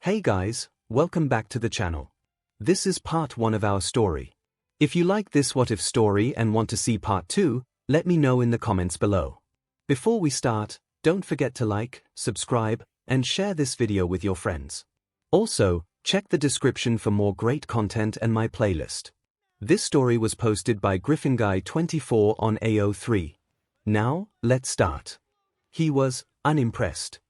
Hey guys, welcome back to the channel. This is part 1 of our story. If you like this what if story and want to see part 2, let me know in the comments below. Before we start, don't forget to like, subscribe, and share this video with your friends. Also, check the description for more great content and my playlist. This story was posted by GryphonGuy24 on AO3. Now, let's start. He was unimpressed.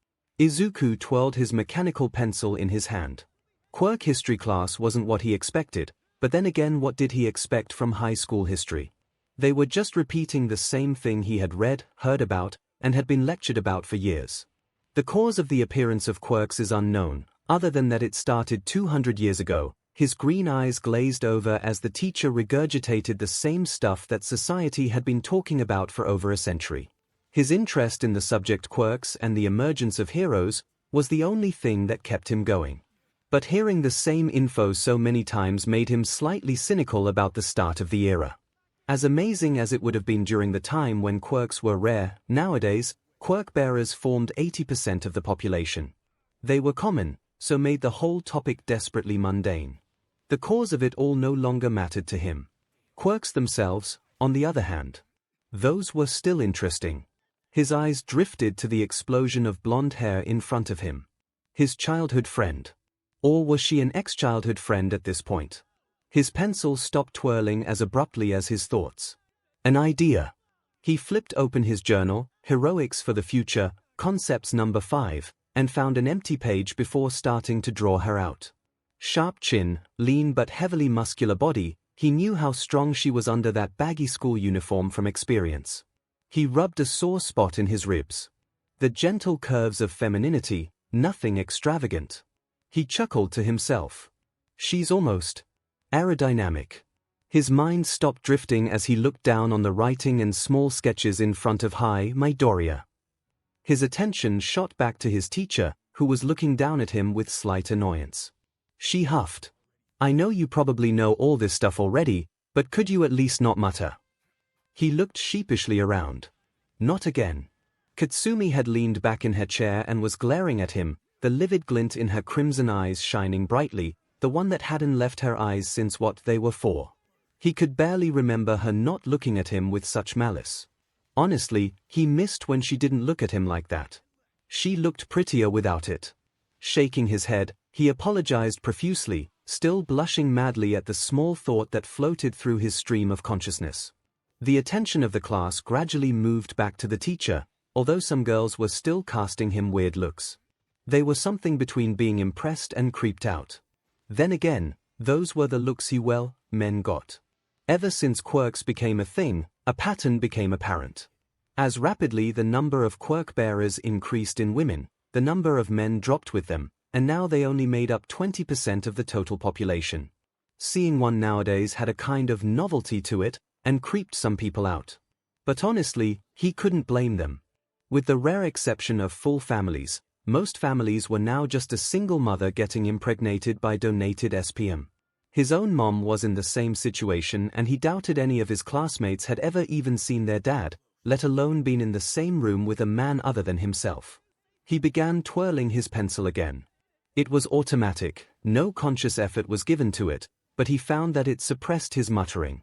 Izuku twirled his mechanical pencil in his hand. Quirk history class wasn't what he expected, but then again what did he expect from high school history? They were just repeating the same thing he had read, heard about, and had been lectured about for years. The cause of the appearance of quirks is unknown, other than that it started 200 years ago. His green eyes glazed over as the teacher regurgitated the same stuff that society had been talking about for over a century. His interest in the subject quirks and the emergence of heroes was the only thing that kept him going. But hearing the same info so many times made him slightly cynical about the start of the era. As amazing as it would have been during the time when quirks were rare, nowadays, quirk bearers formed 80% of the population. They were common, so made the whole topic desperately mundane. The cause of it all no longer mattered to him. Quirks themselves, on the other hand, those were still interesting. His eyes drifted to the explosion of blonde hair in front of him. His childhood friend. Or was she an ex-childhood friend at this point? His pencil stopped twirling as abruptly as his thoughts. An idea. He flipped open his journal, Heroics for the Future, Concepts number 5, and found an empty page before starting to draw her out. Sharp chin, lean but heavily muscular body, he knew how strong she was under that baggy school uniform from experience. He rubbed a sore spot in his ribs. The gentle curves of femininity, nothing extravagant. He chuckled to himself. She's almost aerodynamic. His mind stopped drifting as he looked down on the writing and small sketches in front of Midoriya. His attention shot back to his teacher, who was looking down at him with slight annoyance. She huffed. I know you probably know all this stuff already, but could you at least not mutter? He looked sheepishly around. Not again. Katsumi had leaned back in her chair and was glaring at him, the livid glint in her crimson eyes shining brightly, the one that hadn't left her eyes since what they were for. He could barely remember her not looking at him with such malice. Honestly, he missed when she didn't look at him like that. She looked prettier without it. Shaking his head, he apologized profusely, still blushing madly at the small thought that floated through his stream of consciousness. The attention of the class gradually moved back to the teacher, although some girls were still casting him weird looks. They were something between being impressed and creeped out. Then again, those were the looks men got. Ever since quirks became a thing, a pattern became apparent. As rapidly the number of quirk bearers increased in women, the number of men dropped with them, and now they only made up 20% of the total population. Seeing one nowadays had a kind of novelty to it, and creeped some people out. But honestly, he couldn't blame them. With the rare exception of full families, most families were now just a single mother getting impregnated by donated SPM. His own mom was in the same situation and he doubted any of his classmates had ever even seen their dad, let alone been in the same room with a man other than himself. He began twirling his pencil again. It was automatic, no conscious effort was given to it, but he found that it suppressed his muttering.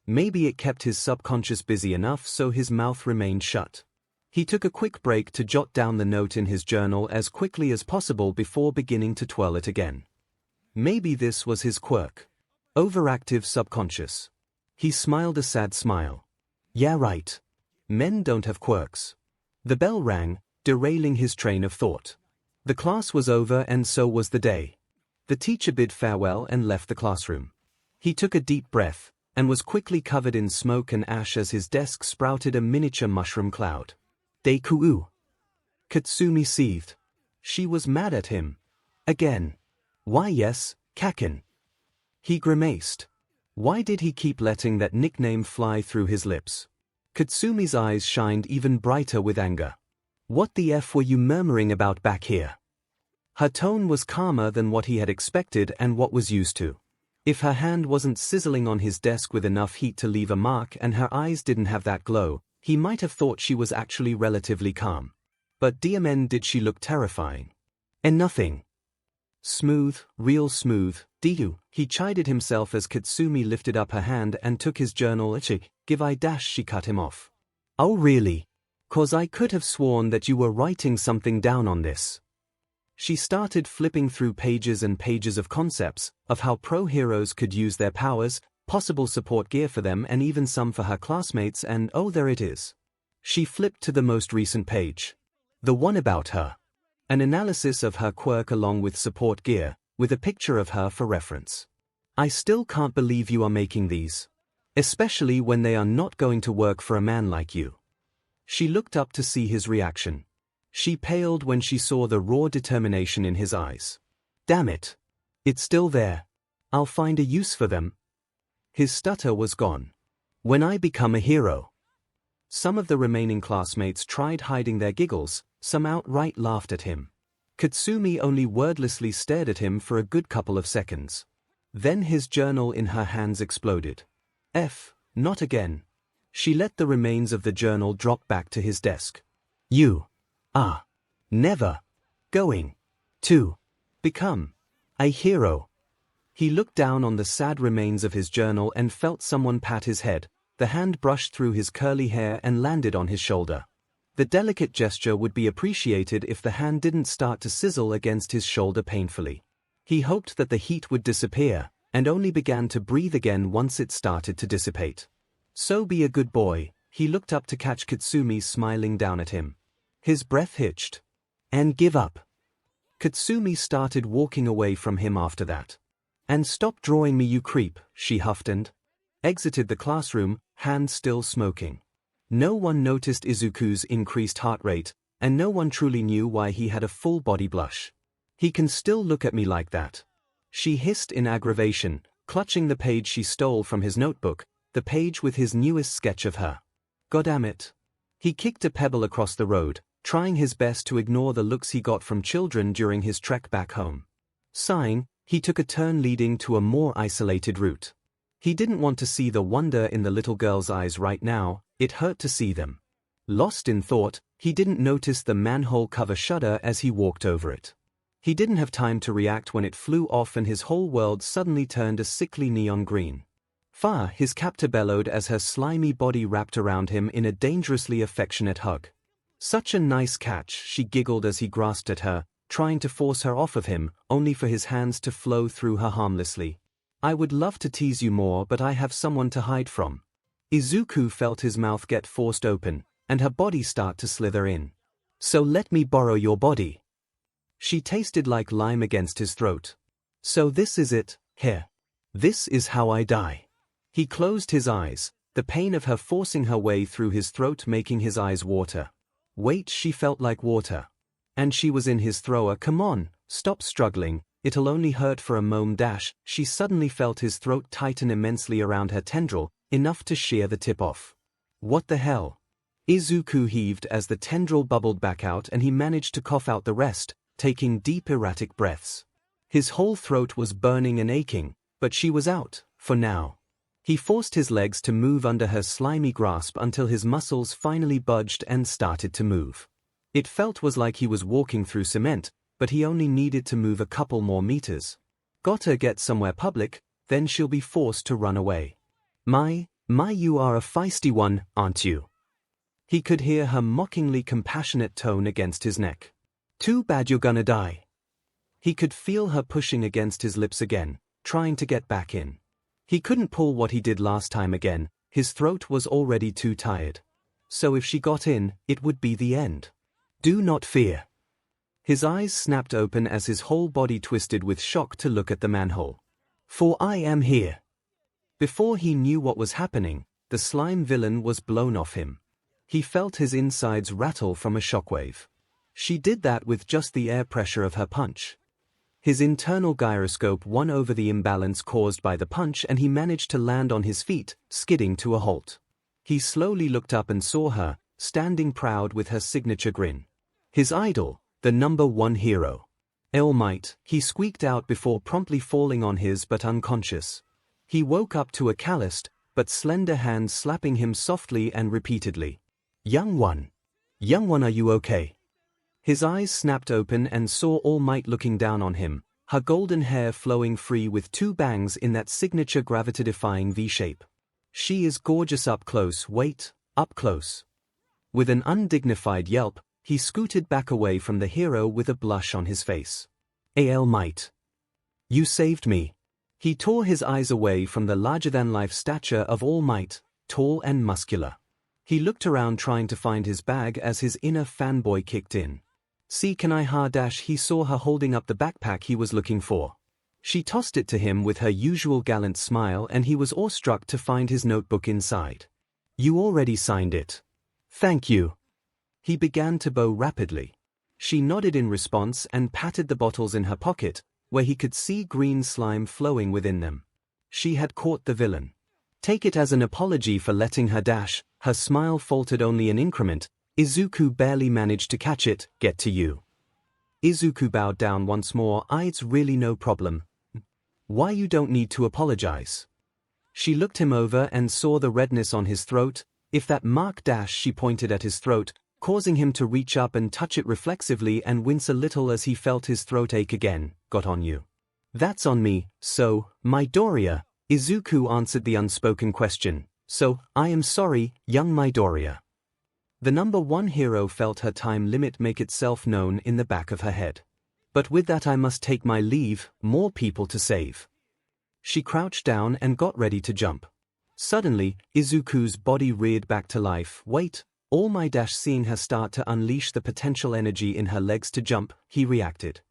Maybe it kept his subconscious busy enough so his mouth remained shut. He took a quick break to jot down the note in his journal as quickly as possible before beginning to twirl it again. Maybe this was his quirk. Overactive subconscious. He smiled a sad smile. Yeah, right. Men don't have quirks. The bell rang, derailing his train of thought. The class was over and so was the day. The teacher bid farewell and left the classroom. He took a deep breath, and was quickly covered in smoke and ash as his desk sprouted a miniature mushroom cloud. Deku. Katsumi seethed. She was mad at him. Again. Why yes, Kaken. He grimaced. Why did he keep letting that nickname fly through his lips? Katsumi's eyes shined even brighter with anger. What the F were you murmuring about back here? Her tone was calmer than what he had expected and what was used to. If her hand wasn't sizzling on his desk with enough heat to leave a mark and her eyes didn't have that glow, he might have thought she was actually relatively calm. But did she look terrifying? And nothing. Smooth, real smooth, Deku, he chided himself as Katsumi lifted up her hand and took his journal. 𝐒𝐻𝐽𝐽, she cut him off. Oh really? 'Cause I could have sworn that you were writing something down on this. She started flipping through pages and pages of concepts, of how pro-heroes could use their powers, possible support gear for them and even some for her classmates, and oh there it is. She flipped to the most recent page. The one about her. An analysis of her quirk along with support gear, with a picture of her for reference. I still can't believe you are making these. Especially when they are not going to work for a man like you. She looked up to see his reaction. She paled when she saw the raw determination in his eyes. Damn it. It's still there. I'll find a use for them. His stutter was gone. When I become a hero. Some of the remaining classmates tried hiding their giggles, some outright laughed at him. Katsumi only wordlessly stared at him for a good couple of seconds. Then his journal in her hands exploded. Not again. She let the remains of the journal drop back to his desk. You are never going to become a hero. He looked down on the sad remains of his journal and felt someone pat his head. The hand brushed through his curly hair and landed on his shoulder. The delicate gesture would be appreciated if the hand didn't start to sizzle against his shoulder painfully. He hoped that the heat would disappear, and only began to breathe again once it started to dissipate. So be a good boy, he looked up to catch Katsumi smiling down at him. His breath hitched. And give up. Katsumi started walking away from him after that. And stop drawing me, you creep, she huffed and exited the classroom, hand still smoking. No one noticed Izuku's increased heart rate, and no one truly knew why he had a full body blush. He can still look at me like that. She hissed in aggravation, clutching the page she stole from his notebook, the page with his newest sketch of her. Goddamn. He kicked a pebble across the road, trying his best to ignore the looks he got from children during his trek back home. Sighing, he took a turn leading to a more isolated route. He didn't want to see the wonder in the little girl's eyes right now, it hurt to see them. Lost in thought, he didn't notice the manhole cover shudder as he walked over it. He didn't have time to react when it flew off and his whole world suddenly turned a sickly neon green. Fa, his captor bellowed as her slimy body wrapped around him in a dangerously affectionate hug. Such a nice catch, she giggled as he grasped at her, trying to force her off of him, only for his hands to flow through her harmlessly. I would love to tease you more, but I have someone to hide from. Izuku felt his mouth get forced open, and her body start to slither in. So let me borrow your body. She tasted like lime against his throat. So this is it, here. This is how I die. He closed his eyes, the pain of her forcing her way through his throat making his eyes water. Wait, she felt like water. And she was in his thrower. Come on, stop struggling, it'll only hurt for a moment. She suddenly felt his throat tighten immensely around her tendril, enough to shear the tip off. What the hell? Izuku heaved as the tendril bubbled back out and he managed to cough out the rest, taking deep erratic breaths. His whole throat was burning and aching, but she was out, for now. He forced his legs to move under her slimy grasp until his muscles finally budged and started to move. It felt was like he was walking through cement, but he only needed to move a couple more meters. Gotta get somewhere public, then she'll be forced to run away. My, you are a feisty one, aren't you? He could hear her mockingly compassionate tone against his neck. Too bad you're gonna die. He could feel her pushing against his lips again, trying to get back in. He couldn't pull what he did last time again, his throat was already too tired. So if she got in, it would be the end. Do not fear. His eyes snapped open as his whole body twisted with shock to look at the manhole. For I am here. Before he knew what was happening, the slime villain was blown off him. He felt his insides rattle from a shockwave. She did that with just the air pressure of her punch. His internal gyroscope won over the imbalance caused by the punch and he managed to land on his feet, skidding to a halt. He slowly looked up and saw her, standing proud with her signature grin. His idol, the #1 hero. All Might, he squeaked out before promptly falling on his but unconscious. He woke up to a calloused, but slender hand slapping him softly and repeatedly. Young one, are you okay? His eyes snapped open and saw All Might looking down on him, her golden hair flowing free with two bangs in that signature gravity-defying V shape. She is gorgeous up close, wait, up close. With an undignified yelp, he scooted back away from the hero with a blush on his face. 𝐂𝐻𝐽𝐽. You saved me. He tore his eyes away from the larger-than-life stature of All Might, tall and muscular. He looked around trying to find his bag as his inner fanboy kicked in. 𝐒𝐭𝐚𝐲 he saw her holding up the backpack he was looking for. She tossed it to him with her usual gallant smile and he was awestruck to find his notebook inside. You already signed it. Thank you. He began to bow rapidly. She nodded in response and patted the bottles in her pocket, where he could see green slime flowing within them. She had caught the villain. Take it as an apology for letting her dash. Her smile faltered only an increment. Izuku barely managed to catch it. Get to you. Izuku bowed down once more. It's really no problem. Why you don't need to apologize. She looked him over and saw the redness on his throat. If that mark dash, she pointed at his throat, causing him to reach up and touch it reflexively and wince a little as he felt his throat ache again. Got on you. That's on me, so, Midoriya. Izuku answered the unspoken question. So, I am sorry, young Midoriya. The number one hero felt her time limit make itself known in the back of her head. But with that I must take my leave, more people to save. She crouched down and got ready to jump. Suddenly, Izuku's body reared back to life. Wait, All Might. Seeing her start to unleash the potential energy in her legs to jump, he reacted.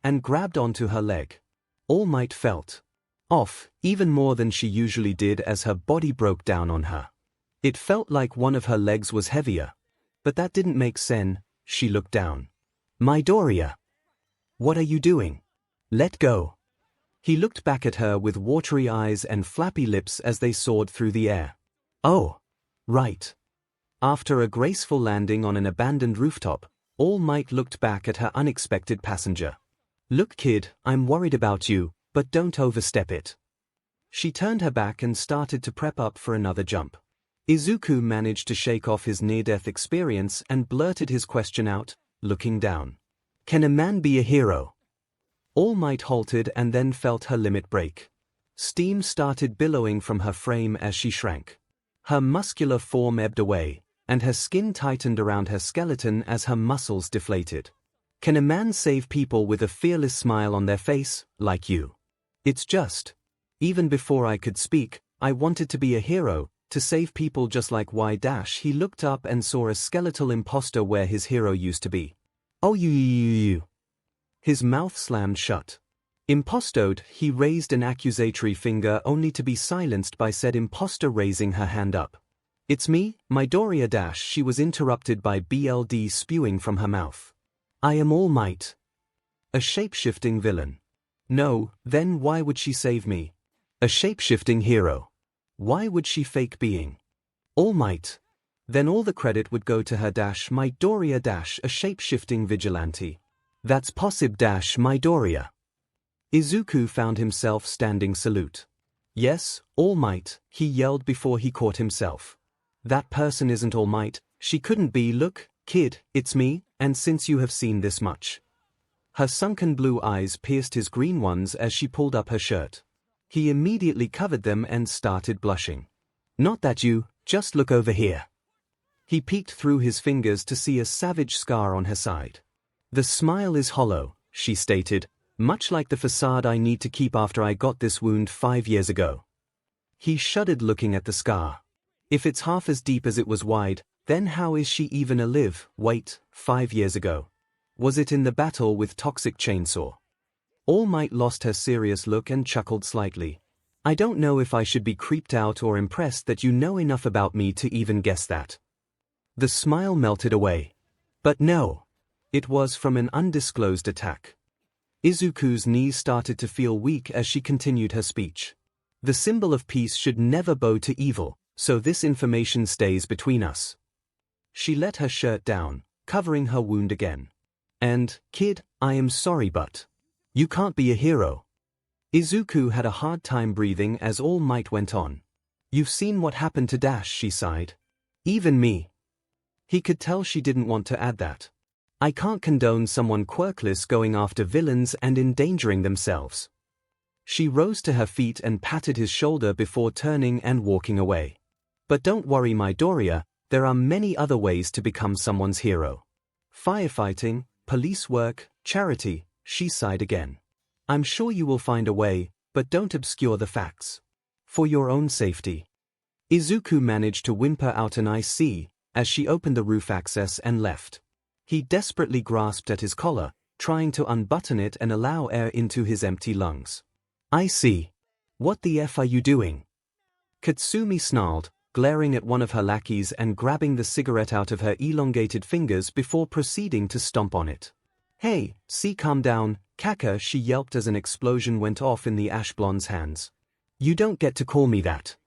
And grabbed onto her leg. All Might felt off, even more than she usually did as her body broke down on her. It felt like one of her legs was heavier. But that didn't make sense. She looked down. Midoriya. What are you doing? Let go. He looked back at her with watery eyes and flappy lips as they soared through the air. Oh, right. After a graceful landing on an abandoned rooftop, All Might looked back at her unexpected passenger. Look, kid, I'm worried about you, but don't overstep it. She turned her back and started to prep up for another jump. Izuku managed to shake off his near-death experience and blurted his question out, looking down. Can a man be a hero? All Might halted and then felt her limit break. Steam started billowing from her frame as she shrank. Her muscular form ebbed away, and her skin tightened around her skeleton as her muscles deflated. Can a man save people with a fearless smile on their face, like you? It's just. Even before I could speak, I wanted to be a hero, to save people just like Y-. He looked up and saw a skeletal imposter where his hero used to be. Oh you. His mouth slammed shut. Impostoed, he raised an accusatory finger only to be silenced by said imposter raising her hand up. It's me, Midoriya. She was interrupted by BLD spewing from her mouth. I am All Might. A shape-shifting villain. No, then why would she save me? A shape-shifting hero. Why would she fake being All Might? Then all the credit would go to her. Midoriya. A shape-shifting vigilante. That's possible. Midoriya. Izuku found himself standing salute. Yes, All Might, he yelled before he caught himself. That person isn't All Might, she couldn't be. Look, kid, it's me, and since you have seen this much. Her sunken blue eyes pierced his green ones as she pulled up her shirt. He immediately covered them and started blushing. Not that you, just look over here. He peeked through his fingers to see a savage scar on her side. The smile is hollow, she stated, much like the facade I need to keep after I got this wound 5 years ago. He shuddered looking at the scar. If it's half as deep as it was wide, then how is she even alive? Wait, 5 years ago. Was it in the battle with Toxic Chainsaw? All Might lost her serious look and chuckled slightly. I don't know if I should be creeped out or impressed that you know enough about me to even guess that. The smile melted away. But no. It was from an undisclosed attack. Izuku's knees started to feel weak as she continued her speech. The symbol of peace should never bow to evil, so this information stays between us. She let her shirt down, covering her wound again. And, kid, I am sorry but you can't be a hero. Izuku had a hard time breathing as All Might went on. You've seen what happened to Dash, she sighed. Even me. He could tell she didn't want to add that. I can't condone someone quirkless going after villains and endangering themselves. She rose to her feet and patted his shoulder before turning and walking away. But don't worry, Midoriya, there are many other ways to become someone's hero. Firefighting, police work, charity, she sighed again. I'm sure you will find a way, but don't obscure the facts. For your own safety. Izuku managed to whimper out an "I see" as she opened the roof access and left. He desperately grasped at his collar, trying to unbutton it and allow air into his empty lungs. I see. What the F are you doing? Katsumi snarled, glaring at one of her lackeys and grabbing the cigarette out of her elongated fingers before proceeding to stomp on it. Hey, calm down, Kaka, she yelped as an explosion went off in the ash blonde's hands. You don't get to call me that.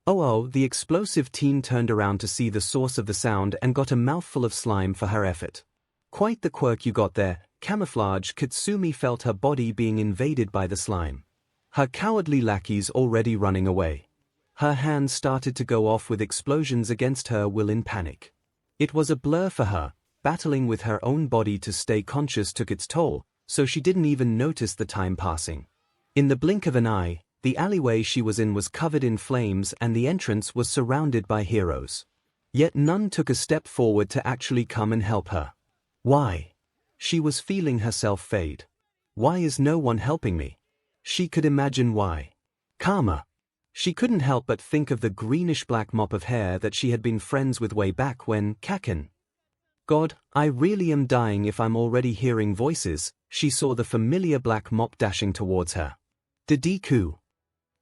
Oh, the explosive teen turned around to see the source of the sound and got a mouthful of slime for her effort. Quite the quirk you got there, camouflage. Katsumi felt her body being invaded by the slime. Her cowardly lackeys already running away. Her hands started to go off with explosions against her will in panic. It was a blur for her, battling with her own body to stay conscious took its toll, so she didn't even notice the time passing. In the blink of an eye, the alleyway she was in was covered in flames and the entrance was surrounded by heroes. Yet none took a step forward to actually come and help her. Why? She was feeling herself fade. Why is no one helping me? She could imagine why. Karma. She couldn't help but think of the greenish-black mop of hair that she had been friends with way back when Kaken. God, I really am dying if I'm already hearing voices. She saw the familiar black mop dashing towards her. Deku.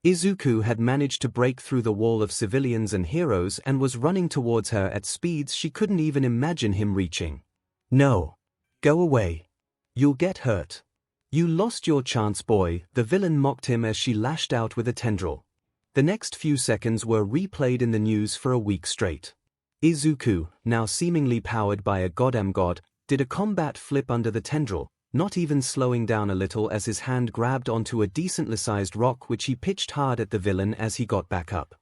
Izuku had managed to break through the wall of civilians and heroes and was running towards her at speeds she couldn't even imagine him reaching. No. Go away. You'll get hurt. You lost your chance, boy, the villain mocked him as she lashed out with a tendril. The next few seconds were replayed in the news for a week straight. Izuku, now seemingly powered by a goddamn god, did a combat flip under the tendril, not even slowing down a little as his hand grabbed onto a decently-sized rock which he pitched hard at the villain as he got back up.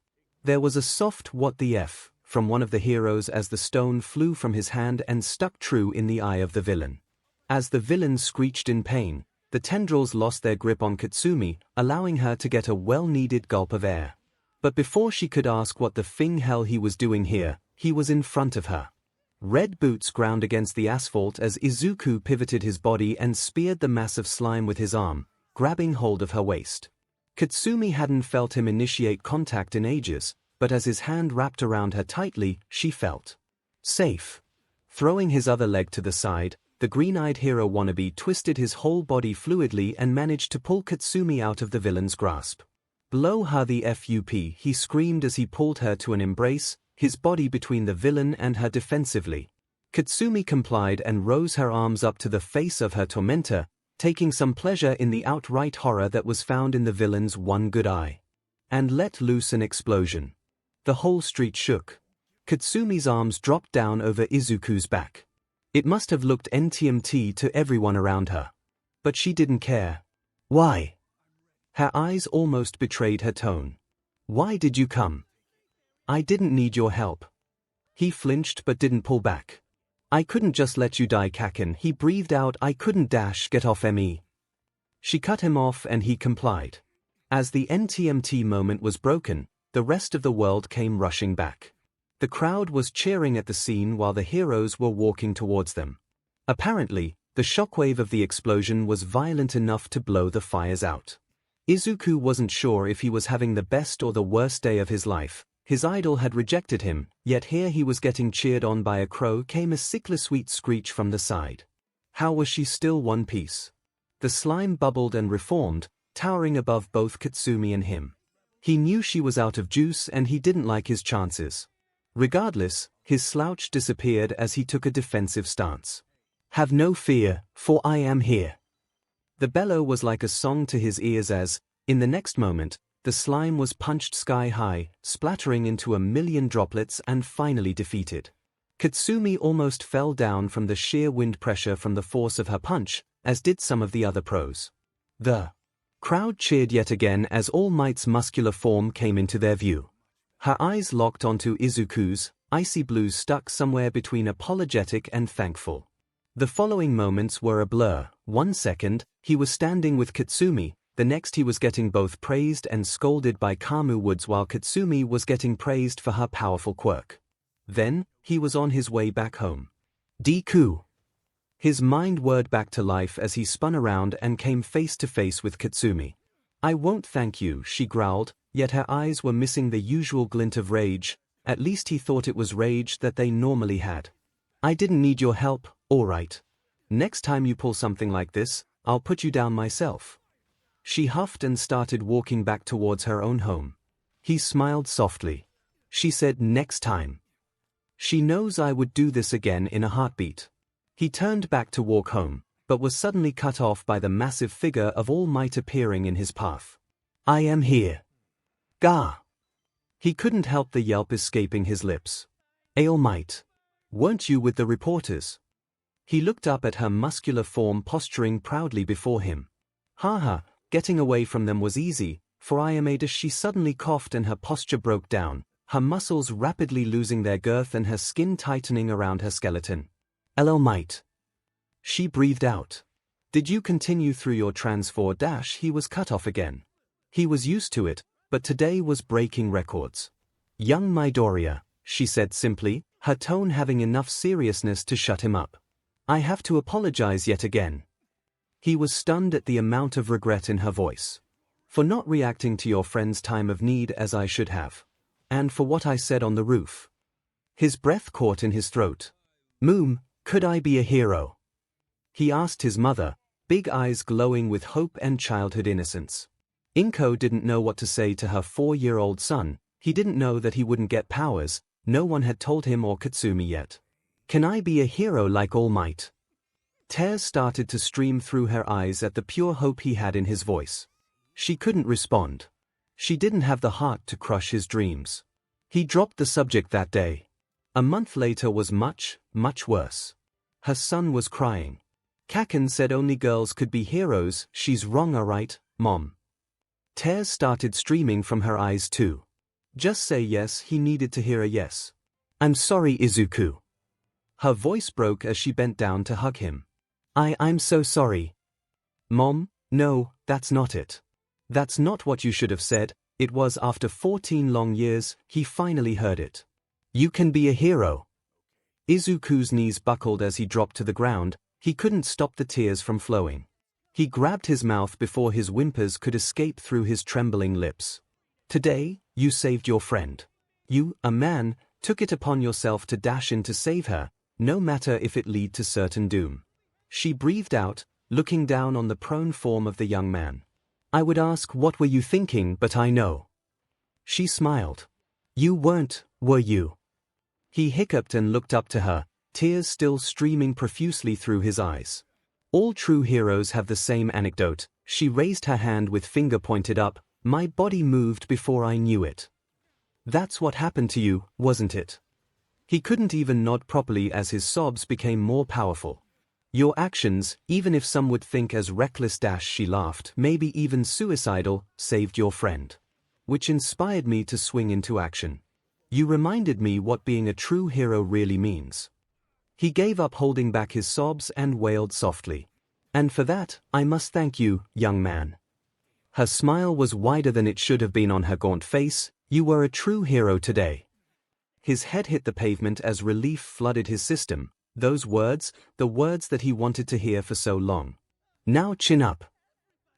There was a soft "what the F" from one of the heroes as the stone flew from his hand and stuck true in the eye of the villain. As the villain screeched in pain, the tendrils lost their grip on Katsumi, allowing her to get a well-needed gulp of air. But before she could ask what the fing hell he was doing here, he was in front of her. Red boots ground against the asphalt as Izuku pivoted his body and speared the mass of slime with his arm, grabbing hold of her waist. Katsumi hadn't felt him initiate contact in ages, but as his hand wrapped around her tightly, she felt safe. Throwing his other leg to the side, the green-eyed hero wannabe twisted his whole body fluidly and managed to pull Katsumi out of the villain's grasp. Blow her the FUP, he screamed as he pulled her to an embrace, his body between the villain and her defensively. Katsumi complied and rose her arms up to the face of her tormentor, taking some pleasure in the outright horror that was found in the villain's one good eye. And let loose an explosion. The whole street shook. Katsumi's arms dropped down over Izuku's back. It must have looked NTMT to everyone around her. But she didn't care. Why? Her eyes almost betrayed her tone. Why did you come? I didn't need your help. He flinched but didn't pull back. I couldn't just let you die, Kaken, he breathed out. I couldn't get off me. She cut him off and he complied. As the NTMT moment was broken, the rest of the world came rushing back. The crowd was cheering at the scene while the heroes were walking towards them. Apparently, the shockwave of the explosion was violent enough to blow the fires out. Izuku wasn't sure if he was having the best or the worst day of his life. His idol had rejected him, yet here he was getting cheered on by a crow. Came a sickly sweet screech from the side. How was she still one piece? The slime bubbled and reformed, towering above both Katsumi and him. He knew she was out of juice and he didn't like his chances. Regardless, his slouch disappeared as he took a defensive stance. Have no fear, for I am here. The bellow was like a song to his ears as, in the next moment, the slime was punched sky high, splattering into a million droplets and finally defeated. Katsumi almost fell down from the sheer wind pressure from the force of her punch, as did some of the other pros. The crowd cheered yet again as All Might's muscular form came into their view. Her eyes locked onto Izuku's, icy blues stuck somewhere between apologetic and thankful. The following moments were a blur. 1 second, he was standing with Katsumi, the next he was getting both praised and scolded by Kamu Woods while Katsumi was getting praised for her powerful quirk. Then, he was on his way back home. Deku. His mind whirred back to life as he spun around and came face to face with Katsumi. "I won't thank you," she growled, yet her eyes were missing the usual glint of rage. At least he thought it was rage that they normally had. "I didn't need your help, all right. Next time you pull something like this, I'll put you down myself." She huffed and started walking back towards her own home. He smiled softly. She said, "Next time. She knows I would do this again in a heartbeat." He turned back to walk home, but was suddenly cut off by the massive figure of All Might appearing in his path. "I am here. Gah!" He couldn't help the yelp escaping his lips. "All Might. Weren't you with the reporters?" He looked up at her muscular form posturing proudly before him. "Haha, getting away from them was easy, for I am Ada." She suddenly coughed and her posture broke down, her muscles rapidly losing their girth and her skin tightening around her skeleton. "All Might." She breathed out. "Did you continue through your transfer dash?" He was cut off again. He was used to it, but today was breaking records. "Young Midoriya," she said simply, her tone having enough seriousness to shut him up. "I have to apologize yet again." He was stunned at the amount of regret in her voice. "For not reacting to your friend's time of need as I should have. And for what I said on the roof." His breath caught in his throat. "Moom, could I be a hero?" He asked his mother, big eyes glowing with hope and childhood innocence. Inko didn't know what to say to her 4-year-old son. He didn't know that he wouldn't get powers. No one had told him or Katsumi yet. "Can I be a hero like All Might?" Tears started to stream through her eyes at the pure hope he had in his voice. She couldn't respond. She didn't have the heart to crush his dreams. He dropped the subject that day. A month later was much, much worse. Her son was crying. "Kaken said only girls could be heroes." "She's wrong, alright, Mom." Tears started streaming from her eyes too. "Just say yes." He needed to hear a yes. "I'm sorry, Izuku." Her voice broke as she bent down to hug him. I'm so sorry." "Mom, no, that's not it. That's not what you should have said." It was after 14 long years, he finally heard it. "You can be a hero." Izuku's knees buckled as he dropped to the ground. He couldn't stop the tears from flowing. He grabbed his mouth before his whimpers could escape through his trembling lips. "Today, you saved your friend. You, a man, took it upon yourself to dash in to save her, no matter if it lead to certain doom." She breathed out, looking down on the prone form of the young man. "I would ask what were you thinking, but I know." She smiled. "You weren't, were you?" He hiccuped and looked up to her, tears still streaming profusely through his eyes. "All true heroes have the same anecdote." She raised her hand with finger pointed up. "My body moved before I knew it." "That's what happened to you, wasn't it?" He couldn't even nod properly as his sobs became more powerful. "Your actions, even if some would think as reckless," she laughed, "maybe even suicidal, saved your friend. Which inspired me to swing into action. You reminded me what being a true hero really means." He gave up holding back his sobs and wailed softly. "And for that, I must thank you, young man." Her smile was wider than it should have been on her gaunt face. "You were a true hero today." His head hit the pavement as relief flooded his system. Those words, the words that he wanted to hear for so long. "Now chin up."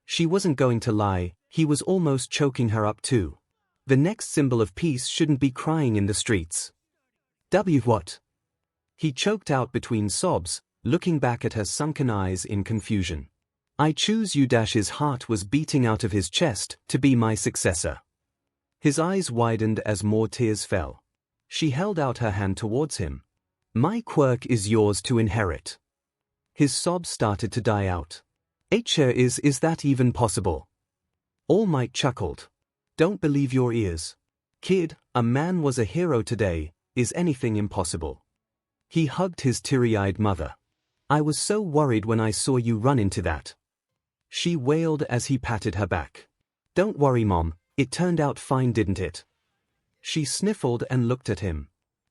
She wasn't going to lie, he was almost choking her up too. The next symbol of peace shouldn't be crying in the streets. What? He choked out between sobs, looking back at her sunken eyes in confusion. "I choose you." His heart was beating out of his chest, "to be my successor." His eyes widened as more tears fell. She held out her hand towards him. "My quirk is yours to inherit." His sobs started to die out. Is that even possible?" All Might chuckled. "Don't believe your ears. Kid, a man was a hero today. Is anything impossible?" He hugged his teary-eyed mother. "I was so worried when I saw you run into that." She wailed as he patted her back. "Don't worry, Mom, it turned out fine, didn't it?" She sniffled and looked at him.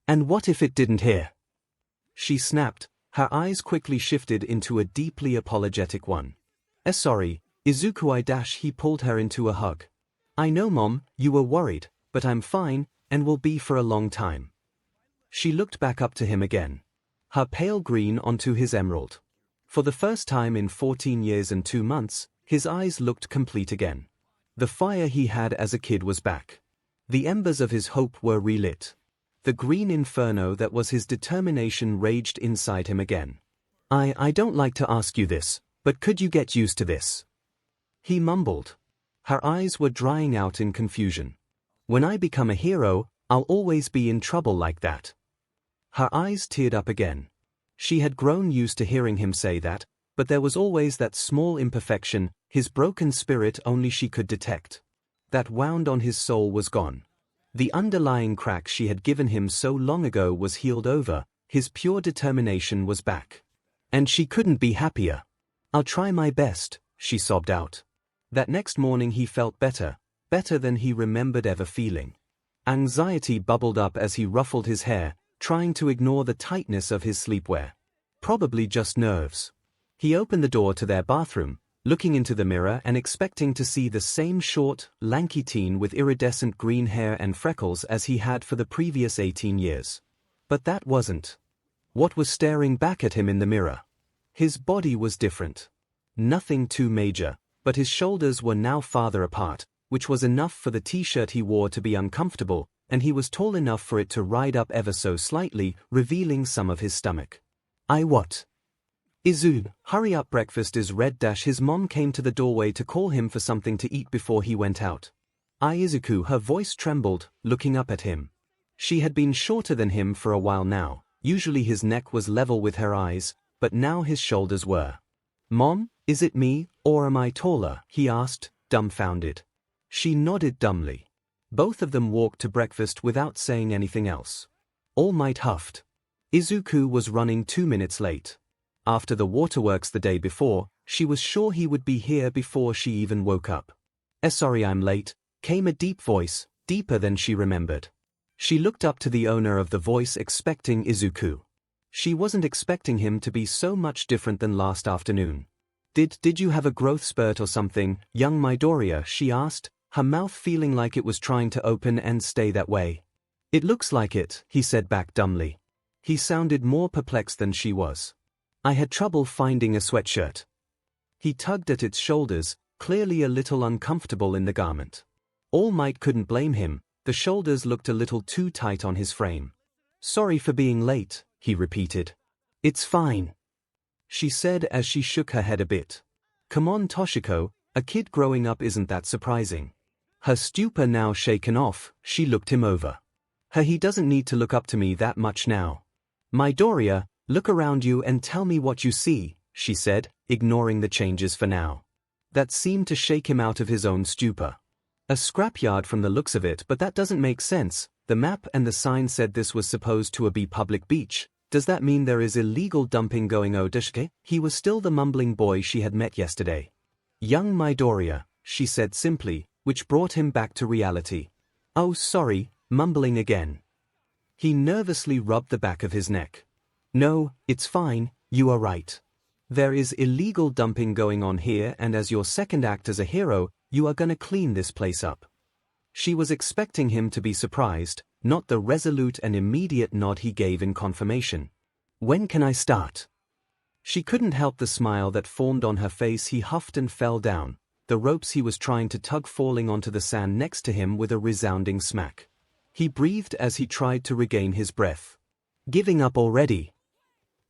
"And what if it didn't hear?" She snapped, Her eyes quickly shifted into a deeply apologetic one. Sorry, 𝐒𝐻𝐽𝐲. He pulled her into a hug. I know, Mom, you were worried, but I'm fine, and will be for a long time. She looked back up to him again. Her pale green onto his emerald. For the first time in 14 years and 2 months, his eyes looked complete again. The fire he had as a kid was back. The embers of his hope were relit. The green inferno that was his determination raged inside him again. I don't like to ask you this, but could you get used to this? He mumbled. Her eyes were drying out in confusion. When I become a hero, I'll always be in trouble like that. Her eyes teared up again. She had grown used to hearing him say that, but there was always that small imperfection, his broken spirit only she could detect. That wound on his soul was gone. The underlying crack she had given him so long ago was healed over, his pure determination was back. And she couldn't be happier. I'll try my best, she sobbed out. That next morning he felt better, better than he remembered ever feeling. Anxiety bubbled up as he ruffled his hair, trying to ignore the tightness of his sleepwear. Probably just nerves. He opened the door to their bathroom, looking into the mirror and expecting to see the same short, lanky teen with iridescent green hair and freckles as he had for the previous 18 years. But that wasn't what was staring back at him in the mirror. His body was different. Nothing too major, but his shoulders were now farther apart, which was enough for the t-shirt he wore to be uncomfortable, and he was tall enough for it to ride up ever so slightly, revealing some of his stomach. What? 𝐒𝐻𝐽𝐲, hurry up, breakfast is red. His mom came to the doorway to call him for something to eat before he went out. 𝐒𝐻𝐽𝐲, her voice trembled, looking up at him. She had been shorter than him for a while now. Usually his neck was level with her eyes, but now his shoulders were. Mom, is it me, or am I taller? He asked, dumbfounded. She nodded dumbly. Both of them walked to breakfast without saying anything else. All Might huffed. 𝐒𝐻𝐽𝐲 was running 2 minutes late. After the waterworks the day before, she was sure he would be here before she even woke up. Sorry I'm late, came a deep voice, deeper than she remembered. She looked up to the owner of the voice expecting 𝐒𝐻𝐽𝐲. She wasn't expecting him to be so much different than last afternoon. Did you have a growth spurt or something, young Midoriya? She asked, her mouth feeling like it was trying to open and stay that way. It looks like it, he said back dumbly. He sounded more perplexed than she was. I had trouble finding a sweatshirt. He tugged at its shoulders, clearly a little uncomfortable in the garment. All Might couldn't blame him, the shoulders looked a little too tight on his frame. Sorry for being late, he repeated. It's fine, she said as she shook her head a bit. Come on, Toshiko, a kid growing up isn't that surprising. Her stupor now shaken off, she looked him over. He doesn't need to look up to me that much now. Midoriya, look around you and tell me what you see, she said, ignoring the changes for now. That seemed to shake him out of his own stupor. A scrapyard from the looks of it, but that doesn't make sense. The map and the sign said this was supposed to be public beach. Does that mean there is illegal dumping going on? He was still the mumbling boy she had met yesterday. Young Midoriya, she said simply, which brought him back to reality. Oh sorry, mumbling again. He nervously rubbed the back of his neck. No, it's fine, you are right. There is illegal dumping going on here, and as your second act as a hero, you are gonna clean this place up. She was expecting him to be surprised, not the resolute and immediate nod he gave in confirmation. When can I start? She couldn't help the smile that formed on her face. He huffed and fell down, the ropes he was trying to tug falling onto the sand next to him with a resounding smack. He breathed as he tried to regain his breath. Giving up already?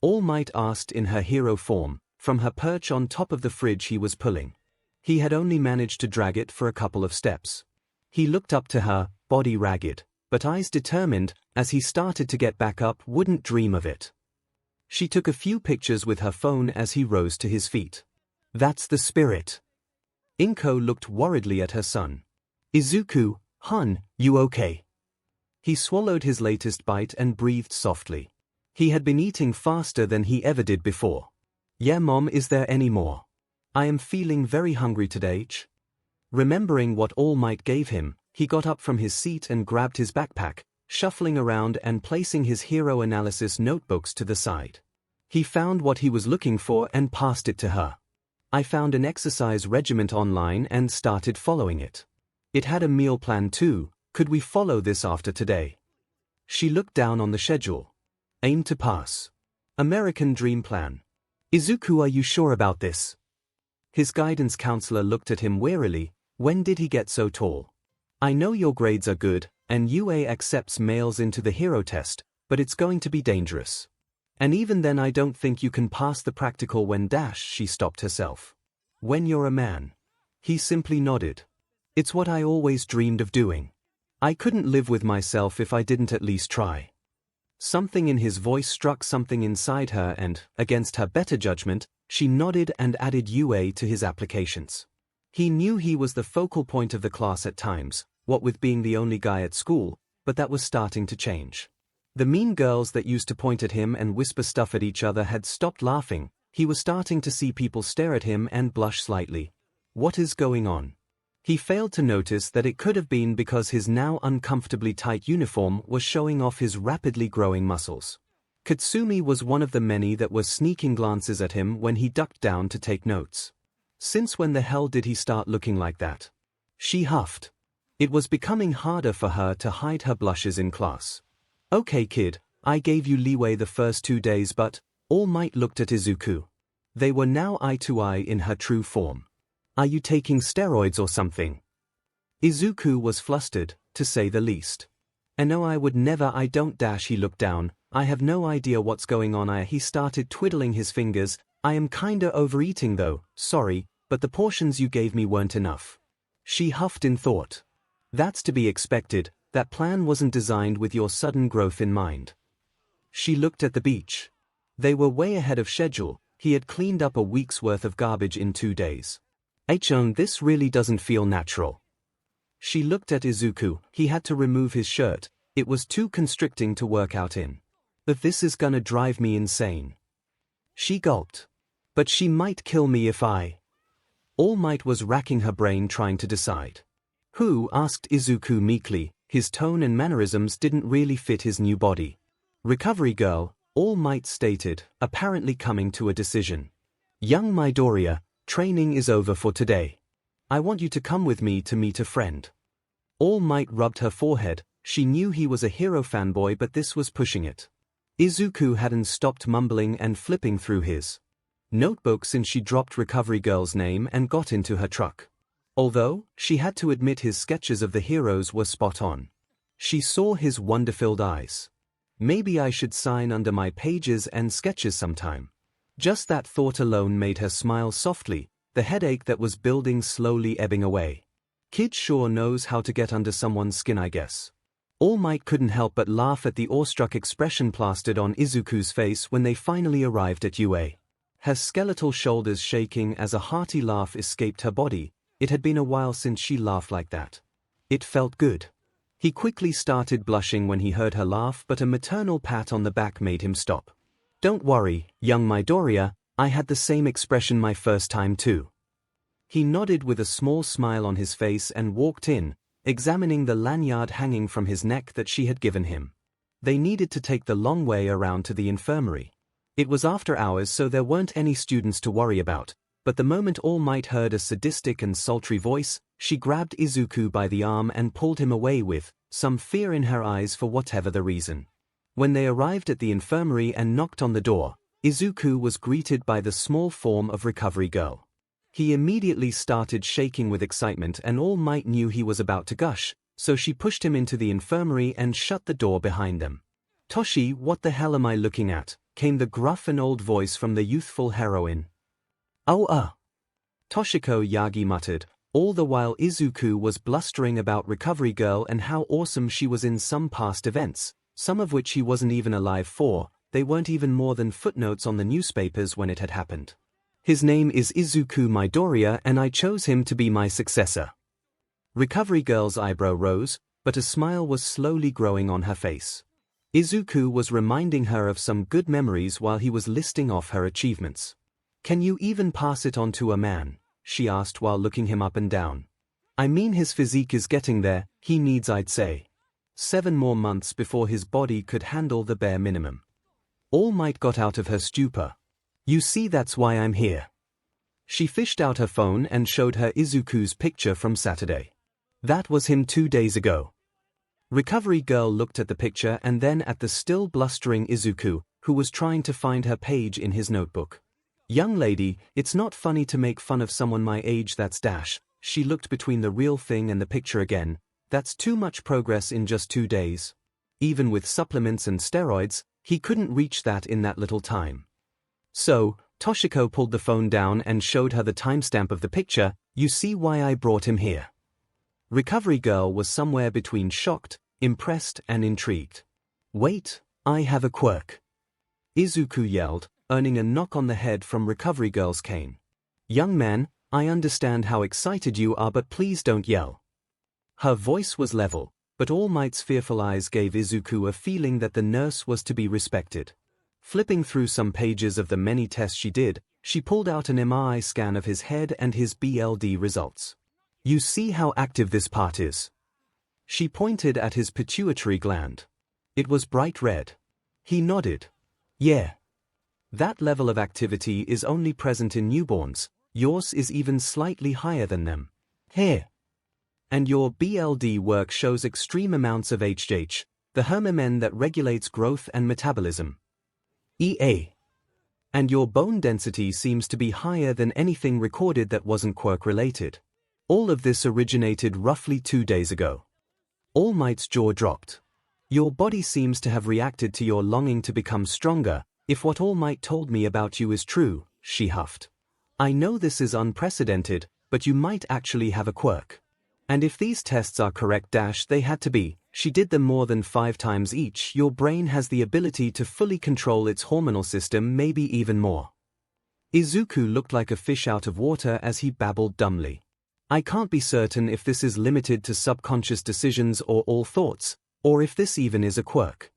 All Might asked in her hero form, from her perch on top of the fridge he was pulling. He had only managed to drag it for a couple of steps. He looked up to her, body ragged, but eyes determined, as he started to get back up. Wouldn't dream of it. She took a few pictures with her phone as he rose to his feet. That's the spirit. 𝐒𝐭𝐻𝐽𝐲 looked worriedly at her son. 𝐒𝐻𝐽𝐲, hon, you okay? He swallowed his latest bite and breathed softly. He had been eating faster than he ever did before. Yeah mom, is there any more? I am feeling very hungry today. Remembering what All Might gave him, he got up from his seat and grabbed his backpack, shuffling around and placing his hero analysis notebooks to the side. He found what he was looking for and passed it to her. I found an exercise regiment online and started following it. It had a meal plan too. Could we follow this after today? She looked down on the schedule. Aim to pass. American Dream Plan. Izuku, are you sure about this? His guidance counselor looked at him wearily. When did he get so tall? I know your grades are good, and UA accepts males into the hero test, but it's going to be dangerous. And even then I don't think you can pass the practical when she stopped herself. When you're a man. He simply nodded. It's what I always dreamed of doing. I couldn't live with myself if I didn't at least try. Something in his voice struck something inside her and, against her better judgment, she nodded and added UA to his applications. He knew he was the focal point of the class at times, what with being the only guy at school, but that was starting to change. The mean girls that used to point at him and whisper stuff at each other had stopped laughing. He was starting to see people stare at him and blush slightly. What is going on? He failed to notice that it could have been because his now uncomfortably tight uniform was showing off his rapidly growing muscles. Katsumi was one of the many that were sneaking glances at him when he ducked down to take notes. Since when the hell did he start looking like that? She huffed. It was becoming harder for her to hide her blushes in class. Okay kid, I gave you leeway the first 2 days, but All Might looked at Izuku. They were now eye to eye in her true form. Are you taking steroids or something? Izuku was flustered, to say the least. No, I would never. I don't. He looked down. I have no idea what's going on. He started twiddling his fingers. I am kinda overeating though, sorry, but the portions you gave me weren't enough. She huffed in thought. That's to be expected, that plan wasn't designed with your sudden growth in mind. She looked at the beach. They were way ahead of schedule. He had cleaned up a week's worth of garbage in 2 days. This really doesn't feel natural. She looked at Izuku. He had to remove his shirt. It was too constricting to work out in. But this is gonna drive me insane. She gulped. But she might kill me if I... All Might was racking her brain trying to decide. Who? Asked Izuku meekly. His tone and mannerisms didn't really fit his new body. Recovery girl, All Might stated, apparently coming to a decision. Young Midoriya, training is over for today. I want you to come with me to meet a friend. All Might rubbed her forehead. She knew he was a hero fanboy, but this was pushing it. Izuku hadn't stopped mumbling and flipping through his notebook since she dropped Recovery Girl's name and got into her truck. Although, she had to admit his sketches of the heroes were spot on. She saw his wonder-filled eyes. Maybe I should sign under my pages and sketches sometime. Just that thought alone made her smile softly, the headache that was building slowly ebbing away. Kid sure knows how to get under someone's skin, I guess. All Might couldn't help but laugh at the awestruck expression plastered on Izuku's face when they finally arrived at UA. Her skeletal shoulders shaking as a hearty laugh escaped her body. It had been a while since she laughed like that. It felt good. He quickly started blushing when he heard her laugh, but a maternal pat on the back made him stop. Don't worry, young Midoriya, I had the same expression my first time too. He nodded with a small smile on his face and walked in, examining the lanyard hanging from his neck that she had given him. They needed to take the long way around to the infirmary. It was after hours, so there weren't any students to worry about, but the moment All Might heard a sadistic and sultry voice, she grabbed Izuku by the arm and pulled him away with some fear in her eyes for whatever the reason. When they arrived at the infirmary and knocked on the door, Izuku was greeted by the small form of Recovery Girl. He immediately started shaking with excitement, and All Might knew he was about to gush, so she pushed him into the infirmary and shut the door behind them. Toshi, what the hell am I looking at? Came the gruff and old voice from the youthful heroine. Toshiko Yagi muttered, all the while Izuku was blustering about Recovery Girl and how awesome she was in some past events, some of which he wasn't even alive for. They weren't even more than footnotes on the newspapers when it had happened. His name is Izuku Midoriya, and I chose him to be my successor. Recovery Girl's eyebrow rose, but a smile was slowly growing on her face. Izuku was reminding her of some good memories while he was listing off her achievements. Can you even pass it on to a man? She asked while looking him up and down. I mean, his physique is getting there. He needs, I'd say, 7 more months before his body could handle the bare minimum. All Might got out of her stupor. You see, that's why I'm here. She fished out her phone and showed her Izuku's picture from Saturday. That was him 2 days ago. Recovery Girl looked at the picture and then at the still blustering Izuku, who was trying to find her page in his notebook. Young lady, it's not funny to make fun of someone my age, that's dash. She looked between the real thing and the picture again. That's too much progress in just 2 days. Even with supplements and steroids, he couldn't reach that in that little time. So, Toshiko pulled the phone down and showed her the timestamp of the picture. You see why I brought him here. Recovery Girl was somewhere between shocked, impressed and intrigued. Wait, I have a quirk. Izuku yelled, earning a knock on the head from Recovery Girl's cane. Young man, I understand how excited you are, but please don't yell. Her voice was level, but All Might's fearful eyes gave Izuku a feeling that the nurse was to be respected. Flipping through some pages of the many tests she did, she pulled out an MRI scan of his head and his BLD results. You see how active this part is? She pointed at his pituitary gland. It was bright red. He nodded. Yeah. That level of activity is only present in newborns. Yours is even slightly higher than them. Here. And your BLD work shows extreme amounts of HGH, the hormone that regulates growth and metabolism. EA. And your bone density seems to be higher than anything recorded that wasn't quirk-related. All of this originated roughly 2 days ago. All Might's jaw dropped. Your body seems to have reacted to your longing to become stronger. If what All Might told me about you is true, she huffed. I know this is unprecedented, but you might actually have a quirk. And if these tests are correct, they had to be. She did them more than 5 times each. Your brain has the ability to fully control its hormonal system, maybe even more. Izuku looked like a fish out of water as he babbled dumbly. I can't be certain if this is limited to subconscious decisions or all thoughts, or if this even is a quirk.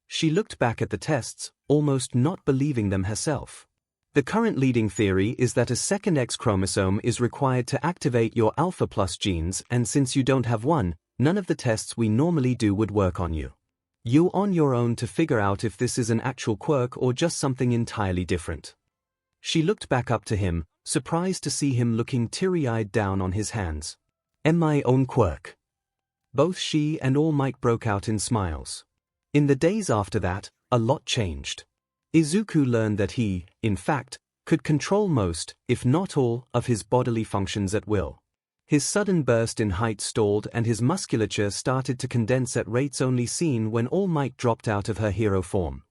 She looked back at the tests, almost not believing them herself. The current leading theory is that a second X chromosome is required to activate your alpha plus genes, and since you don't have one, none of the tests we normally do would work on you. You're on your own to figure out if this is an actual quirk or just something entirely different. She looked back up to him, surprised to see him looking teary-eyed down on his hands. Am I own quirk? Both she and All Might broke out in smiles. In the days after that, a lot changed. Izuku learned that he, in fact, could control most, if not all, of his bodily functions at will. His sudden burst in height stalled and his musculature started to condense at rates only seen when All Might dropped out of her hero form.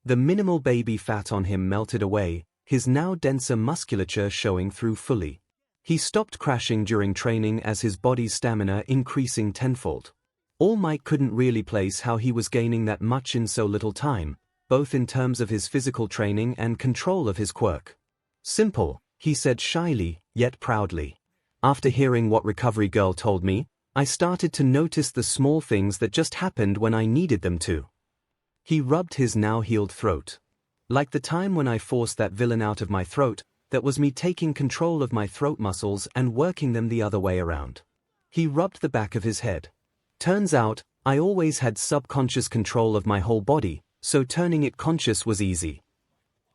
The minimal baby fat on him melted away, his now denser musculature showing through fully. He stopped crashing during training as his body's stamina increasing tenfold. All Might couldn't really place how he was gaining that much in so little time, both in terms of his physical training and control of his quirk. Simple, he said shyly, yet proudly. After hearing what Recovery Girl told me, I started to notice the small things that just happened when I needed them to. He rubbed his now healed throat. Like the time when I forced that villain out of my throat, that was me taking control of my throat muscles and working them the other way around. He rubbed the back of his head. Turns out, I always had subconscious control of my whole body, so turning it conscious was easy.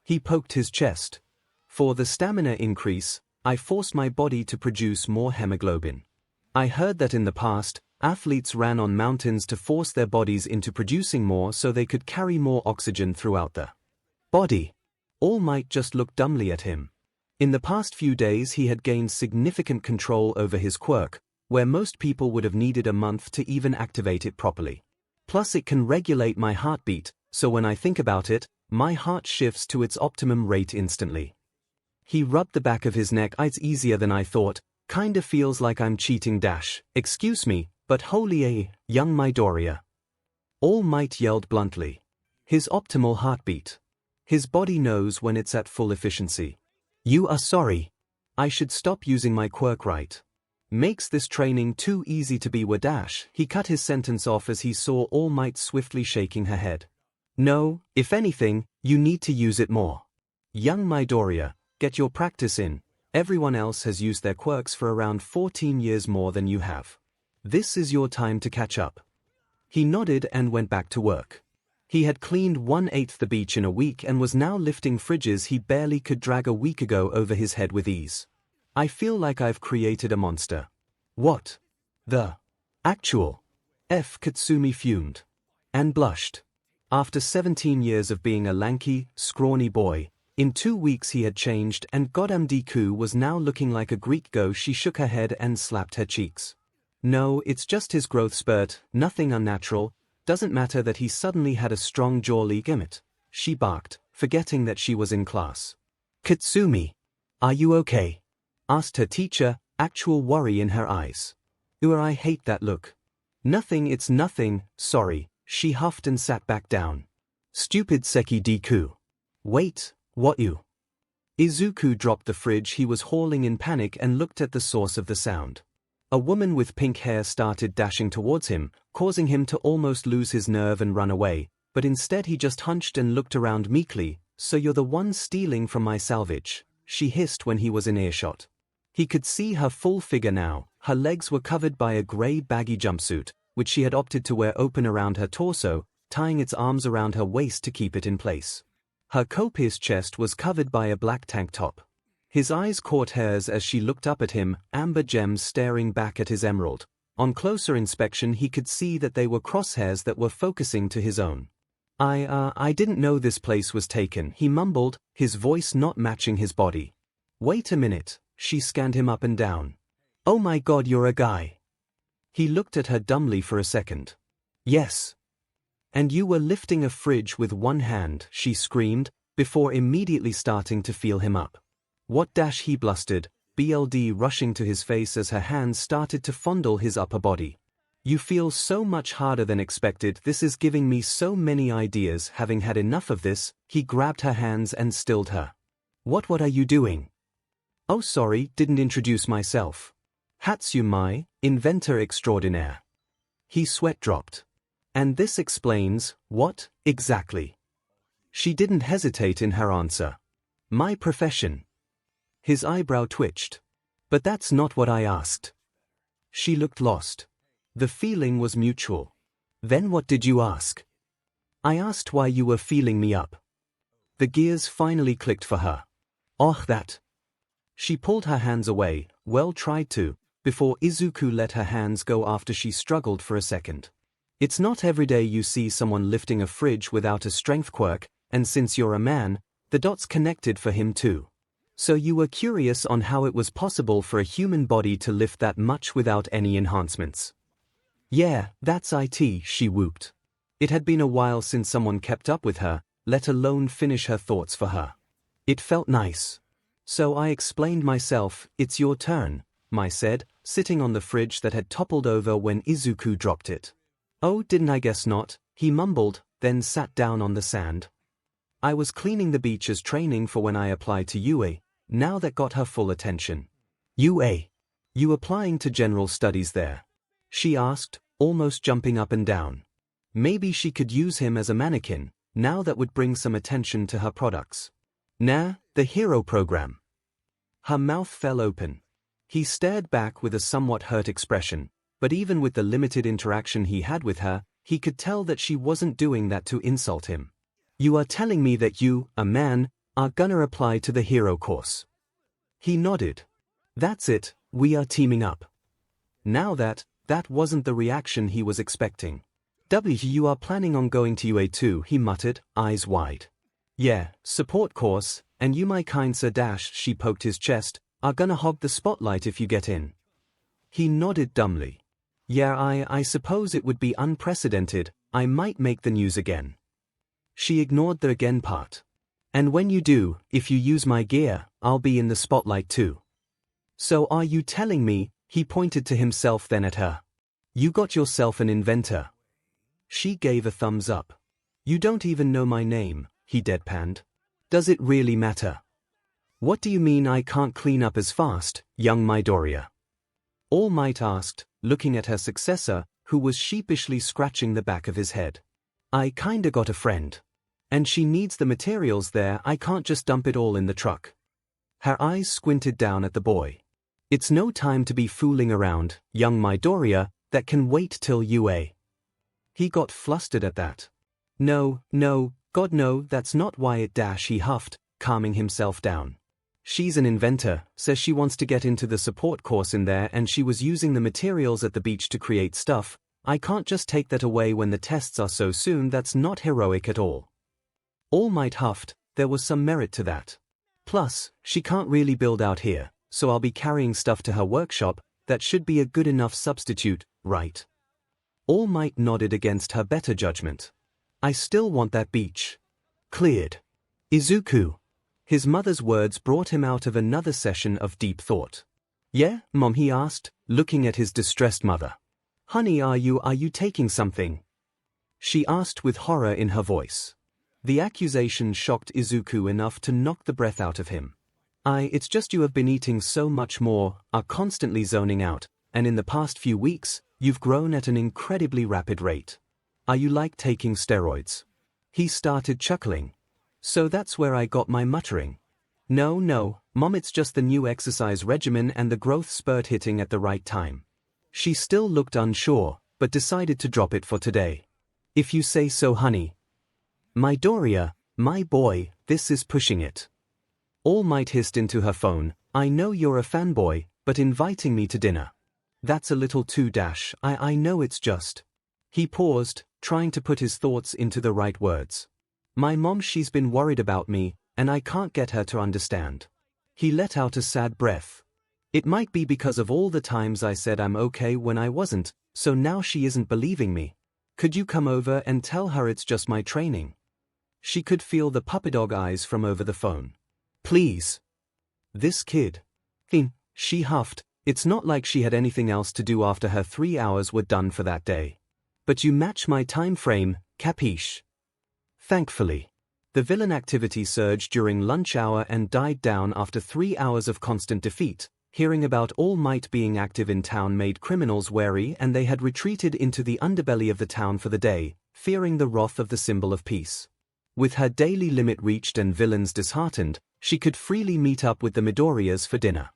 He poked his chest. For the stamina increase, I forced my body to produce more hemoglobin. I heard that in the past, athletes ran on mountains to force their bodies into producing more so they could carry more oxygen throughout the body. All Might just looked dumbly at him. In the past few days he had gained significant control over his quirk, where most people would have needed a month to even activate it properly. Plus it can regulate my heartbeat, so when I think about it, my heart shifts to its optimum rate instantly. He rubbed the back of his neck. It's easier than I thought, kinda feels like I'm cheating dash. Excuse me, but holy young Midoriya. All Might yelled bluntly. His optimal heartbeat. His body knows when it's at full efficiency. You are sorry. I should stop using my quirk, right? Makes this training too easy to be dash. He cut his sentence off as he saw All Might swiftly shaking her head. No, if anything, you need to use it more. Young Midoriya, get your practice in. Everyone else has used their quirks for around 14 years more than you have. This is your time to catch up. He nodded and went back to work. He had cleaned 1/8 the beach in a week and was now lifting fridges he barely could drag a week ago over his head with ease. I feel like I've created a monster. What? The actual F. Katsumi fumed. And blushed. After 17 years of being a lanky, scrawny boy, in 2 weeks he had changed and 𝐻𝐸 Deku was now looking like a Greek god. She shook her head and slapped her cheeks. No, it's just his growth spurt, nothing unnatural. Doesn't matter that he suddenly had a strong jaw. 𝐒𝐻𝐸, she barked, forgetting that she was in class. Katsumi, are you okay? Asked her teacher, actual worry in her eyes. I hate that look. Nothing, it's nothing, sorry, she huffed and sat back down. Stupid Seki Deku. Wait, what you? Izuku dropped the fridge he was hauling in panic and looked at the source of the sound. A woman with pink hair started dashing towards him, causing him to almost lose his nerve and run away, but instead he just hunched and looked around meekly. So you're the one stealing from my salvage, she hissed when he was in earshot. He could see her full figure now. Her legs were covered by a grey baggy jumpsuit, which she had opted to wear open around her torso, tying its arms around her waist to keep it in place. Her copious chest was covered by a black tank top. His eyes caught hers as she looked up at him, amber gems staring back at his emerald. On closer inspection he could see that they were crosshairs that were focusing to his own. I didn't know this place was taken, he mumbled, his voice not matching his body. Wait a minute, she scanned him up and down. Oh my god, you're a guy. He looked at her dumbly for a second. Yes. And you were lifting a fridge with one hand, she screamed, before immediately starting to feel him up. What dash, he blustered, BLD rushing to his face as her hands started to fondle his upper body. You feel so much harder than expected, this is giving me so many ideas. Having had enough of this, he grabbed her hands and stilled her. What are you doing? Oh sorry, didn't introduce myself. Hatsumai, inventor extraordinaire. He sweat dropped. And this explains, what, exactly? She didn't hesitate in her answer. My profession. His eyebrow twitched. But that's not what I asked. She looked lost. The feeling was mutual. Then what did you ask? I asked why you were feeling me up. The gears finally clicked for her. Oh, that. She pulled her hands away, well tried to, before Izuku let her hands go after she struggled for a second. It's not every day you see someone lifting a fridge without a strength quirk, and since you're a man, the dots connected for him too. So you were curious on how it was possible for a human body to lift that much without any enhancements. Yeah, that's it, she whooped. It had been a while since someone kept up with her, let alone finish her thoughts for her. It felt nice. So I explained myself. It's your turn, Mai said, sitting on the fridge that had toppled over when Izuku dropped it. Oh, didn't I guess not, he mumbled, then sat down on the sand. I was cleaning the beach as training for when I applied to UA, now that got her full attention. UA? You applying to general studies there? She asked, almost jumping up and down. Maybe she could use him as a mannequin, now that would bring some attention to her products. Nah, the hero program. Her mouth fell open. He stared back with a somewhat hurt expression, but even with the limited interaction he had with her, he could tell that she wasn't doing that to insult him. You are telling me that you, a man, are gonna apply to the hero course? He nodded. That's it, we are teaming up. Now that wasn't the reaction he was expecting. You are planning on going to UA too, he muttered, eyes wide. Yeah, support course, and you my kind sir dash, she poked his chest, are gonna hog the spotlight if you get in. He nodded dumbly. Yeah, I suppose it would be unprecedented, I might make the news again. She ignored the again part. And when you do, if you use my gear, I'll be in the spotlight too. So are you telling me, he pointed to himself then at her. You got yourself an inventor. She gave a thumbs up. You don't even know my name, he deadpanned. Does it really matter? What do you mean I can't clean up as fast, young Midoriya? All Might asked, looking at her successor, who was sheepishly scratching the back of his head. I kinda got a friend. And she needs the materials there, I can't just dump it all in the truck. Her eyes squinted down at the boy. It's no time to be fooling around, young Midoriya, that can wait till UA. He got flustered at that. No, no, God no, that's not why it dash, he huffed, calming himself down. She's an inventor, says she wants to get into the support course in there and she was using the materials at the beach to create stuff. I can't just take that away when the tests are so soon, that's not heroic at all. All Might huffed, there was some merit to that. Plus, she can't really build out here, so I'll be carrying stuff to her workshop, that should be a good enough substitute, right? All Might nodded against her better judgment. I still want that beach. Cleared. Izuku. His mother's words brought him out of another session of deep thought. Yeah, Mom, he asked, looking at his distressed mother. Honey, are you taking something? She asked with horror in her voice. The accusation shocked Izuku enough to knock the breath out of him. It's just you have been eating so much more, are constantly zoning out, and in the past few weeks, you've grown at an incredibly rapid rate. Are you like taking steroids? He started chuckling. So that's where I got my muttering. No, Mom, it's just the new exercise regimen and the growth spurt hitting at the right time. She still looked unsure, but decided to drop it for today. If you say so, honey. Midoriya, my boy, this is pushing it. All Might hissed into her phone, I know you're a fanboy, but inviting me to dinner. That's a little too dash, I know it's just. He paused, trying to put his thoughts into the right words. My mom, she's been worried about me, and I can't get her to understand. He let out a sad breath. It might be because of all the times I said I'm okay when I wasn't, so now she isn't believing me. Could you come over and tell her it's just my training? She could feel the puppy dog eyes from over the phone. Please. This kid. She huffed. It's not like she had anything else to do after her 3 hours were done for that day. But you match my time frame, capiche? Thankfully. The villain activity surged during lunch hour and died down after 3 hours of constant defeat. Hearing about All Might being active in town made criminals wary and they had retreated into the underbelly of the town for the day, fearing the wrath of the symbol of peace. With her daily limit reached and villains disheartened, she could freely meet up with the Midoriyas for dinner.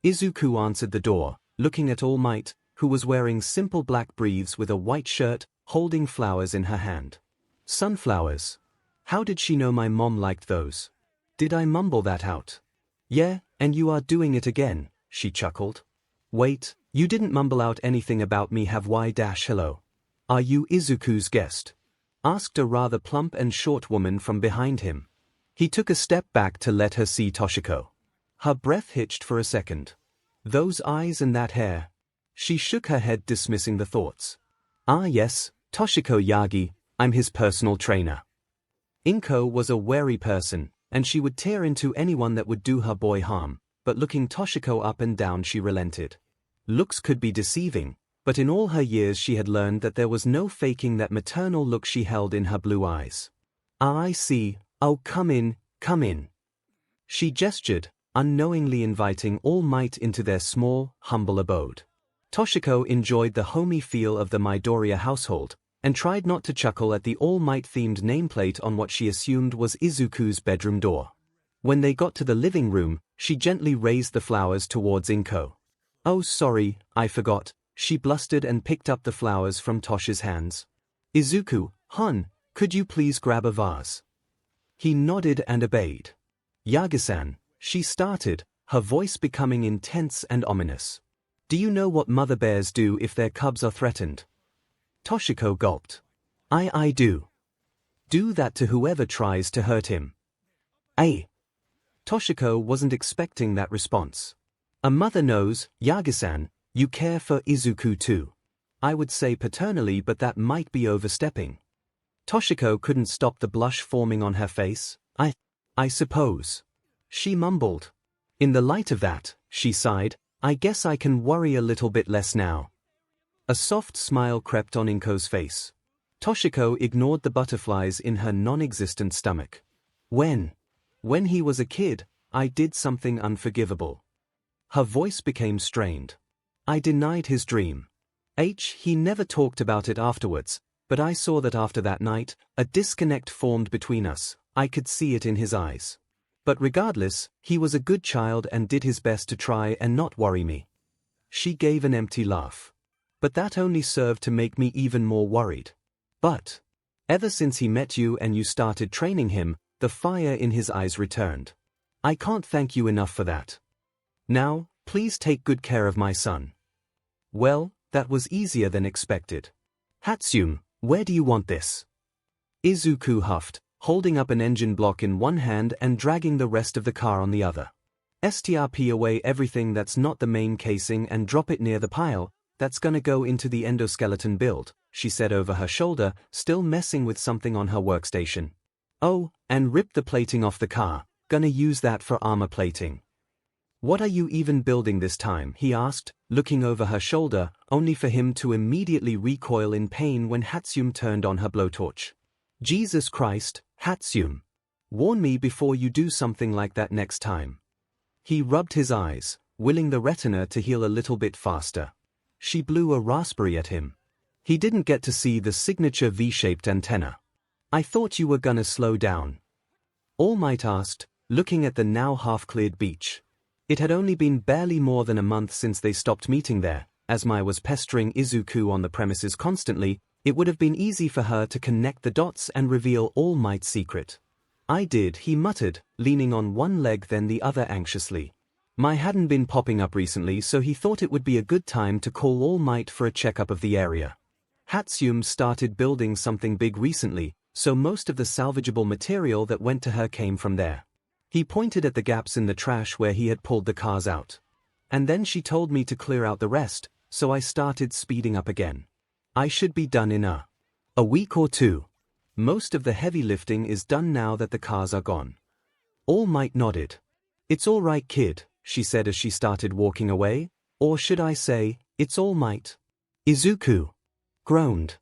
Izuku answered the door, looking at All Might, who was wearing simple black briefs with a white shirt, holding flowers in her hand. Sunflowers. How did she know my mom liked those? Did I mumble that out? Yeah, and you are doing it again, she chuckled. Wait, you didn't mumble out anything about me, have I? Hello. Are you Izuku's guest? Asked a rather plump and short woman from behind him. He took a step back to let her see Toshiko. Her breath hitched for a second. Those eyes and that hair. She shook her head, dismissing the thoughts. Ah yes, Toshiko Yagi, I'm his personal trainer. Inko was a wary person, and she would tear into anyone that would do her boy harm, but looking Toshiko up and down she relented. Looks could be deceiving, but in all her years she had learned that there was no faking that maternal look she held in her blue eyes. Ah, I see, oh come in, come in. She gestured, unknowingly inviting All Might into their small, humble abode. Toshiko enjoyed the homey feel of the Midoriya household, and tried not to chuckle at the All Might-themed nameplate on what she assumed was Izuku's bedroom door. When they got to the living room, she gently raised the flowers towards Inko. Oh sorry, I forgot, she blustered and picked up the flowers from Tosh's hands. Izuku, hon, could you please grab a vase? He nodded and obeyed. Yagi-san, she started, her voice becoming intense and ominous. Do you know what mother bears do if their cubs are threatened? Toshiko gulped. I do. Do that to whoever tries to hurt him. Ay. Toshiko wasn't expecting that response. A mother knows, Yagi-san, you care for Izuku too. I would say paternally, but that might be overstepping. Toshiko couldn't stop the blush forming on her face. I suppose. She mumbled. In the light of that, she sighed, I guess I can worry a little bit less now. A soft smile crept on Inko's face. Toshiko ignored the butterflies in her non-existent stomach. When he was a kid, I did something unforgivable. Her voice became strained. I denied his dream. He never talked about it afterwards, but I saw that after that night, a disconnect formed between us. I could see it in his eyes. But regardless, he was a good child and did his best to try and not worry me. She gave an empty laugh. But that only served to make me even more worried. But Ever since he met you and you started training him, the fire in his eyes returned. I can't thank you enough for that. Now, please take good care of my son. Well, that was easier than expected. Hatsune, where do you want this? Izuku huffed, holding up an engine block in one hand and dragging the rest of the car on the other. Strp away everything that's not the main casing and drop it near the pile, that's gonna go into the endoskeleton build, she said over her shoulder, still messing with something on her workstation. Oh, and rip the plating off the car, gonna use that for armor plating. What are you even building this time? He asked, looking over her shoulder, only for him to immediately recoil in pain when Hatsune turned on her blowtorch. Jesus Christ, Hatsune. Warn me before you do something like that next time. He rubbed his eyes, willing the retina to heal a little bit faster. She blew a raspberry at him. He didn't get to see the signature V-shaped antenna. I thought you were gonna slow down. All Might asked, looking at the now half-cleared beach. It had only been barely more than a month since they stopped meeting there. As Mai was pestering Izuku on the premises constantly, it would have been easy for her to connect the dots and reveal All Might's secret. I did, he muttered, leaning on one leg then the other anxiously. Mai hadn't been popping up recently, so he thought it would be a good time to call All Might for a checkup of the area. Hatsune started building something big recently, so most of the salvageable material that went to her came from there. He pointed at the gaps in the trash where he had pulled the cars out. And then she told me to clear out the rest, so I started speeding up again. I should be done in a week or two. Most of the heavy lifting is done now that the cars are gone. All Might nodded. It's all right, kid, she said as she started walking away. Or should I say, it's All Might. Izuku groaned.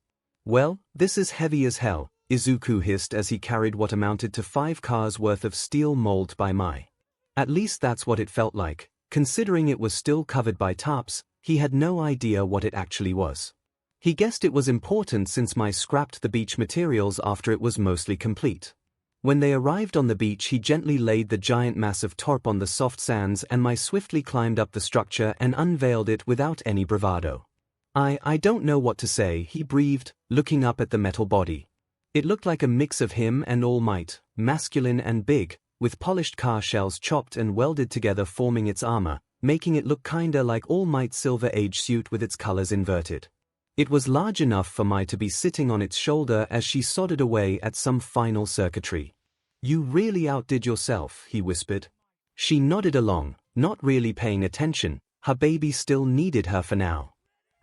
Well, this is heavy as hell, Izuku hissed as he carried what amounted to 5 cars worth of steel mold by Mai. At least that's what it felt like. Considering it was still covered by tarps, he had no idea what it actually was. He guessed it was important since Mai scrapped the beach materials after it was mostly complete. When they arrived on the beach, he gently laid the giant mass of tarp on the soft sands and Mai swiftly climbed up the structure and unveiled it without any bravado. I don't know what to say, he breathed, looking up at the metal body. It looked like a mix of him and All Might, masculine and big, with polished car shells chopped and welded together forming its armor, making it look kinda like All Might's Silver Age suit with its colors inverted. It was large enough for Mai to be sitting on its shoulder as she sodded away at some final circuitry. You really outdid yourself, he whispered. She nodded along, not really paying attention. Her baby still needed her for now.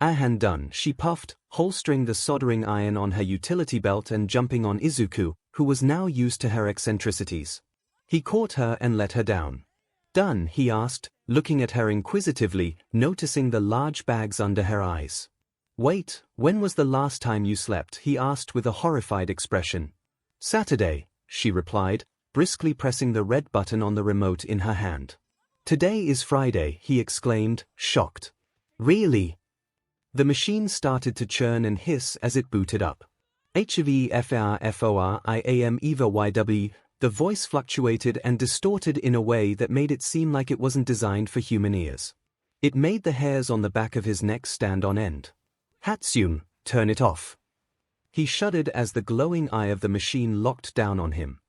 Ahan done, she puffed, holstering the soldering iron on her utility belt and jumping on Izuku, who was now used to her eccentricities. He caught her and let her down. Done, he asked, looking at her inquisitively, noticing the large bags under her eyes. Wait, when was the last time you slept? He asked with a horrified expression. Saturday, she replied, briskly pressing the red button on the remote in her hand. Today is Friday, he exclaimed, shocked. Really? The machine started to churn and hiss as it booted up. HVFRFORIAMEVYW, the voice fluctuated and distorted in a way that made it seem like it wasn't designed for human ears. It made the hairs on the back of his neck stand on end. Hatsune, turn it off. He shuddered as the glowing eye of the machine locked down on him.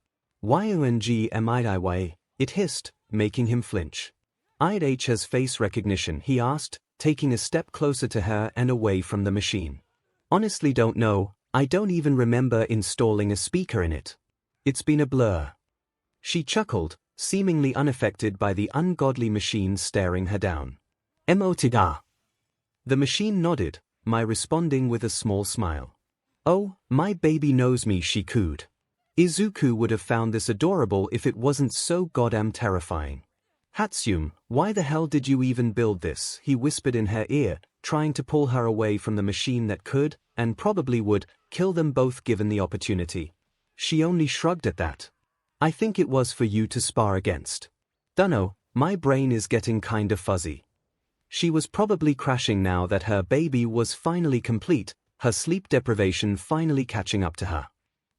𝐒𝐭𝐚𝐲, it hissed, making him flinch. 𝐒𝐭𝐚𝐲 has face recognition, he asked, taking a step closer to her and away from the machine. Honestly don't know, I don't even remember installing a speaker in it. It's been a blur. She chuckled, seemingly unaffected by the ungodly machine staring her down. 𝐿. The machine nodded, Mai responding with a small smile. Oh, my baby knows me, she cooed. Izuku would have found this adorable if it wasn't so goddamn terrifying. Hatsune, why the hell did you even build this? He whispered in her ear, trying to pull her away from the machine that could, and probably would, kill them both given the opportunity. She only shrugged at that. I think it was for you to spar against. Dunno, my brain is getting kinda fuzzy. She was probably crashing now that her baby was finally complete, her sleep deprivation finally catching up to her.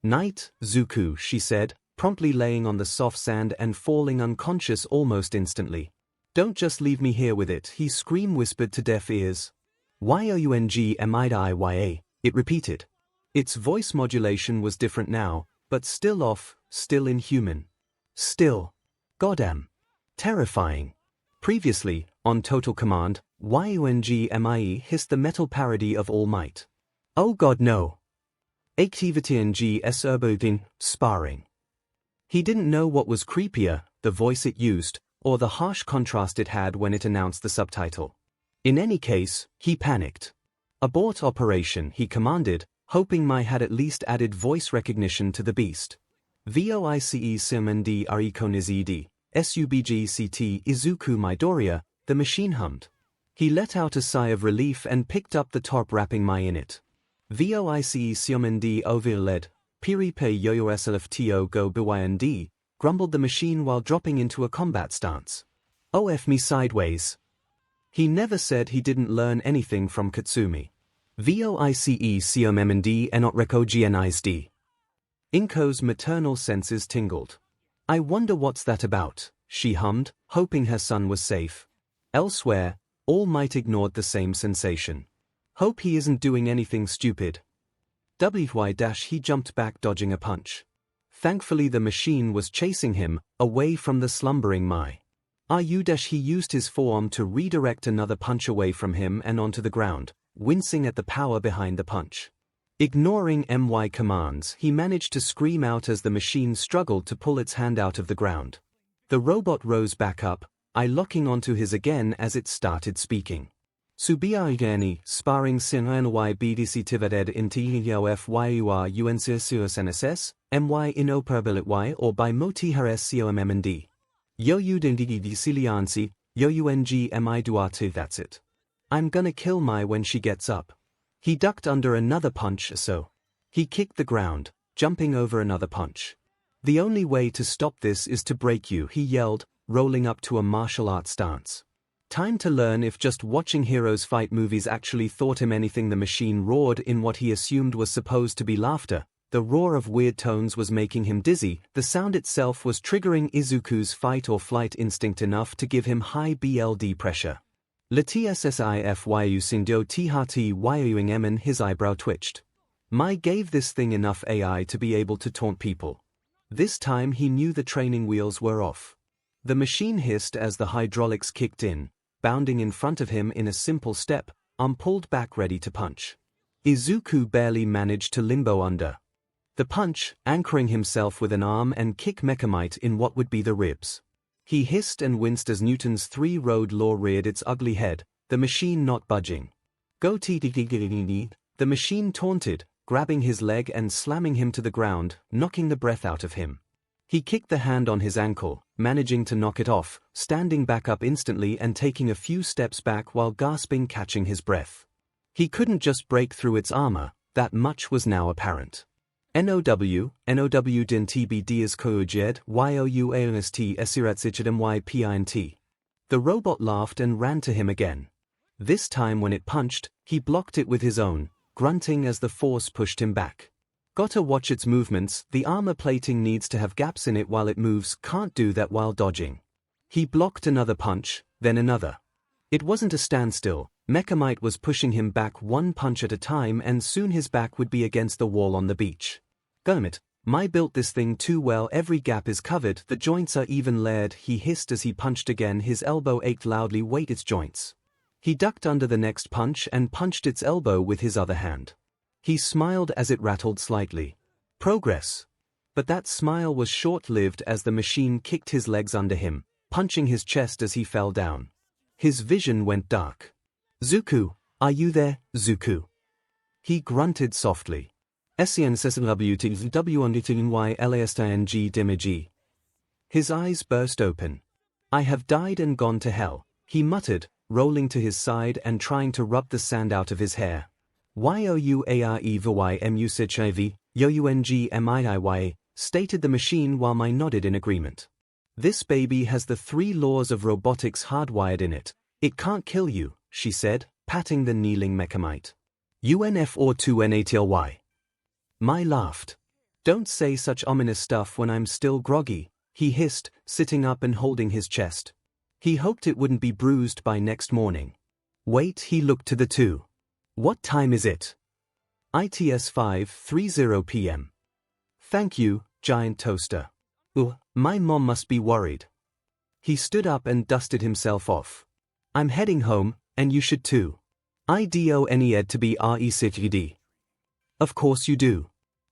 Night, Zuku, she said, promptly laying on the soft sand and falling unconscious almost instantly. Don't just leave me here with it, he whispered to deaf ears. 𝐒𝐭𝐚𝐲 𝐔𝐸𝐽𝐴, it repeated. Its voice modulation was different now, but still off, still inhuman. Still. Goddamn. Terrifying. Previously, on Total Command, 𝐒𝐭𝐚𝐲 hissed the metal parody of All Might. Oh god no. 𝐒𝐻𝐸𝐽𝐺 𝐔𝐬𝐽, sparring. He didn't know what was creepier, the voice it used, or the harsh contrast it had when it announced the subtitle. In any case, he panicked. Abort operation, he commanded, hoping my had at least added voice recognition to the beast. 𝐒𝐬𝐚𝐷 𝐅𝐚𝐢𝐫 𝐔𝐬𝐵𝐺 𝐷𝐒𝐻𝐸𝐼𝐺 𝐻𝐸𝐼𝐺 The machine hummed. He let out a sigh of relief and picked up the top wrapping my in it. 𝐒𝐬𝐚𝐷 𝐔𝐬𝐴𝐷 𝐵𝐴𝐴 𝐔𝐬𝐴𝐷 𝐔𝐬𝐴𝐷, grumbled the machine while dropping into a combat stance. Oh F me sideways. He never said he didn't learn anything from Katsumi. 𝐒𝐬𝐚𝐷 𝐔𝐬𝐚𝐈𝐺. Inko's maternal senses tingled. I wonder what's that about, she hummed, hoping her son was safe. Elsewhere, All Might ignored the same sensation. Hope he isn't doing anything stupid. He jumped back, dodging a punch. Thankfully the machine was chasing him, away from the slumbering Mai. He used his forearm to redirect another punch away from him and onto the ground, wincing at the power behind the punch. Ignoring my commands, he managed to scream out as the machine struggled to pull its hand out of the ground. The robot rose back up, I locking onto his again as it started speaking. Subiarigani, sparring sinny bdc in TEOFYUR my inoperability or by motiharescomMND. 𝐂𝐸𝐽𝐽 𝐂𝐸𝐽𝐺 Duarte. That's it. I'm gonna kill my when she gets up. He ducked under another punch so. He kicked the ground, jumping over another punch. The only way to stop this is to break you, he yelled, rolling up to a martial arts stance. Time to learn if just watching heroes fight movies actually taught him anything. The machine roared in what he assumed was supposed to be laughter. The roar of weird tones was making him dizzy. The sound itself was triggering Izuku's fight or flight instinct enough to give him high BLD pressure. His eyebrow twitched. Mai gave this thing enough AI to be able to taunt people. This time he knew the training wheels were off. The machine hissed as the hydraulics kicked in, bounding in front of him in a simple step, arm pulled back ready to punch. Izuku barely managed to limbo under the punch, anchoring himself with an arm and kick Mechamite in what would be the ribs. He hissed and winced as Newton's three-road law reared its ugly head, the machine not budging. Go the machine taunted, grabbing his leg and slamming him to the ground, knocking the breath out of him. He kicked the hand on his ankle, managing to knock it off, standing back up instantly and taking a few steps back while gasping, catching his breath. He couldn't just break through its armor, that much was now apparent. NOW din TBD is 𝐒𝐻𝐸𝐽𝐽 𝐒𝐻𝐸𝐽𝐽. The robot laughed and ran to him again. This time when it punched, he blocked it with his own, grunting as the force pushed him back. Gotta watch its movements, the armor plating needs to have gaps in it while it moves, can't do that while dodging. He blocked another punch, then another. It wasn't a standstill, Mechamite was pushing him back one punch at a time and soon his back would be against the wall on the beach. Gummit, Mai built this thing too well, every gap is covered, the joints are even layered, he hissed as he punched again, his elbow ached loudly, wait its joints. He ducked under the next punch and punched its elbow with his other hand. He smiled as it rattled slightly. Progress. But that smile was short-lived as the machine kicked his legs under him, punching his chest as he fell down. His vision went dark. Zuku, are you there, Zuku? He grunted softly. SCNSWTWNDTNYLASTNG. His eyes burst open. I have died and gone to hell, he muttered, rolling to his side and trying to rub the sand out of his hair. 𝐒𝐸𝐴𝐴𝐸𝐴𝐸𝐴𝐸𝐴𝐸𝐴𝐸𝐴𝐸𝐴, stated the machine while Mai nodded in agreement. This baby has the 3 laws of robotics hardwired in it. It can't kill you, she said, patting the kneeling Mechamite. UNF or 2NATLY. Mai laughed. Don't say such ominous stuff when I'm still groggy, he hissed, sitting up and holding his chest. He hoped it wouldn't be bruised by next morning. Wait, he looked to the 2. What time is it? ITS 5:30 p.m. Thank you, giant toaster. My mom must be worried. He stood up and dusted himself off. I'm heading home, and you should too. I do need to be ready. Of course you do.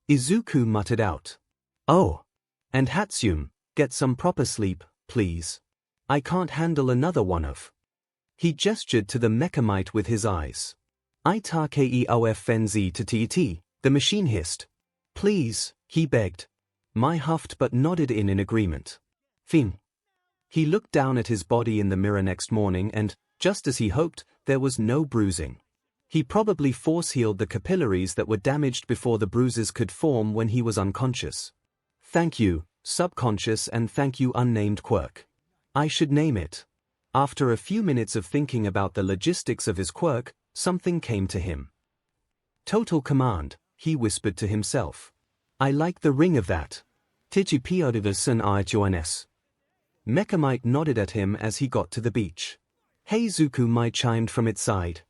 Izuku muttered out. Oh. And Hatsune, get some proper sleep, please. I can't handle another one of. He gestured to the Mechamite with his eyes. 𝐼𝐻𝐾EOFNZ, the machine hissed. Please, he begged. Mai huffed but nodded in agreement. Fin. He looked down at his body in the mirror next morning and, just as he hoped, there was no bruising. He probably force-healed the capillaries that were damaged before the bruises could form when he was unconscious. Thank you, subconscious, and thank you, unnamed quirk. I should name it. After a few minutes of thinking about the logistics of his quirk, something came to him. Total command, he whispered to himself. I like the ring of that. 𝐂𝐩𝐸𝐽𝐻. Mechamite nodded at him as he got to the beach. Hey, Zuku Mai chimed from its side.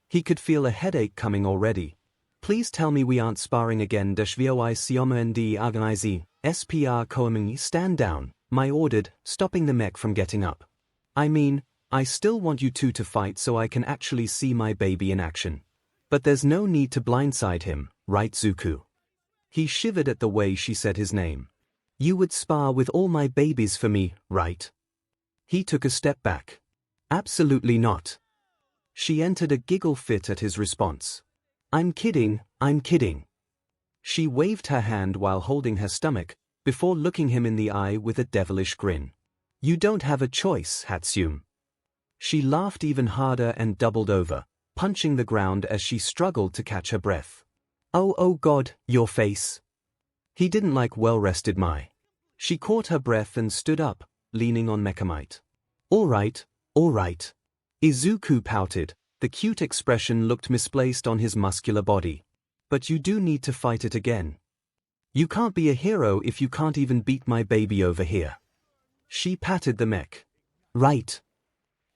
He could feel a headache coming already. Please tell me we aren't sparring again. 𝐂𝐸𝐸𝐽𝐻 SPR stand down, Mai ordered, stopping the mech from getting up. I mean, I still want you two to fight so I can actually see my baby in action. But there's no need to blindside him, right, Zuku? He shivered at the way she said his name. You would spar with all my babies for me, right? He took a step back. Absolutely not. She entered a giggle fit at his response. I'm kidding, I'm kidding. She waved her hand while holding her stomach, before looking him in the eye with a devilish grin. You don't have a choice, Hatsune. She laughed even harder and doubled over, punching the ground as she struggled to catch her breath. Oh God, your face. He didn't like well-rested Mai. She caught her breath and stood up, leaning on Mechamite. All right. Izuku pouted. The cute expression looked misplaced on his muscular body. But you do need to fight it again. You can't be a hero if you can't even beat my baby over here. She patted the mech. Right.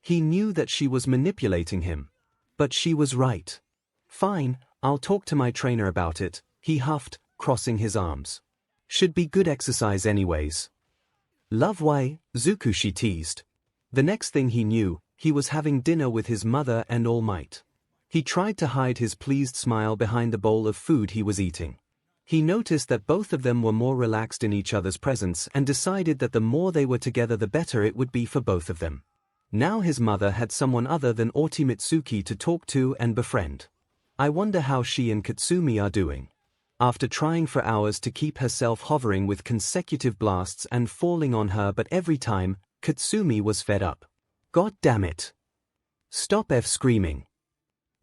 He knew that she was manipulating him. But she was right. Fine, I'll talk to my trainer about it, he huffed, crossing his arms. Should be good exercise anyways. Love why, Zuku, she teased. The next thing he knew, he was having dinner with his mother and All Might. He tried to hide his pleased smile behind the bowl of food he was eating. He noticed that both of them were more relaxed in each other's presence and decided that the more they were together the better it would be for both of them. Now his mother had someone other than Mitsuki to talk to and befriend. I wonder how she and Katsumi are doing. After trying for hours to keep herself hovering with consecutive blasts and falling on her, but every time, Katsumi was fed up. God damn it. Stop screaming.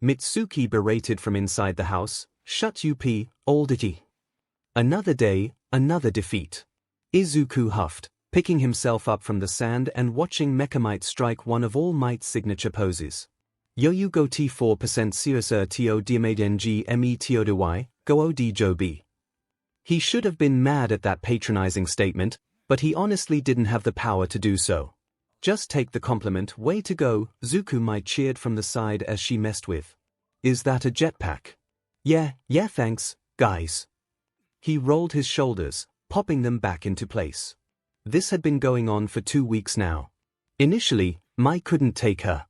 Mitsuki berated from inside the house, shut up, old itty. Another day, another defeat. Izuku huffed, picking himself up from the sand and watching Mechamite strike one of All Might's signature poses. Yo go T4% CSR TO DMADNG METODY, go OD Joby. He should have been mad at that patronizing statement, but he honestly didn't have the power to do so. Just take the compliment, way to go, Zuku Mai cheered from the side as she messed with. Is that a jetpack? Yeah, thanks, guys. He rolled his shoulders, popping them back into place. This had been going on for 2 weeks now. Initially, Mai couldn't take her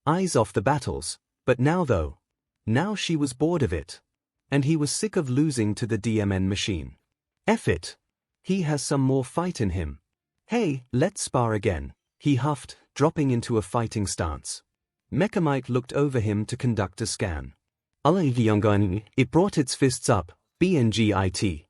eyes off the battles, but now she was bored of it. And he was sick of losing to the DMN machine. F it. He has some more fight in him. Hey, let's spar again, he huffed, dropping into a fighting stance. Mechamite looked over him to conduct a scan. It brought its fists up, BNGIT.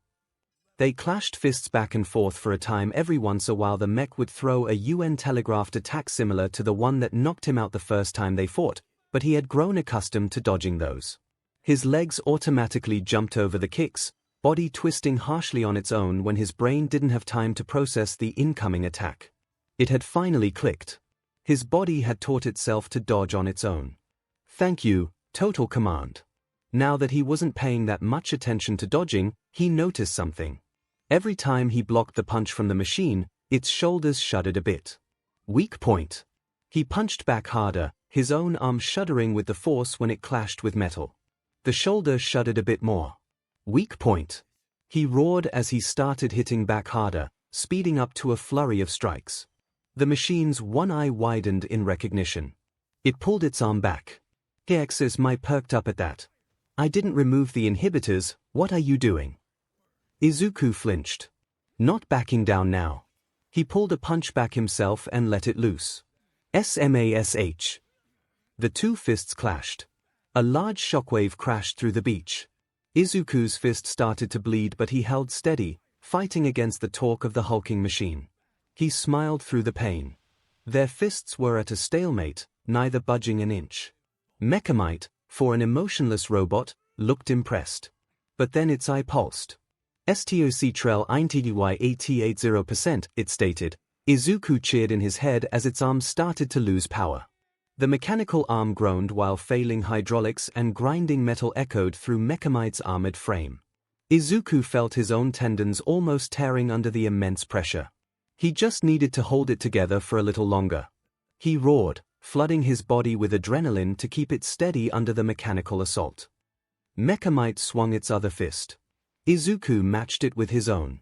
They clashed fists back and forth for a time. Every once a while the mech would throw a UN telegraphed attack similar to the one that knocked him out the first time they fought, but he had grown accustomed to dodging those. His legs automatically jumped over the kicks, body twisting harshly on its own when his brain didn't have time to process the incoming attack. It had finally clicked. His body had taught itself to dodge on its own. Thank you, total command. Now that he wasn't paying that much attention to dodging, he noticed something. Every time he blocked the punch from the machine, its shoulders shuddered a bit. Weak point. He punched back harder, his own arm shuddering with the force when it clashed with metal. The shoulder shuddered a bit more. Weak point. He roared as he started hitting back harder, speeding up to a flurry of strikes. The machine's one eye widened in recognition. It pulled its arm back. 𝐤𝐸𝐺 perked up at that. I didn't remove the inhibitors, what are you doing? Izuku flinched. Not backing down now. He pulled a punch back himself and let it loose. SMASH. The two fists clashed. A large shockwave crashed through the beach. Izuku's fist started to bleed, but he held steady, fighting against the torque of the hulking machine. He smiled through the pain. Their fists were at a stalemate, neither budging an inch. �MechaMight, for an emotionless robot, looked impressed. But then its eye pulsed. 𝐒𝐻𝐸𝐺80%, it stated. Izuku cheered in his head as its arm started to lose power. The mechanical arm groaned while failing hydraulics and grinding metal echoed through �MechaMight's armored frame. Izuku felt his own tendons almost tearing under the immense pressure. He just needed to hold it together for a little longer. He roared, flooding his body with adrenaline to keep it steady under the mechanical assault. �MechaMight swung its other fist. Izuku matched it with his own.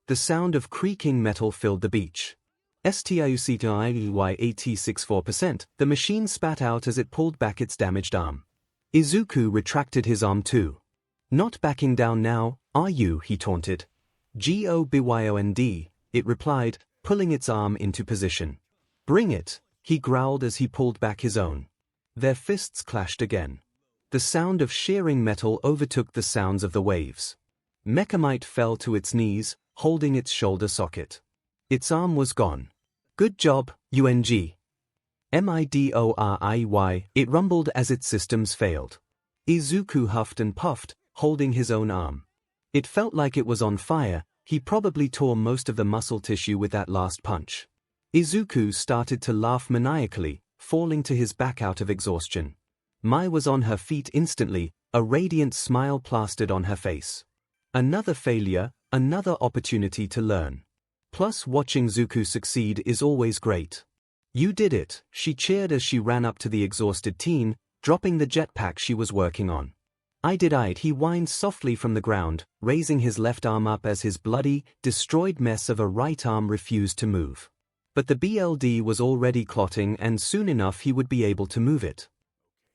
The sound of creaking metal filled the beach. 𝐒𝐻𝐸𝐺80%, the machine spat out as it pulled back its damaged arm. Izuku retracted his arm too. Not backing down now, are you? He taunted. 𝐔𝐬𝐵YOND, it replied, pulling its arm into position. Bring it, he growled as he pulled back his own. Their fists clashed again. The sound of shearing metal overtook the sounds of the waves. �MechaMight fell to its knees, holding its shoulder socket. Its arm was gone. Good job, UNG. MIDORIY, it rumbled as its systems failed. Izuku huffed and puffed, holding his own arm. It felt like it was on fire. He probably tore most of the muscle tissue with that last punch. Izuku started to laugh maniacally, falling to his back out of exhaustion. Mai was on her feet instantly, a radiant smile plastered on her face. Another failure, another opportunity to learn. Plus, watching Izuku succeed is always great. You did it, she cheered as she ran up to the exhausted teen, dropping the jetpack she was working on. I did it, he whined softly from the ground, raising his left arm up as his bloody, destroyed mess of a right arm refused to move. But the BLD was already clotting and soon enough he would be able to move it.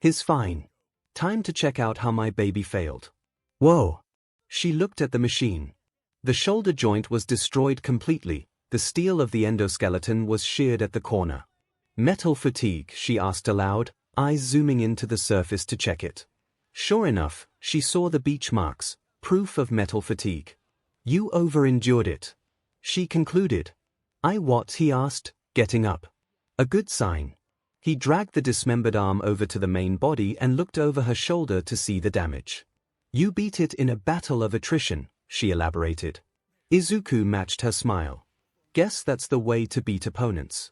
He's fine. Time to check out how my baby failed. Whoa! She looked at the machine. The shoulder joint was destroyed completely, the steel of the endoskeleton was sheared at the corner. Metal fatigue, she asked aloud, eyes zooming into the surface to check it. Sure enough, she saw the beach marks, proof of metal fatigue. You over-endured it. She concluded. What? He asked, getting up. A good sign. He dragged the dismembered arm over to the main body and looked over her shoulder to see the damage. You beat it in a battle of attrition, she elaborated. Izuku matched her smile. Guess that's the way to beat opponents.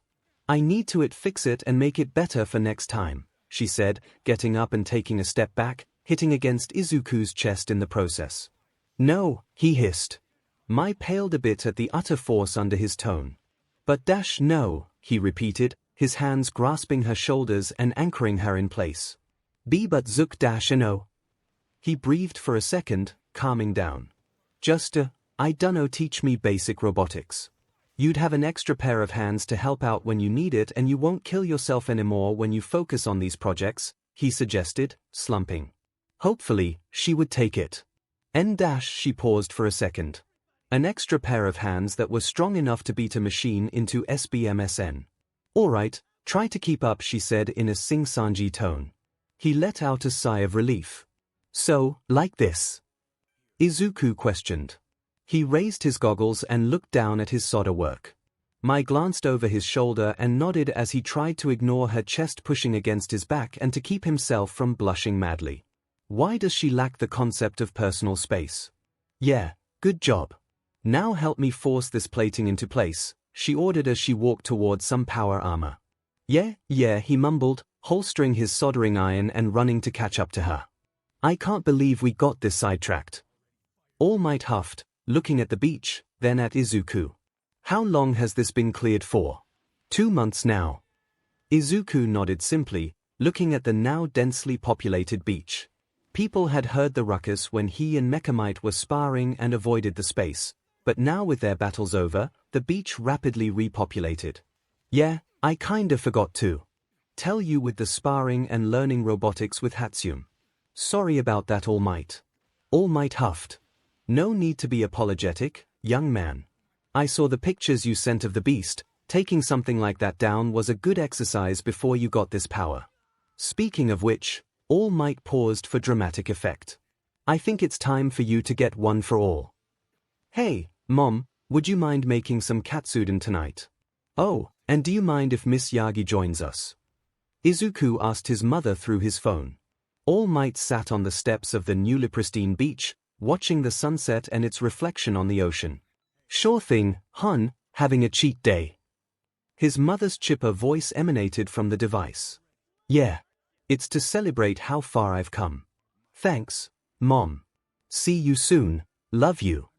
I need to fix it and make it better for next time, she said, getting up and taking a step back, hitting against Izuku's chest in the process. No, he hissed. Mai paled a bit at the utter force under his tone. But no, he repeated, his hands grasping her shoulders and anchoring her in place. But Zook no. He breathed for a second, calming down. Just I dunno, teach me basic robotics. You'd have an extra pair of hands to help out when you need it and you won't kill yourself anymore when you focus on these projects, he suggested, slumping. Hopefully, she would take it. She paused for a second. An extra pair of hands that were strong enough to beat a machine into SBMSN. Alright, try to keep up, she said in a sing-songy tone. He let out a sigh of relief. So, like this? Izuku questioned. He raised his goggles and looked down at his solder work. Mai glanced over his shoulder and nodded as he tried to ignore her chest pushing against his back and to keep himself from blushing madly. Why does she lack the concept of personal space? Yeah, good job. Now help me force this plating into place, she ordered as she walked towards some power armor. Yeah, he mumbled, holstering his soldering iron and running to catch up to her. I can't believe we got this sidetracked. All Might huffed, looking at the beach, then at Izuku. How long has this been cleared for? 2 months now. Izuku nodded simply, looking at the now densely populated beach. People had heard the ruckus when he and Mecha Might were sparring and avoided the space, but now with their battles over, the beach rapidly repopulated. Yeah, I kinda forgot to tell you with the sparring and learning robotics with Hatsune. Sorry about that, All Might. All Might huffed. No need to be apologetic, young man. I saw the pictures you sent of the beast. Taking something like that down was a good exercise before you got this power. Speaking of which, All Might paused for dramatic effect. I think it's time for you to get one for all. Hey, Mom, would you mind making some katsudon tonight? Oh, and do you mind if Miss Yagi joins us? Izuku asked his mother through his phone. All Might sat on the steps of the newly pristine beach, watching the sunset and its reflection on the ocean. Sure thing, hon, having a cheat day. His mother's chipper voice emanated from the device. Yeah. It's to celebrate how far I've come. Thanks, Mom. See you soon, love you.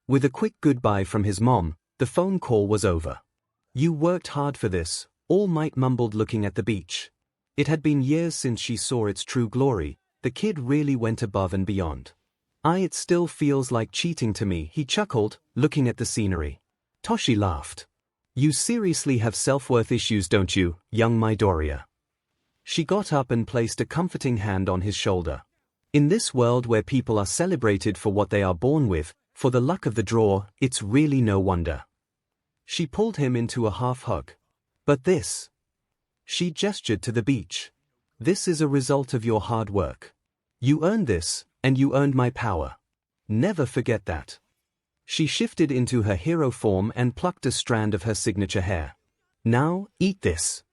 With a quick goodbye from his mom, the phone call was over. You worked hard for this, All Might mumbled looking at the beach. It had been years since she saw its true glory. The kid really went above and beyond. It still feels like cheating to me, he chuckled, looking at the scenery. Toshi laughed. You seriously have self-worth issues, don't you, young Midoriya? She got up and placed a comforting hand on his shoulder. In this world where people are celebrated for what they are born with, for the luck of the draw, it's really no wonder. She pulled him into a half hug. But this. She gestured to the beach. This is a result of your hard work. You earned this, and you earned my power. Never forget that. She shifted into her hero form and plucked a strand of her signature hair. Now, eat this.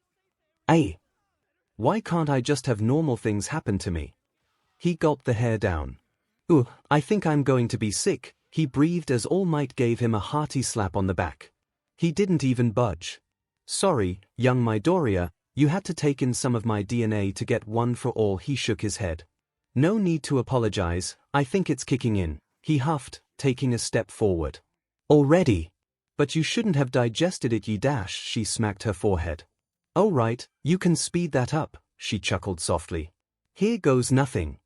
Why can't I just have normal things happen to me? He gulped the hair down. I think I'm going to be sick, he breathed as All Might gave him a hearty slap on the back. He didn't even budge. Sorry, young Midoriya, you had to take in some of my DNA to get one for all, he shook his head. No need to apologize, I think it's kicking in, he huffed, taking a step forward. Already? But you shouldn't have digested it, she smacked her forehead. Oh right, you can speed that up, she chuckled softly. Here goes nothing.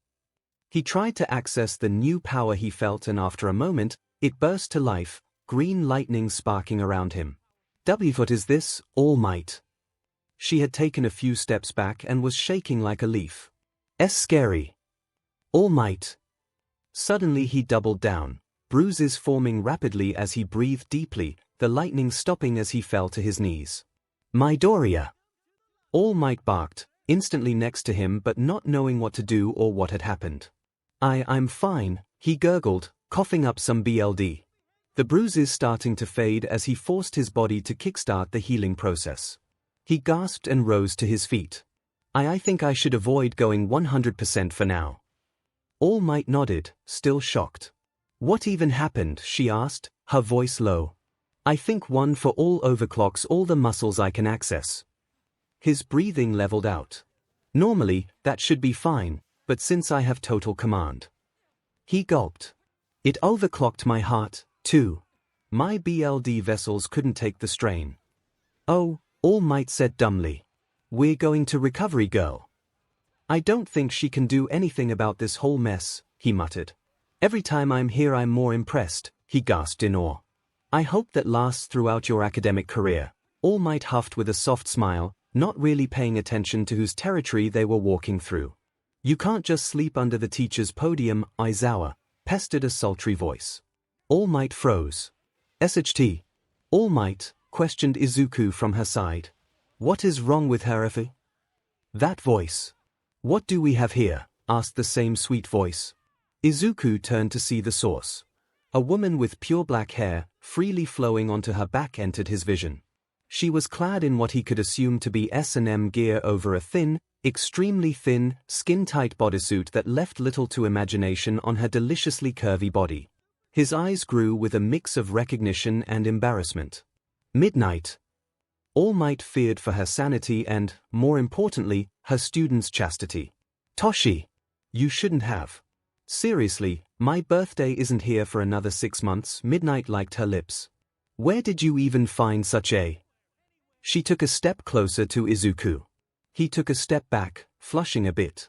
He tried to access the new power he felt, and after a moment, it burst to life, green lightning sparking around him. What is this, All Might? She had taken a few steps back and was shaking like a leaf. Scary. All Might. Suddenly he doubled down, bruises forming rapidly as he breathed deeply, the lightning stopping as he fell to his knees. Midoriya. All Might barked, instantly next to him but not knowing what to do or what had happened. I'm fine, he gurgled, coughing up some BLD. The bruises starting to fade as he forced his body to kickstart the healing process. He gasped and rose to his feet. I think I should avoid going 100% for now. All Might nodded, still shocked. What even happened, she asked, her voice low. I think one for all overclocks all the muscles I can access. His breathing leveled out. Normally, that should be fine, but since I have total command. He gulped. It overclocked my heart, too. My BLD vessels couldn't take the strain. Oh, All Might said dumbly. We're going to recovery, girl. I don't think she can do anything about this whole mess, he muttered. Every time I'm here I'm more impressed, he gasped in awe. I hope that lasts throughout your academic career. All Might huffed with a soft smile, not really paying attention to whose territory they were walking through. You can't just sleep under the teacher's podium, Aizawa, pestered a sultry voice. All Might froze. SHT. All Might, questioned Izuku from her side. What is wrong with her, Effie? That voice. What do we have here? Asked the same sweet voice. Izuku turned to see the source. A woman with pure black hair, freely flowing onto her back, entered his vision. She was clad in what he could assume to be S&M gear over a thin, extremely thin, skin-tight bodysuit that left little to imagination on her deliciously curvy body. His eyes grew with a mix of recognition and embarrassment. Midnight. All Might feared for her sanity and, more importantly, her students' chastity. Toshi. You shouldn't have. Seriously, my birthday isn't here for another 6 months. Midnight liked her lips. Where did you even find such a... She took a step closer to Izuku. He took a step back, flushing a bit.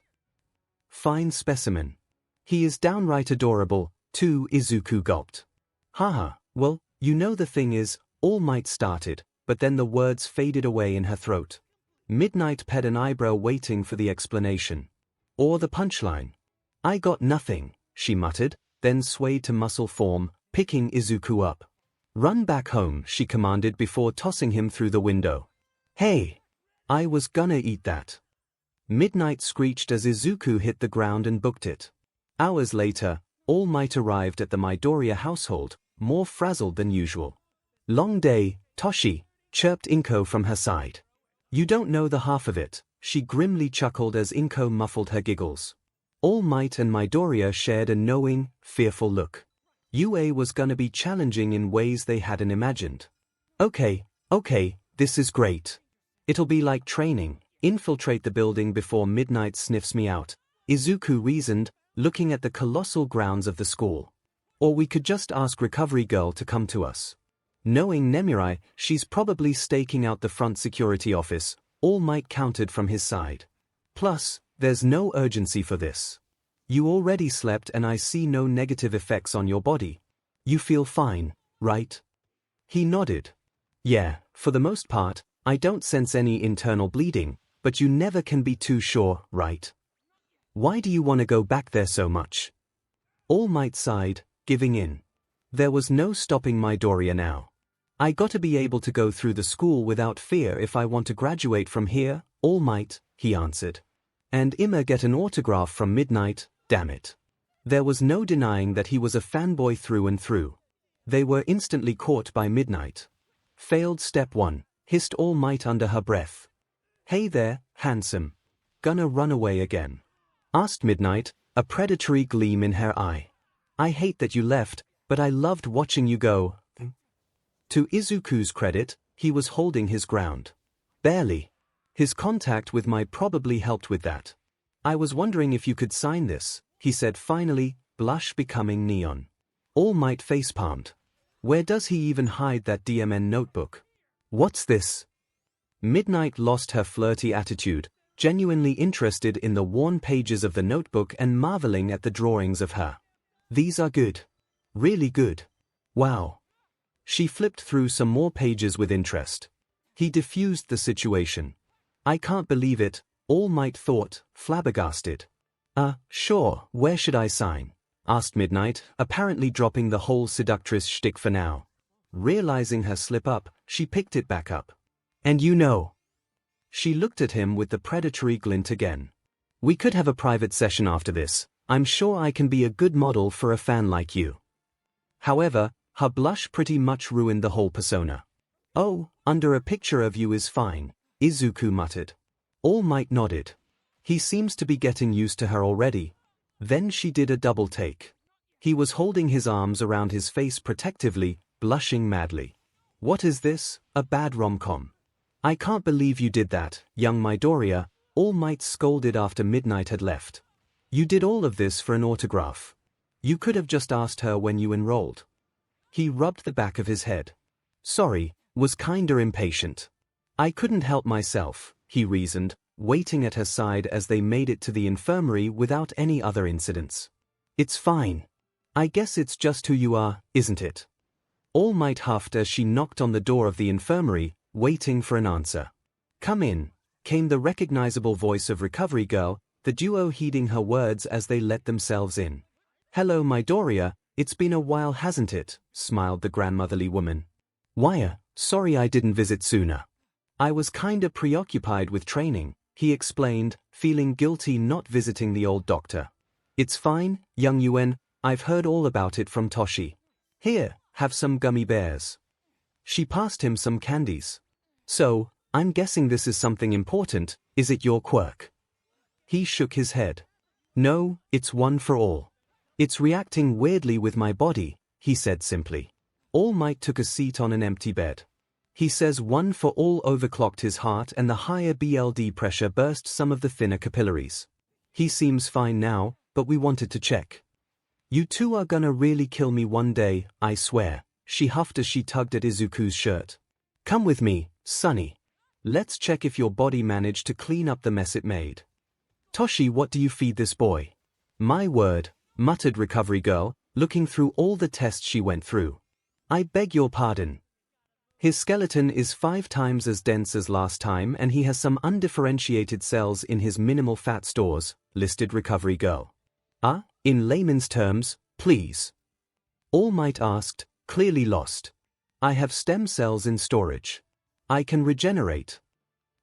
Fine specimen. He is downright adorable, too, Izuku gulped. Haha, well, you know the thing is, All Might started, but then the words faded away in her throat. Midnight ped an eyebrow waiting for the explanation. Or the punchline. I got nothing, she muttered, then swayed to muscle form, picking Izuku up. Run back home, she commanded before tossing him through the window. Hey! I was gonna eat that. Midnight screeched as Izuku hit the ground and booked it. Hours later, All Might arrived at the Midoriya household, more frazzled than usual. Long day, Toshi, chirped 𝐒𝐿 from her side. You don't know the half of it, she grimly chuckled as 𝐒𝐿 muffled her giggles. All Might and Midoriya shared a knowing, fearful look. UA was gonna be challenging in ways they hadn't imagined. Okay, this is great. It'll be like training, infiltrate the building before Midnight sniffs me out, Izuku reasoned, looking at the colossal grounds of the school. Or we could just ask Recovery Girl to come to us. Knowing Nemirai, she's probably staking out the front security office, All Might countered from his side. Plus, there's no urgency for this. You already slept and I see no negative effects on your body. You feel fine, right? He nodded. Yeah, for the most part, I don't sense any internal bleeding, but you never can be too sure, right? Why do you want to go back there so much? All Might sighed, giving in. There was no stopping Midoriya now. I gotta be able to go through the school without fear if I want to graduate from here, All Might, he answered. And 𝐼𝐼 get an autograph from Midnight, damn it. There was no denying that he was a fanboy through and through. They were instantly caught by Midnight. Failed step 1, hissed All Might under her breath. Hey there, handsome. Gonna run away again? Asked Midnight, a predatory gleam in her eye. I hate that you left, but I loved watching you go. To Izuku's credit, he was holding his ground. Barely. His contact with Mai probably helped with that. I was wondering if you could sign this, he said finally, blush becoming neon. All Might facepalmed. Where does he even hide that DMN notebook? What's this? Midnight lost her flirty attitude, genuinely interested in the worn pages of the notebook and marveling at the drawings of her. These are good. Really good. Wow. She flipped through some more pages with interest. He diffused the situation. I can't believe it, All Might thought, flabbergasted. Sure, where should I sign? Asked Midnight, apparently dropping the whole seductress shtick for now. Realizing her slip-up, she picked it back up. And you know. She looked at him with the predatory glint again. We could have a private session after this. I'm sure I can be a good model for a fan like you. However, her blush pretty much ruined the whole persona. Oh, under a picture of you is fine, Izuku muttered. All Might nodded. He seems to be getting used to her already. Then she did a double take. He was holding his arms around his face protectively, blushing madly. What is this, a bad rom-com? I can't believe you did that, young Midoriya, All Might scolded after Midnight had left. You did all of this for an autograph. You could have just asked her when you enrolled. He rubbed the back of his head. Sorry, was kinda impatient. I couldn't help myself, he reasoned, waiting at her side as they made it to the infirmary without any other incidents. It's fine. I guess it's just who you are, isn't it? All Might huffed as she knocked on the door of the infirmary, waiting for an answer. Come in, came the recognizable voice of Recovery Girl, the duo heeding her words as they let themselves in. Hello Midoriya, it's been a while hasn't it, smiled the grandmotherly woman. Why, sorry I didn't visit sooner. I was kinda preoccupied with training, he explained, feeling guilty not visiting the old doctor. It's fine, young Yuen, I've heard all about it from Toshi. Here, have some gummy bears. She passed him some candies. So, I'm guessing this is something important, is it your quirk? He shook his head. No, it's one for all. It's reacting weirdly with my body, he said simply. All Might took a seat on an empty bed. He says one for all overclocked his heart and the higher BLD pressure burst some of the thinner capillaries. He seems fine now, but we wanted to check. You two are gonna really kill me one day, I swear, she huffed as she tugged at Izuku's shirt. Come with me, Sonny. Let's check if your body managed to clean up the mess it made. Toshi, what do you feed this boy? My word, muttered Recovery Girl, looking through all the tests she went through. I beg your pardon. His skeleton is 5 times as dense as last time and he has some undifferentiated cells in his minimal fat stores, listed Recovery Girl. In layman's terms, please. All Might asked, clearly lost. I have stem cells in storage. I can regenerate.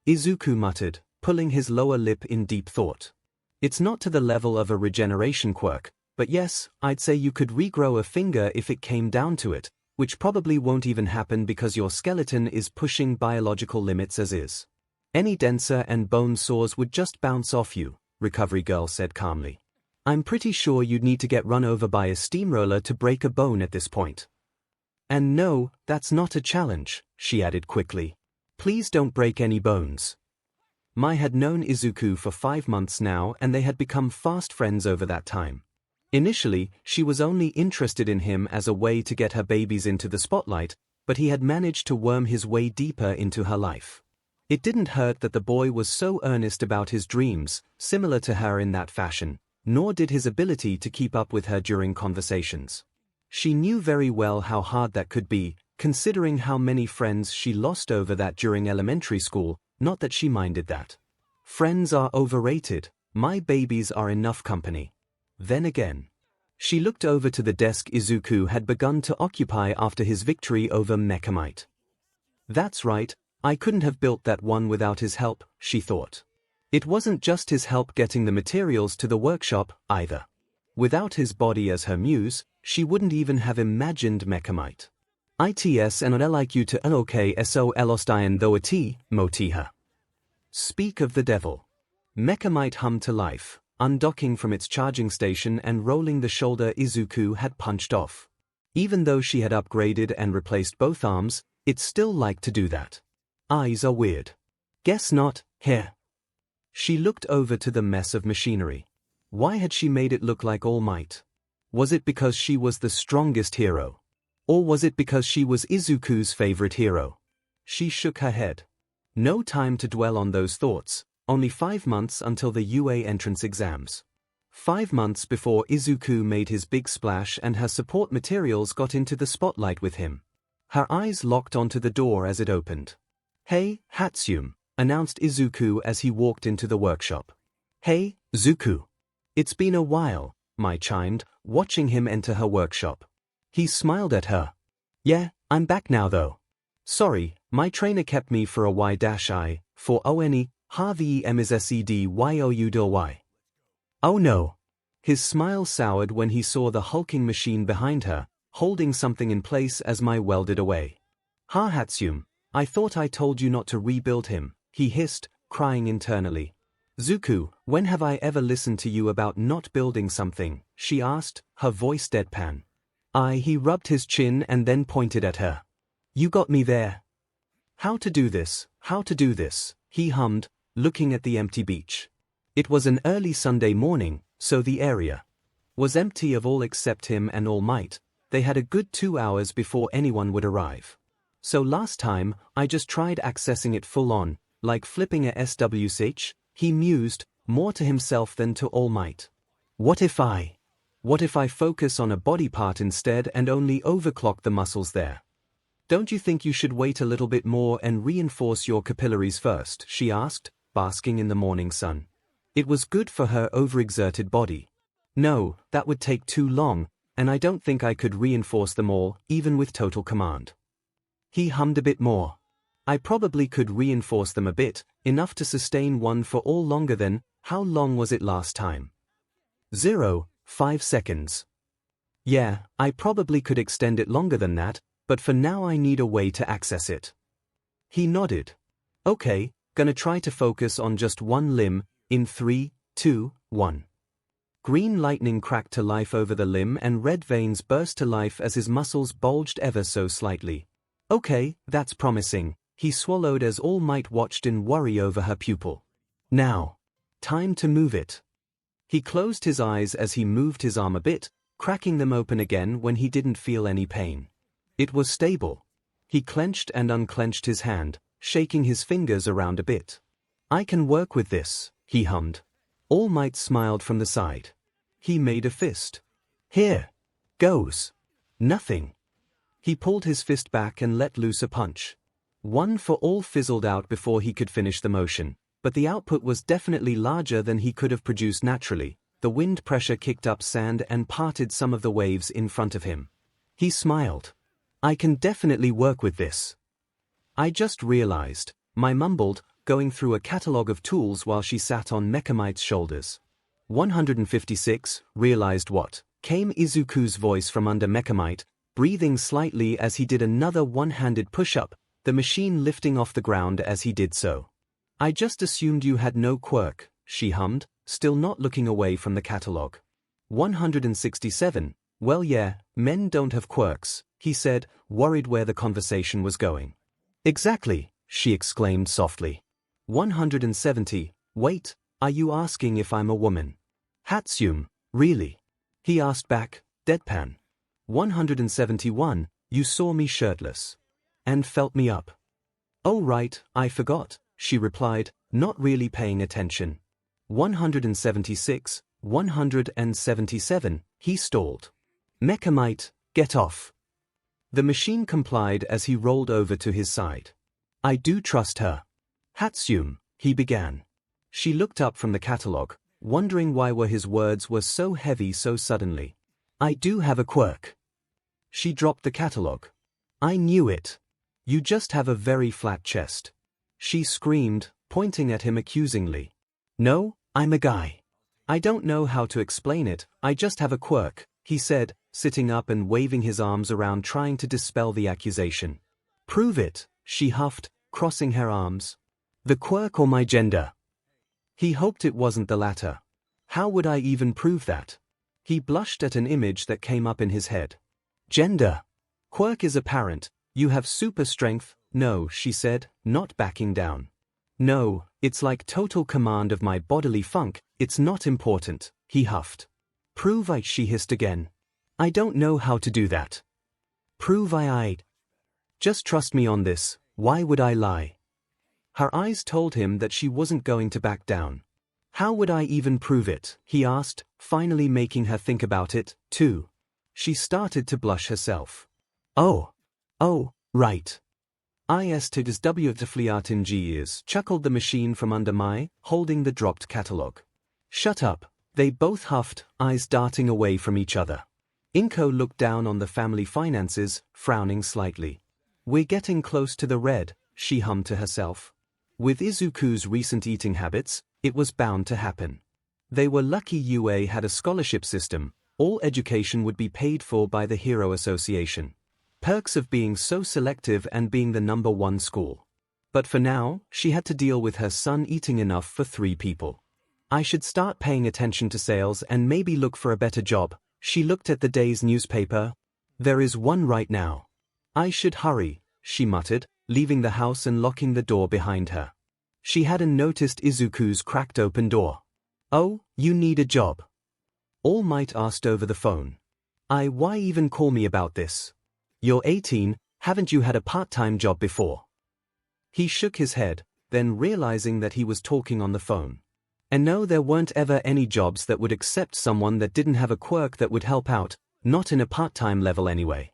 Izuku muttered, pulling his lower lip in deep thought. It's not to the level of a regeneration quirk, but yes, I'd say you could regrow a finger if it came down to it, which probably won't even happen because your skeleton is pushing biological limits as is. Any denser and bone sores would just bounce off you, Recovery Girl said calmly. I'm pretty sure you'd need to get run over by a steamroller to break a bone at this point. And no, that's not a challenge, she added quickly. Please don't break any bones. Mai had known Izuku for 5 months now and they had become fast friends over that time. Initially, she was only interested in him as a way to get her babies into the spotlight, but he had managed to worm his way deeper into her life. It didn't hurt that the boy was so earnest about his dreams, similar to her in that fashion, nor did his ability to keep up with her during conversations. She knew very well how hard that could be, considering how many friends she lost over that during elementary school, not that she minded that. Friends are overrated, my babies are enough company. Then again. She looked over to the desk Izuku had begun to occupy after his victory over Mechamite. That's right, I couldn't have built that one without his help, she thought. It wasn't just his help getting the materials to the workshop, either. Without his body as her muse, she wouldn't even have imagined Mechamite. 𝐼𝐻𝐿𝐿𝑖𝑞 𝐿𝑜STIAN motiha. Speak of the devil. Mechamite hummed to life, undocking from its charging station and rolling the shoulder Izuku had punched off. Even though she had upgraded and replaced both arms, it still liked to do that. Eyes are weird. Guess not, here. She looked over to the mess of machinery. Why had she made it look like All Might? Was it because she was the strongest hero? Or was it because she was Izuku's favorite hero? She shook her head. No time to dwell on those thoughts, only 5 months until the UA entrance exams. 5 months before Izuku made his big splash and her support materials got into the spotlight with him. Her eyes locked onto the door as it opened. Hey, Hatsume, announced Izuku as he walked into the workshop. Hey, Zuku. It's been a while, Mai chimed, watching him enter her workshop. He smiled at her. Yeah, I'm back now though. Sorry, my trainer kept me for a y-I, for ONE, ℔ Oh no. His smile soured when he saw the hulking machine behind her, holding something in place as Mai welded away. Ha Hatsume, I thought I told you not to rebuild him, he hissed, crying internally. Zuku, when have I ever listened to you about not building something, she asked, her voice deadpan. He rubbed his chin and then pointed at her. You got me there. How to do this, he hummed, looking at the empty beach. It was an early Sunday morning, so the area was empty of all except him and All Might. They had a good 2 hours before anyone would arrive. So last time, I just tried accessing it full on, like flipping a SWSH, he mused, more to himself than to All Might. What if I focus on a body part instead and only overclock the muscles there? Don't you think you should wait a little bit more and reinforce your capillaries first, she asked, basking in the morning sun. It was good for her overexerted body. No, that would take too long, and I don't think I could reinforce them all, even with total command. He hummed a bit more. I probably could reinforce them a bit, enough to sustain one for all longer than, how long was it last time? 5 seconds. Yeah, I probably could extend it longer than that, but for now I need a way to access it. He nodded. Okay, gonna try to focus on just one limb, in 3, 2, 1. Green lightning cracked to life over the limb and red veins burst to life as his muscles bulged ever so slightly. Okay, that's promising, he swallowed as All Might watched in worry over her pupil. Now. Time to move it. He closed his eyes as he moved his arm a bit, cracking them open again when he didn't feel any pain. It was stable. He clenched and unclenched his hand, shaking his fingers around a bit. I can work with this, he hummed. All Might smiled from the side. He made a fist. Here goes nothing. He pulled his fist back and let loose a punch. One for all fizzled out before he could finish the motion, but the output was definitely larger than he could have produced naturally. The wind pressure kicked up sand and parted some of the waves in front of him. He smiled. I can definitely work with this. I just realized, Mai mumbled, going through a catalogue of tools while she sat on 𝐿𝐵𝐼's shoulders. 156, realized what? Came Izuku's voice from under 𝐿𝐵𝐼, breathing slightly as he did another one-handed push-up, the machine lifting off the ground as he did so. I just assumed you had no quirk, she hummed, still not looking away from the catalogue. 167, well yeah, men don't have quirks, he said, worried where the conversation was going. Exactly, she exclaimed softly. 170, wait, are you asking if I'm a woman? Hatsune, really? He asked back, deadpan. 171, you saw me shirtless. And felt me up. Oh right, I forgot, she replied, not really paying attention. 176, 177, he stalled. 𝐿𝐵𝐼, get off. The machine complied as he rolled over to his side. I do trust her. Hatsune, he began. She looked up from the catalogue, wondering why his words were so heavy so suddenly. I do have a quirk. She dropped the catalogue. I knew it. You just have a very flat chest. She screamed, pointing at him accusingly. No, I'm a guy. I don't know how to explain it, I just have a quirk, he said, sitting up and waving his arms around trying to dispel the accusation. Prove it, she huffed, crossing her arms. The quirk or my gender? He hoped it wasn't the latter. How would I even prove that? He blushed at an image that came up in his head. Gender. Quirk is apparent, you have super strength. No, she said, not backing down. No, it's like total command of my bodily funk, it's not important, he huffed. Prove it, she hissed again. I don't know how to do that. Prove I. Just trust me on this, why would I lie? Her eyes told him that she wasn't going to back down. How would I even prove it, he asked, finally making her think about it, too. She started to blush herself. Oh, right. 𝐼𝐴𝐵𝐼, chuckled the machine from under Mai, holding the dropped catalogue. Shut up, they both huffed, eyes darting away from each other. 𝐒𝐭𝐚𝐲 looked down on the family finances, frowning slightly. We're getting close to the red, she hummed to herself. With Izuku's recent eating habits, it was bound to happen. They were lucky UA had a scholarship system, all education would be paid for by the Hero Association. Perks of being so selective and being the #1 school. But for now, she had to deal with her son eating enough for 3 people. I should start paying attention to sales and maybe look for a better job. She looked at the day's newspaper. There is one right now. I should hurry, she muttered, leaving the house and locking the door behind her. She hadn't noticed Izuku's cracked open door. Oh, you need a job? All Might asked over the phone. Why even call me about this? You're 18, haven't you had a part-time job before? He shook his head, then realizing that he was talking on the phone. And no, there weren't ever any jobs that would accept someone that didn't have a quirk that would help out, not in a part-time level anyway.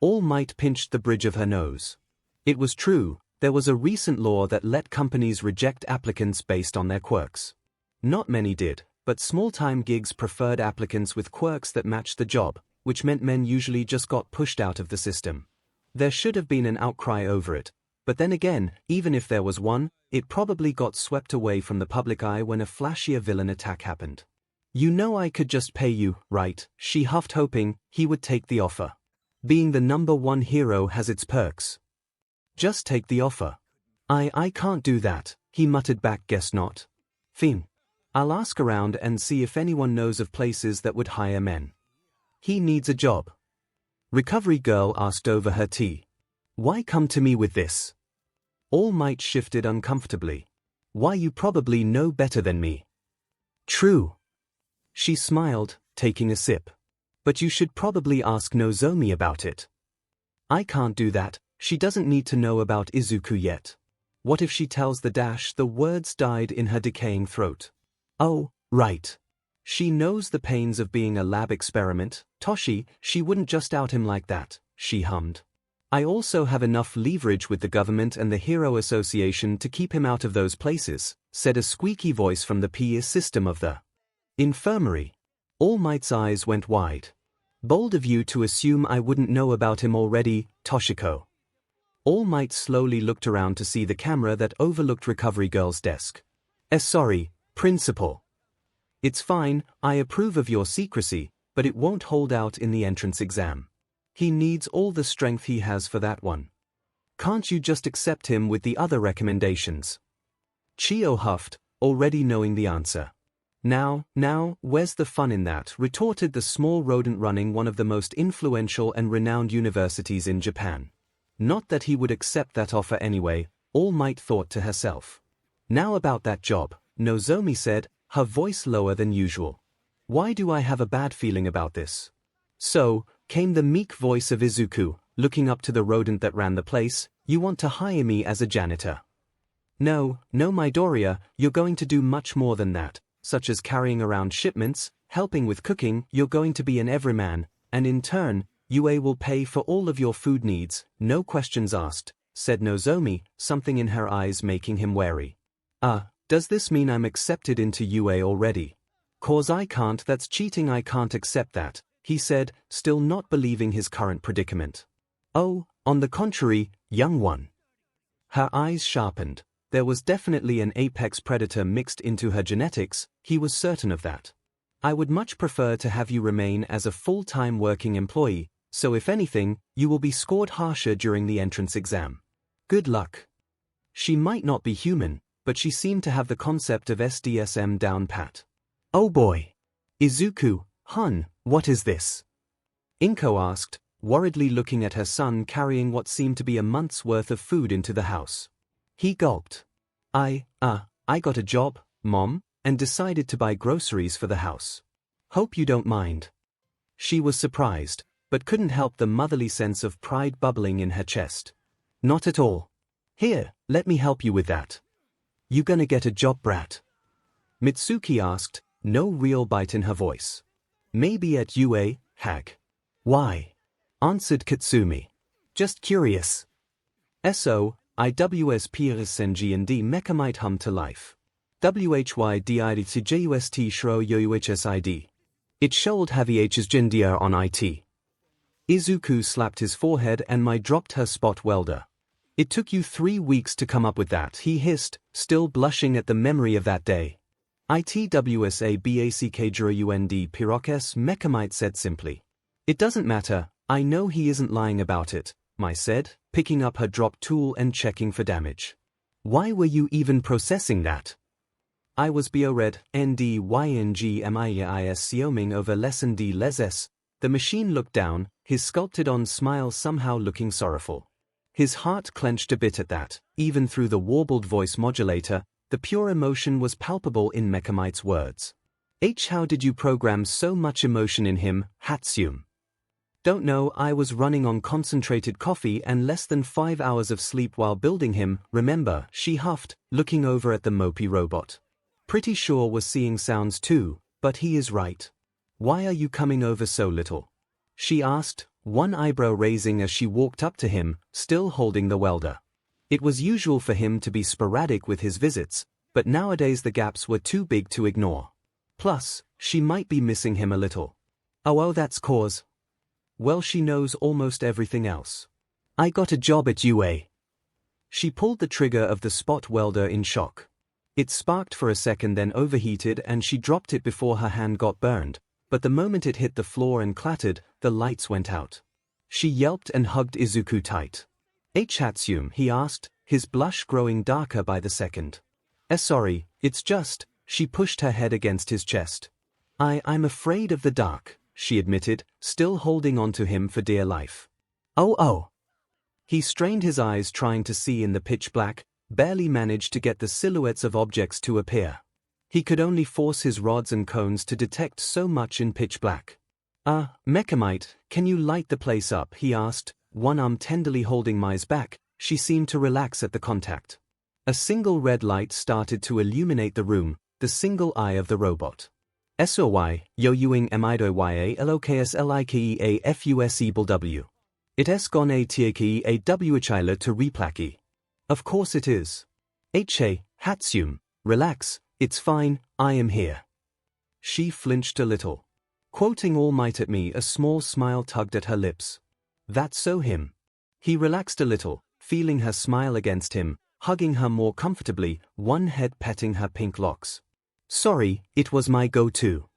All Might pinched the bridge of her nose. It was true, there was a recent law that let companies reject applicants based on their quirks. Not many did, but small-time gigs preferred applicants with quirks that matched the job, which meant men usually just got pushed out of the system. There should have been an outcry over it, but then again, even if there was one, it probably got swept away from the public eye when a flashier villain attack happened. You know I could just pay you, right? She huffed, hoping he would take the offer. Being the #1 hero has its perks. Just take the offer. I can't do that, he muttered back, guess not. Fine. I'll ask around and see if anyone knows of places that would hire men. He needs a job. Recovery girl asked over her tea. Why come to me with this? All Might shifted uncomfortably. Why, you probably know better than me. True. She smiled, taking a sip. But you should probably ask Nozomi about it. I can't do that, she doesn't need to know about Izuku yet. What if she tells the words died in her decaying throat. Oh, right. She knows the pains of being a lab experiment, Toshi, she wouldn't just out him like that, she hummed. I also have enough leverage with the government and the Hero Association to keep him out of those places, said a squeaky voice from the PA system of the infirmary. All Might's eyes went wide. Bold of you to assume I wouldn't know about him already, Toshiko. All Might slowly looked around to see the camera that overlooked Recovery Girl's desk. Sorry, Principal. It's fine, I approve of your secrecy, but it won't hold out in the entrance exam. He needs all the strength he has for that one. Can't you just accept him with the other recommendations? Chio huffed, already knowing the answer. Now, where's the fun in that? Retorted the small rodent running one of the most influential and renowned universities in Japan. Not that he would accept that offer anyway, All Might thought to herself. Now about that job, Nozomi said, her voice lower than usual. Why do I have a bad feeling about this? So, came the meek voice of Izuku, looking up to the rodent that ran the place, you want to hire me as a janitor? No, Midoriya, you're going to do much more than that, such as carrying around shipments, helping with cooking, you're going to be an everyman, and in turn, UA will pay for all of your food needs, no questions asked, said Nozomi, something in her eyes making him wary. Does this mean I'm accepted into UA already? Cause I can't, that's cheating, I can't accept that, he said, still not believing his current predicament. Oh, on the contrary, young one. Her eyes sharpened. There was definitely an apex predator mixed into her genetics, he was certain of that. I would much prefer to have you remain as a full-time working employee, so if anything, you will be scored harsher during the entrance exam. Good luck. She might not be human, but she seemed to have the concept of SDSM down pat. Oh boy. Izuku, hun, what is this? Inko asked, worriedly looking at her son carrying what seemed to be a month's worth of food into the house. He gulped. I got a job, Mom, and decided to buy groceries for the house. Hope you don't mind. She was surprised, but couldn't help the motherly sense of pride bubbling in her chest. Not at all. Here, let me help you with that. You gonna get a job, brat? Mitsuki asked, no real bite in her voice. Maybe at UA, hag. Why? Answered Katsumi. Just curious. IWSPRSNG&D Mecha might hum to life. WHYDIDCJUST It showed 𝐕𝐻𝐺 on IT. Izuku slapped his forehead and my dropped her spot welder. It took you 3 weeks to come up with that, he hissed, still blushing at the memory of that day. ITWSABACKJUND Pirokes Mechamite said simply. It doesn't matter, I know he isn't lying about it, Mai said, picking up her drop tool and checking for damage. Why were you even processing that? I was BO-read, NDYNGMIEIS over lesson D leses. The machine looked down, his sculpted-on smile somehow looking sorrowful. His heart clenched a bit at that, even through the warbled voice modulator, the pure emotion was palpable in Mechamite's words. How did you program so much emotion in him, Hatsune? Don't know, I was running on concentrated coffee and less than 5 hours of sleep while building him, remember, she huffed, looking over at the mopey robot. Pretty sure was seeing sounds too, but he is right. Why are you coming over so little? She asked, one eyebrow raising as she walked up to him, still holding the welder. It was usual for him to be sporadic with his visits, but nowadays the gaps were too big to ignore. Plus, she might be missing him a little. Oh, that's cause. Well, she knows almost everything else. I got a job at UA. She pulled the trigger of the spot welder in shock. It sparked for a second, then overheated, and she dropped it before her hand got burned, but the moment it hit the floor and clattered, the lights went out. She yelped and hugged Izuku tight. Hatsune, he asked, his blush growing darker by the second. Sorry, it's just, she pushed her head against his chest. I'm afraid of the dark, she admitted, still holding on to him for dear life. Oh. He strained his eyes trying to see in the pitch black, barely managed to get the silhouettes of objects to appear. He could only force his rods and cones to detect so much in pitch black. Mechamite, can you light the place up, he asked, one arm tenderly holding Mai's back. She seemed to relax at the contact. A single red light started to illuminate the room, the single eye of the robot. 𝐂𝐲𝐚𝐼𝐲 it 𝐔𝐬𝐚𝐠𝐞 𝐀𝐠𝐲 to replaki. Of course it is. 𝐒𝐩𝐢𝐵, relax, it's fine, I am here. She flinched a little. Quoting All Might at me, a small smile tugged at her lips. That's so him. He relaxed a little, feeling her smile against him, hugging her more comfortably, one head petting her pink locks. Sorry, it was my go-to.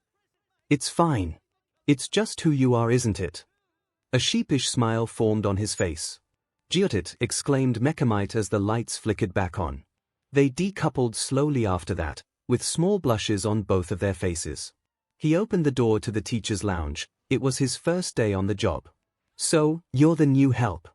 It's fine. It's just who you are, isn't it? A sheepish smile formed on his face. 𝐔𝐬𝐽𝐽, exclaimed Mechamite as the lights flickered back on. They decoupled slowly after that, with small blushes on both of their faces. He opened the door to the teacher's lounge. It was his first day on the job. So, you're the new help.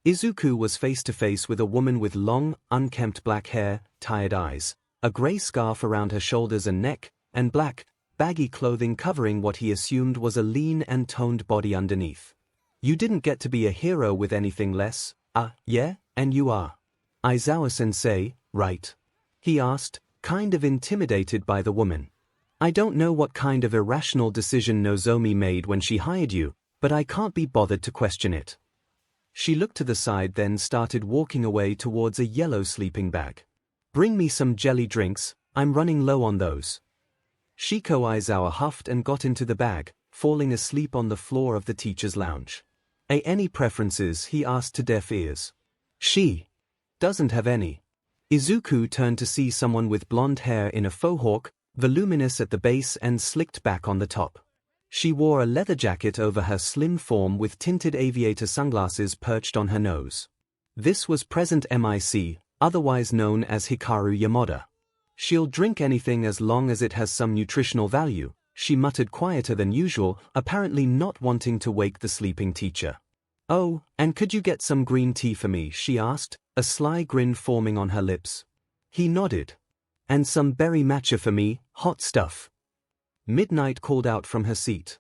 Izuku was face to face with a woman with long, unkempt black hair, tired eyes, a gray scarf around her shoulders and neck, and black, baggy clothing covering what he assumed was a lean and toned body underneath. You didn't get to be a hero with anything less, yeah, and you are. Aizawa-sensei, right? He asked, kind of intimidated by the woman. I don't know what kind of irrational decision Nozomi made when she hired you, but I can't be bothered to question it. She looked to the side, then started walking away towards a yellow sleeping bag. Bring me some jelly drinks, I'm running low on those. Shiko Aizawa huffed and got into the bag, falling asleep on the floor of the teacher's lounge. Any preferences? He asked to deaf ears. She doesn't have any. Izuku turned to see someone with blonde hair in a faux hawk, voluminous at the base and slicked back on the top. She wore a leather jacket over her slim form with tinted aviator sunglasses perched on her nose. This was present MIC, otherwise known as Hikaru Yamada. She'll drink anything as long as it has some nutritional value, she muttered quieter than usual, apparently not wanting to wake the sleeping teacher. Oh, and could you get some green tea for me? She asked, a sly grin forming on her lips. He nodded. And some berry matcha for me, hot stuff. Midnight called out from her seat.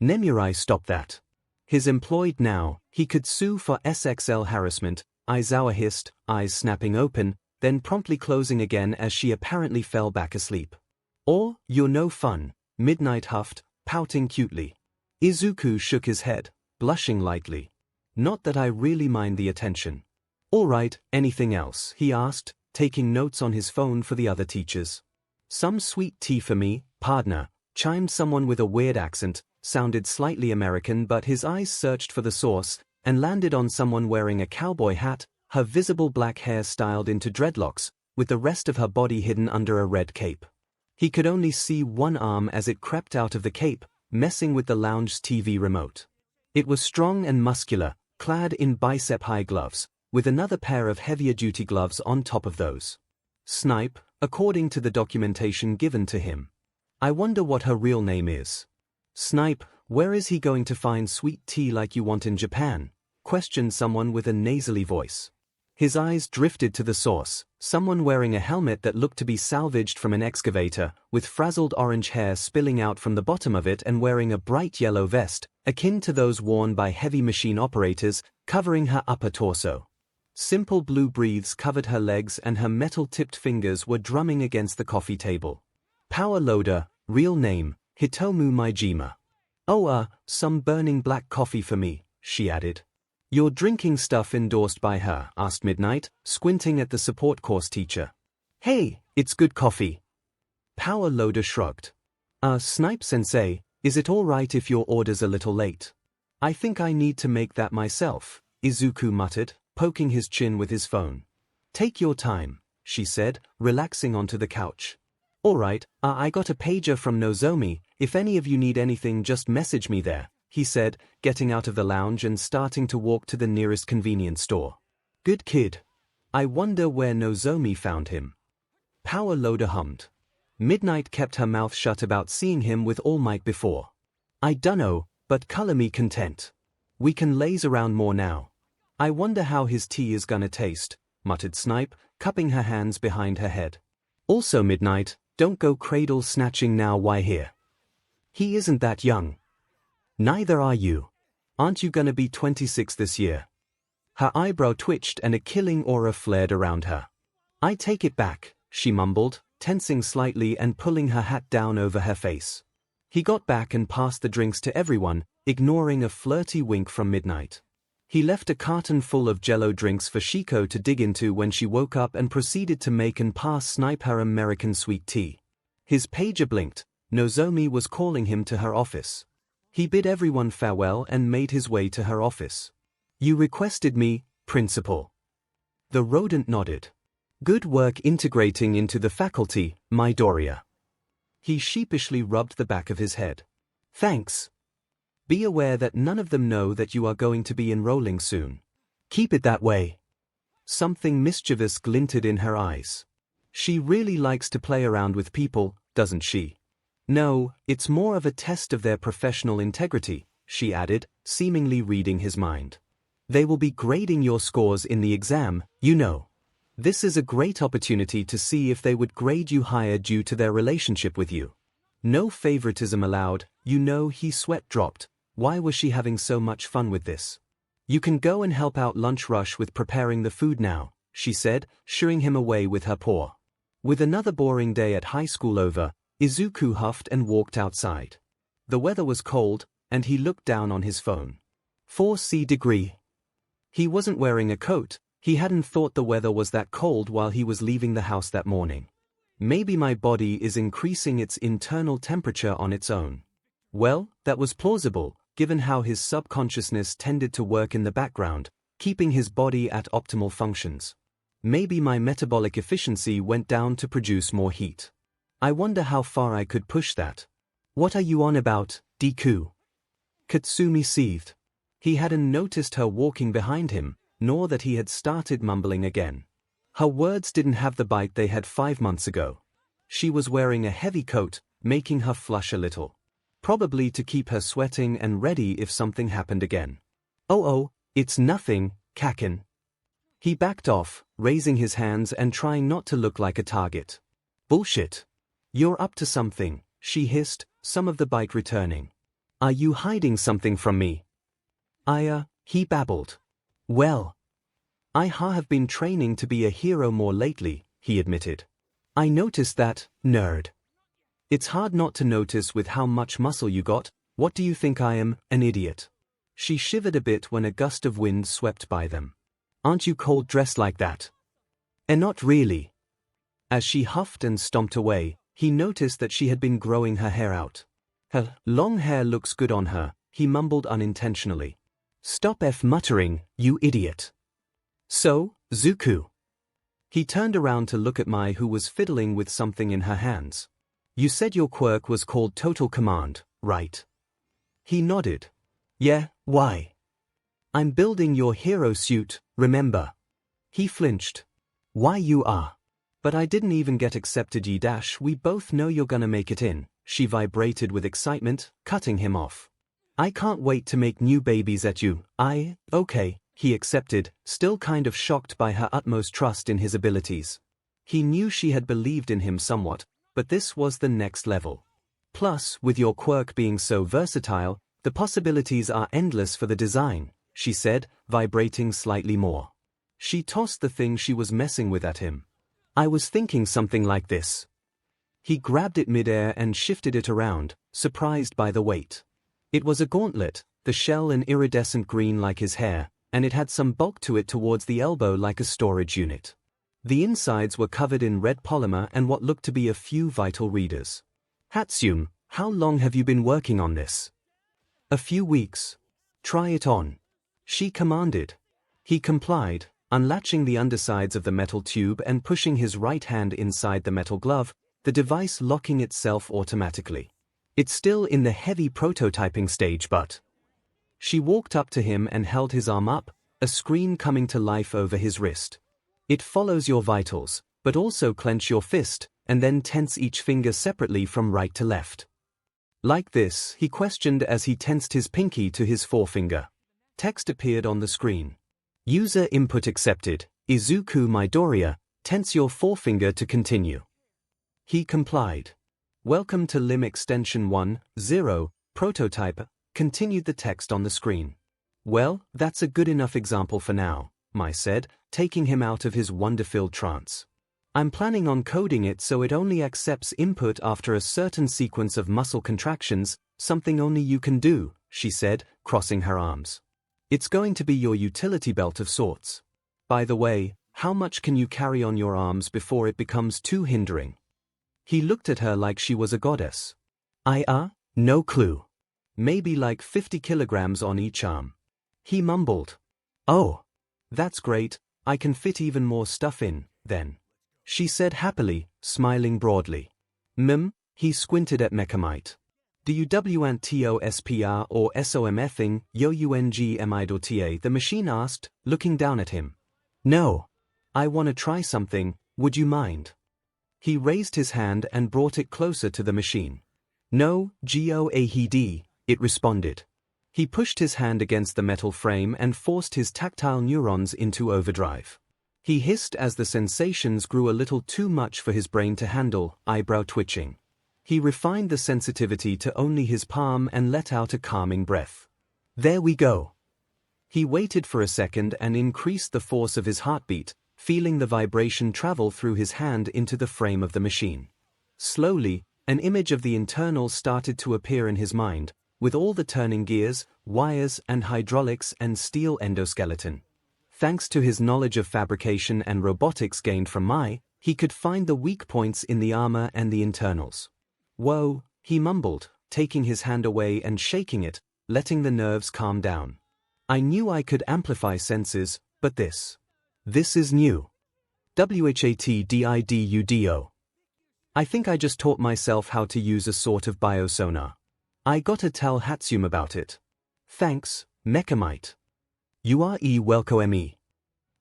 Nemurai, stop that. He's employed now, he could sue for SXL harassment, Aizawa hissed, eyes snapping open, then promptly closing again as she apparently fell back asleep. Or, you're no fun, Midnight huffed, pouting cutely. Izuku shook his head, blushing lightly. Not that I really mind the attention. All right, anything else? He asked, taking notes on his phone for the other teachers. Some sweet tea for me, partner, chimed someone with a weird accent, sounded slightly American, but his eyes searched for the source, and landed on someone wearing a cowboy hat, her visible black hair styled into dreadlocks, with the rest of her body hidden under a red cape. He could only see one arm as it crept out of the cape, messing with the lounge's TV remote. It was strong and muscular, clad in bicep-high gloves, with another pair of heavier-duty gloves on top of those. Snipe, according to the documentation given to him. I wonder what her real name is. Snipe, where is he going to find sweet tea like you want in Japan? Questioned someone with a nasally voice. His eyes drifted to the source, someone wearing a helmet that looked to be salvaged from an excavator, with frazzled orange hair spilling out from the bottom of it and wearing a bright yellow vest, akin to those worn by heavy machine operators, covering her upper torso. Simple blue breathes covered her legs and her metal-tipped fingers were drumming against the coffee table. Power loader, real name, Hitomu Maijima. Oh, some burning black coffee for me, she added. You're drinking stuff endorsed by her? Asked Midnight, squinting at the support course teacher. Hey, it's good coffee. Power loader shrugged. Snipe-sensei, is it all right if your order's a little late? I think I need to make that myself, Izuku muttered, poking his chin with his phone. Take your time, she said, relaxing onto the couch. All right, I got a pager from Nozomi, if any of you need anything just message me there, he said, getting out of the lounge and starting to walk to the nearest convenience store. Good kid. I wonder where Nozomi found him. Power loader hummed. Midnight kept her mouth shut about seeing him with All Might before. I dunno, but color me content. We can laze around more now. I wonder how his tea is gonna taste, muttered Snipe, cupping her hands behind her head. Also Midnight, don't go cradle snatching now. Why here? He isn't that young. Neither are you. Aren't you gonna be 26 this year? Her eyebrow twitched and a killing aura flared around her. I take it back, she mumbled, tensing slightly and pulling her hat down over her face. He got back and passed the drinks to everyone, ignoring a flirty wink from Midnight. He left a carton full of Jello drinks for 𝐒𝐭 to dig into when she woke up and proceeded to make and pass Snipe her American sweet tea. His pager blinked. Nozomi was calling him to her office. He bid everyone farewell and made his way to her office. "You requested me, Principal." The rodent nodded. "Good work integrating into the faculty, Midoriya." He sheepishly rubbed the back of his head. "Thanks. Be aware that none of them know that you are going to be enrolling soon. Keep it that way." Something mischievous glinted in her eyes. "She really likes to play around with people, doesn't she?" "No, it's more of a test of their professional integrity," she added, seemingly reading his mind. "They will be grading your scores in the exam, you know. This is a great opportunity to see if they would grade you higher due to their relationship with you. No favoritism allowed, you know." He sweat dropped. Why was she having so much fun with this? "You can go and help out Lunch Rush with preparing the food now," she said, shooing him away with her paw. With another boring day at high school over, Izuku huffed and walked outside. The weather was cold, and he looked down on his phone. 4°C. He wasn't wearing a coat. He hadn't thought the weather was that cold while he was leaving the house that morning. "Maybe my body is increasing its internal temperature on its own." Well, that was plausible, given how his subconsciousness tended to work in the background, keeping his body at optimal functions. "Maybe my metabolic efficiency went down to produce more heat. I wonder how far I could push that." "What are you on about, Deku?" Katsumi seethed. He hadn't noticed her walking behind him, nor that he had started mumbling again. Her words didn't have the bite they had 5 months ago. She was wearing a heavy coat, making her flush a little. Probably to keep her sweating and ready if something happened again. Oh, it's nothing, Kaken." He backed off, raising his hands and trying not to look like a target. "Bullshit. You're up to something," she hissed, some of the bite returning. "Are you hiding something from me?" He babbled. "Well, I have been training to be a hero more lately," he admitted. "I noticed that, nerd. It's hard not to notice with how much muscle you got. What do you think I am, an idiot?" She shivered a bit when a gust of wind swept by them. "Aren't you cold dressed like that?" Not really." As she huffed and stomped away, he noticed that she had been growing her hair out. "Her long hair looks good on her," he mumbled unintentionally. "Stop muttering, you idiot." "So, Zuko." He turned around to look at Mai, who was fiddling with something in her hands. "You said your quirk was called Total Command, right?" He nodded. "Yeah, why?" "I'm building your hero suit, remember?" He flinched. "Why you are? But I didn't even get accepted we both know you're gonna make it in." She vibrated with excitement, cutting him off. "I can't wait to make new babies at you." Okay, he accepted, still kind of shocked by her utmost trust in his abilities. He knew she had believed in him somewhat, but this was the next level. "Plus, with your quirk being so versatile, the possibilities are endless for the design," she said, vibrating slightly more. She tossed the thing she was messing with at him. "I was thinking something like this." He grabbed it midair and shifted it around, surprised by the weight. It was a gauntlet, the shell an iridescent green like his hair, and it had some bulk to it towards the elbow like a storage unit. The insides were covered in red polymer and what looked to be a few vital readers. "Hatsune, how long have you been working on this?" "A few weeks." "Try it on," she commanded. He complied, unlatching the undersides of the metal tube and pushing his right hand inside the metal glove, the device locking itself automatically. "It's still in the heavy prototyping stage, but..." She walked up to him and held his arm up, a screen coming to life over his wrist. "It follows your vitals, but also clench your fist, and then tense each finger separately from right to left." "Like this?" he questioned as he tensed his pinky to his forefinger. Text appeared on the screen. "User input accepted. Izuku Midoriya, tense your forefinger to continue." He complied. "Welcome to LIM Extension 1.0, Prototype," continued the text on the screen. "Well, that's a good enough example for now," Mai said, taking him out of his wonder-filled trance. I'm planning on coding it so it only accepts input after a certain sequence of muscle contractions, something only you can do, she said, crossing her arms. It's going to be your utility belt of sorts. By the way, how much can you carry on your arms before it becomes too hindering? He looked at her like she was a goddess. No clue. Maybe like 50 kilograms on each arm. He mumbled. Oh. That's great, I can fit even more stuff in, then. She said happily, smiling broadly. He squinted at 𝐒𝐻𝐼𝐺. Do you want TOSPR or SOMFing, 𝐂𝐬𝐚𝐺 the machine asked, looking down at him. No. I want to try something, would you mind? He raised his hand and brought it closer to the machine. No, 𝐔𝐬𝐽𝐫, it responded. He pushed his hand against the metal frame and forced his tactile neurons into overdrive. He hissed as the sensations grew a little too much for his brain to handle, eyebrow twitching. He refined the sensitivity to only his palm and let out a calming breath. There we go. He waited for a second and increased the force of his heartbeat, feeling the vibration travel through his hand into the frame of the machine. Slowly, an image of the internals started to appear in his mind, with all the turning gears, wires and hydraulics and steel endoskeleton. Thanks to his knowledge of fabrication and robotics gained from he could find the weak points in the armor and the internals. Whoa, he mumbled, taking his hand away and shaking it, letting the nerves calm down. I knew I could amplify senses, but this is new. whatifdekufanfic. I think I just taught myself how to use a sort of biosonar. I gotta tell Hatsum about it. Thanks, 𝐒𝐻𝐼𝐺. 𝐂𝐬𝐽𝐫.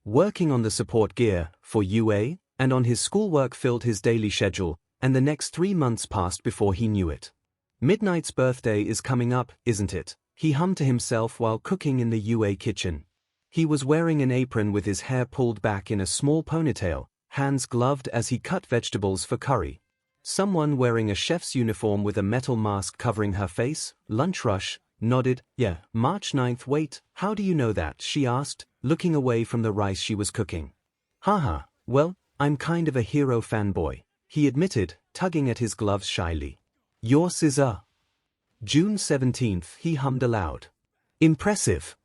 Working on the support gear for UA and on his schoolwork filled his daily schedule, and the next 3 months passed before he knew it. Midnight's birthday is coming up, isn't it? He hummed to himself while cooking in the UA kitchen. He was wearing an apron with his hair pulled back in a small ponytail, hands gloved as he cut vegetables for curry. Someone wearing a chef's uniform with a metal mask covering her face, lunch rush, nodded. Yeah, March 9th. Wait, how do you know that? She asked, looking away from the rice she was cooking. Haha, well, I'm kind of a hero fanboy, he admitted, tugging at his gloves shyly. Yours is June 17th, he hummed aloud. Impressive.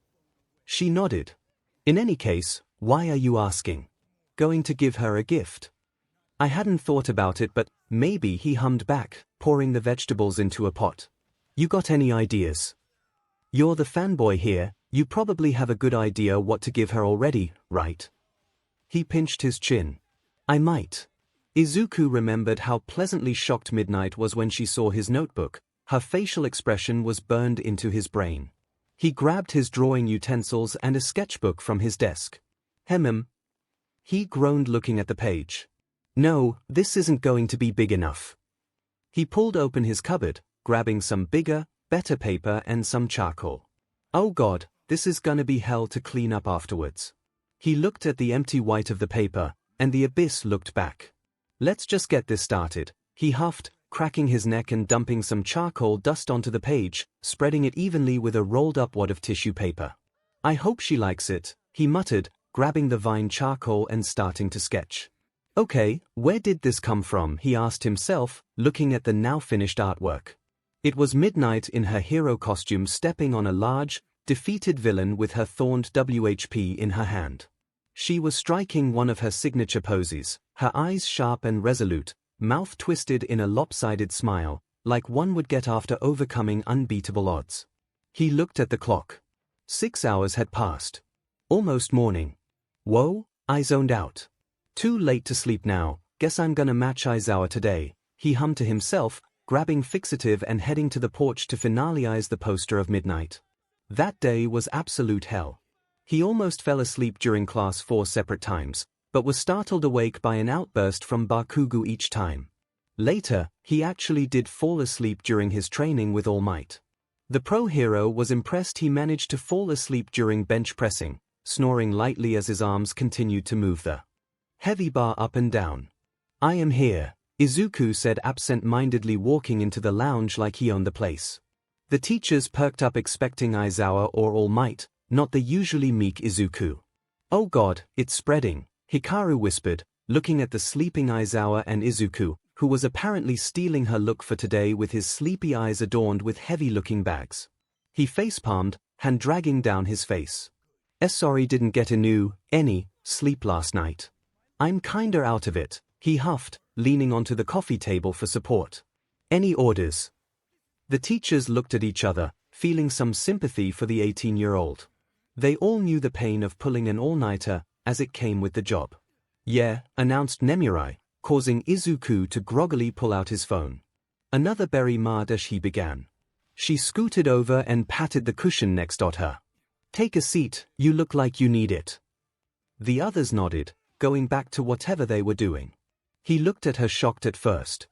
She nodded. In any case, why are you asking? Going to give her a gift? I hadn't thought about it, but maybe, he hummed back, pouring the vegetables into a pot. You got any ideas? You're the fanboy here, you probably have a good idea what to give her already, right? He pinched his chin. I might. Izuku remembered how pleasantly shocked Midnight was when she saw his notebook. Her facial expression was burned into his brain. He grabbed his drawing utensils and a sketchbook from his desk. He groaned, looking at the page. No, this isn't going to be big enough. He pulled open his cupboard, grabbing some bigger, better paper and some charcoal. Oh God, this is gonna be hell to clean up afterwards. He looked at the empty white of the paper, and the abyss looked back. Let's just get this started, he huffed, cracking his neck and dumping some charcoal dust onto the page, spreading it evenly with a rolled-up wad of tissue paper. I hope she likes it, he muttered, grabbing the vine charcoal and starting to sketch. Okay, where did this come from? He asked himself, looking at the now finished artwork. It was Midnight in her hero costume stepping on a large, defeated villain with her thorned WHP in her hand. She was striking one of her signature poses, her eyes sharp and resolute, mouth twisted in a lopsided smile, like one would get after overcoming unbeatable odds. He looked at the clock. 6 hours had passed. Almost morning. Whoa, I zoned out. Too late to sleep now, guess I'm gonna match Aizawa today, he hummed to himself, grabbing fixative and heading to the porch to finalize the poster of Midnight. That day was absolute hell. He almost fell asleep during class 4 separate times, but was startled awake by an outburst from Bakugo each time. Later, he actually did fall asleep during his training with All Might. The pro hero was impressed he managed to fall asleep during bench pressing, snoring lightly as his arms continued to move the heavy bar up and down. I am here, Izuku said absent-mindedly, walking into the lounge like he owned the place. The teachers perked up expecting Aizawa or All Might, not the usually meek Izuku. Oh God, it's spreading, Hikaru whispered, looking at the sleeping Aizawa and Izuku, who was apparently stealing her look for today with his sleepy eyes adorned with heavy-looking bags. He facepalmed, hand dragging down his face. Sorry didn't get any sleep last night. I'm kinda out of it, he huffed, leaning onto the coffee table for support. Any orders? The teachers looked at each other, feeling some sympathy for the 18-year-old. They all knew the pain of pulling an all-nighter, as it came with the job. Yeah, announced Nemirai, causing Izuku to groggily pull out his phone. Another berry Mardash, he began. She scooted over and patted the cushion next to her. Take a seat, you look like you need it. The others nodded, going back to whatever they were doing. He looked at her shocked at first.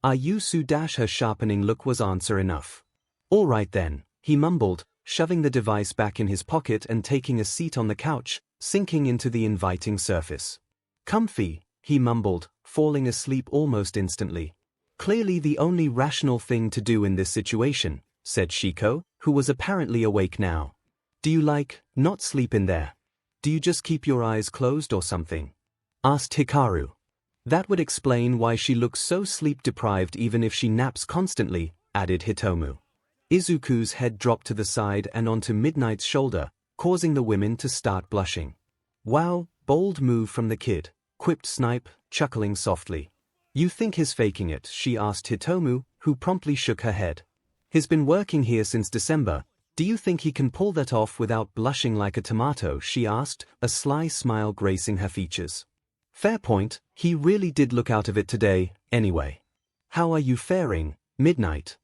Are you Su? Her sharpening look was answer enough. All right then, he mumbled, shoving the device back in his pocket and taking a seat on the couch, sinking into the inviting surface. Comfy, he mumbled, falling asleep almost instantly. Clearly the only rational thing to do in this situation, said Shiko, who was apparently awake now. Do you not sleep in there? Do you just keep your eyes closed or something? Asked Hikaru. That would explain why she looks so sleep-deprived even if she naps constantly, added Hitomu. Izuku's head dropped to the side and onto Midnight's shoulder, causing the women to start blushing. Wow, bold move from the kid, quipped Snipe, chuckling softly. You think he's faking it? She asked Hitomu, who promptly shook her head. He's been working here since December. Do you think he can pull that off without blushing like a tomato? She asked, a sly smile gracing her features. Fair point, he really did look out of it today, anyway. How are you faring, Midnight?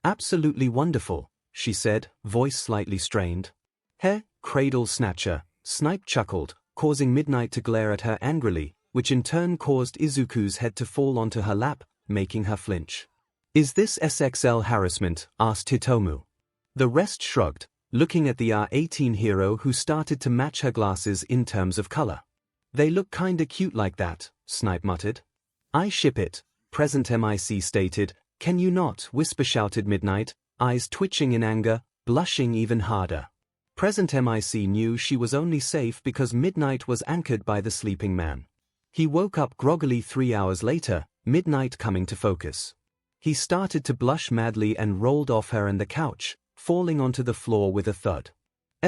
Absolutely wonderful, she said, voice slightly strained. Heh, cradle snatcher, Snipe chuckled, causing Midnight to glare at her angrily, which in turn caused Izuku's head to fall onto her lap, making her flinch. Is this SXL harassment? Asked Hitomu. The rest shrugged, looking at the R18 hero who started to match her glasses in terms of color. They look kinda cute like that, Snipe muttered. I ship it, Present MIC stated. Can you not? Whisper shouted Midnight, eyes twitching in anger, blushing even harder. Present MIC knew she was only safe because Midnight was anchored by the sleeping man. He woke up groggily 3 hours later, Midnight coming to focus. He started to blush madly and rolled off her and the couch, falling onto the floor with a thud.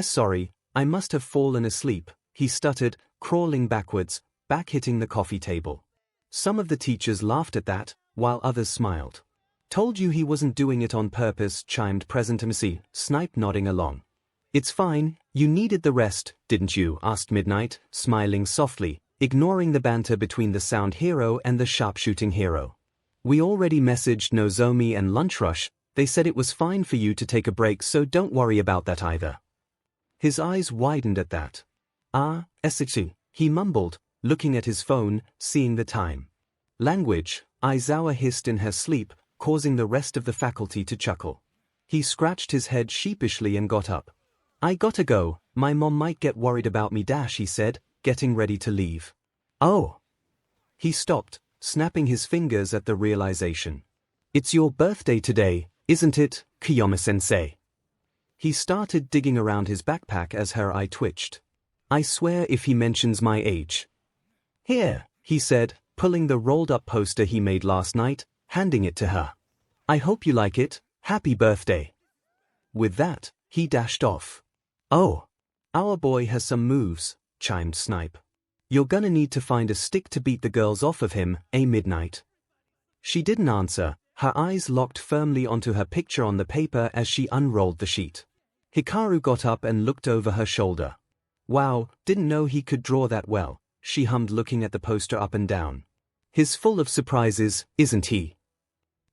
Sorry, I must have fallen asleep, he stuttered, crawling backwards, back hitting the coffee table. Some of the teachers laughed at that, while others smiled. Told you he wasn't doing it on purpose, chimed Present MC, Snipe nodding along. It's fine, you needed the rest, didn't you? Asked Midnight, smiling softly, ignoring the banter between the sound hero and the sharpshooting hero. We already messaged Nozomi and Lunch Rush, they said it was fine for you to take a break, so don't worry about that either. His eyes widened at that. SXU, he mumbled, looking at his phone, seeing the time. Language, Aizawa hissed in her sleep, causing the rest of the faculty to chuckle. He scratched his head sheepishly and got up. I gotta go, my mom might get worried about me, he said, getting ready to leave. Oh. He stopped, snapping his fingers at the realization. It's your birthday today, isn't it, Kiyomi-sensei? He started digging around his backpack as her eye twitched. I swear if he mentions my age. Here, he said, pulling the rolled-up poster he made last night, handing it to her. I hope you like it, happy birthday. With that, he dashed off. Oh. Our boy has some moves, chimed Snipe. You're gonna need to find a stick to beat the girls off of him, Midnight? She didn't answer, her eyes locked firmly onto her picture on the paper as she unrolled the sheet. Hikaru got up and looked over her shoulder. Wow, didn't know he could draw that well, she hummed looking at the poster up and down. He's full of surprises, isn't he?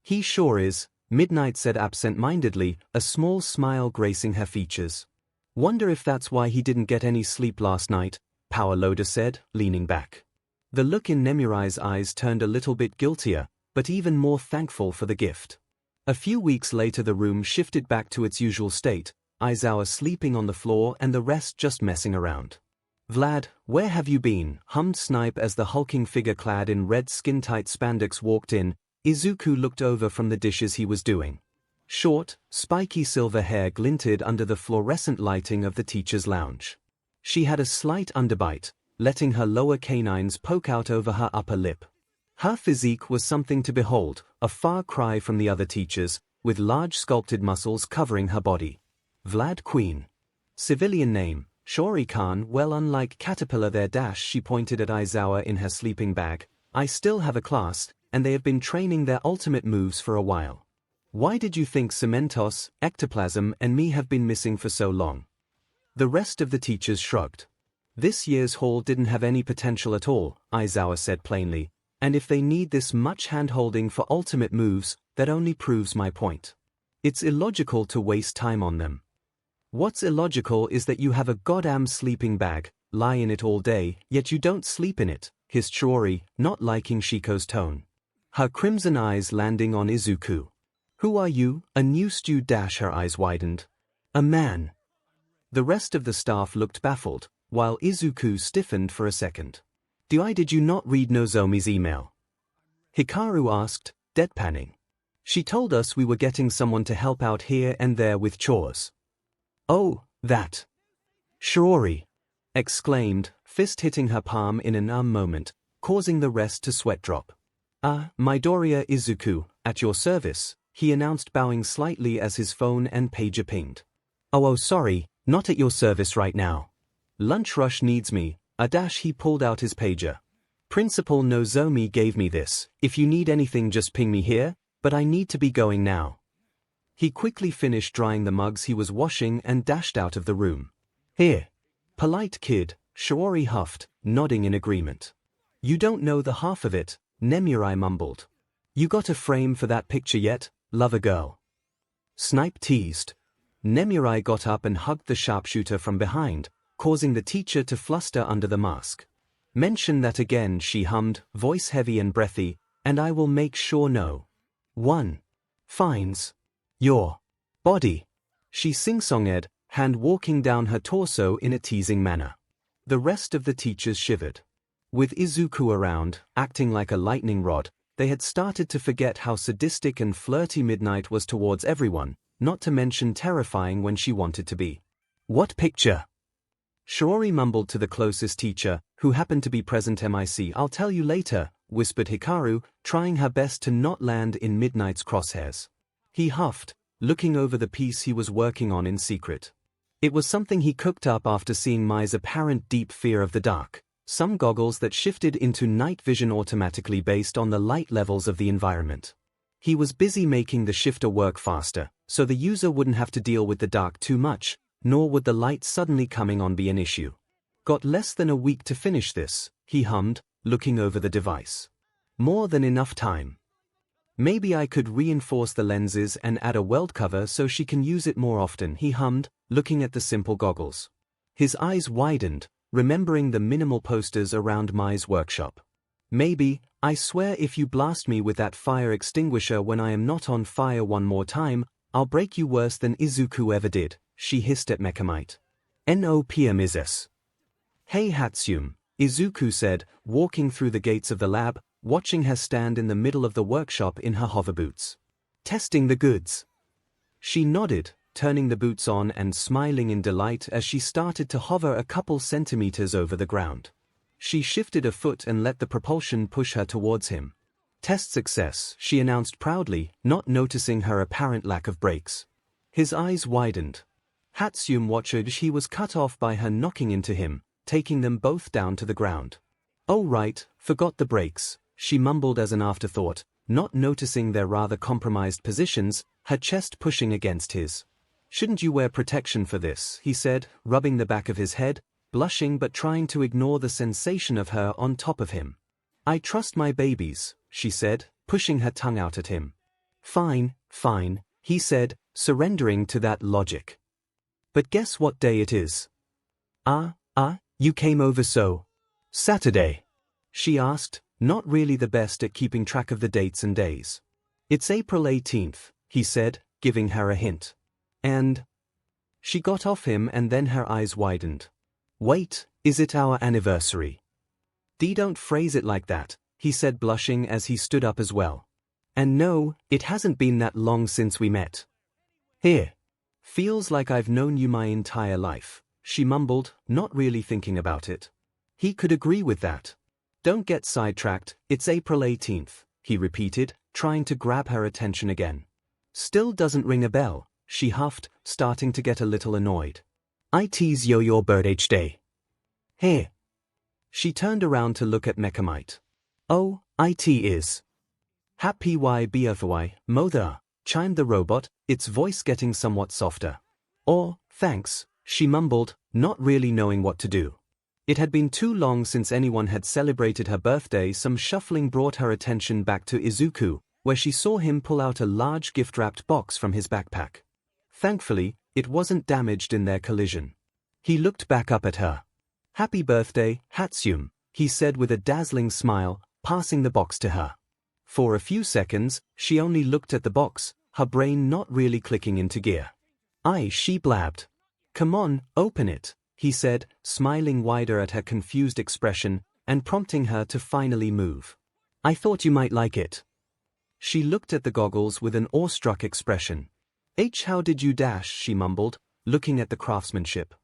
He sure is, Midnight said absent-mindedly, a small smile gracing her features. Wonder if that's why he didn't get any sleep last night, 𝐴𝐺𝐿𝐴 said, leaning back. The look in Nemurai's eyes turned a little bit guiltier, but even more thankful for the gift. A few weeks later the room shifted back to its usual state, Aizawa sleeping on the floor and the rest just messing around. Vlad, where have you been? Hummed Snipe as the hulking figure clad in red skin-tight spandex walked in. Izuku looked over from the dishes he was doing. Short, spiky silver hair glinted under the fluorescent lighting of the teacher's lounge. She had a slight underbite, letting her lower canines poke out over her upper lip. Her physique was something to behold, a far cry from the other teachers, with large sculpted muscles covering her body. Vlad Queen. Civilian name, Shori Khan. Well, unlike Caterpillar there she pointed at Aizawa in her sleeping bag. I still have a class, and they have been training their ultimate moves for a while. Why did you think Cementos, Ectoplasm and me have been missing for so long? The rest of the teachers shrugged. This year's haul didn't have any potential at all, Aizawa said plainly, and if they need this much hand-holding for ultimate moves, that only proves my point. It's illogical to waste time on them. What's illogical is that you have a goddamn sleeping bag, lie in it all day, yet you don't sleep in it, hissed Shiori, not liking Shiko's tone. Her crimson eyes landing on Izuku. Who are you? A new stew. Her eyes widened. A man. The rest of the staff looked baffled, while Izuku stiffened for a second. Did you not read Nozomi's email? Hikaru asked, deadpanning. She told us we were getting someone to help out here and there with chores. Oh, that. Shiori exclaimed, fist hitting her palm in an moment, causing the rest to sweat drop. Midoriya Izuku, at your service, he announced, bowing slightly as his phone and pager pinged. Oh, sorry, not at your service right now. Lunch rush needs me. He pulled out his pager. Principal Nozomi gave me this. If you need anything just ping me here, but I need to be going now. He quickly finished drying the mugs he was washing and dashed out of the room. Here. Polite kid, Shiori huffed, nodding in agreement. You don't know the half of it, Nemurai mumbled. You got a frame for that picture yet, lover girl? Snipe teased. Nemurai got up and hugged the sharpshooter from behind, causing the teacher to fluster under the mask. Mention that again, she hummed, voice heavy and breathy, and I will make sure no one finds your body. She sing-songed, hand walking down her torso in a teasing manner. The rest of the teachers shivered. With Izuku around, acting like a lightning rod, they had started to forget how sadistic and flirty Midnight was towards everyone, not to mention terrifying when she wanted to be. What picture? Shiori mumbled to the closest teacher, who happened to be present. I'll tell you later, whispered Hikaru, trying her best to not land in Midnight's crosshairs. He huffed, looking over the piece he was working on in secret. It was something he cooked up after seeing Mai's apparent deep fear of the dark, some goggles that shifted into night vision automatically based on the light levels of the environment. He was busy making the shifter work faster, so the user wouldn't have to deal with the dark too much, nor would the light suddenly coming on be an issue. Got less than a week to finish this, he hummed, looking over the device. More than enough time. Maybe I could reinforce the lenses and add a weld cover so she can use it more often, he hummed, looking at the simple goggles. His eyes widened, remembering the minimal posters around Mai's workshop. Maybe, I swear if you blast me with that fire extinguisher when I am not on fire one more time, I'll break you worse than Izuku ever did, she hissed at Mechamite. NOPM. Hey Hatsune, Izuku said, walking through the gates of the lab, watching her stand in the middle of the workshop in her hover boots. Testing the goods. She nodded, turning the boots on and smiling in delight as she started to hover a couple centimeters over the ground. She shifted a foot and let the propulsion push her towards him. Test success, she announced proudly, not noticing her apparent lack of brakes. His eyes widened. Hatsune watched. He was cut off by her knocking into him, taking them both down to the ground. Oh right, forgot the brakes, she mumbled as an afterthought, not noticing their rather compromised positions, her chest pushing against his. Shouldn't you wear protection for this, he said, rubbing the back of his head, blushing but trying to ignore the sensation of her on top of him. I trust my babies, she said, pushing her tongue out at him. Fine, fine, he said, surrendering to that logic. But guess what day it is? You came over so Saturday? She asked, not really the best at keeping track of the dates and days. It's April 18th, he said, giving her a hint. And? She got off him and then her eyes widened. Wait, is it our anniversary? Don't phrase it like that, he said, blushing as he stood up as well. And no, it hasn't been that long since we met. Here. Feels like I've known you my entire life, she mumbled, not really thinking about it. He could agree with that. Don't get sidetracked, it's April 18th, he repeated, trying to grab her attention again. Still doesn't ring a bell, she huffed, starting to get a little annoyed. It's your birthday. Hey. She turned around to look at Mechamite. Oh, it is. Happy birthday, mother, chimed the robot, its voice getting somewhat softer. Oh, thanks, she mumbled, not really knowing what to do. It had been too long since anyone had celebrated her birthday. Some shuffling brought her attention back to Izuku, where she saw him pull out a large gift-wrapped box from his backpack. Thankfully, it wasn't damaged in their collision. He looked back up at her. Happy birthday, Hatsune, he said with a dazzling smile, passing the box to her. For a few seconds, she only looked at the box, her brain not really clicking into gear. She blabbed. Come on, open it, he said, smiling wider at her confused expression, and prompting her to finally move. I thought you might like it. She looked at the goggles with an awestruck expression. How did you dash, she mumbled, looking at the craftsmanship.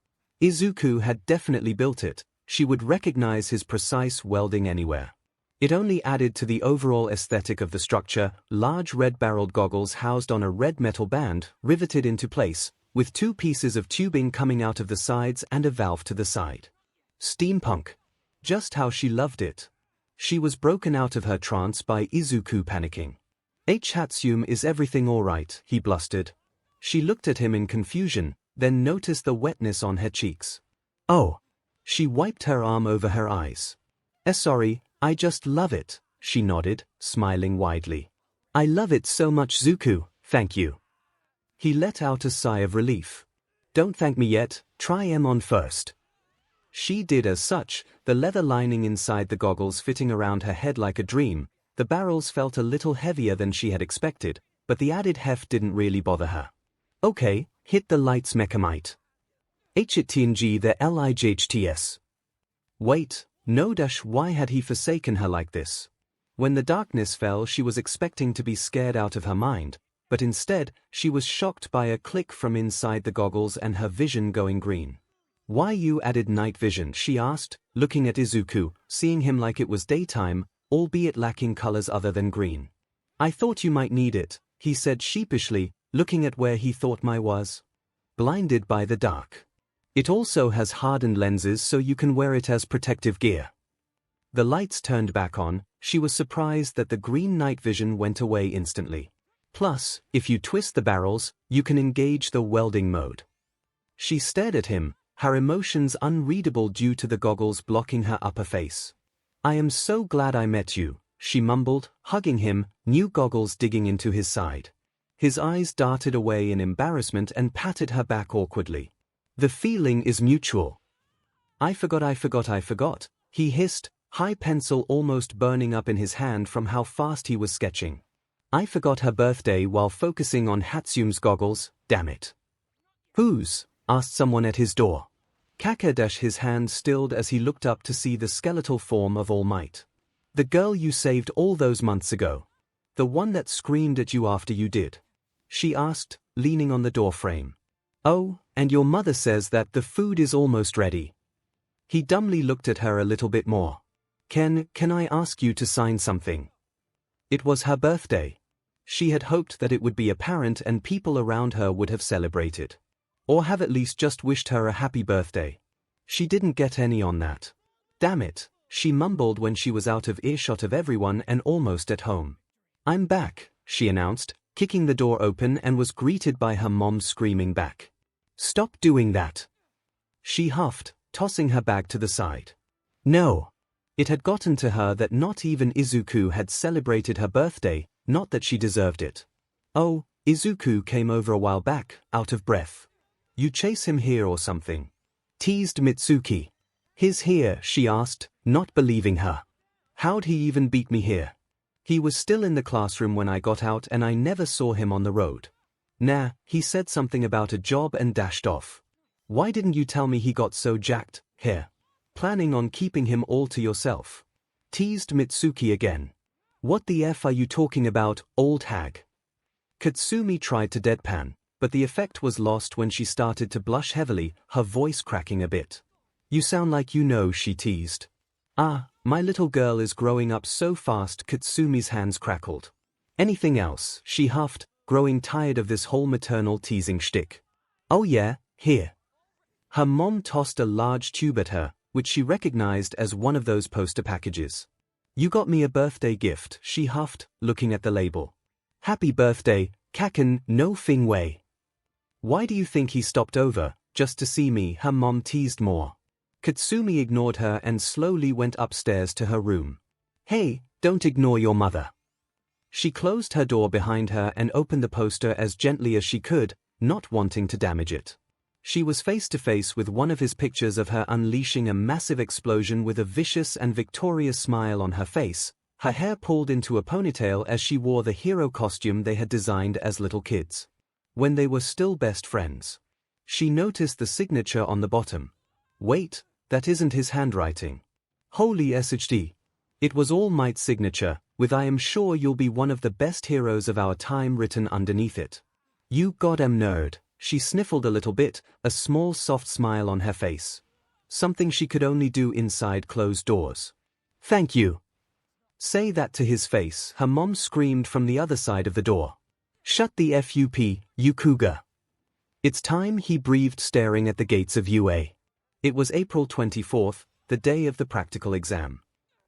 Izuku had definitely built it, she would recognize his precise welding anywhere. It only added to the overall aesthetic of the structure. Large red-barreled goggles housed on a red metal band, riveted into place, with 2 pieces of tubing coming out of the sides and a valve to the side. Steampunk. Just how she loved it. She was broken out of her trance by Izuku panicking. Hatsune, is everything alright, he blustered. She looked at him in confusion, then noticed the wetness on her cheeks. Oh. She wiped her arm over her eyes. Sorry, I just love it, she nodded, smiling widely. I love it so much, Zuku, thank you. He let out a sigh of relief. Don't thank me yet, try em on first. She did as such, the leather lining inside the goggles fitting around her head like a dream. The barrels felt a little heavier than she had expected, but the added heft didn't really bother her. Okay, hit the lights, Mechamite. 𝐻𝑇NG the 𝐿IGHTS. Wait, no. Why had he forsaken her like this? When the darkness fell, she was expecting to be scared out of her mind, but instead, she was shocked by a click from inside the goggles and her vision going green. Why you added night vision, she asked, looking at Izuku, seeing him like it was daytime, albeit lacking colors other than green. I thought you might need it, he said sheepishly, looking at where he thought my was. Blinded by the dark. It also has hardened lenses so you can wear it as protective gear. The lights turned back on, she was surprised that the green night vision went away instantly. Plus, if you twist the barrels, you can engage the welding mode. She stared at him, her emotions unreadable due to the goggles blocking her upper face. I am so glad I met you, she mumbled, hugging him, new goggles digging into his side. His eyes darted away in embarrassment and patted her back awkwardly. The feeling is mutual. I forgot, he hissed, high pencil almost burning up in his hand from how fast he was sketching. I forgot her birthday while focusing on Hatsune's goggles, damn it. Whose? Asked someone at his door. Kaka his hand stilled as he looked up to see the skeletal form of All Might. The girl you saved all those months ago. The one that screamed at you after you did. She asked, leaning on the doorframe. Oh, and your mother says that the food is almost ready. He dumbly looked at her a little bit more. Can I ask you to sign something? It was her birthday. She had hoped that it would be apparent and people around her would have celebrated. Or have at least just wished her a happy birthday. She didn't get any on that. Damn it, she mumbled when she was out of earshot of everyone and almost at home. I'm back, she announced, kicking the door open and was greeted by her mom screaming back. Stop doing that. She huffed, tossing her bag to the side. No. It had gotten to her that not even Izuku had celebrated her birthday, not that she deserved it. Oh, Izuku came over a while back, out of breath. You chase him here or something? Teased Mitsuki. His here, she asked, not believing her. How'd he even beat me here? He was still in the classroom when I got out and I never saw him on the road. Nah, he said something about a job and dashed off. Why didn't you tell me he got so jacked, here? Planning on keeping him all to yourself? Teased Mitsuki again. What the F are you talking about, old hag? Katsumi tried to deadpan, but the effect was lost when she started to blush heavily, her voice cracking a bit. You sound like you know, she teased. Ah, my little girl is growing up so fast, Katsumi's hands crackled. Anything else, she huffed, growing tired of this whole maternal teasing shtick. Oh yeah, here. Her mom tossed a large tube at her, which she recognized as one of those poster packages. You got me a birthday gift, she huffed, looking at the label. Happy birthday, Kaken no Fing Wei. Why do you think he stopped over, just to see me? Her mom teased more. Katsumi ignored her and slowly went upstairs to her room. Hey, don't ignore your mother. She closed her door behind her and opened the poster as gently as she could, not wanting to damage it. She was face to face with one of his pictures of her unleashing a massive explosion with a vicious and victorious smile on her face, her hair pulled into a ponytail as she wore the hero costume they had designed as little kids. When they were still best friends. She noticed the signature on the bottom. Wait, that isn't his handwriting. Holy SHD. It was All Might's signature, with I am sure you'll be one of the best heroes of our time written underneath it. You goddamn nerd, she sniffled a little bit, a small soft smile on her face. Something she could only do inside closed doors. Thank you. Say that to his face, her mom screamed from the other side of the door. Shut the FUP, you cougar. It's time, he breathed, staring at the gates of UA. It was April 24th, the day of the practical exam.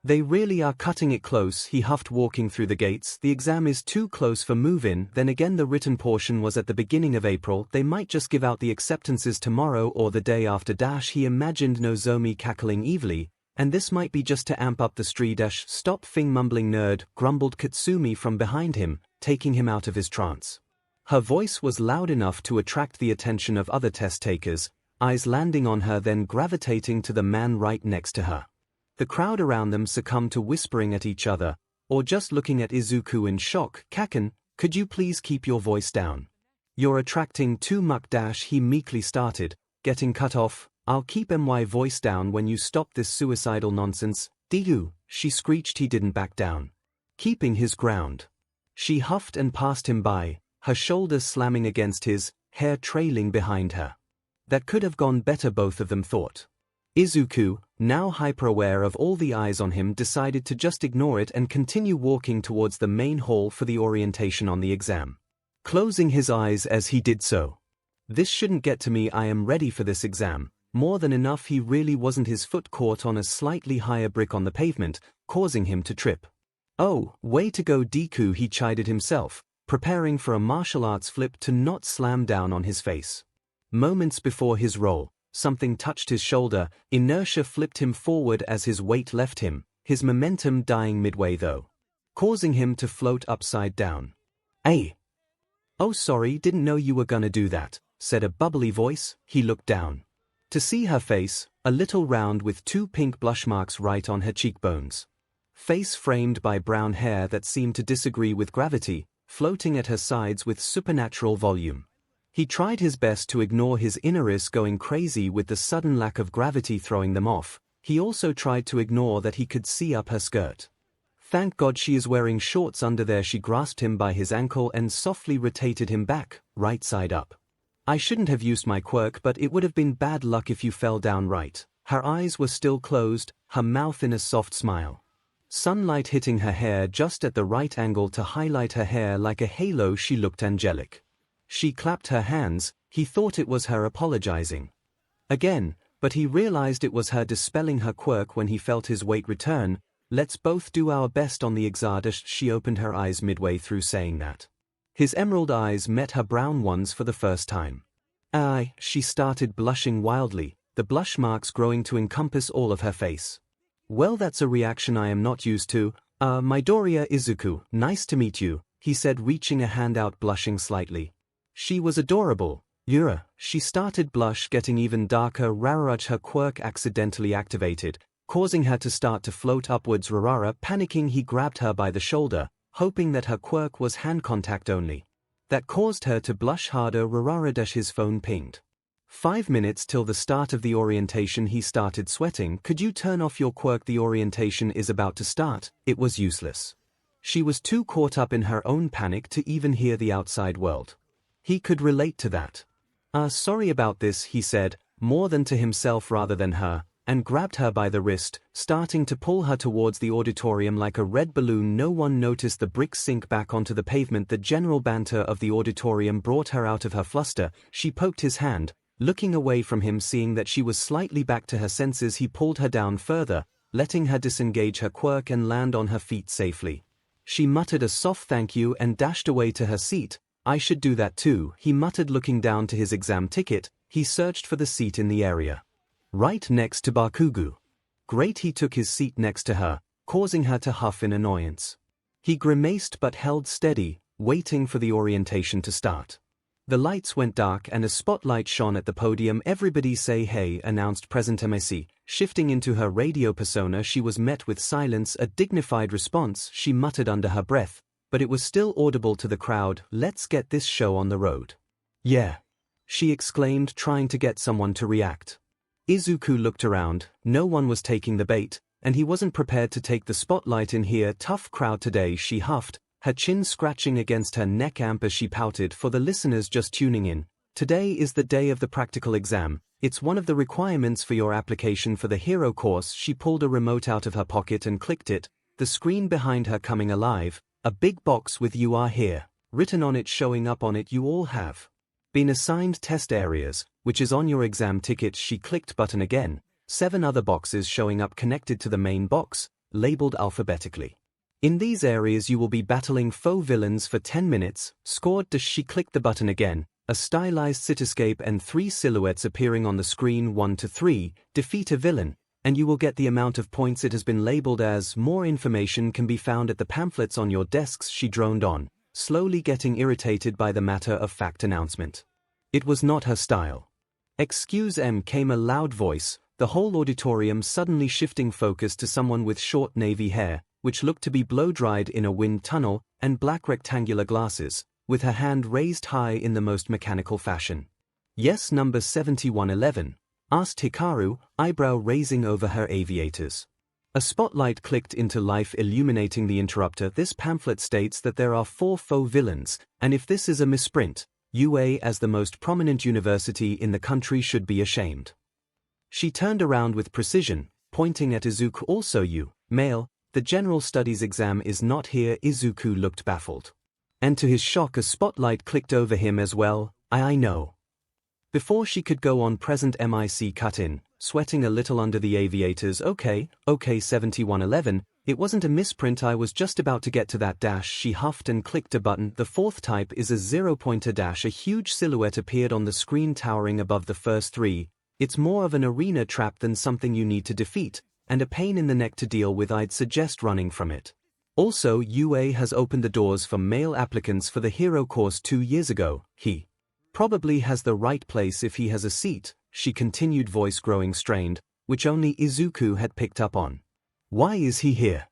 They really are cutting it close, he huffed, walking through the gates. The exam is too close for move-in, then again the written portion was at the beginning of April, they might just give out the acceptances tomorrow or the day after. He imagined Nozomi cackling evilly, and this might be just to amp up the street. Stop Fing, mumbling nerd, grumbled Katsumi from behind him, taking him out of his trance. Her voice was loud enough to attract the attention of other test takers, eyes landing on her then gravitating to the man right next to her. The crowd around them succumbed to whispering at each other, or just looking at Izuku in shock. Kaken, could you please keep your voice down? You're attracting too much. He meekly started, getting cut off. I'll keep my voice down when you stop this suicidal nonsense. Deku, she screeched. He didn't back down. Keeping his ground. She huffed and passed him by, her shoulders slamming against his, hair trailing behind her. That could have gone better, both of them thought. Izuku, now hyper-aware of all the eyes on him, decided to just ignore it and continue walking towards the main hall for the orientation on the exam. Closing his eyes as he did so. This shouldn't get to me, I am ready for this exam. More than enough, he really wasn't. His foot caught on a slightly higher brick on the pavement, causing him to trip. Oh, way to go Deku, he chided himself, preparing for a martial arts flip to not slam down on his face. Moments before his roll, something touched his shoulder, inertia flipped him forward as his weight left him, his momentum dying midway though, causing him to float upside down. Hey! Oh sorry, didn't know you were gonna do that, said a bubbly voice. He looked down. To see her face, a little round with 2 pink blush marks right on her cheekbones. Face framed by brown hair that seemed to disagree with gravity, floating at her sides with supernatural volume. He tried his best to ignore his inneris going crazy with the sudden lack of gravity throwing them off. He also tried to ignore that he could see up her skirt. Thank God she is wearing shorts under there. She grasped him by his ankle and softly rotated him back, right side up. I shouldn't have used my quirk, but it would have been bad luck if you fell down right. Her eyes were still closed, her mouth in a soft smile. Sunlight hitting her hair just at the right angle to highlight her hair like a halo. She looked angelic. She clapped her hands. He thought it was her apologizing again, but he realized it was her dispelling her quirk when he felt his weight return. Let's both do our best on the exam. She opened her eyes midway through saying that. His emerald eyes met her brown ones for the first time. She started blushing wildly, the blush marks growing to encompass all of her face. Well, that's a reaction I am not used to. Midoriya Izuku, nice to meet you, he said, reaching a hand out, blushing slightly. She was adorable. Yura, she started, blush getting even darker. Rararaj, her quirk accidentally activated, causing her to start to float upwards. Rarara, panicking, he grabbed her by the shoulder, hoping that her quirk was hand contact only. That caused her to blush harder. Rarara, his phone pinged. 5 minutes till the start of the orientation. He started sweating. Could you turn off your quirk? The orientation is about to start. It was useless. She was too caught up in her own panic to even hear the outside world. He could relate to that. Sorry about this, he said, more than to himself rather than her. and grabbed her by the wrist, starting to pull her towards the auditorium like a red balloon. No one noticed the bricks sink back onto the pavement. The general banter of the auditorium brought her out of her fluster. She poked his hand, looking away from him. Seeing that she was slightly back to her senses, he pulled her down further, letting her disengage her quirk and land on her feet safely. She muttered a soft thank you and dashed away to her seat. I should do that too, he muttered, looking down to his exam ticket. He searched for the seat in the area right next to Bakugo. Great, he took his seat next to her, causing her to huff in annoyance. He grimaced but held steady, waiting for the orientation to start. The lights went dark and a spotlight shone at the podium. Everybody say hey, announced President Messi. Shifting into her radio persona, she was met with silence, a dignified response. She muttered under her breath, but it was still audible to the crowd. Let's get this show on the road. Yeah, she exclaimed, trying to get someone to react. Izuku looked around. No one was taking the bait, and he wasn't prepared to take the spotlight in here. Tough crowd today, she huffed, her chin scratching against her neck amp as she pouted. For the listeners just tuning in, today is the day of the practical exam. It's one of the requirements for your application for the hero course. She pulled a remote out of her pocket and clicked it, the screen behind her coming alive, a big box with "You are here" written on it showing up on it. You all have been assigned test areas, which is on your exam ticket. She clicked button again, 7 other boxes showing up connected to the main box, labeled alphabetically. In these areas you will be battling foe villains for 10 minutes, scored. She clicked the button again, a stylized cityscape and 3 silhouettes appearing on the screen. 1 to 3, defeat a villain, and you will get the amount of points it has been labeled as. More information can be found at the pamphlets on your desks. She droned on, slowly getting irritated by the matter-of-fact announcement. It was not her style. "Excuse me," came a loud voice, the whole auditorium suddenly shifting focus to someone with short navy hair, which looked to be blow-dried in a wind tunnel, and black rectangular glasses, with her hand raised high in the most mechanical fashion. "Yes, number 7111, asked Hikaru, eyebrow raising over her aviators. A spotlight clicked into life, illuminating the interrupter. This pamphlet states that there are 4 foe villains, and if this is a misprint, UA, as the most prominent university in the country, should be ashamed. She turned around with precision, pointing at Izuku. Also you, male, the general studies exam is not here. Izuku looked baffled. And to his shock, a spotlight clicked over him as well. I know. Before she could go on, President Mic cut in, sweating a little under the aviators. Okay, 7111, it wasn't a misprint. I was just about to get to that dash. She huffed and clicked a button. The 4th type is a 0-pointer dash. A huge silhouette appeared on the screen towering above the first 3. It's more of an arena trap than something you need to defeat, and a pain in the neck to deal with. I'd suggest running from it. Also, UA has opened the doors for male applicants for the hero course 2 years ago. He probably has the right place if he has a seat, she continued, voice growing strained, which only Izuku had picked up on. Why is he here?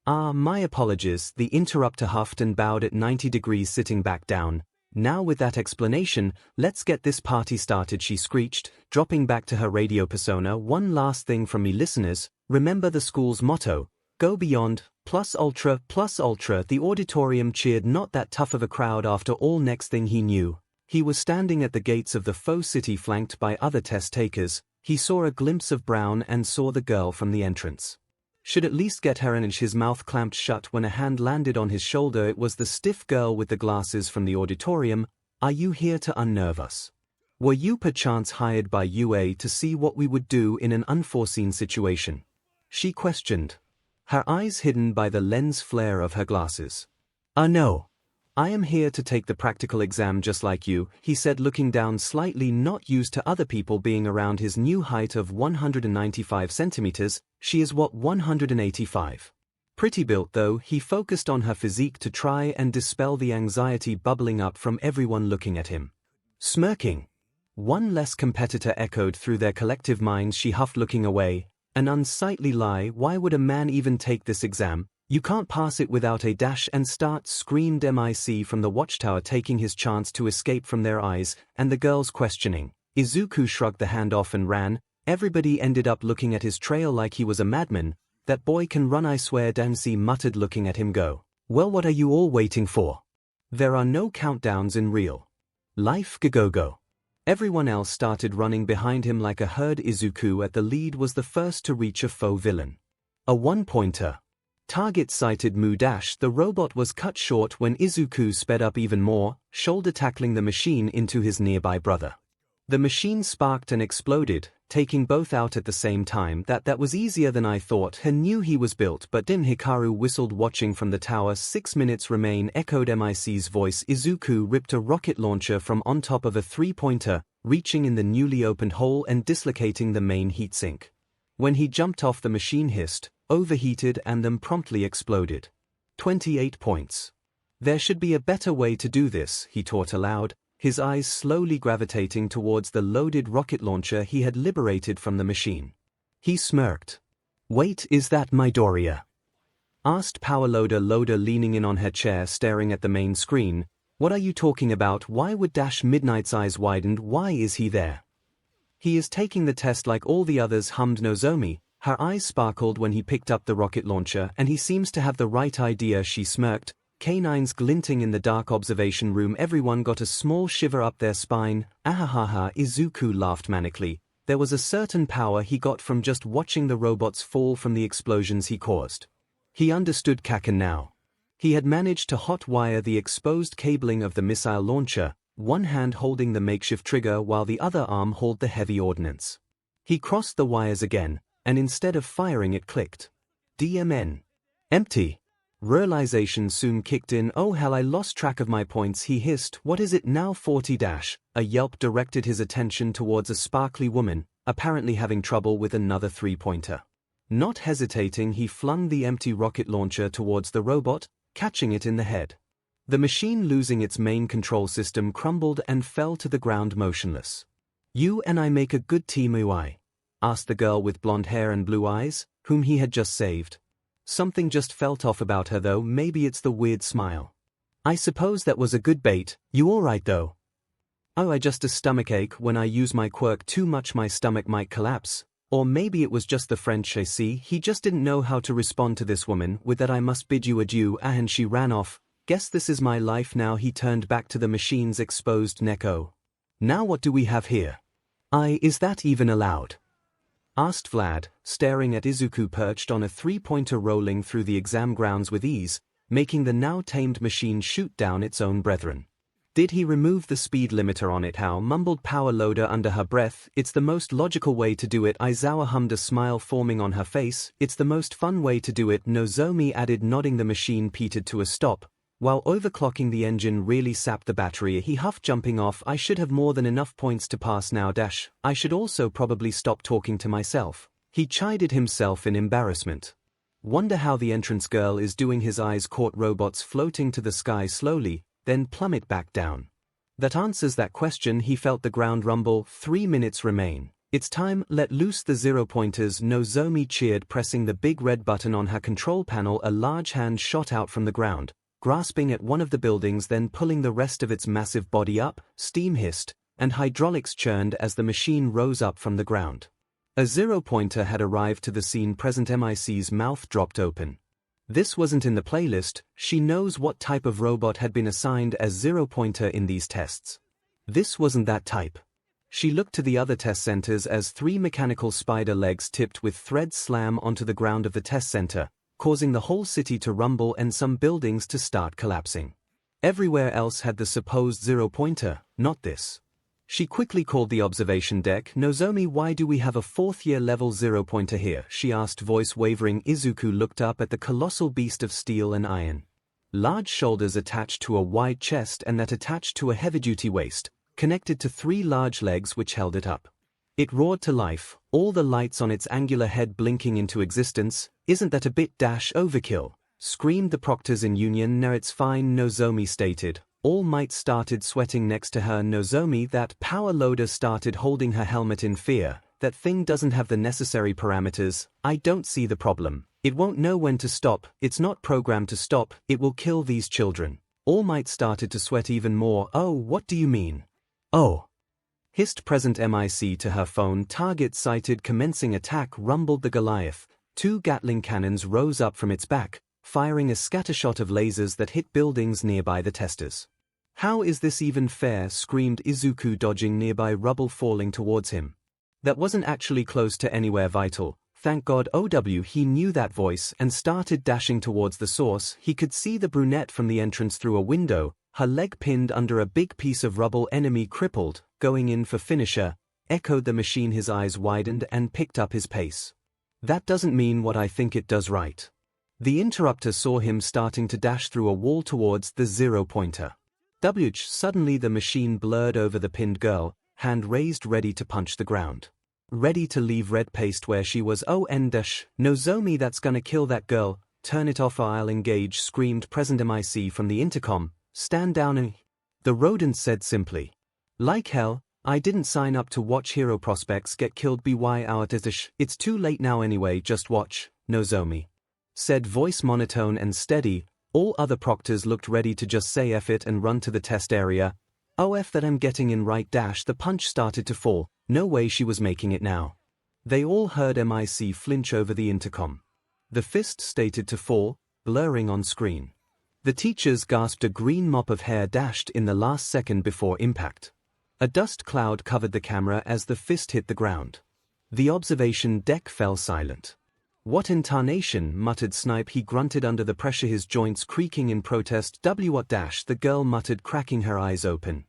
My apologies, the interrupter huffed and bowed at 90 degrees, sitting back down. Now with that explanation, let's get this party started, she screeched, dropping back to her radio persona. One last thing from me, listeners, remember the school's motto, go beyond, plus ultra, plus ultra. The auditorium cheered. Not that tough of a crowd after all. Next thing he knew, he was standing at the gates of the faux city, flanked by other test takers. He saw a glimpse of Brown and saw the girl from the entrance. Should at least get her an inch. His mouth clamped shut when a hand landed on his shoulder. It was the stiff girl with the glasses from the auditorium. Are you here to unnerve us? Were you perchance hired by UA to see what we would do in an unforeseen situation? She questioned, her eyes hidden by the lens flare of her glasses. No. I am here to take the practical exam just like you, he said, looking down slightly, not used to other people being around his new height of 195 centimeters. She is what, 185? Pretty built though. He focused on her physique to try and dispel the anxiety bubbling up from everyone looking at him. Smirking. One less competitor echoed through their collective minds. She huffed, looking away. An unsightly lie. Why would a man even take this exam? You can't pass it without a dash and start, screamed Mic from the watchtower, taking his chance to escape from their eyes and the girls questioning. Izuku shrugged the hand off and ran. Everybody ended up looking at his trail like he was a madman. That boy can run, I swear, Dancy muttered, looking at him. Go. Well, what are you all waiting for? There are no countdowns in real life. Go. Everyone else started running behind him like a herd. Izuku at the lead was the first to reach a foe villain. A one-pointer. Target sighted. Mu dash. The robot was cut short when Izuku sped up even more, shoulder tackling the machine into his nearby brother. The machine sparked and exploded, taking both out at the same time. That was easier than I thought. He knew he was built, but then Hikaru whistled, watching from the tower. 6 minutes remain, echoed MIC's voice. Izuku ripped a rocket launcher from on top of a three-pointer, reaching in the newly opened hole and dislocating the main heatsink. When he jumped off, the machine hissed, overheated, and then promptly exploded. 28 points. There should be a better way to do this, he thought aloud, his eyes slowly gravitating towards the loaded rocket launcher he had liberated from the machine. He smirked. "Wait, is that Midoriya?" asked Power Loader, leaning in on her chair, staring at the main screen. "What are you talking about? Why would Midnight's eyes widened. Why is he there?" "He is taking the test like all the others," hummed Nozomi. Her eyes sparkled when he picked up the rocket launcher, and he seems to have the right idea, she smirked, canines glinting in the dark observation room. Everyone got a small shiver up their spine. Ahahaha, Izuku laughed manically. There was a certain power he got from just watching the robots fall from the explosions he caused. He understood Kaken now. He had managed to hot-wire the exposed cabling of the missile launcher, one hand holding the makeshift trigger while the other arm held the heavy ordnance. He crossed the wires again, and instead of firing it clicked. DMN. Empty. Realization soon kicked in. "Oh hell, I lost track of my points," he hissed. "What is it now? 40 dash." A yelp directed his attention towards a sparkly woman, apparently having trouble with another three-pointer. Not hesitating, he flung the empty rocket launcher towards the robot, catching it in the head. The machine, losing its main control system, crumbled and fell to the ground motionless. "You and I make a good team, Ui?" asked the girl with blonde hair and blue eyes, whom he had just saved. Something just felt off about her though. Maybe it's the weird smile. "I suppose that was a good bait. You alright though?" "Oh, I just a stomachache. When I use my quirk too much my stomach might collapse. Or maybe it was just the French AC." He just didn't know how to respond to this woman. "With that I must bid you adieu," and she ran off. "Guess this is my life now." He turned back to the machine's exposed neck. "Oh. Now what do we have here?" Is that even allowed?" asked Vlad, staring at Izuku perched on a three-pointer rolling through the exam grounds with ease, making the now-tamed machine shoot down its own brethren. "Did he remove the speed limiter on it?" How, mumbled Power Loader under her breath. "It's the most logical way to do it." Aizawa hummed, a smile forming on her face. "It's the most fun way to do it," Nozomi added, nodding. The machine petered to a stop, while overclocking the engine really sapped the battery. He huffed, jumping off. "I should have more than enough points to pass now. I should also probably stop talking to myself." He chided himself in embarrassment. "Wonder how the entrance girl is doing." His eyes caught robots floating to the sky slowly, then plummet back down. That answers that question. He felt the ground rumble. 3 minutes remain. "It's time. Let loose the 0-pointers," Nozomi cheered, pressing the big red button on her control panel. A large hand shot out from the ground, grasping at one of the buildings, then pulling the rest of its massive body up. Steam hissed, and hydraulics churned as the machine rose up from the ground. A 0-pointer had arrived to the scene present. MIC's mouth dropped open. This wasn't in the playlist. She knows what type of robot had been assigned as 0-pointer in these tests. This wasn't that type. She looked to the other test centers as 3 mechanical spider legs tipped with threads slam onto the ground of the test center, causing the whole city to rumble and some buildings to start collapsing. Everywhere else had the supposed 0-pointer, not this. She quickly called the observation deck. "Nozomi, why do we have a 4th-year level 0-pointer here?" she asked, voice wavering. Izuku looked up at the colossal beast of steel and iron. Large shoulders attached to a wide chest, and that attached to a heavy-duty waist, connected to 3 large legs which held it up. It roared to life, all the lights on its angular head blinking into existence. "Isn't that a bit overkill?" screamed the proctors in union. "No, it's fine," Nozomi stated. All Might started sweating next to her. "Nozomi, that Power Loader started holding her helmet in fear. "That thing doesn't have the necessary parameters. I don't see the problem. It won't know when to stop. It's not programmed to stop. It will kill these children." All Might started to sweat even more. "Oh, what do you mean?" "Oh," hissed present MIC to her phone. "Target sighted. Commencing attack," rumbled the Goliath. 2 Gatling cannons rose up from its back, firing a scattershot of lasers that hit buildings nearby the testers. How is this even fair? Screamed Izuku, dodging nearby rubble falling towards him. That wasn't actually close to anywhere vital, thank God. He knew that voice and started dashing towards the source. He could see the brunette from the entrance through a window, her leg pinned under a big piece of rubble. Enemy crippled, going in for finisher, echoed the machine. His eyes widened and picked up his pace. That doesn't mean what I think it does, right? The interrupter saw him starting to dash through a wall towards the 0-pointer. Suddenly the machine blurred over the pinned girl, hand raised ready to punch the ground. Ready to leave red paste where she was. Oh Nozomi, that's gonna kill that girl, turn it off or I'll engage, screamed Present MIC from the intercom. Stand down and... The rodent said simply. Like hell, I didn't sign up to watch hero prospects get killed by our dish. It's too late now anyway, just watch, Nozomi. Said voice monotone and steady. All other proctors looked ready to just say F it and run to the test area. Oh F that I'm getting in right dash. The punch started to fall, no way she was making it now. They all heard MIC flinch over the intercom. The fist stated to fall, blurring on screen. The teachers gasped. A green mop of hair dashed in the last second before impact. A dust cloud covered the camera as the fist hit the ground. The observation deck fell silent. What in tarnation, muttered Snipe. He grunted under the pressure, his joints creaking in protest. What dash, the girl muttered, cracking her eyes open.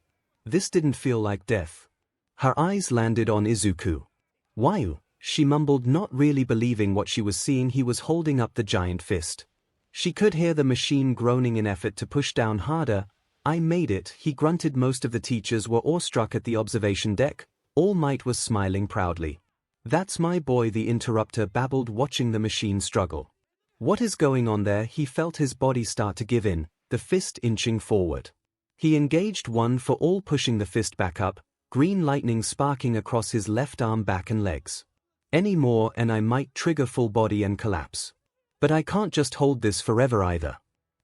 This didn't feel like death. Her eyes landed on Izuku. Why? She mumbled, not really believing what she was seeing. He was holding up the giant fist. She could hear the machine groaning in effort to push down harder. I made it, he grunted. Most of the teachers were awestruck at the observation deck. All Might was smiling proudly. That's my boy, the interrupter babbled, watching the machine struggle. What is going on there? He felt his body start to give in, the fist inching forward. He engaged one for all, pushing the fist back up, green lightning sparking across his left arm, back and legs. Any more and I might trigger full body and collapse. But I can't just hold this forever either.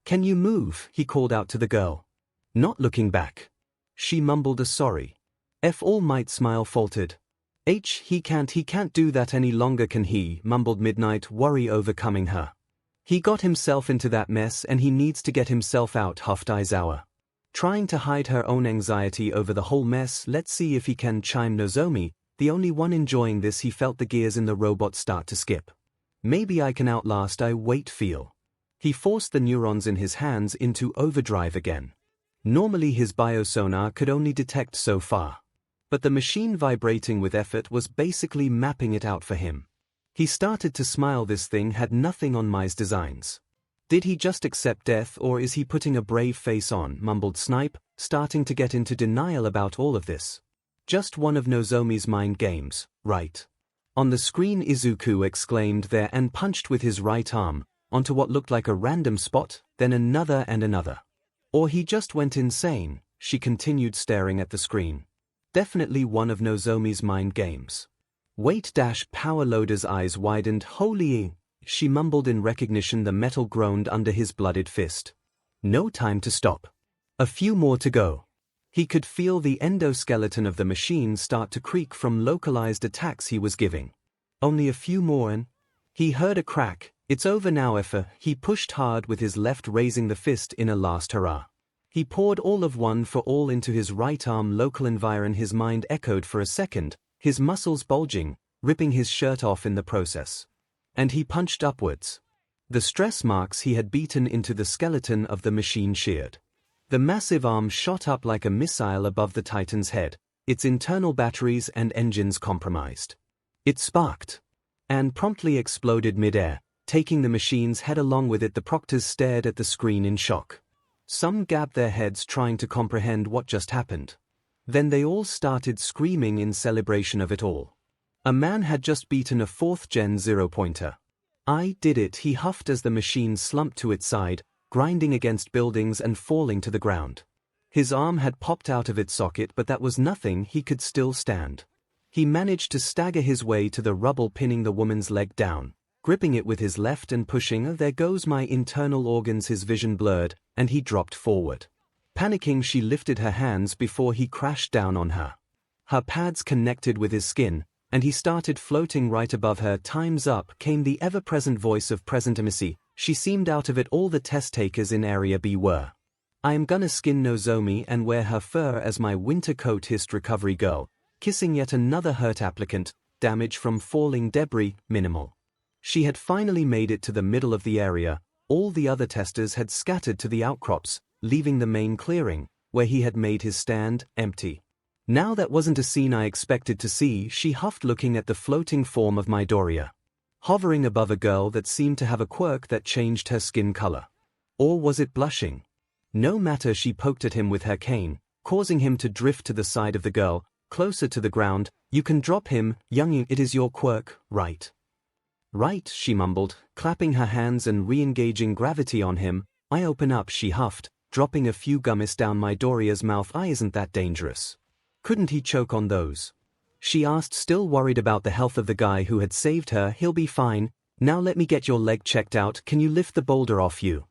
Can you move? He called out to the girl. Not looking back. She mumbled a sorry. All Might smile faltered. He can't do that any longer, can he? Mumbled Midnight, worry overcoming her. He got himself into that mess and he needs to get himself out, huffed Aizawa. Trying to hide her own anxiety over the whole mess. Let's see if he can, chimed Nozomi, the only one enjoying this. He felt the gears in the robot start to skip. Maybe I can outlast feel. He forced the neurons in his hands into overdrive again. Normally his biosonar could only detect so far. But the machine, vibrating with effort, was basically mapping it out for him. He started to smile. This thing had nothing on Mai's designs. Did he just accept death, or is he putting a brave face on? Mumbled Snipe, starting to get into denial about all of this. Just one of Nozomi's mind games, right? On the screen Izuku exclaimed there and punched with his right arm, onto what looked like a random spot, then another and another. Or he just went insane, she continued, staring at the screen. Definitely one of Nozomi's mind games. Wait dash, Power Loader's eyes widened. Holy, she mumbled in recognition. The metal groaned under his blooded fist. No time to stop. A few more to go. He could feel the endoskeleton of the machine start to creak from localized attacks he was giving. Only a few more and... He heard a crack. It's over now, Effa. He pushed hard with his left, raising the fist in a last hurrah. He poured all of one for all into his right arm. Local environ. His mind echoed for a second, his muscles bulging, ripping his shirt off in the process. And he punched upwards. The stress marks he had beaten into the skeleton of the machine sheared. The massive arm shot up like a missile above the Titan's head, its internal batteries and engines compromised. It sparked and promptly exploded mid-air, taking the machine's head along with it. The proctors stared at the screen in shock. Some gabbed their heads, trying to comprehend what just happened. Then they all started screaming in celebration of it all. A man had just beaten a 4th-gen 0-pointer. I did it, he huffed as the machine slumped to its side, grinding against buildings and falling to the ground. His arm had popped out of its socket, but that was nothing. He could still stand. He managed to stagger his way to the rubble, pinning the woman's leg down, gripping it with his left and pushing. There goes my internal organs. His vision blurred, and he dropped forward. Panicking, she lifted her hands before he crashed down on her. Her pads connected with his skin, and he started floating right above her. Time's up, came the ever-present voice of Present MIC. She seemed out of it. All the test takers in Area B were. I am gonna skin Nozomi and wear her fur as my winter coat, hissed recovery girl, kissing yet another hurt applicant. Damage from falling debris, minimal. She had finally made it to the middle of the area. All the other testers had scattered to the outcrops, leaving the main clearing, where he had made his stand, empty. Now that wasn't a scene I expected to see, she huffed, looking at the floating form of Midoriya, hovering above a girl that seemed to have a quirk that changed her skin color. Or was it blushing? No matter, she poked at him with her cane, causing him to drift to the side of the girl, closer to the ground. You can drop him, youngin, it is your quirk, right? Right, she mumbled, clapping her hands and re-engaging gravity on him. I open up, she huffed, dropping a few gummies down Midoriya's mouth. Isn't that dangerous? Couldn't he choke on those? She asked, still worried about the health of the guy who had saved her. He'll be fine. Now let me get your leg checked out. Can you lift the boulder off you?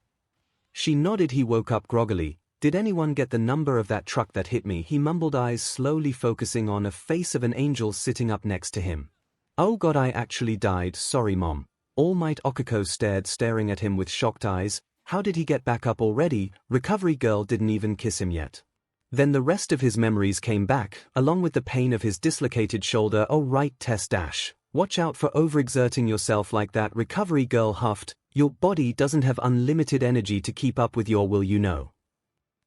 She nodded. He woke up groggily. Did anyone get the number of that truck that hit me? He mumbled, eyes slowly focusing on a face of an angel sitting up next to him. Oh god, I actually died. Sorry mom. All Might Okako staring at him with shocked eyes. How did he get back up already? Recovery girl didn't even kiss him yet. Then the rest of his memories came back, along with the pain of his dislocated shoulder. Oh right, Tess dash. Watch out for overexerting yourself like that, recovery girl huffed. Your body doesn't have unlimited energy to keep up with your will, you know.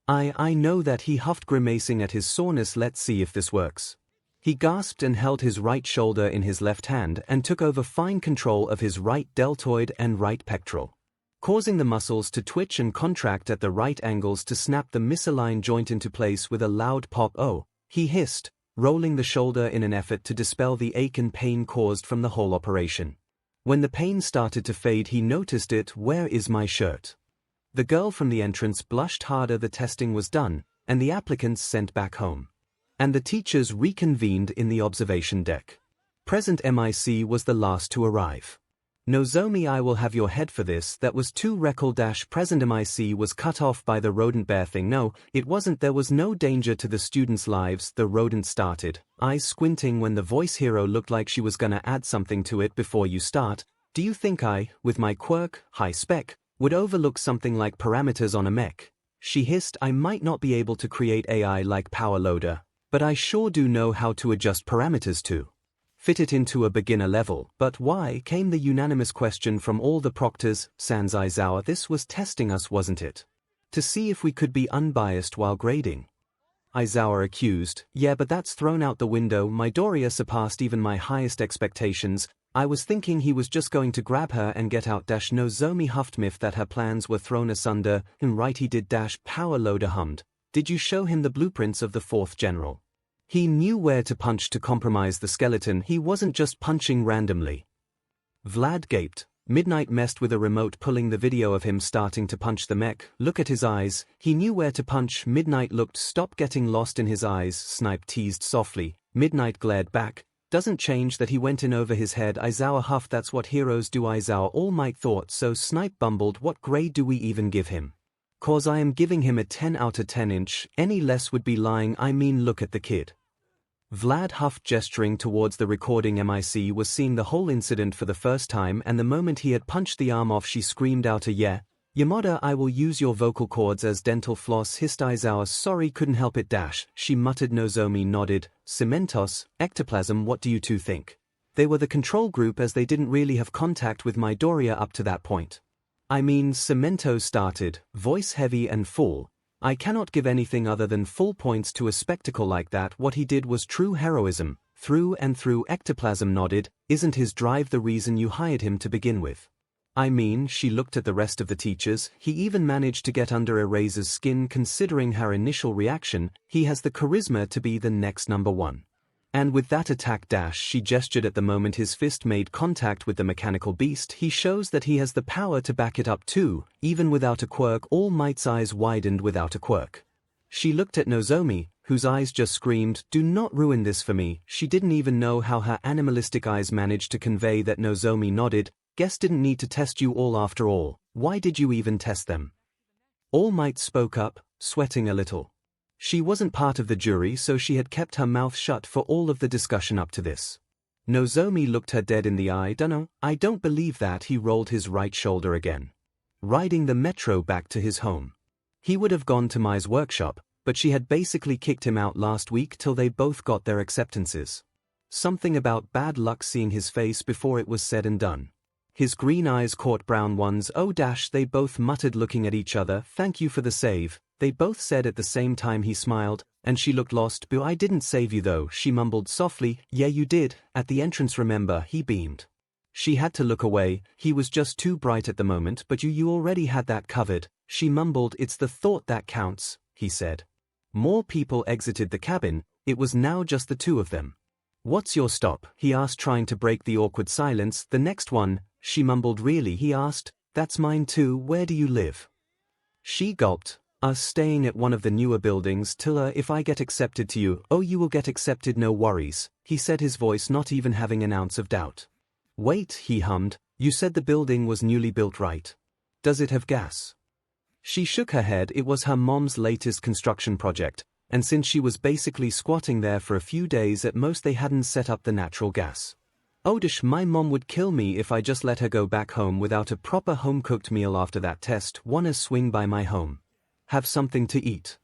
I know that, he huffed, grimacing at his soreness. Let's see if this works. He gasped and held his right shoulder in his left hand and took over fine control of his right deltoid and right pectoral, causing the muscles to twitch and contract at the right angles to snap the misaligned joint into place with a loud pop. Oh, he hissed, rolling the shoulder in an effort to dispel the ache and pain caused from the whole operation. When the pain started to fade, he noticed it. Where is my shirt? The girl from the entrance blushed harder. The testing was done, and the applicants sent back home. And the teachers reconvened in the observation deck. Present MIC was the last to arrive. Nozomi, I will have your head for this. That was too recall. Present MIC was cut off by the rodent bear thing. No, it wasn't. There was no danger to the students' lives. The rodent started, eyes squinting when the voice hero looked like she was gonna add something to it. Before you start, do you think I, with my quirk, high spec, would overlook something like parameters on a mech? She hissed. I might not be able to create AI like Power Loader, but I sure do know how to adjust parameters to fit it into a beginner level. But why? Came the unanimous question from all the proctors. Sans Aizawa, this was testing us, wasn't it? To see if we could be unbiased while grading. Aizawa accused. Yeah, but that's thrown out the window. Midoriya surpassed even my highest expectations. I was thinking he was just going to grab her and get out. Nozomi huffed, myth that her plans were thrown asunder. Right, he did. Power Loader hummed. Did you show him the blueprints of the 4th general? He knew where to punch to compromise the skeleton. He wasn't just punching randomly. Vlad gaped. Midnight messed with a remote, pulling the video of him starting to punch the mech. Look at his eyes. He knew where to punch. Midnight looked. Stop getting lost in his eyes, Snipe teased softly. Midnight glared back. Doesn't change that he went in over his head. Aizawa huffed. That's what heroes do. Aizawa All Might thought so. Snipe bumbled. What grade do we even give him? Cause I am giving him a 10 out of 10 inch. Any less would be lying. I mean, look at the kid. Vlad huffed, gesturing towards the recording. MIC was seeing the whole incident for the first time, and the moment he had punched the arm off, she screamed out a yeah. Yamada, I will use your vocal cords as dental floss, hissed Aizawa. Sorry, couldn't help it. She muttered. Nozomi nodded. Cementos, ectoplasm, what do you two think? They were the control group, as they didn't really have contact with Midoriya up to that point. I mean, Cemento started, voice heavy and full. I cannot give anything other than full points to a spectacle like that. What he did was true heroism, through and through. Ectoplasm nodded. Isn't his drive the reason you hired him to begin with? I mean, she looked at the rest of the teachers. He even managed to get under Eraser's skin. Considering her initial reaction, he has the charisma to be the next number one. And with that attack, she gestured at the moment his fist made contact with the mechanical beast. He shows that he has the power to back it up too, even without a quirk. All Might's eyes widened. Without a quirk. She looked at Nozomi, whose eyes just screamed, do not ruin this for me. She didn't even know how her animalistic eyes managed to convey that. Nozomi nodded. Guess didn't need to test you all after all. Why did you even test them? All Might spoke up, sweating a little. She wasn't part of the jury, so she had kept her mouth shut for all of the discussion up to this. Nozomi looked her dead in the eye. Dunno, I don't believe that. He rolled his right shoulder again. Riding the metro back to his home. He would have gone to Mai's workshop, but she had basically kicked him out last week till they both got their acceptances. Something about bad luck seeing his face before it was said and done. His green eyes caught brown ones. Oh dash, they both muttered looking at each other. Thank you for the save, they both said at the same time. He smiled, and she looked lost. Boo, I didn't save you though, she mumbled softly. Yeah you did, at the entrance remember, he beamed. She had to look away, he was just too bright at the moment. But you already had that covered, she mumbled. It's the thought that counts, he said. More people exited the cabin, it was now just the two of them. What's your stop? He asked, trying to break the awkward silence. The next one, she mumbled. Really? He asked. That's mine too. Where do you live? She gulped. Staying at one of the newer buildings till if I get accepted to you. Oh, you will get accepted, no worries, he said, his voice not even having an ounce of doubt. Wait, he hummed, you said the building was newly built, right? Does it have gas? She shook her head. It was her mom's latest construction project, and since she was basically squatting there for a few days at most, they hadn't set up the natural gas. Oh dash, my mom would kill me if I just let her go back home without a proper home-cooked meal after that test. Wanna swing by my home? Have something to eat?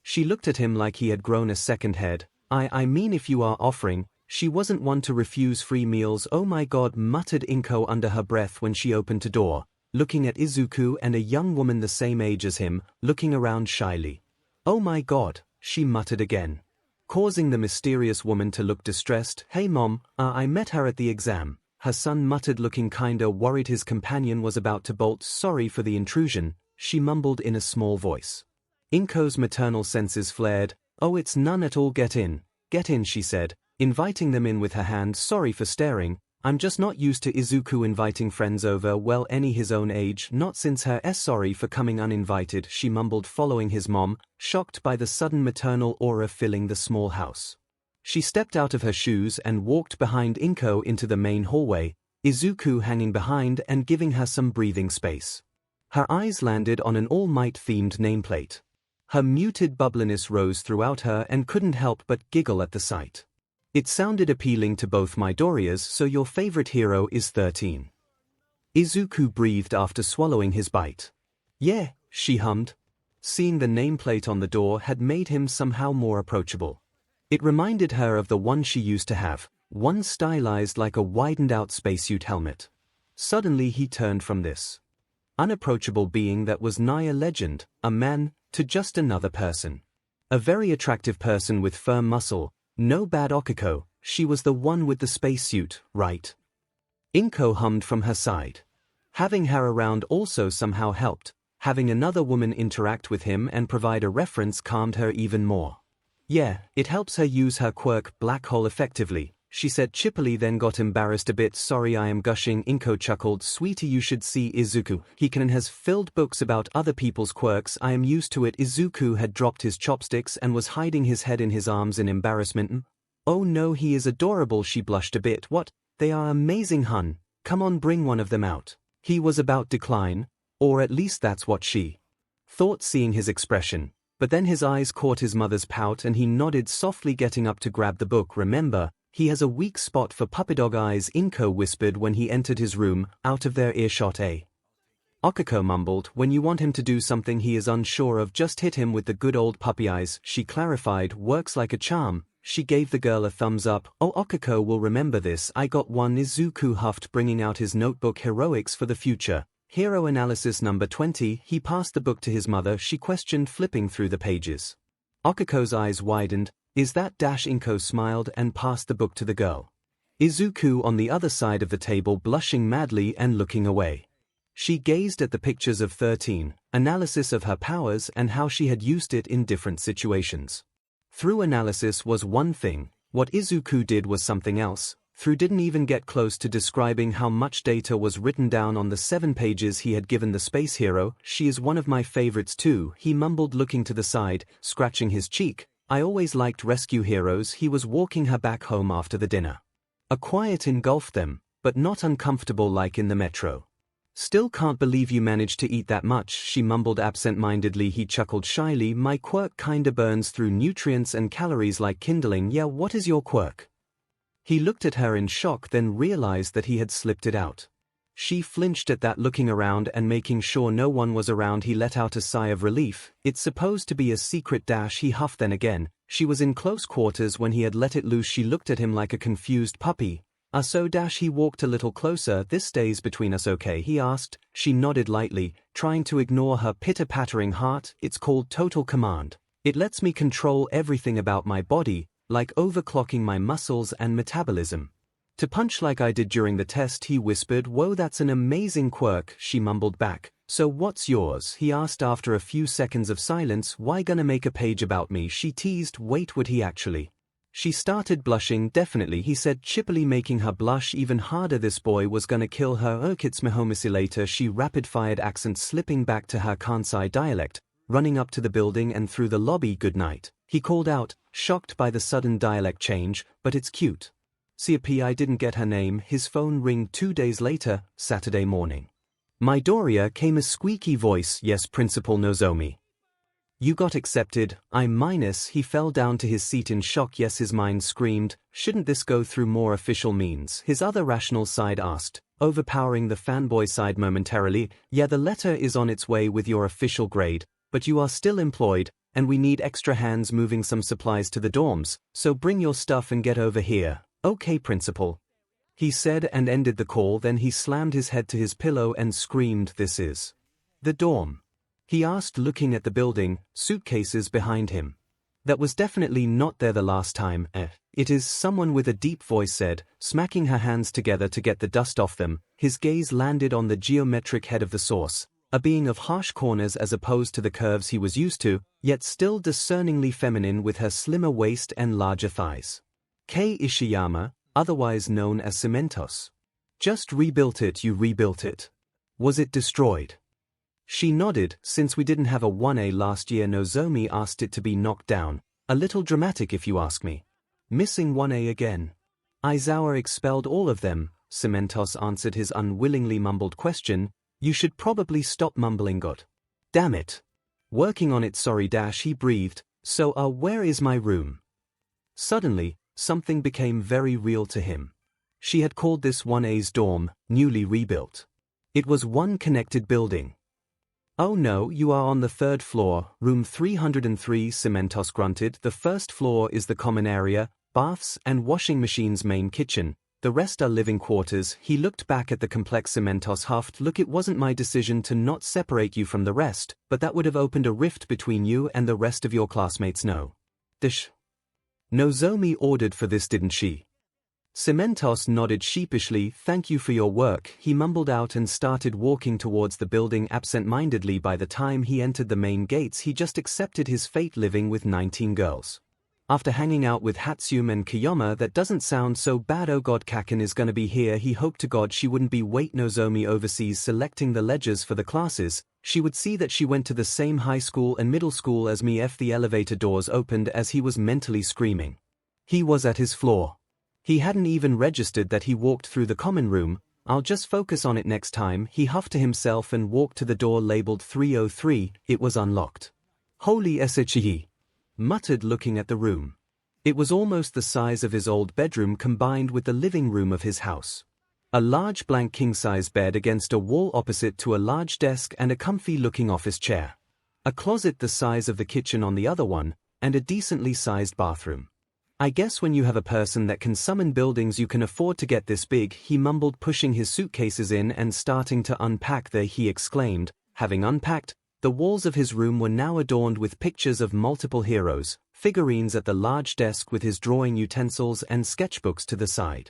She looked at him like he had grown a second head. I mean, if you are offering. She wasn't one to refuse free meals. Oh my god, muttered 𝐒𝐭 under her breath when she opened the door, looking at Izuku and a young woman the same age as him, looking around shyly. Oh my god, she muttered again, causing the mysterious woman to look distressed. Hey mom, I met her at the exam, her son muttered, looking kinda worried his companion was about to bolt. Sorry for the intrusion, she mumbled in a small voice. 𝐒𝐭's maternal senses flared. Oh, it's none at all. Get in, she said, inviting them in with her hand. Sorry for staring, I'm just not used to Izuku inviting friends over. Well, any his own age, not since her sorry for coming uninvited, she mumbled, following his mom, shocked by the sudden maternal aura filling the small house. She stepped out of her shoes and walked behind 𝐒𝐭 into the main hallway, Izuku hanging behind and giving her some breathing space. Her eyes landed on an All Might-themed nameplate. Her muted bubbliness rose throughout her and couldn't help but giggle at the sight. It sounded appealing to both Midoriyas. So your favorite hero is 13? Izuku breathed after swallowing his bite. Yeah, she hummed. Seeing the nameplate on the door had made him somehow more approachable. It reminded her of the one she used to have, one stylized like a widened-out spacesuit helmet. Suddenly he turned from this unapproachable being that was nigh a legend, a man, to just another person. A very attractive person with firm muscle. No bad 𝐒𝐿, she was the one with the spacesuit, right? 𝐒𝐭 hummed from her side. Having her around also somehow helped. Having another woman interact with him and provide a reference calmed her even more. Yeah, it helps her use her quirk, black hole, effectively, she said chippily, then got embarrassed a bit. Sorry, I am gushing, 𝐒𝐭 chuckled. Sweetie, you should see Izuku. He can has filled books about other people's quirks. I am used to it. Izuku had dropped his chopsticks and was hiding his head in his arms in embarrassment. Oh no, he is adorable, she blushed a bit. What? They are amazing, hun. Come on, bring one of them out. He was about decline, or at least that's what she thought, seeing his expression. But then his eyes caught his mother's pout and he nodded softly, getting up to grab the book. Remember, he has a weak spot for puppy dog eyes, 𝐒𝐭 whispered when he entered his room, out of their earshot. 𝐒𝐿 mumbled. When you want him to do something he is unsure of, just hit him with the good old puppy eyes, she clarified. Works like a charm. She gave the girl a thumbs up. Oh, 𝐒𝐿 will remember this. I got one. Izuku huffed, bringing out his notebook. Heroics for the future. Hero analysis number 20. He passed the book to his mother. She questioned, flipping through the pages. 𝐒𝐿's eyes widened. Is that 𝐒𝐭 smiled and passed the book to the girl. Izuku on the other side of the table, blushing madly and looking away. She gazed at the pictures of 13, analysis of her powers and how she had used it in different situations. Through analysis was one thing, what Izuku did was something else. Through didn't even get close to describing how much data was written down on the 7 pages he had given the space hero. She is one of my favorites too, he mumbled, looking to the side, scratching his cheek. I always liked rescue heroes. He was walking her back home after the dinner. A quiet engulfed them, but not uncomfortable like in the metro. Still can't believe you managed to eat that much, she mumbled absent-mindedly. He chuckled shyly. My quirk kinda burns through nutrients and calories like kindling. Yeah, what is your quirk? He looked at her in shock, then realized that he had slipped it out. She flinched at that, looking around and making sure no one was around. He let out a sigh of relief. It's supposed to be a secret dash, he huffed. Then again, she was in close quarters when he had let it loose. She looked at him like a confused puppy. So dash. He walked a little closer. This stays between us, okay? He asked. She nodded lightly, trying to ignore her pitter-pattering heart. It's called total command. It lets me control everything about my body, like overclocking my muscles and metabolism. To punch like I did during the test, he whispered. Whoa, that's an amazing quirk, she mumbled back. So what's yours? He asked after a few seconds of silence. Why gonna make a page about me? She teased. Wait, would he actually? She started blushing. Definitely, he said chippily, making her blush even harder. This boy was gonna kill her. 𝐒𝐻𝐽𝐽, she rapid-fired, accent slipping back to her Kansai dialect, running up to the building and through the lobby. Good night, he called out, shocked by the sudden dialect change, but it's cute. 𝐶P, I didn't get her name. His phone ringed 2 days later, Saturday morning. Midoriya, came a squeaky voice. Yes, Principal Nozomi. You got accepted. He fell down to his seat in shock. Yes, his mind screamed. Shouldn't this go through more official means? His other rational side asked, overpowering the fanboy side momentarily. Yeah, the letter is on its way with your official grade, but you are still employed, and we need extra hands moving some supplies to the dorms, so bring your stuff and get over here. Okay, Principal, he said and ended the call. Then he slammed his head to his pillow and screamed. This is the dorm? He asked, looking at the building, suitcases behind him. That was definitely not there the last time. It is, someone with a deep voice said, smacking her hands together to get the dust off them. His gaze landed on the geometric head of the source, a being of harsh corners as opposed to the curves he was used to, yet still discerningly feminine with her slimmer waist and larger thighs. Kei Ishiyama, otherwise known as Cementos. Just rebuilt it. You rebuilt it. Was it destroyed? She nodded. Since we didn't have a 1A last year, Nozomi asked it to be knocked down. A little dramatic if you ask me. Missing 1A again. Aizawa expelled all of them, Cementos answered his unwillingly mumbled question. You should probably stop mumbling. God damn it. Working on it. Sorry dash, he breathed. So where is my room? Suddenly, something became very real to him. She had called this 1A's dorm, newly rebuilt. It was one connected building. Oh no, you are on the 3rd floor, room 303, Cementos grunted. The 1st floor is the common area, baths and washing machines, main kitchen. The rest are living quarters. He looked back at the complex. Cementos huffed. Look, it wasn't my decision to not separate you from the rest, but that would have opened a rift between you and the rest of your classmates. No. Dish. Nozomi ordered for this, didn't she? Cementos nodded sheepishly. Thank you for your work, he mumbled out and started walking towards the building absent-mindedly. By the time he entered the main gates, he just accepted his fate, living with 19 girls. After hanging out with Hatsune and Kiyoma, that doesn't sound so bad. Oh god, Kaken is gonna be here. He hoped to god she wouldn't be. Wait, Nozomi oversees selecting the ledgers for the classes. She would see that she went to the same high school and middle school as me. The elevator doors opened as he was mentally screaming. He was at his floor. He hadn't even registered that he walked through the common room. I'll just focus on it next time, he huffed to himself and walked to the door labeled 303. It was unlocked. Holy 𝐒𝐻𝐽𝐽, muttered, looking at the room. It was almost the size of his old bedroom combined with the living room of his house. A large blank king-size bed against a wall opposite to a large desk and a comfy-looking office chair. A closet the size of the kitchen on the other one, and a decently sized bathroom. I guess when you have a person that can summon buildings you can afford to get this big, he mumbled, pushing his suitcases in and starting to unpack. He exclaimed. Having unpacked, the walls of his room were now adorned with pictures of multiple heroes, figurines at the large desk with his drawing utensils and sketchbooks to the side.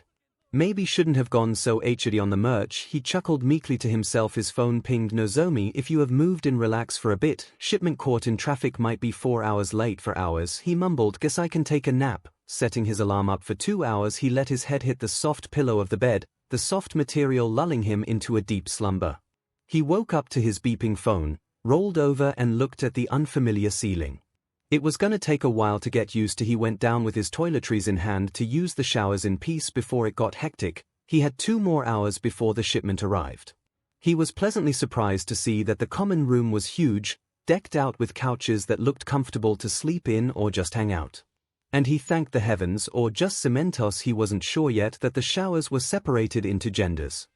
Maybe shouldn't have gone so HD on the merch, he chuckled meekly to himself. His phone pinged. Nozomi, if you have moved in, relax for a bit. Shipment caught in traffic, might be 4 hours late. For hours, he mumbled. Guess I can take a nap. Setting his alarm up for 2 hours, he let his head hit the soft pillow of the bed, the soft material lulling him into a deep slumber. He woke up to his beeping phone, rolled over and looked at the unfamiliar ceiling. It was gonna take a while to get used to. He went down with his toiletries in hand to use the showers in peace before it got hectic. He had 2 more hours before the shipment arrived. He was pleasantly surprised to see that the common room was huge, decked out with couches that looked comfortable to sleep in or just hang out. And he thanked the heavens, or just Cementos, he wasn't sure yet, that the showers were separated into genders.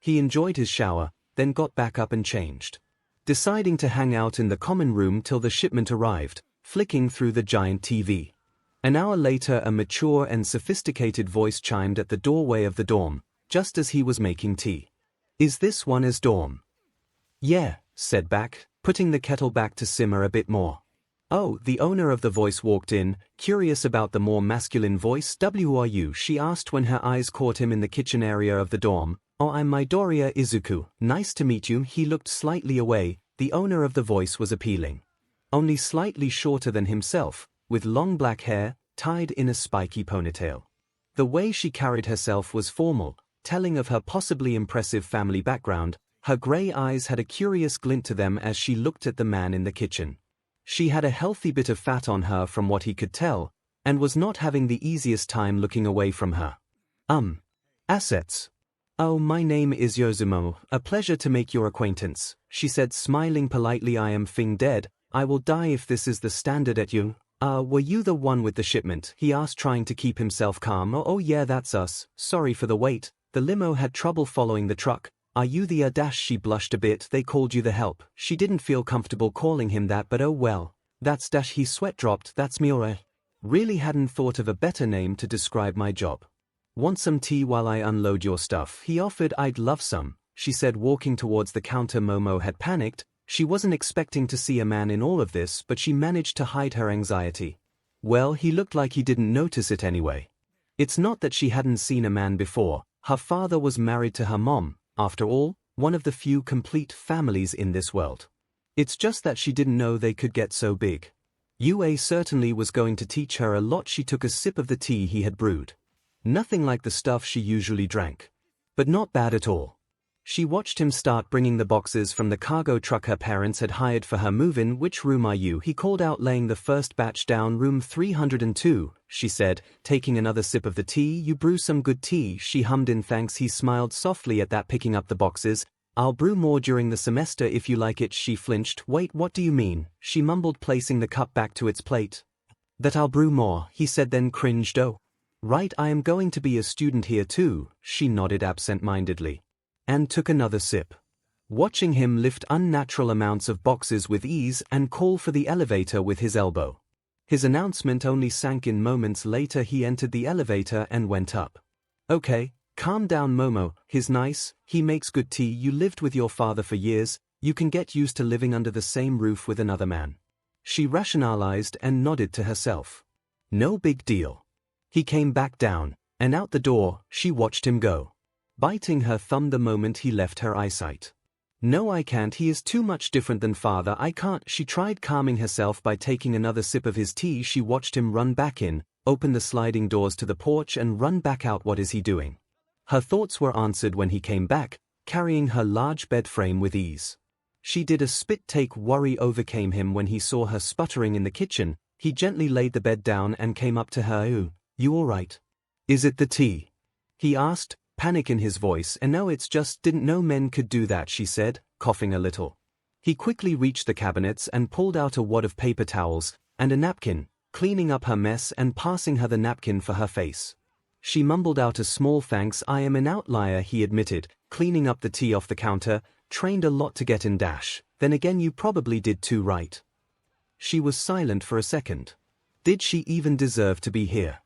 He enjoyed his shower, then got back up and changed. Deciding to hang out in the common room till the shipment arrived, flicking through the giant TV. An hour later a mature and sophisticated voice chimed at the doorway of the dorm, just as he was making tea. "Is this one as dorm?" "Yeah," said Back, putting the kettle back to simmer a bit more. "Oh," the owner of the voice walked in, curious about the more masculine voice. "Who are you?" she asked when her eyes caught him in the kitchen area of the dorm. "Oh, I'm Midoriya Izuku. Nice to meet you." He looked slightly away. The owner of the voice was appealing. Only slightly shorter than himself, with long black hair, tied in a spiky ponytail. The way she carried herself was formal, telling of her possibly impressive family background. Her gray eyes had a curious glint to them as she looked at the man in the kitchen. She had a healthy bit of fat on her from what he could tell, and was not having the easiest time looking away from her. Assets. "Oh, my name is Yozumo, a pleasure to make your acquaintance," she said, smiling politely. "I am Fing Dead. I will die if this is the standard at you." Were you the one with the shipment?" he asked, trying to keep himself calm. Oh yeah, that's us. Sorry for the wait. The limo had trouble following the truck." "Are you the She blushed a bit. "They called you the help." She didn't feel comfortable calling him that, but oh well. "That's Dash." He sweat dropped. "That's Miore. Really hadn't thought of a better name to describe my job." "Want some tea while I unload your stuff?" he offered. "I'd love some," she said, walking towards the counter. Momo had panicked. She wasn't expecting to see a man in all of this, but she managed to hide her anxiety. Well, he looked like he didn't notice it anyway. It's not that she hadn't seen a man before. Her father was married to her mom, after all, one of the few complete families in this world. It's just that she didn't know they could get so big. Yue certainly was going to teach her a lot. She took a sip of the tea he had brewed. Nothing like the stuff she usually drank. But not bad at all. She watched him start bringing the boxes from the cargo truck her parents had hired for her move-in. "Which room are you?" he called out, laying the first batch down. "Room 302, she said, taking another sip of the tea. "You brew some good tea," she hummed in thanks. He smiled softly at that, picking up the boxes. "I'll brew more during the semester if you like it." She flinched. "Wait, what do you mean?" she mumbled, placing the cup back to its plate. "That I'll brew more," he said, then cringed. "Oh, right, I am going to be a student here too." She nodded absent-mindedly and took another sip, watching him lift unnatural amounts of boxes with ease and call for the elevator with his elbow. His announcement only sank in moments later. He entered the elevator and went up. "Okay, calm down, Momo. He's nice, he makes good tea. You lived with your father for years, you can get used to living under the same roof with another man." She rationalized and nodded to herself. No big deal. He came back down, and out the door. She watched him go, biting her thumb the moment he left her eyesight. "No, I can't. He is too much different than father. I can't." She tried calming herself by taking another sip of his tea. She watched him run back in, open the sliding doors to the porch and run back out. What is he doing? Her thoughts were answered when he came back, carrying her large bed frame with ease. She did a spit take. Worry overcame him when he saw her sputtering in the kitchen. He gently laid the bed down and came up to her. "Oh, you all right? Is it the tea?" he asked, panic in his voice. "And no, it's just didn't know men could do that," she said, coughing a little. He quickly reached the cabinets and pulled out a wad of paper towels and a napkin, cleaning up her mess and passing her the napkin for her face. She mumbled out a small thanks. "I am an outlier," he admitted, cleaning up the tea off the counter. "Trained a lot to get in dash. Then again, you probably did too, right?" She was silent for a second. Did she even deserve to be here?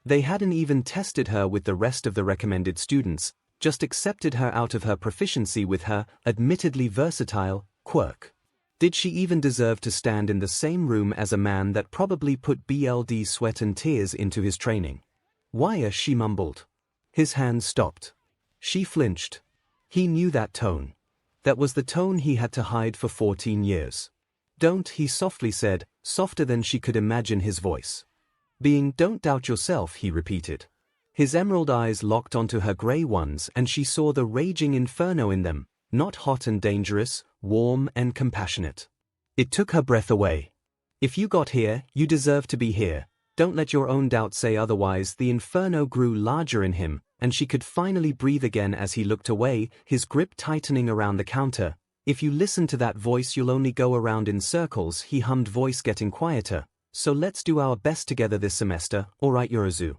They hadn't even tested her with the rest of the recommended students, just accepted her out of her proficiency with her admittedly versatile quirk. Did she even deserve to stand in the same room as a man that probably put blood, sweat and tears into his training? "Why?" she mumbled. His hand stopped. She flinched. He knew that tone. That was the tone he had to hide for 14 years. "Don't," he softly said, softer than she could imagine his voice. "Don't doubt yourself," he repeated. His emerald eyes locked onto her gray ones and she saw the raging inferno in them, not hot and dangerous, warm and compassionate. It took her breath away. "If you got here, you deserve to be here. Don't let your own doubt say otherwise." The inferno grew larger in him, and she could finally breathe again as he looked away, his grip tightening around the counter. "If you listen to that voice, you'll only go around in circles," he hummed, voice getting quieter. "So let's do our best together this semester, alright Yorozu?"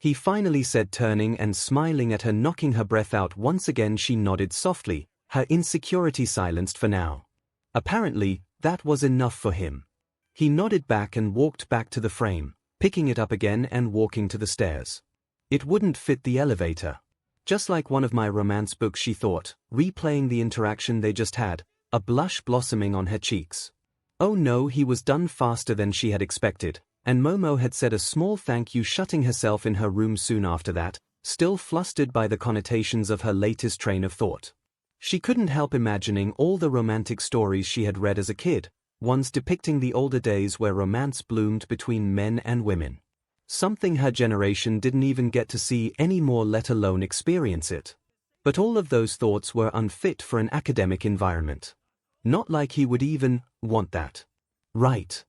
he finally said, turning and smiling at her, knocking her breath out. Once again she nodded softly, her insecurity silenced for now. Apparently, that was enough for him. He nodded back and walked back to the frame, picking it up again and walking to the stairs. It wouldn't fit the elevator. Just like one of my romance books, she thought, replaying the interaction they just had, a blush blossoming on her cheeks. Oh no, he was done faster than she had expected, and Momo had said a small thank you, shutting herself in her room soon after that, still flustered by the connotations of her latest train of thought. She couldn't help imagining all the romantic stories she had read as a kid, ones depicting the older days where romance bloomed between men and women. Something her generation didn't even get to see anymore, let alone experience it. But all of those thoughts were unfit for an academic environment. Not like he would even want that. Right.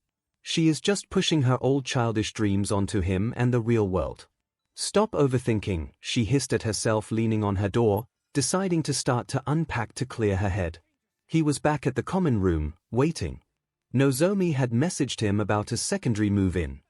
She is just pushing her old childish dreams onto him and the real world. Stop overthinking, she hissed at herself, leaning on her door, deciding to start to unpack to clear her head. He was back at the common room, waiting. Nozomi had messaged him about a secondary move-in.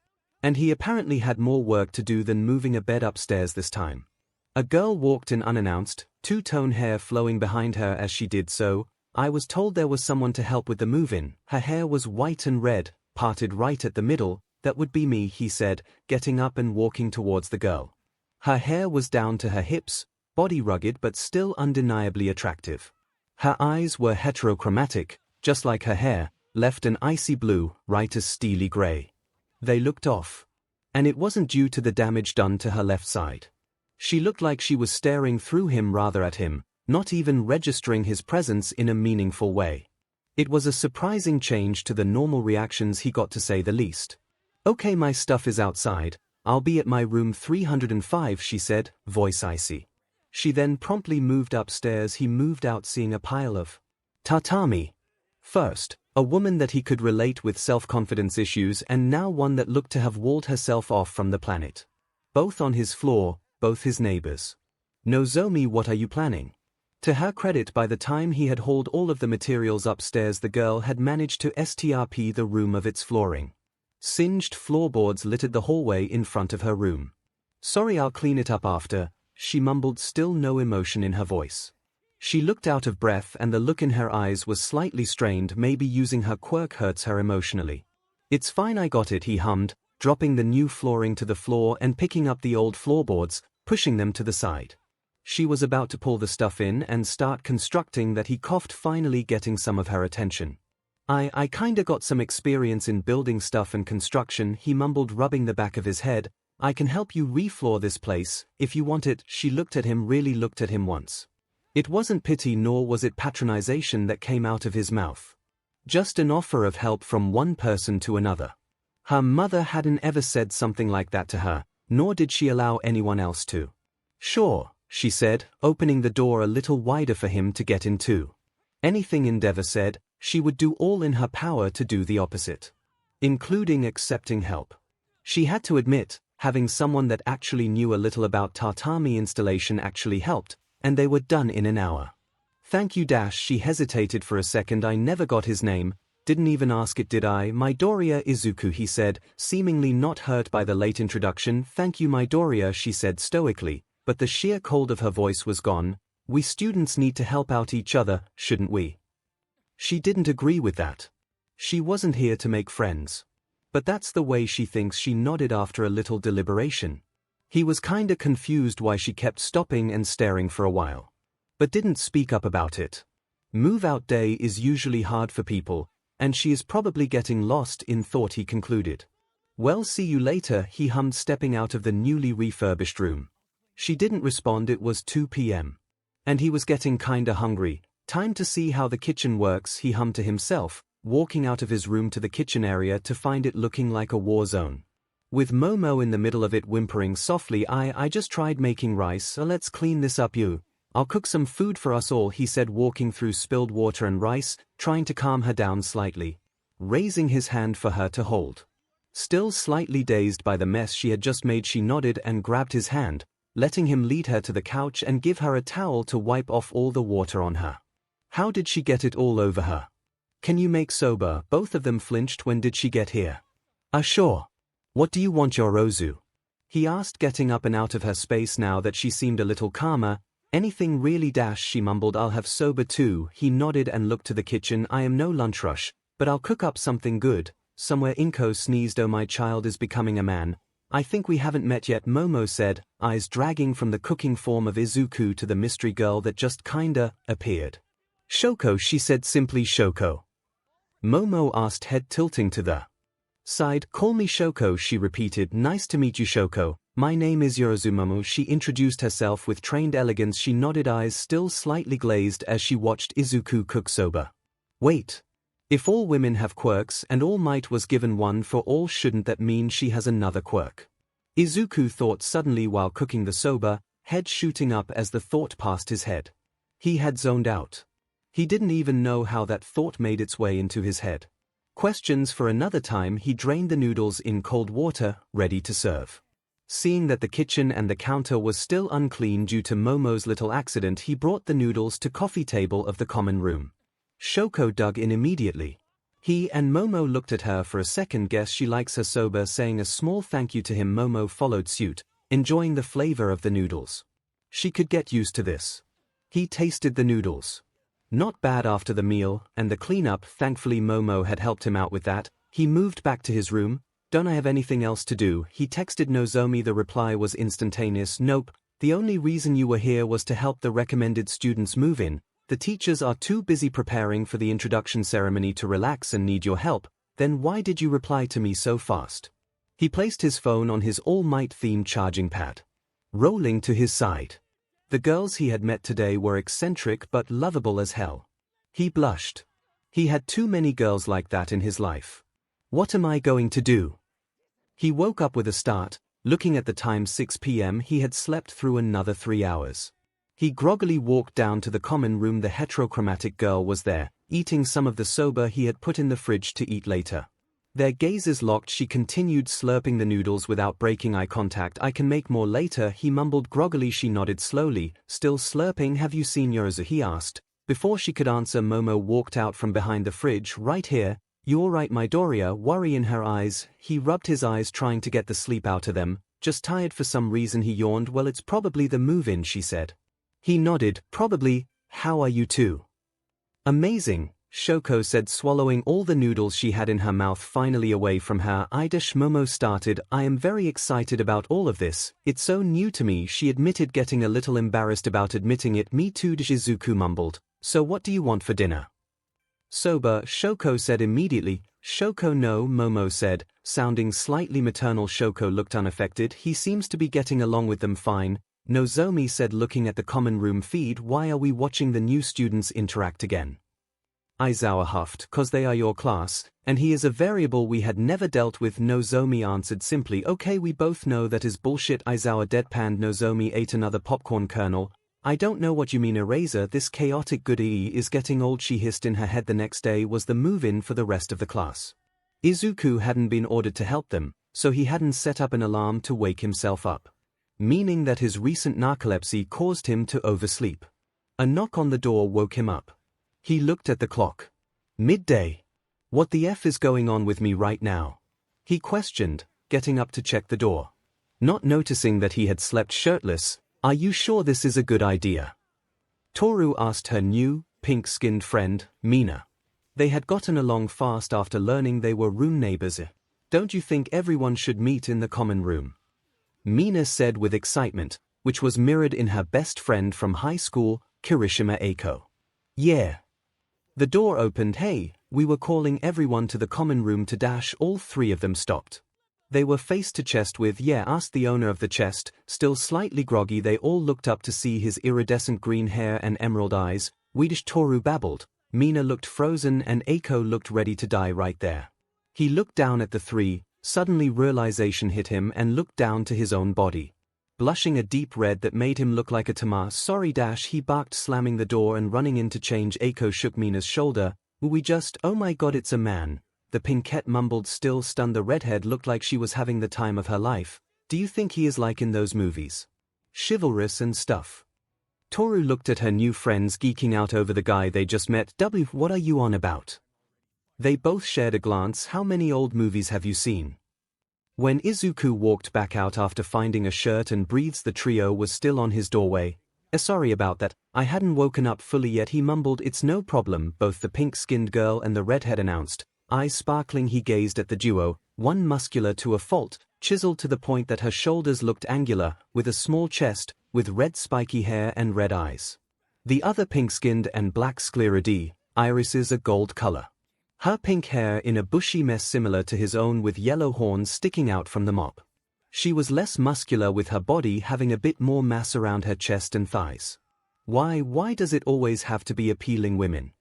And he apparently had more work to do than moving a bed upstairs this time. A girl walked in unannounced, two-tone hair flowing behind her as she did so. I was told there was someone to help with the move-in. Her hair was white and red, parted right at the middle. That would be me, he said, getting up and walking towards the girl. Her hair was down to her hips, body rugged but still undeniably attractive. Her eyes were heterochromatic, just like her hair, left an icy blue, right as steely gray. They looked off. And it wasn't due to the damage done to her left side. She looked like she was staring through him rather at him, not even registering his presence in a meaningful way. It was a surprising change to the normal reactions he got, to say the least. Okay, my stuff is outside, I'll be at my room 305, she said, voice icy. She then promptly moved upstairs. He moved out seeing a pile of tatami. First, a woman that he could relate with self-confidence issues, and now one that looked to have walled herself off from the planet. Both on his floor, both his neighbors. Nozomi, what are you planning? To her credit, by the time he had hauled all of the materials upstairs, the girl had managed to strp the room of its flooring. Singed floorboards littered the hallway in front of her room. Sorry, I'll clean it up after, she mumbled, still no emotion in her voice. She looked out of breath and the look in her eyes was slightly strained. Maybe using her quirk hurts her emotionally. It's fine, I got it, he hummed, dropping the new flooring to the floor and picking up the old floorboards, pushing them to the side. She was about to pull the stuff in and start constructing that he coughed, finally getting some of her attention. I kinda got some experience in building stuff and construction, he mumbled, rubbing the back of his head. I can help you refloor this place, if you want it. She looked at him, really looked at him once. It wasn't pity nor was it patronization that came out of his mouth. Just an offer of help from one person to another. Her mother hadn't ever said something like that to her, nor did she allow anyone else to. Sure, she said, opening the door a little wider for him to get in too. Anything Endeavor said, she would do all in her power to do the opposite. Including accepting help. She had to admit, having someone that actually knew a little about tatami installation actually helped, and they were done in an hour. Thank you. She hesitated for a second. I never got his name, didn't even ask it, did I? Midoriya Izuku, he said, seemingly not hurt by the late introduction. Thank you, Midoriya, she said stoically, but the sheer cold of her voice was gone. We students need to help out each other, shouldn't we? She didn't agree with that. She wasn't here to make friends. But that's the way she thinks. She nodded after a little deliberation. He was kinda confused why she kept stopping and staring for a while. But didn't speak up about it. Move-out day is usually hard for people, and she is probably getting lost in thought, he concluded. Well, see you later, he hummed, stepping out of the newly refurbished room. She didn't respond. It was 2 p.m. And he was getting kinda hungry. Time to see how the kitchen works, he hummed to himself, walking out of his room to the kitchen area to find it looking like a war zone. With Momo in the middle of it, whimpering softly. I just tried making rice, let's clean this up. I'll cook some food for us all, he said, walking through spilled water and rice, trying to calm her down slightly. Raising his hand for her to hold. Still slightly dazed by the mess she had just made, she nodded and grabbed his hand, letting him lead her to the couch and give her a towel to wipe off all the water on her. How did she get it all over her? Can you make soba? Both of them flinched. When did she get here? Sure. What do you want, Yorozu? He asked, getting up and out of her space now that she seemed a little calmer. Anything really dash, she mumbled. I'll have soba too. He nodded and looked to the kitchen. I am no lunch rush, but I'll cook up something good. Somewhere. 𝐭𝐸𝐽 sneezed. Oh, my child is becoming a man. I think we haven't met yet, Momo said, eyes dragging from the cooking form of Izuku to the mystery girl that just kinda appeared. Shoko, she said simply. Shoko? Momo asked, head tilting to the side. Call me Shoko, she repeated. Nice to meet you, Shoko. My name is Yorozumomo. She introduced herself with trained elegance. She nodded, eyes still slightly glazed as she watched Izuku cook soba. Wait. If all women have quirks and All Might was given one for all, shouldn't that mean she has another quirk? Izuku thought suddenly while cooking the soba, head shooting up as the thought passed his head. He had zoned out. He didn't even know how that thought made its way into his head. Questions for another time. He drained the noodles in cold water, ready to serve. Seeing that the kitchen and the counter was still unclean due to Momo's little accident, he brought the noodles to coffee table of the common room. Shoko dug in immediately. He and Momo looked at her for a second. Guess she likes her soba. Saying a small thank you to him, Momo followed suit, enjoying the flavor of the noodles. She could get used to this. He tasted the noodles. Not bad after the meal and the cleanup. Thankfully Momo had helped him out with that. He moved back to his room. Don't I have anything else to do? He texted Nozomi. The reply was instantaneous. Nope, the only reason you were here was to help the recommended students move in. The teachers are too busy preparing for the introduction ceremony to relax and need your help. Then why did you reply to me so fast? He placed his phone on his All Might themed charging pad, rolling to his side. The girls he had met today were eccentric but lovable as hell. He blushed. He had too many girls like that in his life. What am I going to do? He woke up with a start. Looking at the time, 6 p.m. He had slept through another 3 hours. He groggily walked down to the common room. The heterochromatic girl was there, eating some of the soba he had put in the fridge to eat later. Their gazes locked. She continued slurping the noodles without breaking eye contact. I can make more later, he mumbled groggily. She nodded slowly, still slurping. Have you seen Yorozu? He asked. Before she could answer, Momo walked out from behind the fridge. Right here. You alright, my Doria? Worry in her eyes. He rubbed his eyes trying to get the sleep out of them. Just tired for some reason, he yawned. Well, it's probably the move-in, she said. He nodded. Probably. How are you two? Amazing, Shoko said, swallowing all the noodles she had in her mouth finally away from her. Momo started. I am very excited about all of this. It's so new to me, she admitted, getting a little embarrassed about admitting it. Me too, Izuku mumbled. So what do you want for dinner? Soba, Shoko said immediately. Shoko, no, Momo said, sounding slightly maternal. Shoko looked unaffected. He seems to be getting along with them fine. Nozomi said, looking at the common room feed. Why are we watching the new students interact again? Aizawa huffed. Cause they are your class, and he is a variable we had never dealt with. Nozomi answered simply. Okay, we both know that is bullshit. Aizawa deadpanned. Nozomi ate another popcorn kernel. I don't know what you mean, Eraser. This chaotic goodie is getting old, she hissed in her head. The next day was the move-in for the rest of the class. Izuku hadn't been ordered to help them, so he hadn't set up an alarm to wake himself up, meaning that his recent narcolepsy caused him to oversleep. A knock on the door woke him up. He looked at the clock. Midday. What the F is going on with me right now? He questioned, getting up to check the door. Not noticing that he had slept shirtless. Are you sure this is a good idea? Toru asked her new, pink-skinned friend, Mina. They had gotten along fast after learning they were room neighbors. Don't you think everyone should meet in the common room? Mina said with excitement, which was mirrored in her best friend from high school, Kirishima Eiko. Yeah. The door opened. Hey, we were calling everyone to the common room to dash. All three of them stopped. They were face to chest with. Yeah, asked the owner of the chest, still slightly groggy. They all looked up to see his iridescent green hair and emerald eyes. Weedish, Toru babbled. Mina looked frozen and Eiko looked ready to die right there. He looked down at the three. Suddenly realization hit him and looked down to his own body. Blushing a deep red that made him look like a tama. Sorry dash, he barked, slamming the door and running in to change. Eiko shook Mina's shoulder. We just, oh my god, it's a man. The pinkette mumbled, still stunned. The redhead looked like she was having the time of her life. Do you think he is like in those movies? Chivalrous and stuff. Toru looked at her new friends, geeking out over the guy they just met. What are you on about? They both shared a glance. How many old movies have you seen? When Izuku walked back out after finding a shirt and breathes the trio was still on his doorway. Sorry about that, I hadn't woken up fully yet, he mumbled. It's no problem, both the pink-skinned girl and the redhead announced. Eyes sparkling, he gazed at the duo, one muscular to a fault, chiseled to the point that her shoulders looked angular, with a small chest, with red spiky hair and red eyes. The other pink-skinned and black scleroid, irises a gold color. Her pink hair in a bushy mess similar to his own with yellow horns sticking out from the mop. She was less muscular with her body having a bit more mass around her chest and thighs. Why does it always have to be appealing women?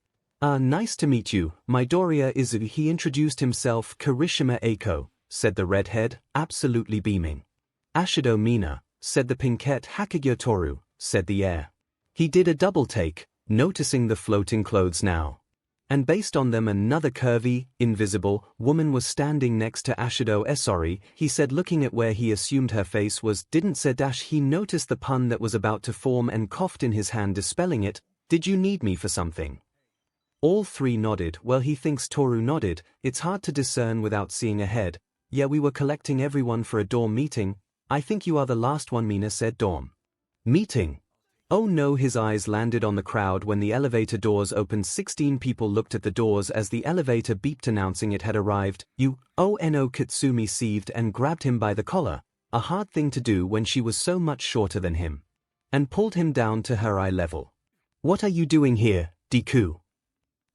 Nice to meet you, Midoriya Izu. He introduced himself. Kirishima Eiko, said the redhead, absolutely beaming. Ashido Mina, said the pinkette. Hakagyo Toru, said the air. He did a double take, noticing the floating clothes now. And based on them another curvy, invisible, woman was standing next to Ashido. Sorry, he said looking at where he assumed her face was. Didn't say dash. He noticed the pun that was about to form and coughed in his hand dispelling it. Did you need me for something? All three nodded. Well, he thinks Toru nodded. It's hard to discern without seeing ahead. Yeah, we were collecting everyone for a dorm meeting. I think you are the last one, Mina said. Dorm meeting? Oh no, his eyes landed on the crowd when the elevator doors opened. 16 people looked at the doors as the elevator beeped announcing it had arrived. Oh no, Katsumi seethed and grabbed him by the collar, a hard thing to do when she was so much shorter than him, and pulled him down to her eye level. What are you doing here, Deku?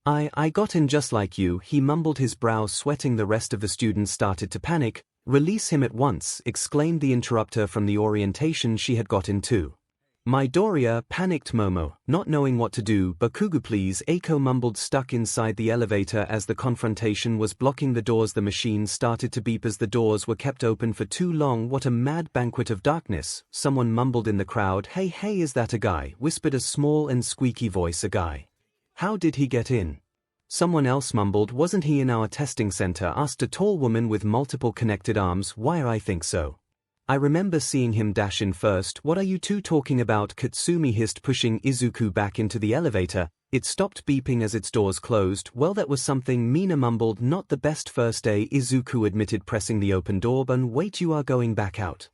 I got in just like you, he mumbled, his brows sweating. The rest of the students started to panic. Release him at once, exclaimed the interrupter from the orientation she had got into. Midoriya, panicked Momo, not knowing what to do. Bakugo please, Eiko mumbled, stuck inside the elevator as the confrontation was blocking the doors. The machine started to beep as the doors were kept open for too long. What a mad banquet of darkness, someone mumbled in the crowd. Hey, is that a guy? Whispered a small and squeaky voice. A guy? How did he get in? Someone else mumbled, wasn't he in our testing center? Asked a tall woman with multiple connected arms. Why, I think so. I remember seeing him dash in first. What are you two talking about? Katsumi hissed, pushing Izuku back into the elevator. It stopped beeping as its doors closed. Well, that was something, Mina mumbled. Not the best first day, Izuku admitted, pressing the open door. But wait, you are going back out?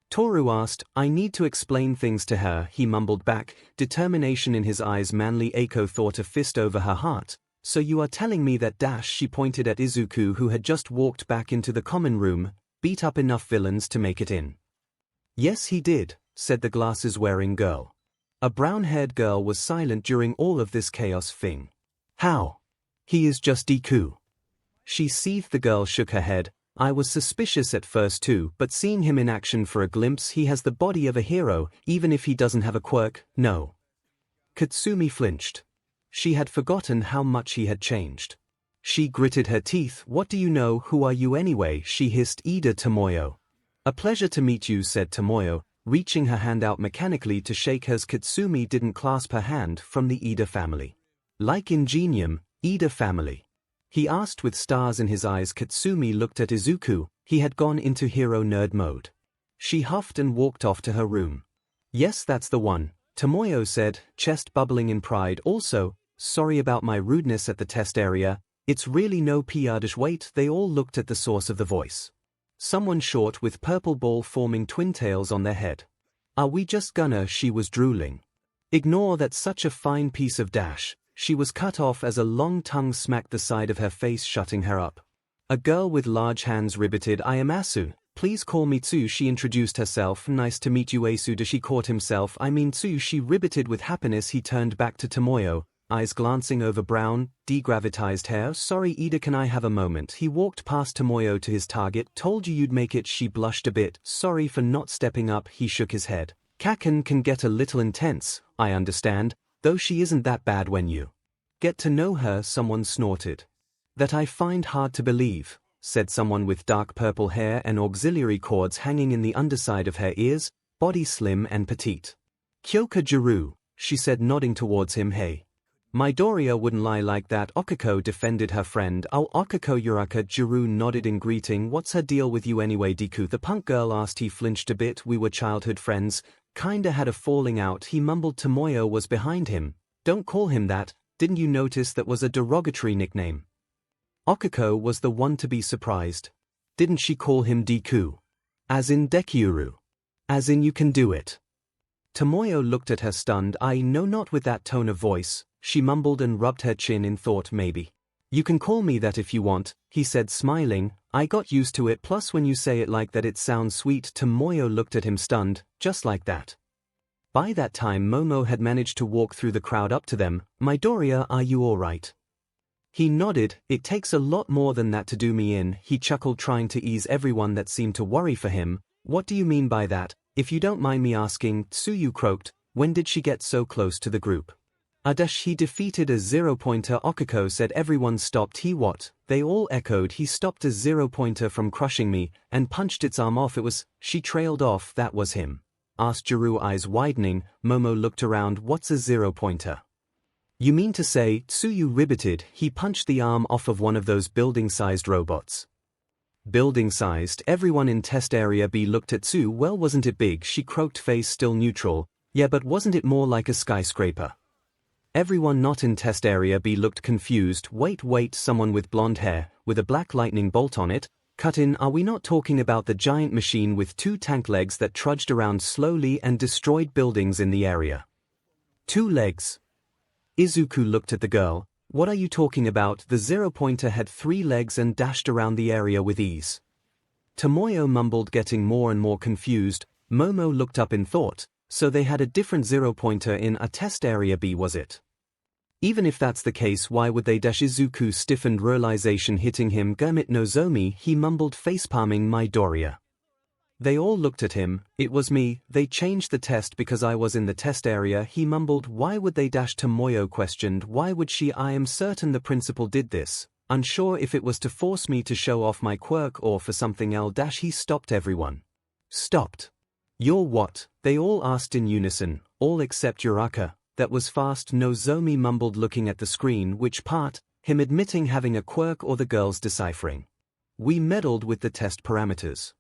Toru asked. I need to explain things to her, he mumbled back, determination in his eyes. Manly. Eiko thought, a fist over her heart. So you are telling me that dash, she pointed at Izuku who had just walked back into the common room, beat up enough villains to make it in? Yes, he did, said the glasses-wearing girl. A brown-haired girl was silent during all of this chaos. Thing. How? He is just Deku. She seethed. The girl shook her head. I was suspicious at first too, but seeing him in action for a glimpse, he has the body of a hero, even if he doesn't have a quirk. No. Katsumi flinched. She had forgotten how much he had changed. She gritted her teeth. What do you know? Who are you anyway? She hissed. Ida Tomoyo. A pleasure to meet you, said Tomoyo, reaching her hand out mechanically to shake hers. Katsumi didn't clasp her hand. From the Ida family. Like Ingenium, Ida family? He asked with stars in his eyes. Katsumi looked at Izuku. He had gone into hero nerd mode. She huffed and walked off to her room. Yes, that's the one, Tomoyo said, chest bubbling in pride. Also, sorry about my rudeness at the test area. It's really no PR. Wait, they all looked at the source of the voice. Someone short with purple ball forming twin tails on their head. Are we just gonna? She was drooling. Ignore that, such a fine piece of dash. She was cut off as a long tongue smacked the side of her face, shutting her up. A girl with large hands ribbited. I am Asu. Please call me Tsu. She introduced herself. Nice to meet you, Asu. She caught himself. I mean Tsu. She ribbited with happiness. He turned back to Tomoyo, eyes glancing over brown, degravitized hair. Sorry, Ida, can I have a moment? He walked past Tomoyo to his target. Told you you'd make it. She blushed a bit. Sorry for not stepping up. He shook his head. Kaken can get a little intense, I understand, though she isn't that bad when you get to know her. Someone snorted. That I find hard to believe, said someone with dark purple hair and auxiliary cords hanging in the underside of her ears, body slim and petite. Kyoka Jiru, she said, nodding towards him. Hey. Midoriya wouldn't lie like that. Okako defended her friend. Oh, Okako Yuraka. Jiru nodded in greeting. What's her deal with you anyway, Deku? The punk girl asked. He flinched a bit. We were childhood friends. Kinda had a falling out. He mumbled. Tomoyo was behind him. Don't call him that. Didn't you notice that was a derogatory nickname? Okako was the one to be surprised. didn't she call him Deku? As in Dekyuru. As in you can do it. Tomoyo looked at her stunned. No, not with that tone of voice, she mumbled and rubbed her chin in thought. Maybe. You can call me that if you want, he said smiling. I got used to it, plus when you say it like that it sounds sweet. Tomoyo looked at him stunned, just like that. By that time Momo had managed to walk through the crowd up to them. Midoriya, are you alright? He nodded. It takes a lot more than that to do me in, he chuckled, trying to ease everyone that seemed to worry for him. What do you mean by that? If you don't mind me asking, Tsuyu croaked. When did she get so close to the group? He defeated a 0-pointer, Okuko said. Everyone stopped. He what? They all echoed. He stopped a 0-pointer from crushing me, and punched its arm off. It was, she trailed off. That was him? Asked Jiru, eyes widening. Momo looked around. What's a 0-pointer? You mean to say, Tsuyu ribbited, he punched the arm off of one of those building-sized robots. Building-sized? Everyone in test area B looked at Tsu. Well, wasn't it big? She croaked, face still neutral. Yeah, but wasn't it more like a skyscraper? Everyone not in test area B looked confused. Wait, someone with blonde hair, with a black lightning bolt on it, cut in. Are we not talking about the giant machine with 2 tank legs that trudged around slowly and destroyed buildings in the area? 2 legs. Izuku looked at the girl. What are you talking about? The 0-pointer had 3 legs and dashed around the area with ease. Tomoyo mumbled, getting more and more confused. Momo looked up in thought. So they had a different 0-pointer in a test area B, was it? Even if that's the case, why would they dash? Izuku stiffened, realization hitting him. Gurmit Nozomi, he mumbled, facepalming. Midoriya. They all looked at him. It was me. They changed the test because I was in the test area, he mumbled. Why would they dash? Tomoyo questioned. Why would she? I am certain the principal did this. Unsure if it was to force me to show off my quirk or for something else. He stopped everyone. Stopped. You're what? They all asked in unison, all except Uraka. That was fast, Nozomi mumbled, looking at the screen. Which part? Him admitting having a quirk or the girls deciphering? We meddled with the test parameters.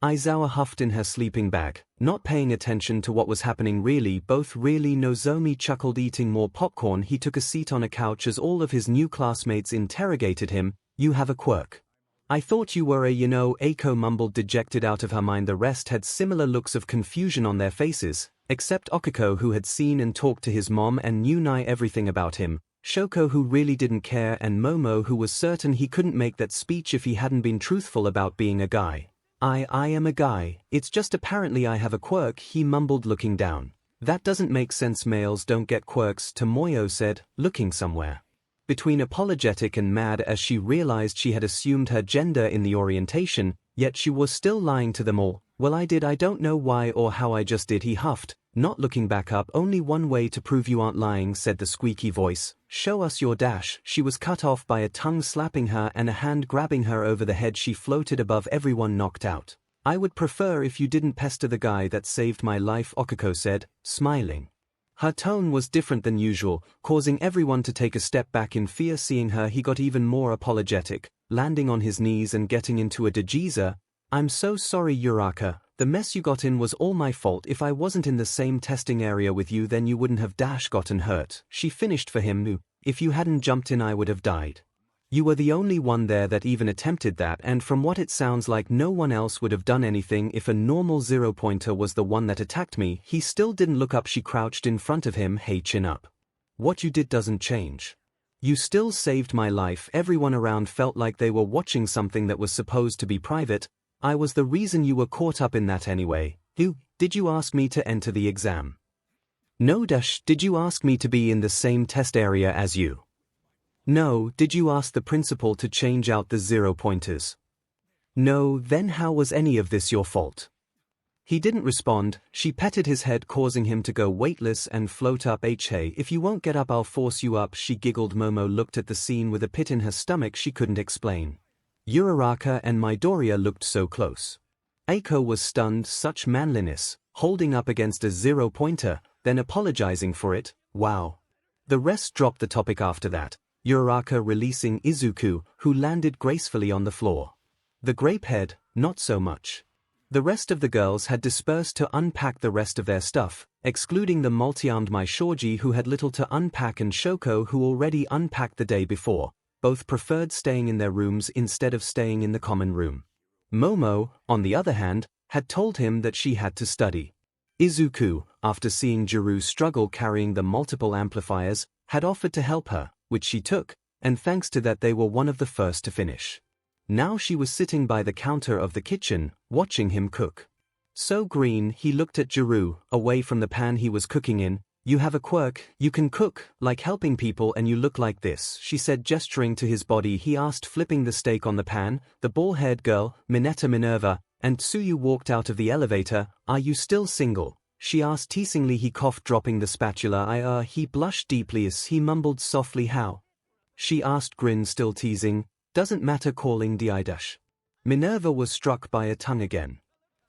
Aizawa huffed in her sleeping bag, not paying attention to what was happening. Really? Both really? Nozomi chuckled, eating more popcorn. He took a seat on a couch as all of his new classmates interrogated him. You have a quirk? I thought you were a Eiko mumbled, dejected out of her mind. The rest had similar looks of confusion on their faces, except Okuko, who had seen and talked to his mom and knew nigh everything about him, Shoko, who really didn't care, and Momo, who was certain he couldn't make that speech if he hadn't been truthful about being a guy. I am a guy, it's just apparently I have a quirk, he mumbled, looking down. That doesn't make sense, males don't get quirks, Tomoyo said, looking somewhere between apologetic and mad as she realized she had assumed her gender in the orientation, yet she was still lying to them all. Well, I did. I don't know why or how, I just did, he huffed, not looking back up. Only one way to prove you aren't lying, said the squeaky voice. Show us your dash. She was cut off by a tongue slapping her and a hand grabbing her over the head. She floated above everyone, knocked out. I would prefer if you didn't pester the guy that saved my life, Okuko said, smiling. Her tone was different than usual, causing everyone to take a step back in fear. Seeing her, he got even more apologetic, landing on his knees and getting into a dejiza. I'm so sorry, Uraka. The mess you got in was all my fault. If I wasn't in the same testing area with you, then you wouldn't have gotten hurt. She finished for him. If you hadn't jumped in, I would have died. You were the only one there that even attempted that, and from what it sounds like, no one else would have done anything. If a normal 0-pointer was the one that attacked me, he still didn't look up. She crouched in front of him. Hey, chin up. What you did doesn't change. You still saved my life. Everyone around felt like they were watching something that was supposed to be private. I was the reason you were caught up in that anyway. Did you ask me to enter the exam? No. Did you ask me to be in the same test area as you? No. Did you ask the principal to change out the 0-pointers? No. Then how was any of this your fault? He didn't respond. She petted his head, causing him to go weightless and float up. Hey, if you won't get up, I'll force you up, she giggled. Momo looked at the scene with a pit in her stomach she couldn't explain. Uraraka and Midoriya looked so close. Eiko was stunned, such manliness, holding up against a 0-pointer, then apologizing for it. Wow. The rest dropped the topic after that, Uraraka releasing Izuku, who landed gracefully on the floor. The grapehead, not so much. The rest of the girls had dispersed to unpack the rest of their stuff, excluding the multi-armed Myheroacademia, who had little to unpack, and Shoko, who already unpacked the day before. Both preferred staying in their rooms instead of staying in the common room. Momo, on the other hand, had told him that she had to study. Izuku, after seeing Jiru struggle carrying the multiple amplifiers, had offered to help her, which she took, and thanks to that they were one of the first to finish. Now she was sitting by the counter of the kitchen, watching him cook. So green, he looked at Jiru, away from the pan he was cooking in. "You have a quirk, you can cook, like helping people, and you look like this," she said, gesturing to his body. He asked, flipping the steak on the pan. The bald-haired girl, Mineta Minerva, and Tsuyu walked out of the elevator. "Are you still single?" she asked teasingly. He coughed, dropping the spatula. He blushed deeply as he mumbled softly. "How?" she asked, grin still teasing. "Doesn't matter, calling the Minerva was struck by a tongue again.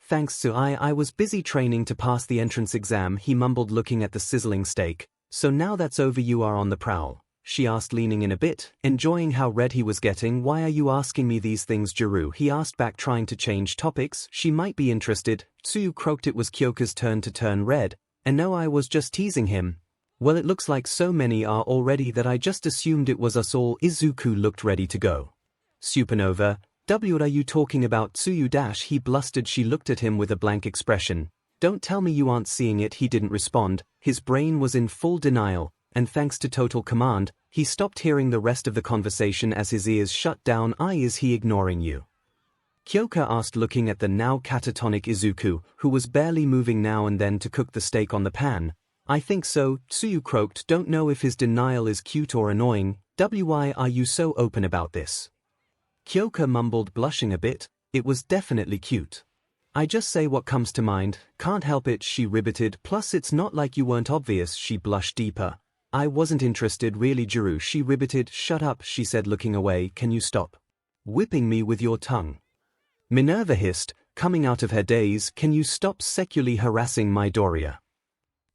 "Thanks to I was busy training to pass the entrance exam," he mumbled, looking at the sizzling steak. "So now that's over, you are on the prowl?" she asked, leaning in a bit, enjoying how red he was getting. "Why are you asking me these things, Jiru?" he asked back, trying to change topics. She might be interested. Tsuyu croaked. It was Kyoka's turn to turn red. "And no, I was just teasing him." "Well, it looks like so many are already that I just assumed it was us all." Izuku looked ready to go. "Supernova, what are you talking about, Tsuyu?" he blustered. She looked at him with a blank expression. "Don't tell me you aren't seeing it." He didn't respond. His brain was in full denial, and thanks to total command, he stopped hearing the rest of the conversation as his ears shut down. Is he ignoring you?" Kyoka asked, looking at the now catatonic Izuku, who was barely moving now and then to cook the steak on the pan. "I think so," Tsuyu croaked. "Don't know if his denial is cute or annoying. Why are you so open about this?" Kyoka mumbled, blushing a bit. "It was definitely cute. I just say what comes to mind, can't help it," she ribeted. "Plus it's not like you weren't obvious." She blushed deeper. "I wasn't interested really, Jiru," she ribeted. "Shut up," she said, looking away. "Can you stop whipping me with your tongue?" Minerva hissed, coming out of her daze. "Can you stop sexually harassing my Doria?"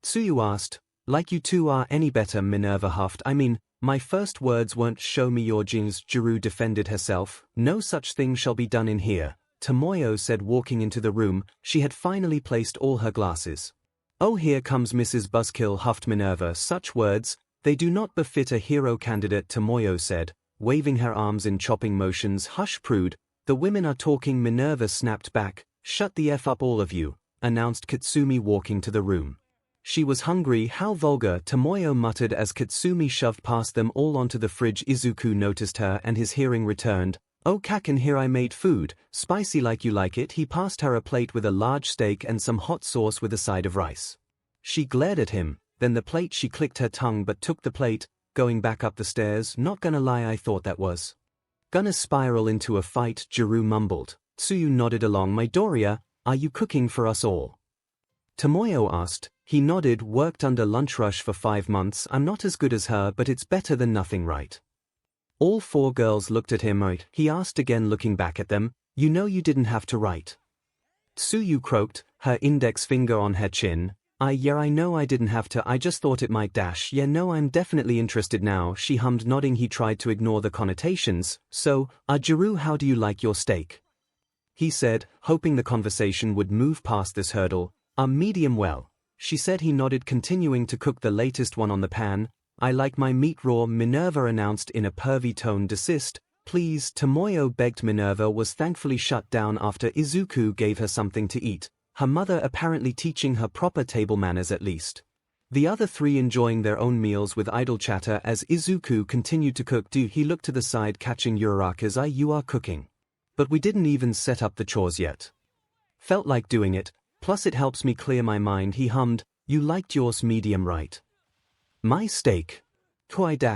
Tsuyu asked. "Like you two are any better," Minerva huffed. "I mean, my first words weren't show me your jeans." Jiru defended herself. "No such thing shall be done in here," Tomoyo said, walking into the room. She had finally placed all her glasses. "Oh, here comes Mrs. Buzzkill," huffed Minerva. "Such words, they do not befit a hero candidate," Tomoyo said, waving her arms in chopping motions. "Hush, prude, the women are talking." Minerva snapped back. "Shut the F up, all of you," announced Katsumi, walking to the room. She was hungry. "How vulgar," Tomoyo muttered as Katsumi shoved past them all onto the fridge. Izuku noticed her and his hearing returned. "Oh, Kaken, here I made food, spicy like you like it." He passed her a plate with a large steak and some hot sauce with a side of rice. She glared at him, then the plate. She clicked her tongue but took the plate, going back up the stairs. "Not gonna lie, I thought that was gonna spiral into a fight," Jiru mumbled. Tsuyu nodded along. "My Doria, are you cooking for us all?" Tomoyo asked. He nodded. "Worked under lunch rush for 5 months. I'm not as good as her, but it's better than nothing, right?" All 4 girls looked at him. "Right?" he asked again, looking back at them. "You know you didn't have to, right?" Tsuyu croaked, her index finger on her chin. Yeah, I know I didn't have to. I just thought it might dash. Yeah, no, I'm definitely interested now," she hummed, nodding. He tried to ignore the connotations. "So, Jiru, how do you like your steak?" he said, hoping the conversation would move past this hurdle. Medium well," she said. He nodded, continuing to cook the latest one on the pan. "I like my meat raw," Minerva announced in a pervy tone. "Desist, please," Tomoyo begged. Minerva was thankfully shut down after Izuku gave her something to eat, her mother apparently teaching her proper table manners at least. The other 3 enjoying their own meals with idle chatter as Izuku continued to cook. He looked to the side, catching Uraraka's eye. "You are cooking. But we didn't even set up the chores yet. Felt like doing it. Plus it helps me clear my mind," he hummed. "You liked yours medium, right?" "My steak?"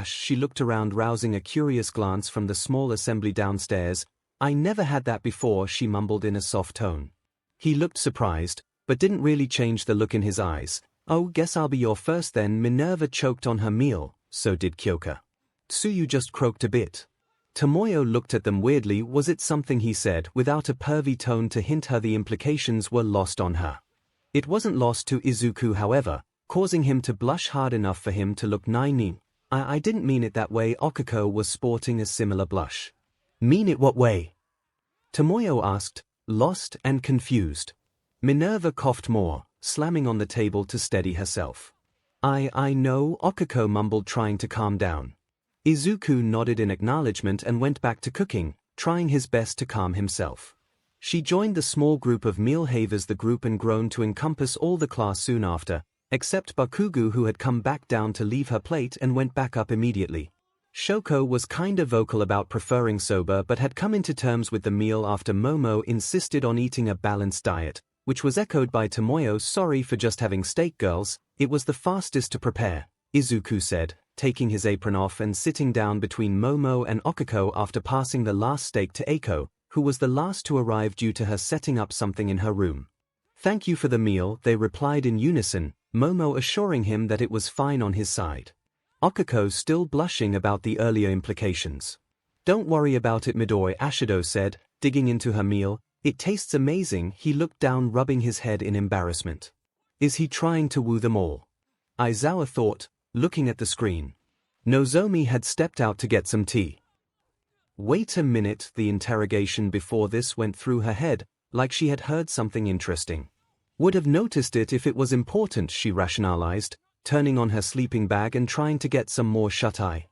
She looked around, rousing a curious glance from the small assembly downstairs. "I never had that before," she mumbled in a soft tone. He looked surprised, but didn't really change the look in his eyes. "Oh, guess I'll be your first then." Minerva choked on her meal. So did Kyoka. Tsuyu just croaked a bit. Tomoyo looked at them weirdly. Was it something he said without a pervy tone to hint her the implications were lost on her? It wasn't lost to Izuku, however, causing him to blush hard enough for him to look naive. I didn't mean it that way." Okako was sporting a similar blush. "Mean it what way?" Tomoyo asked, lost and confused. Minerva coughed more, slamming on the table to steady herself. I know," Okako mumbled, trying to calm down. Izuku nodded in acknowledgement and went back to cooking, trying his best to calm himself. She joined the small group of meal havers, the group and grown to encompass all the class soon after, except Bakugo, who had come back down to leave her plate and went back up immediately. Shoko was kinda vocal about preferring soba but had come into terms with the meal after Momo insisted on eating a balanced diet, which was echoed by Tomoyo. Sorry for just having steak, girls, it was the fastest to prepare, Izuku said, taking his apron off and sitting down between Momo and Okiko after passing the last steak to Eiko, who was the last to arrive due to her setting up something in her room. Thank you for the meal, they replied in unison, Momo assuring him that it was fine on his side. Okiko still blushing about the earlier implications. Don't worry about it, Midori, Ashido said, digging into her meal. It tastes amazing. He looked down, rubbing his head in embarrassment. Is he trying to woo them all? Aizawa thought, looking at the screen. Nozomi had stepped out to get some tea. Wait a minute, the interrogation before this went through her head, like she had heard something interesting. Would have noticed it if it was important, she rationalized, turning on her sleeping bag and trying to get some more shut-eye.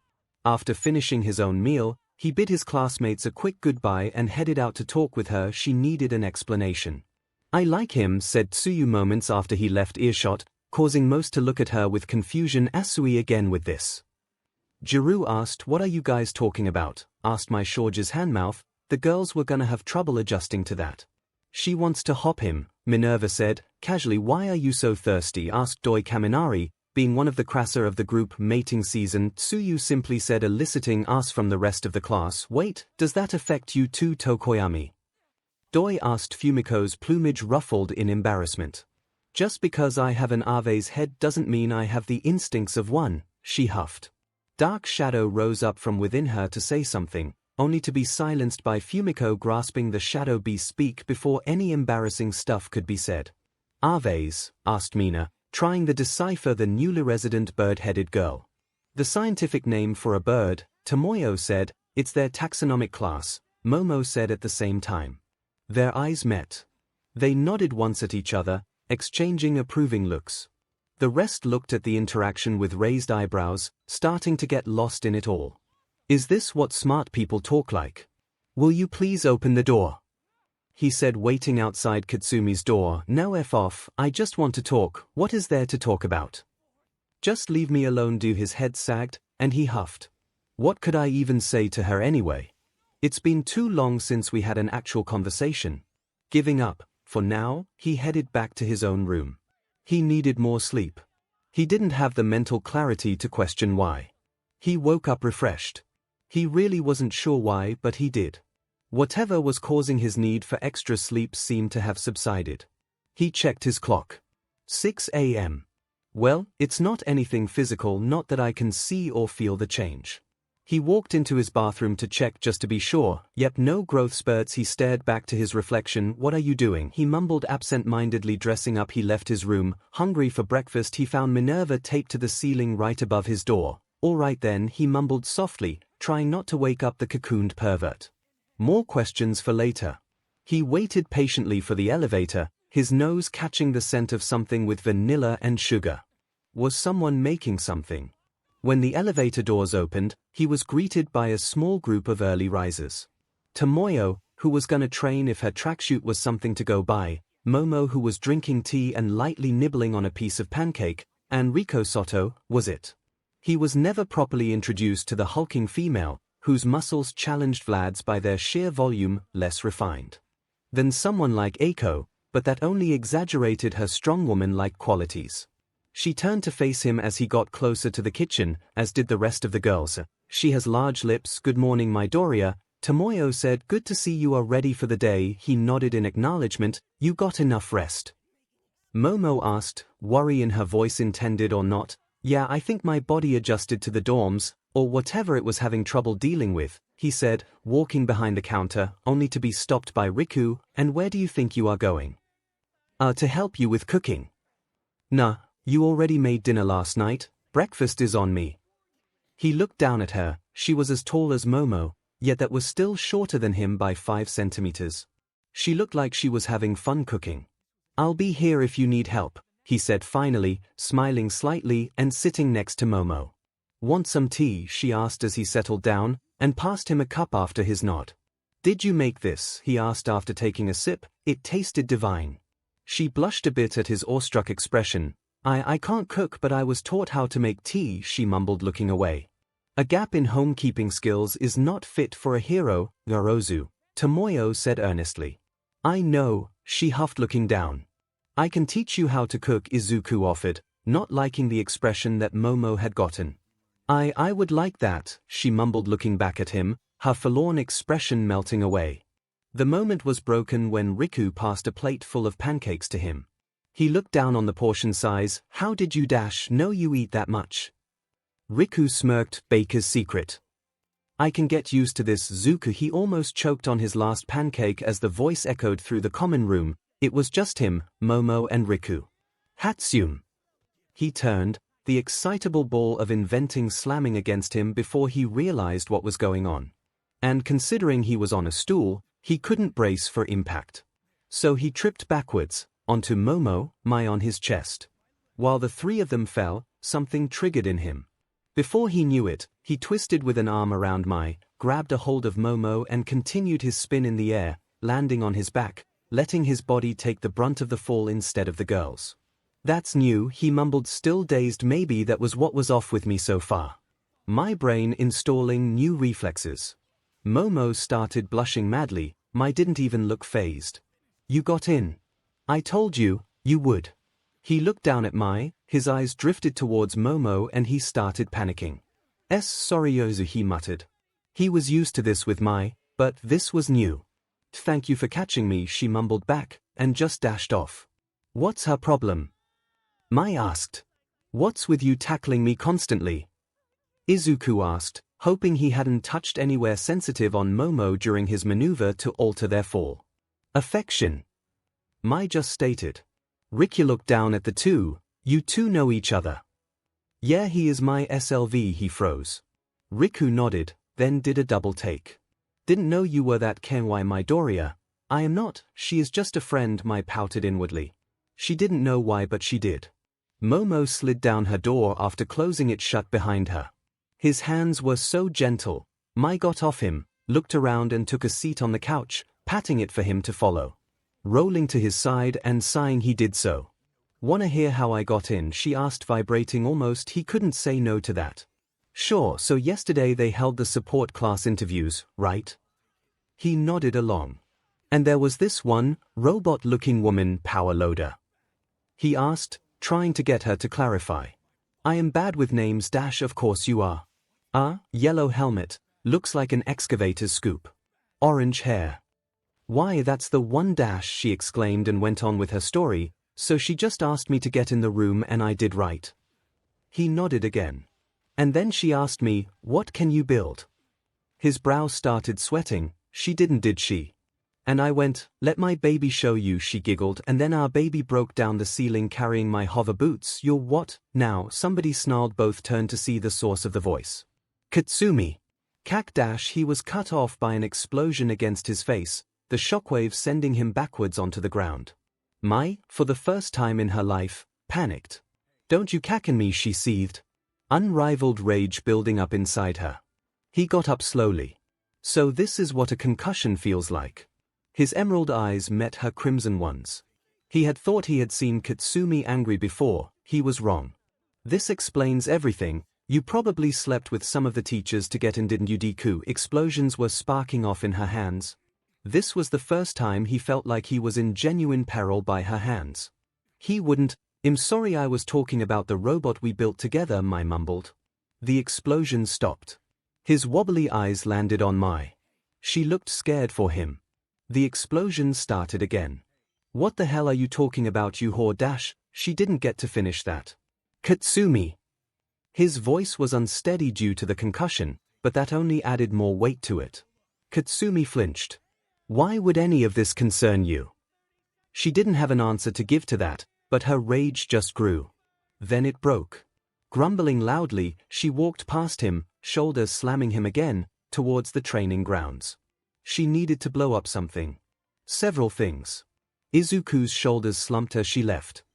After finishing his own meal, he bid his classmates a quick goodbye and headed out to talk with her. She needed an explanation. I like him, said Tsuyu moments after he left earshot, causing most to look at her with confusion. Asui again with this. Jiru asked, what are you guys talking about? Asked my Shorge's handmouth. The girls were gonna have trouble adjusting to that. She wants to hop him, Minerva said, casually. Why are you so thirsty? Asked Doi Kaminari, being one of the crasser of the group mating season. Tsuyu simply said, eliciting asks from the rest of the class. Wait, does that affect you too, Tokoyami? Doi asked, Fumiko's plumage ruffled in embarrassment. Just because I have an Ave's head doesn't mean I have the instincts of one, she huffed. Dark shadow rose up from within her to say something, only to be silenced by Fumiko grasping the shadow beast's beak before any embarrassing stuff could be said. Aves? Asked Mina, trying to decipher the newly resident bird-headed girl. The scientific name for a bird, Tomoyo said. It's their taxonomic class, Momo said at the same time. Their eyes met. They nodded once at each other, exchanging approving looks. The rest looked at the interaction with raised eyebrows, starting to get lost in it all. Is this what smart people talk like? Will you please open the door? He said, waiting outside Katsumi's door. Now F off, I just want to talk. What is there to talk about? Just leave me alone. Do his head sagged, and he huffed. What could I even say to her anyway? It's been too long since we had an actual conversation. Giving up, for now, he headed back to his own room. He needed more sleep. He didn't have the mental clarity to question why. He woke up refreshed. He really wasn't sure why, but he did. Whatever was causing his need for extra sleep seemed to have subsided. He checked his clock. 6 a.m. Well, it's not anything physical, not that I can see or feel the change. He walked into his bathroom to check just to be sure. Yep, no growth spurts. He stared back to his reflection. What are you doing? He mumbled, absent-mindedly dressing up. He left his room. Hungry for breakfast, he found Minerva taped to the ceiling right above his door. All right then, he mumbled softly, trying not to wake up the cocooned pervert. More questions for later. He waited patiently for the elevator, his nose catching the scent of something with vanilla and sugar. Was someone making something? When the elevator doors opened, he was greeted by a small group of early risers. Tomoyo, who was gonna train if her tracksuit was something to go by, Momo, who was drinking tea and lightly nibbling on a piece of pancake, and Riko Soto, was it. He was never properly introduced to the hulking female, whose muscles challenged Vlad's by their sheer volume, less refined than someone like Eiko, but that only exaggerated her strong woman-like qualities. She turned to face him as he got closer to the kitchen, as did the rest of the girls. She has large lips. Good morning, Midoriya, Tomoyo said. Good to see you are ready for the day. He nodded in acknowledgement. You got enough rest? Momo asked, worry in her voice intended or not. Yeah, I think my body adjusted to the dorms, or whatever it was having trouble dealing with, he said, walking behind the counter, only to be stopped by Riku. And where do you think you are going? To help you with cooking. Nah. You already made dinner last night. Breakfast is on me. He looked down at her. She was as tall as Momo, yet that was still shorter than him by 5 centimeters. She looked like she was having fun cooking. I'll be here if you need help, he said finally, smiling slightly and sitting next to Momo. Want some tea? She asked as he settled down, and passed him a cup after his nod. "Did you make this?" he asked after taking a sip. It tasted divine. She blushed a bit at his awestruck expression. I can't cook, but I was taught how to make tea," she mumbled, looking away. "A gap in homekeeping skills is not fit for a hero, Yorozu," Tomoyo said earnestly. "I know," she huffed, looking down. "I can teach you how to cook," Izuku offered, not liking the expression that Momo had gotten. I would like that," she mumbled, looking back at him, her forlorn expression melting away. The moment was broken when Riku passed a plate full of pancakes to him. He looked down on the portion size. "How did you know you eat that much?" Riku smirked. "Baker's secret." "I can get used to this, Zuko." He almost choked on his last pancake as the voice echoed through the common room. It was just him, Momo, and Riku. "Hatsume." He turned, the excitable ball of inventing slamming against him before he realized what was going on. And considering he was on a stool, he couldn't brace for impact. So he tripped backwards, onto Momo, on his chest. While the three of them fell, something triggered in him. Before he knew it, he twisted with an arm around grabbed a hold of Momo and continued his spin in the air, landing on his back, letting his body take the brunt of the fall instead of the girls. "That's new," he mumbled, still dazed. "Maybe that was what was off with me so far. My brain installing new reflexes." Momo started blushing madly. Didn't even look fazed. "You got in. I told you, you would." He looked down at his eyes drifted towards Momo and he started panicking. Sorry Yozu," he muttered. He was used to this with but this was new. "Thank you for catching me," she mumbled back, and just dashed off. "What's her problem?" Mai asked. "What's with you tackling me constantly?" Izuku asked, hoping he hadn't touched anywhere sensitive on Momo during his maneuver to alter their fall. "Affection," Mai just stated. Riku looked down at the two. "You two know each other?" "Yeah, he is my SLV," he froze. Riku nodded, then did a double take. "Didn't know you were that Kenwai Midoriya." "I am not, she is just a friend," Mai pouted inwardly. She didn't know why, but she did. Momo slid down her door after closing it shut behind her. His hands were so gentle. Mai got off him, looked around and took a seat on the couch, patting it for him to follow. Rolling to his side and sighing, he did so. "Wanna hear how I got in?" she asked, vibrating almost. He couldn't say no to that. "Sure, so yesterday they held the support class interviews, right?" He nodded along. "And there was this one, robot-looking woman, power loader?" He asked, trying to get her to clarify. "I am bad with names - of course you are." Yellow helmet, looks like an excavator's scoop. Orange hair." "Why, that's the one - she exclaimed and went on with her story. "So she just asked me to get in the room and I did right." He nodded again. "And then she asked me, 'What can you build?'" His brow started sweating. "She didn't, did she?" "And I went, 'Let my baby show you,'" she giggled, "and then our baby broke down the ceiling carrying my hover boots." "You're what, now?" somebody snarled. Both turned to see the source of the voice. "Katsumi." He was cut off by an explosion against his face, the shockwave sending him backwards onto the ground. Mai, for the first time in her life, panicked. "Don't you cacken me," she seethed. Unrivaled rage building up inside her. He got up slowly. "So this is what a concussion feels like." His emerald eyes met her crimson ones. He had thought he had seen Katsumi angry before. He was wrong. "This explains everything. You probably slept with some of the teachers to get in, didn't you, Deku?" Explosions were sparking off in her hands. This was the first time he felt like he was in genuine peril by her hands. He wouldn't. "I'm sorry, I was talking about the robot we built together," Mai mumbled. The explosion stopped. His wobbly eyes landed on Mai. She looked scared for him. The explosion started again. "What the hell are you talking about, you whore - She didn't get to finish that. "Katsumi." His voice was unsteady due to the concussion, but that only added more weight to it. Katsumi flinched. "Why would any of this concern you?" She didn't have an answer to give to that, but her rage just grew. Then it broke. Grumbling loudly, she walked past him, shoulders slamming him again, towards the training grounds. She needed to blow up something. Several things. Izuku's shoulders slumped as she left.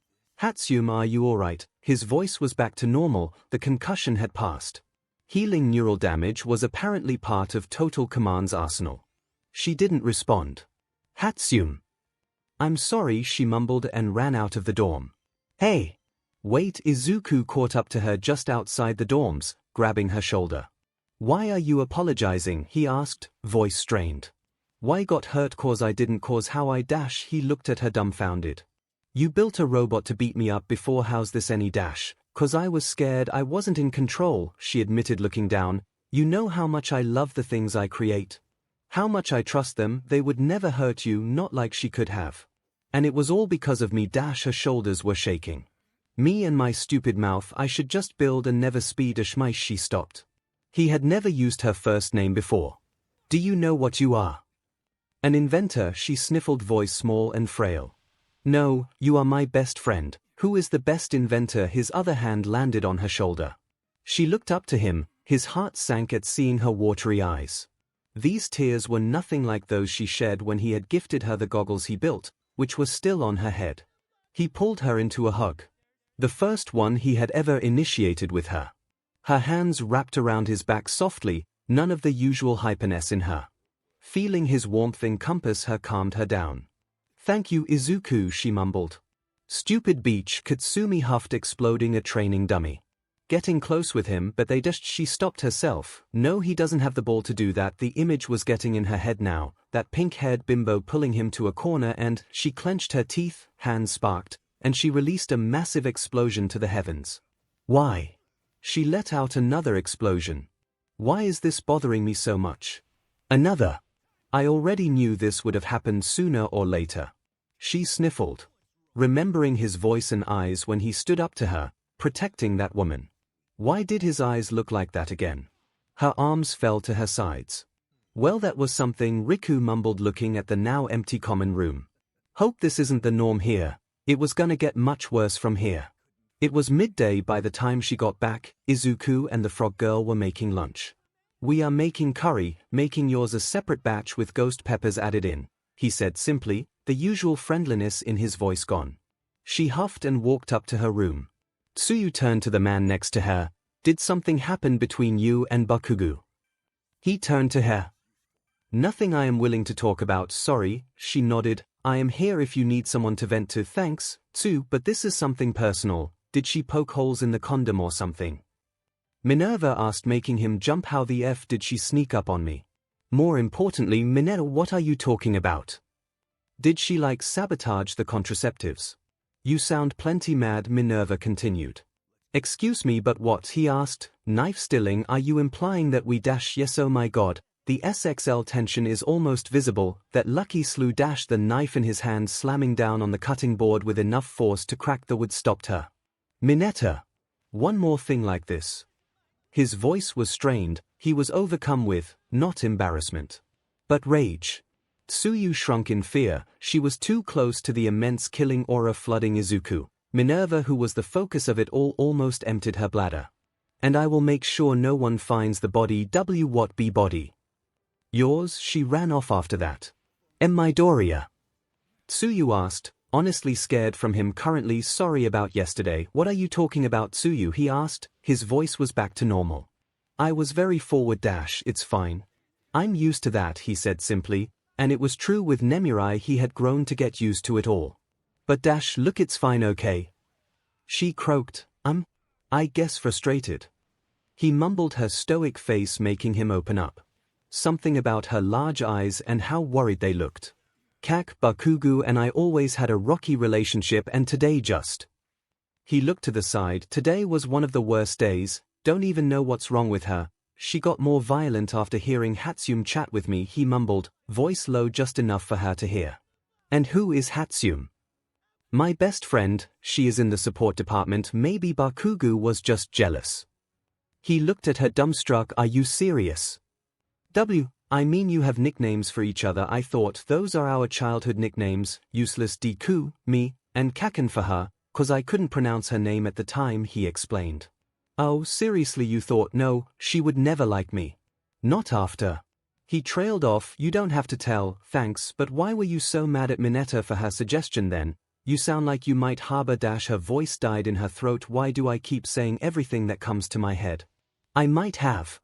"Hatsume, are you alright?" His voice was back to normal, the concussion had passed. Healing neural damage was apparently part of Total Command's arsenal. She didn't respond. Hatsum. I'm sorry, she mumbled and ran out of the dorm. Hey! Wait, Izuku caught up to her just outside the dorms, grabbing her shoulder. Why are you apologizing? He asked, voice strained. Why got hurt cause I didn't cause how I dash? He looked at her dumbfounded. You built a robot to beat me up before, how's this any dash? Cause I was scared, I wasn't in control, she admitted looking down. You know how much I love the things I create. How much I trust them, they would never hurt you, not like she could have. And it was all because of me dash, her shoulders were shaking. Me and my stupid mouth, I should just build and never speed a shmice. She stopped. He had never used her first name before. Do you know what you are? An inventor, she sniffled, voice small and frail. No, you are my best friend. Who is the best inventor? His other hand landed on her shoulder. She looked up to him, his heart sank at seeing her watery eyes. These tears were nothing like those she shed when he had gifted her the goggles he built, which were still on her head. He pulled her into a hug. The first one he had ever initiated with her. Her hands wrapped around his back softly, none of the usual hyperness in her. Feeling his warmth encompass her calmed her down. Thank you, Izuku, she mumbled. Stupid beach, Katsumi huffed, exploding a training dummy. Getting close with him, but she stopped herself. No, he doesn't have the ball to do that. The image was getting in her head now, that pink-haired bimbo pulling him to a corner, and she clenched her teeth, hands sparked, and she released a massive explosion to the heavens. Why? She let out another explosion. Why is this bothering me so much? Another. I already knew this would have happened sooner or later. She sniffled, remembering his voice and eyes when he stood up to her, protecting that woman. Why did his eyes look like that again? Her arms fell to her sides. Well, that was something, Riku mumbled, looking at the now empty common room. Hope this isn't the norm here. It was gonna get much worse from here. It was midday by the time she got back. Izuku and the frog girl were making lunch. We are making curry, making yours a separate batch with ghost peppers added in, he said simply, the usual friendliness in his voice gone. She huffed and walked up to her room. Tsuyu turned to the man next to her. Did something happen between you and Bakugo? He turned to her. Nothing I am willing to talk about, sorry, she nodded. I am here if you need someone to vent to. Thanks, Tsu, but this is something personal. Did she poke holes in the condom or something? Minerva asked, making him jump. How the F did she sneak up on me? More importantly, Minerva, what are you talking about? Did she sabotage the contraceptives? You sound plenty mad, Minerva continued. Excuse me, but what? He asked, knife stilling. Are you implying that we dash? Yes, oh my god, the SXL tension is almost visible. That lucky slew dashed the knife in his hand, slamming down on the cutting board with enough force to crack the wood. Stopped her. Mineta. One more thing like this. His voice was strained, he was overcome with, not embarrassment, but rage. Tsuyu shrunk in fear, she was too close to the immense killing aura flooding Izuku. Minerva, who was the focus of it all, almost emptied her bladder. And I will make sure no one finds the body. What be body? Yours? She ran off after that. Am I Doria? Tsuyu asked, honestly scared from him currently. Sorry about yesterday. What are you talking about, Tsuyu? He asked, his voice was back to normal. I was very forward dash, it's fine. I'm used to that, he said simply, and it was true with Nemirai, he had grown to get used to it all. But dash, look, it's fine, okay? She croaked, I guess frustrated. He mumbled, her stoic face making him open up. Something about her large eyes and how worried they looked. Bakugo and I always had a rocky relationship, and today just. He looked to the side. Today was one of the worst days. Don't even know what's wrong with her. She got more violent after hearing Hatsum chat with me, he mumbled, voice low just enough for her to hear. And who is Hatsum? My best friend, she is in the support department. Maybe Bakugo was just jealous. He looked at her dumbstruck. Are you serious? I mean, you have nicknames for each other. I thought those are our childhood nicknames, useless Deku, me, and Kaken for her, cause I couldn't pronounce her name at the time, he explained. Oh, seriously, you thought? No, she would never like me. Not after. He trailed off. You don't have to tell, thanks, but why were you so mad at Mineta for her suggestion then? You sound like you might harbor dash. Her voice died in her throat. Why do I keep saying everything that comes to my head? I might have.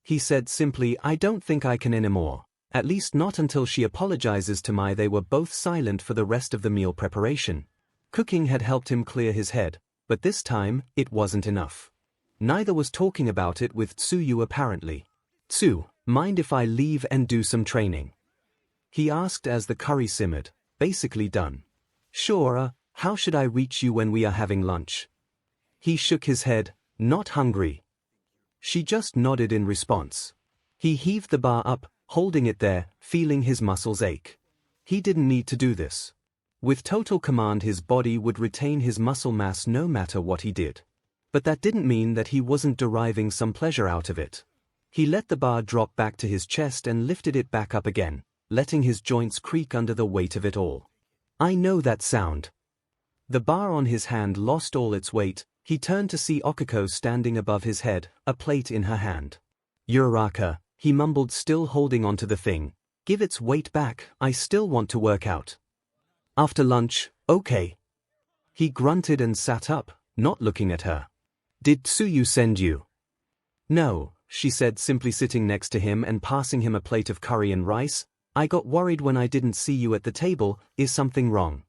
He said simply, I don't think I can anymore. At least not until she apologizes to Mai. They were both silent for the rest of the meal preparation. Cooking had helped him clear his head, but this time, it wasn't enough. Neither was talking about it with Tsuyu apparently. "Tsu, mind if I leave and do some training?" he asked as the curry simmered, basically done. "Sure, how should I reach you when we are having lunch?" He shook his head, "Not hungry." She just nodded in response. He heaved the bar up, holding it there, feeling his muscles ache. He didn't need to do this. With total command, his body would retain his muscle mass no matter what he did. But that didn't mean that he wasn't deriving some pleasure out of it. He let the bar drop back to his chest and lifted it back up again, letting his joints creak under the weight of it all. "I know that sound." The bar on his hand lost all its weight. He turned to see Okiko standing above his head, a plate in her hand. "Uraraka," he mumbled, still holding onto the thing. "Give its weight back, I still want to work out." "After lunch, okay." He grunted and sat up, not looking at her. "Did Tsuyu send you?" "No," she said, simply sitting next to him and passing him a plate of curry and rice. "I got worried when I didn't see you at the table. Is something wrong?"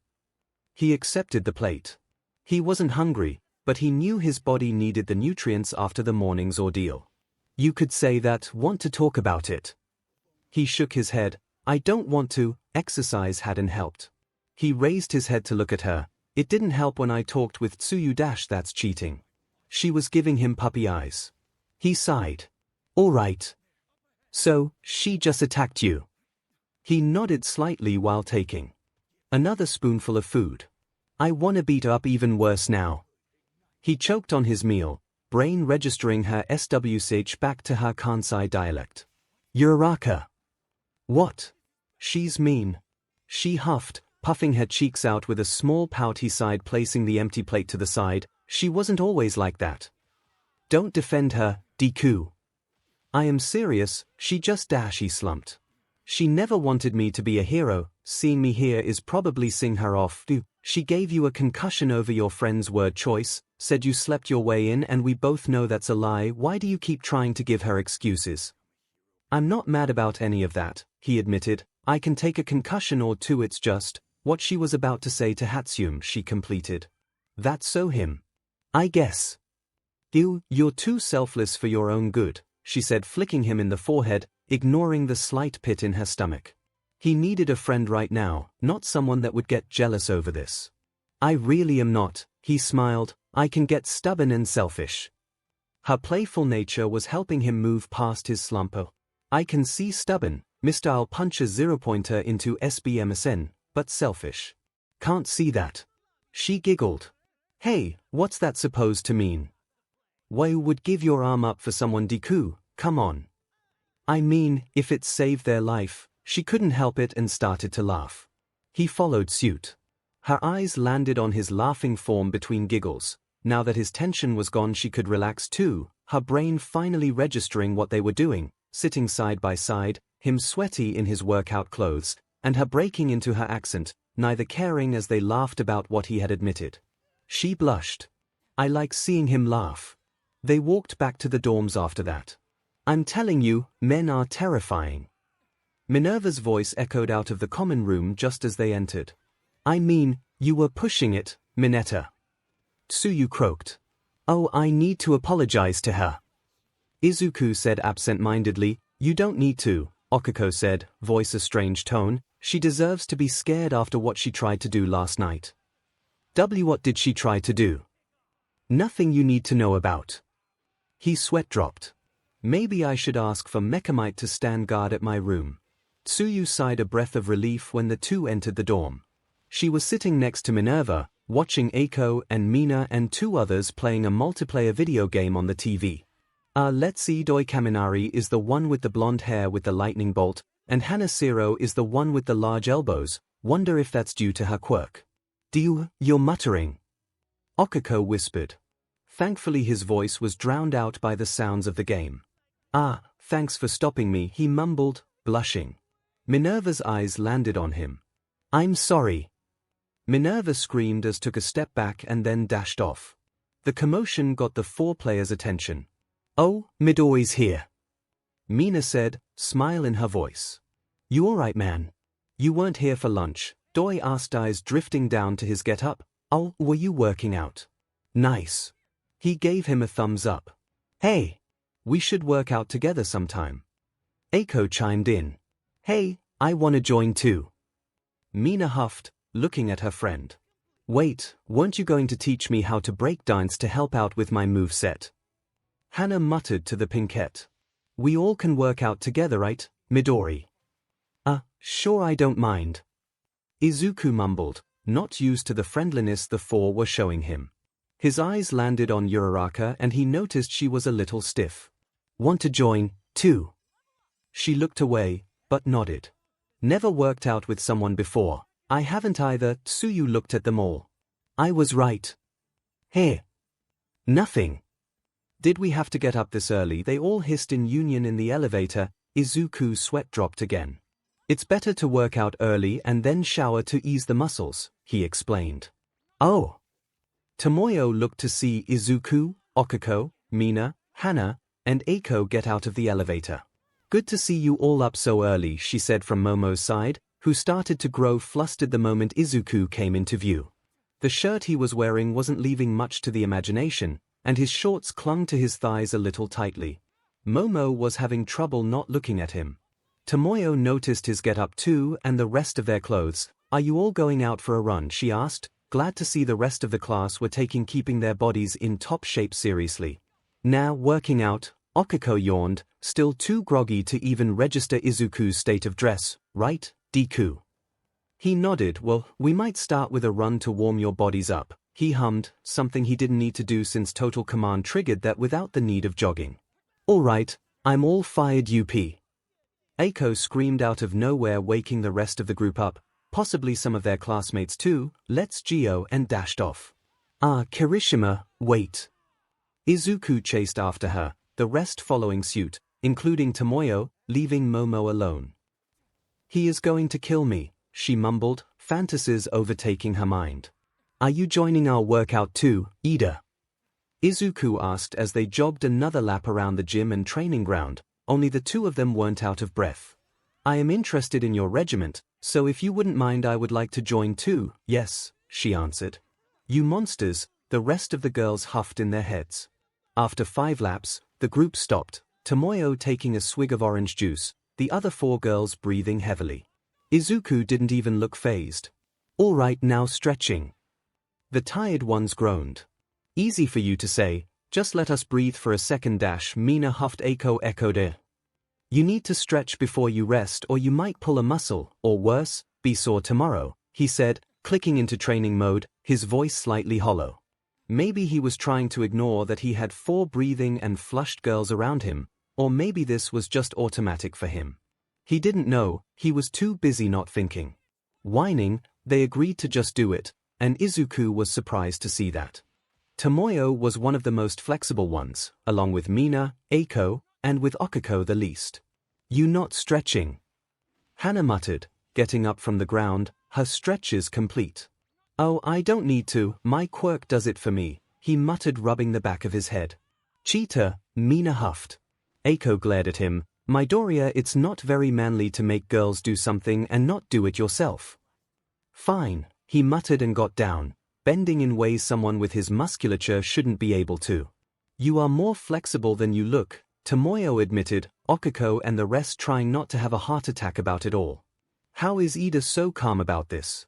He accepted the plate. He wasn't hungry, but he knew his body needed the nutrients after the morning's ordeal. "You could say that, want to talk about it." He shook his head. "I don't want to, exercise hadn't helped." He raised his head to look at her. "It didn't help when I talked with Tsuyu. That's cheating." She was giving him puppy eyes. He sighed. "All right. So, she just attacked you?" He nodded slightly while taking another spoonful of food. "I wanna beat her up even worse now." He choked on his meal, brain registering her SWSH back to her Kansai dialect. "Uraraka." "What?" "She's mean." She huffed, puffing her cheeks out with a small pout. He sighed, placing the empty plate to the side. "She wasn't always like that." "Don't defend her, Deku." "I am serious, she just he slumped. She never wanted me to be a hero. Seeing me here is probably seeing her off. She gave you a concussion over your friend's word choice, said you slept your way in, and we both know that's a lie. Why do you keep trying to give her excuses?" "I'm not mad about any of that," he admitted. "I can take a concussion or two. It's just what she was about to say to Hatsume," she completed. "That's so him. I guess." You're too selfless for your own good," she said, flicking him in the forehead, ignoring the slight pit in her stomach. He needed a friend right now, not someone that would get jealous over this. "I really am not," he smiled. "I can get stubborn and selfish." Her playful nature was helping him move past his slump. "I can see stubborn, Mr. I'll punch a 0-pointer into SBMSN, but selfish. Can't see that." She giggled. "Hey, what's that supposed to mean?" "Why would give your arm up for someone, Deku? Come on." "I mean, if it saved their life." She couldn't help it and started to laugh. He followed suit. Her eyes landed on his laughing form between giggles. Now that his tension was gone, she could relax too, her brain finally registering what they were doing, sitting side by side, him sweaty in his workout clothes, and her breaking into her accent, neither caring as they laughed about what he had admitted. She blushed. "I like seeing him laugh." They walked back to the dorms after that. "I'm telling you, men are terrifying." Minerva's voice echoed out of the common room just as they entered. "I mean, you were pushing it, Mineta." Tsuyu croaked. "Oh, I need to apologize to her." Izuku said absent-mindedly. "You don't need to," Okiko said, voice a strange tone. "She deserves to be scared after what she tried to do last night." What did she try to do?" "Nothing you need to know about." He sweat dropped. "Maybe I should ask for Mechamite to stand guard at my room." Tsuyu sighed a breath of relief when the two entered the dorm. She was sitting next to Minerva, watching Eiko and Mina and two others playing a multiplayer video game on the TV. Let's see, Doi Kaminari is the one with the blonde hair with the lightning bolt, and Hanashiro is the one with the large elbows. Wonder if that's due to her quirk. You're muttering," Okiko whispered. Thankfully his voice was drowned out by the sounds of the game. Thanks for stopping me," he mumbled, blushing. Minerva's eyes landed on him. "I'm sorry." Minerva screamed as took a step back and then dashed off. The commotion got the four players' attention. "Oh, Midori's here," Mina said, smile in her voice. You alright, man? You weren't here for lunch, Doi asked, eyes drifting down to his get-up. Oh, were you working out? Nice. He gave him a thumbs up. Hey, we should work out together sometime. 𝐒𝐿 chimed in. Hey, I wanna join too. Mina huffed, looking at her friend. Wait, weren't you going to teach me how to break dance to help out with my move set? Hana muttered to the pinkette. We all can work out together, right, Midori? Sure, I don't mind. Izuku mumbled, not used to the friendliness the four were showing him. His eyes landed on Uraraka and he noticed she was a little stiff. Want to join, too? She looked away, but nodded. Never worked out with someone before. I haven't either. Tsuyu looked at them all. I was right. Here. Nothing. Did we have to get up this early? They all hissed in union in the elevator. Izuku's sweat dropped again. It's better to work out early and then shower to ease the muscles, he explained. Oh. Tomoyo looked to see Izuku, Okako, Mina, Hana, and 𝐒𝐿 get out of the elevator. Good to see you all up so early, she said from Momo's side, who started to grow flustered the moment Izuku came into view. The shirt he was wearing wasn't leaving much to the imagination, and his shorts clung to his thighs a little tightly. Momo was having trouble not looking at him. Tomoyo noticed his get-up too and the rest of their clothes. Are you all going out for a run? She asked, glad to see the rest of the class were taking keeping their bodies in top shape seriously. Nah, working out, Okako yawned, still too groggy to even register Izuku's state of dress, right, Deku? He nodded. Well, we might start with a run to warm your bodies up, he hummed, something he didn't need to do since Total Command triggered that without the need of jogging. Alright, I'm all fired UP. 𝐒𝐿 screamed out of nowhere, waking the rest of the group up, possibly some of their classmates too. Let's go, and dashed off. Kirishima, wait. Izuku chased after her, the rest following suit, including Tomoyo, leaving Momo alone. He is going to kill me, she mumbled, fantasies overtaking her mind. Are you joining our workout too, Ida? Izuku asked as they jogged another lap around the gym and training ground. Only the two of them weren't out of breath. I am interested in your regiment, so if you wouldn't mind I would like to join too. Yes, she answered. You monsters, the rest of the girls huffed in their heads. After 5 laps, the group stopped, Tomoyo taking a swig of orange juice, the other 4 girls breathing heavily. Izuku didn't even look fazed. All right, now stretching. The tired ones groaned. Easy for you to say. Just let us breathe for a second. Mina huffed. 𝐒𝐿 echoed. You need to stretch before you rest or you might pull a muscle, or worse, be sore tomorrow, he said, clicking into training mode, his voice slightly hollow. Maybe he was trying to ignore that he had 4 breathing and flushed girls around him, or maybe this was just automatic for him. He didn't know, he was too busy not thinking. Whining, they agreed to just do it, and Izuku was surprised to see that. Tomoyo was one of the most flexible ones, along with Mina, 𝐒𝐿, and with Okako the least. You not stretching? Hana muttered, getting up from the ground, her stretches complete. Oh, I don't need to, my quirk does it for me, he muttered, rubbing the back of his head. Cheetah, Mina huffed. 𝐒𝐿 glared at him. Midoriya, it's not very manly to make girls do something and not do it yourself. Fine, he muttered and got down, bending in ways someone with his musculature shouldn't be able to. You are more flexible than you look, Tomoyo admitted, Okako and the rest trying not to have a heart attack about it all. How is Ida so calm about this?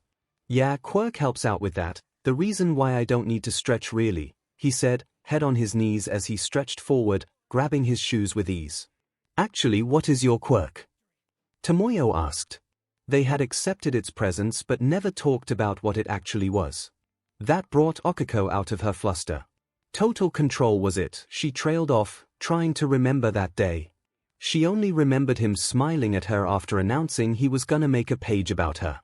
Yeah, quirk helps out with that, the reason why I don't need to stretch really, he said, head on his knees as he stretched forward, grabbing his shoes with ease. Actually, what is your quirk? Tomoyo asked. They had accepted its presence but never talked about what it actually was. That brought Okako out of her fluster. Total control was it, she trailed off, trying to remember that day. She only remembered him smiling at her after announcing he was gonna make a page about her.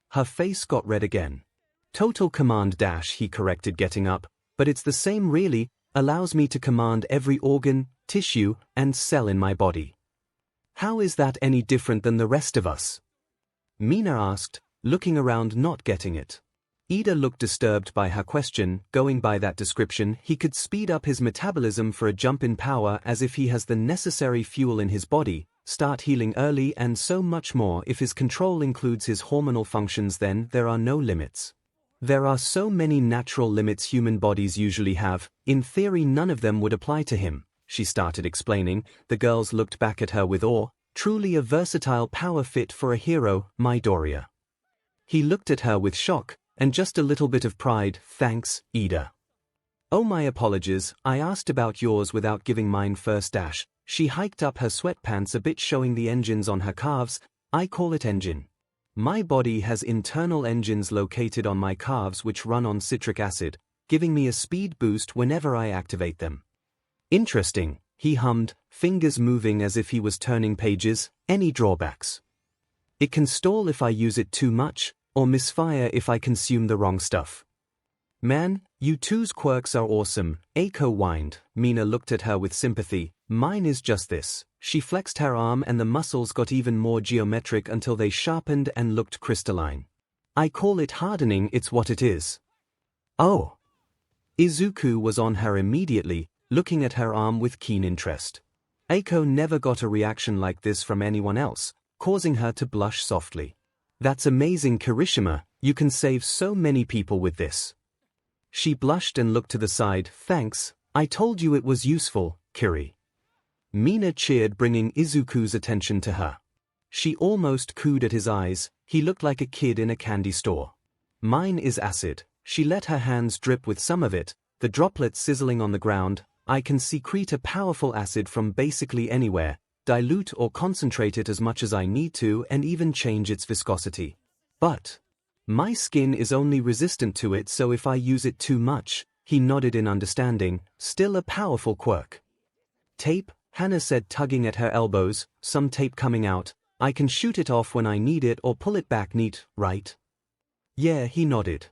Her face got red again. Total command dash, he corrected, getting up, but it's the same really, allows me to command every organ, tissue, and cell in my body. How is that any different than the rest of us? Mina asked, looking around not getting it. Ida looked disturbed by her question. Going by that description, he could speed up his metabolism for a jump in power as if he has the necessary fuel in his body, start healing early and so much more. If his control includes his hormonal functions, then there are no limits. There are so many natural limits human bodies usually have, in theory none of them would apply to him, she started explaining. The girls looked back at her with awe. Truly a versatile power fit for a hero, Midoriya. He looked at her with shock, and just a little bit of pride. Thanks, Ida. Oh, my apologies, I asked about yours without giving mine first. She hiked up her sweatpants a bit, showing the engines on her calves. I call it engine. My body has internal engines located on my calves which run on citric acid, giving me a speed boost whenever I activate them. Interesting, he hummed, fingers moving as if he was turning pages. Any drawbacks? It can stall if I use it too much, or misfire if I consume the wrong stuff. Man, you two's quirks are awesome, 𝐒𝐭 whined. Mina looked at her with sympathy. Mine is just this. She flexed her arm and the muscles got even more geometric until they sharpened and looked crystalline. I call it hardening, it's what it is. Oh. Izuku was on her immediately, looking at her arm with keen interest. 𝐒𝐭 never got a reaction like this from anyone else, causing her to blush softly. That's amazing, Kirishima, you can save so many people with this. She blushed and looked to the side. Thanks, I told you it was useful, Kiri. Mina cheered, bringing Izuku's attention to her. She almost cooed at his eyes. He looked like a kid in a candy store. Mine is acid. She let her hands drip with some of it, the droplets sizzling on the ground. I can secrete a powerful acid from basically anywhere, dilute or concentrate it as much as I need to, and even change its viscosity. But my skin is only resistant to it, so if I use it too much, he nodded in understanding. Still a powerful quirk. Tape, Hannah said, tugging at her elbows, some tape coming out. I can shoot it off when I need it or pull it back. Neat, right? Yeah, he nodded.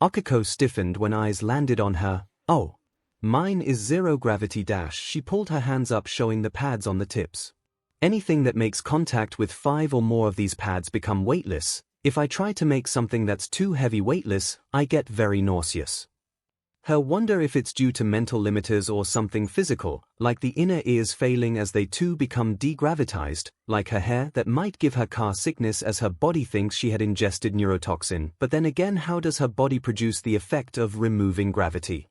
Akiko stiffened when eyes landed on her. Oh. Mine is zero gravity. She pulled her hands up, showing the pads on the tips. Anything that makes contact with 5 or more of these pads become weightless. If I try to make something that's too heavy weightless, I get very nauseous. Her wonder if it's due to mental limiters or something physical, like the inner ears failing as they too become degravitized, like her hair that might give her car sickness as her body thinks she had ingested neurotoxin. But then again, how does her body produce the effect of removing gravity?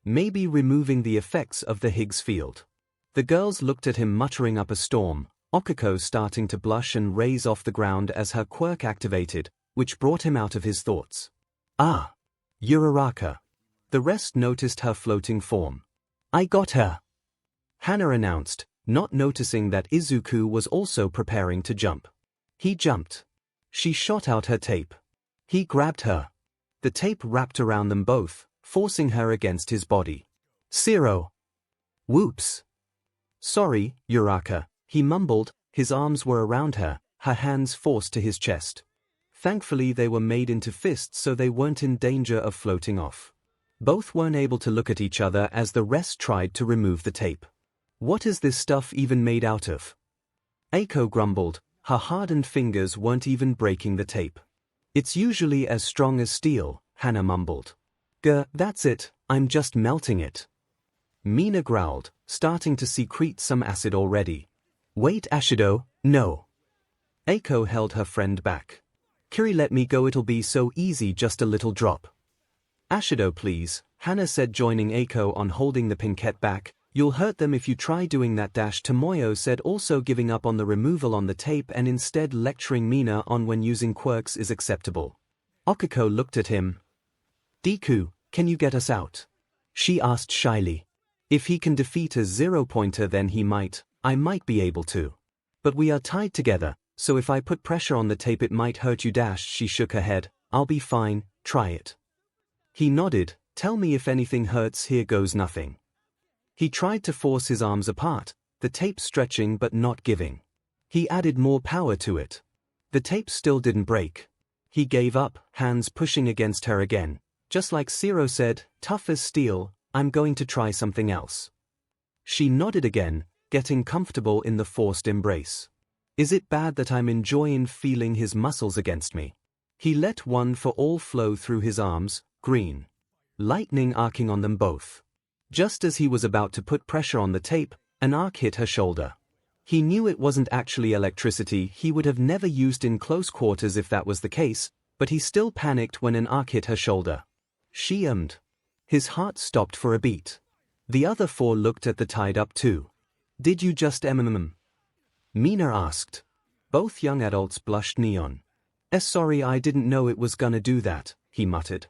Maybe removing the effects of the Higgs field. The girls looked at him, muttering up a storm. Akiko starting to blush and raise off the ground as her quirk activated, which brought him out of his thoughts. Ah! Uraraka. The rest noticed her floating form. I got her! Hannah announced, not noticing that Izuku was also preparing to jump. He jumped. She shot out her tape. He grabbed her. The tape wrapped around them both, forcing her against his body. Zero. Whoops. Sorry, Uraraka, he mumbled. His arms were around her, her hands forced to his chest. Thankfully they were made into fists, so they weren't in danger of floating off. Both weren't able to look at each other as the rest tried to remove the tape. What is this stuff even made out of? 𝐒𝐭 grumbled. Her hardened fingers weren't even breaking the tape. It's usually as strong as steel, Hannah mumbled. That's it, I'm just melting it. Mina growled, starting to secrete some acid already. Wait, Ashido, no. 𝐒𝐭 held her friend back. Kiri, let me go, it'll be so easy, just a little drop. Ashido, please, Hannah said, joining 𝐒𝐭 on holding the pinkette back. You'll hurt them if you try doing that. Tomoyo said, also giving up on the removal on the tape and instead lecturing Mina on when using quirks is acceptable. Akiko looked at him. Deku, can you get us out? She asked shyly. If he can defeat a 0-pointer, then I might be able to. But we are tied together, so if I put pressure on the tape it might hurt you. She shook her head. I'll be fine, try it. He nodded. Tell me if anything hurts. Here goes nothing. He tried to force his arms apart, the tape stretching but not giving. He added more power to it. The tape still didn't break. He gave up, hands pushing against her again. Just like Zero said, tough as steel, I'm going to try something else. She nodded again, getting comfortable in the forced embrace. Is it bad that I'm enjoying feeling his muscles against me? He let one for all flow through his arms, green. Lightning arcing on them both. Just as he was about to put pressure on the tape, an arc hit her shoulder. He knew it wasn't actually electricity, he would have never used in close quarters if that was the case, but he still panicked when an arc hit her shoulder. She 𝐵𝐺. His heart stopped for a beat. The other four looked at the tied-up two. Did you just 𝐴𝐵𝐵? Mina asked. Both young adults blushed neon. Sorry, I didn't know it was gonna do that, he muttered.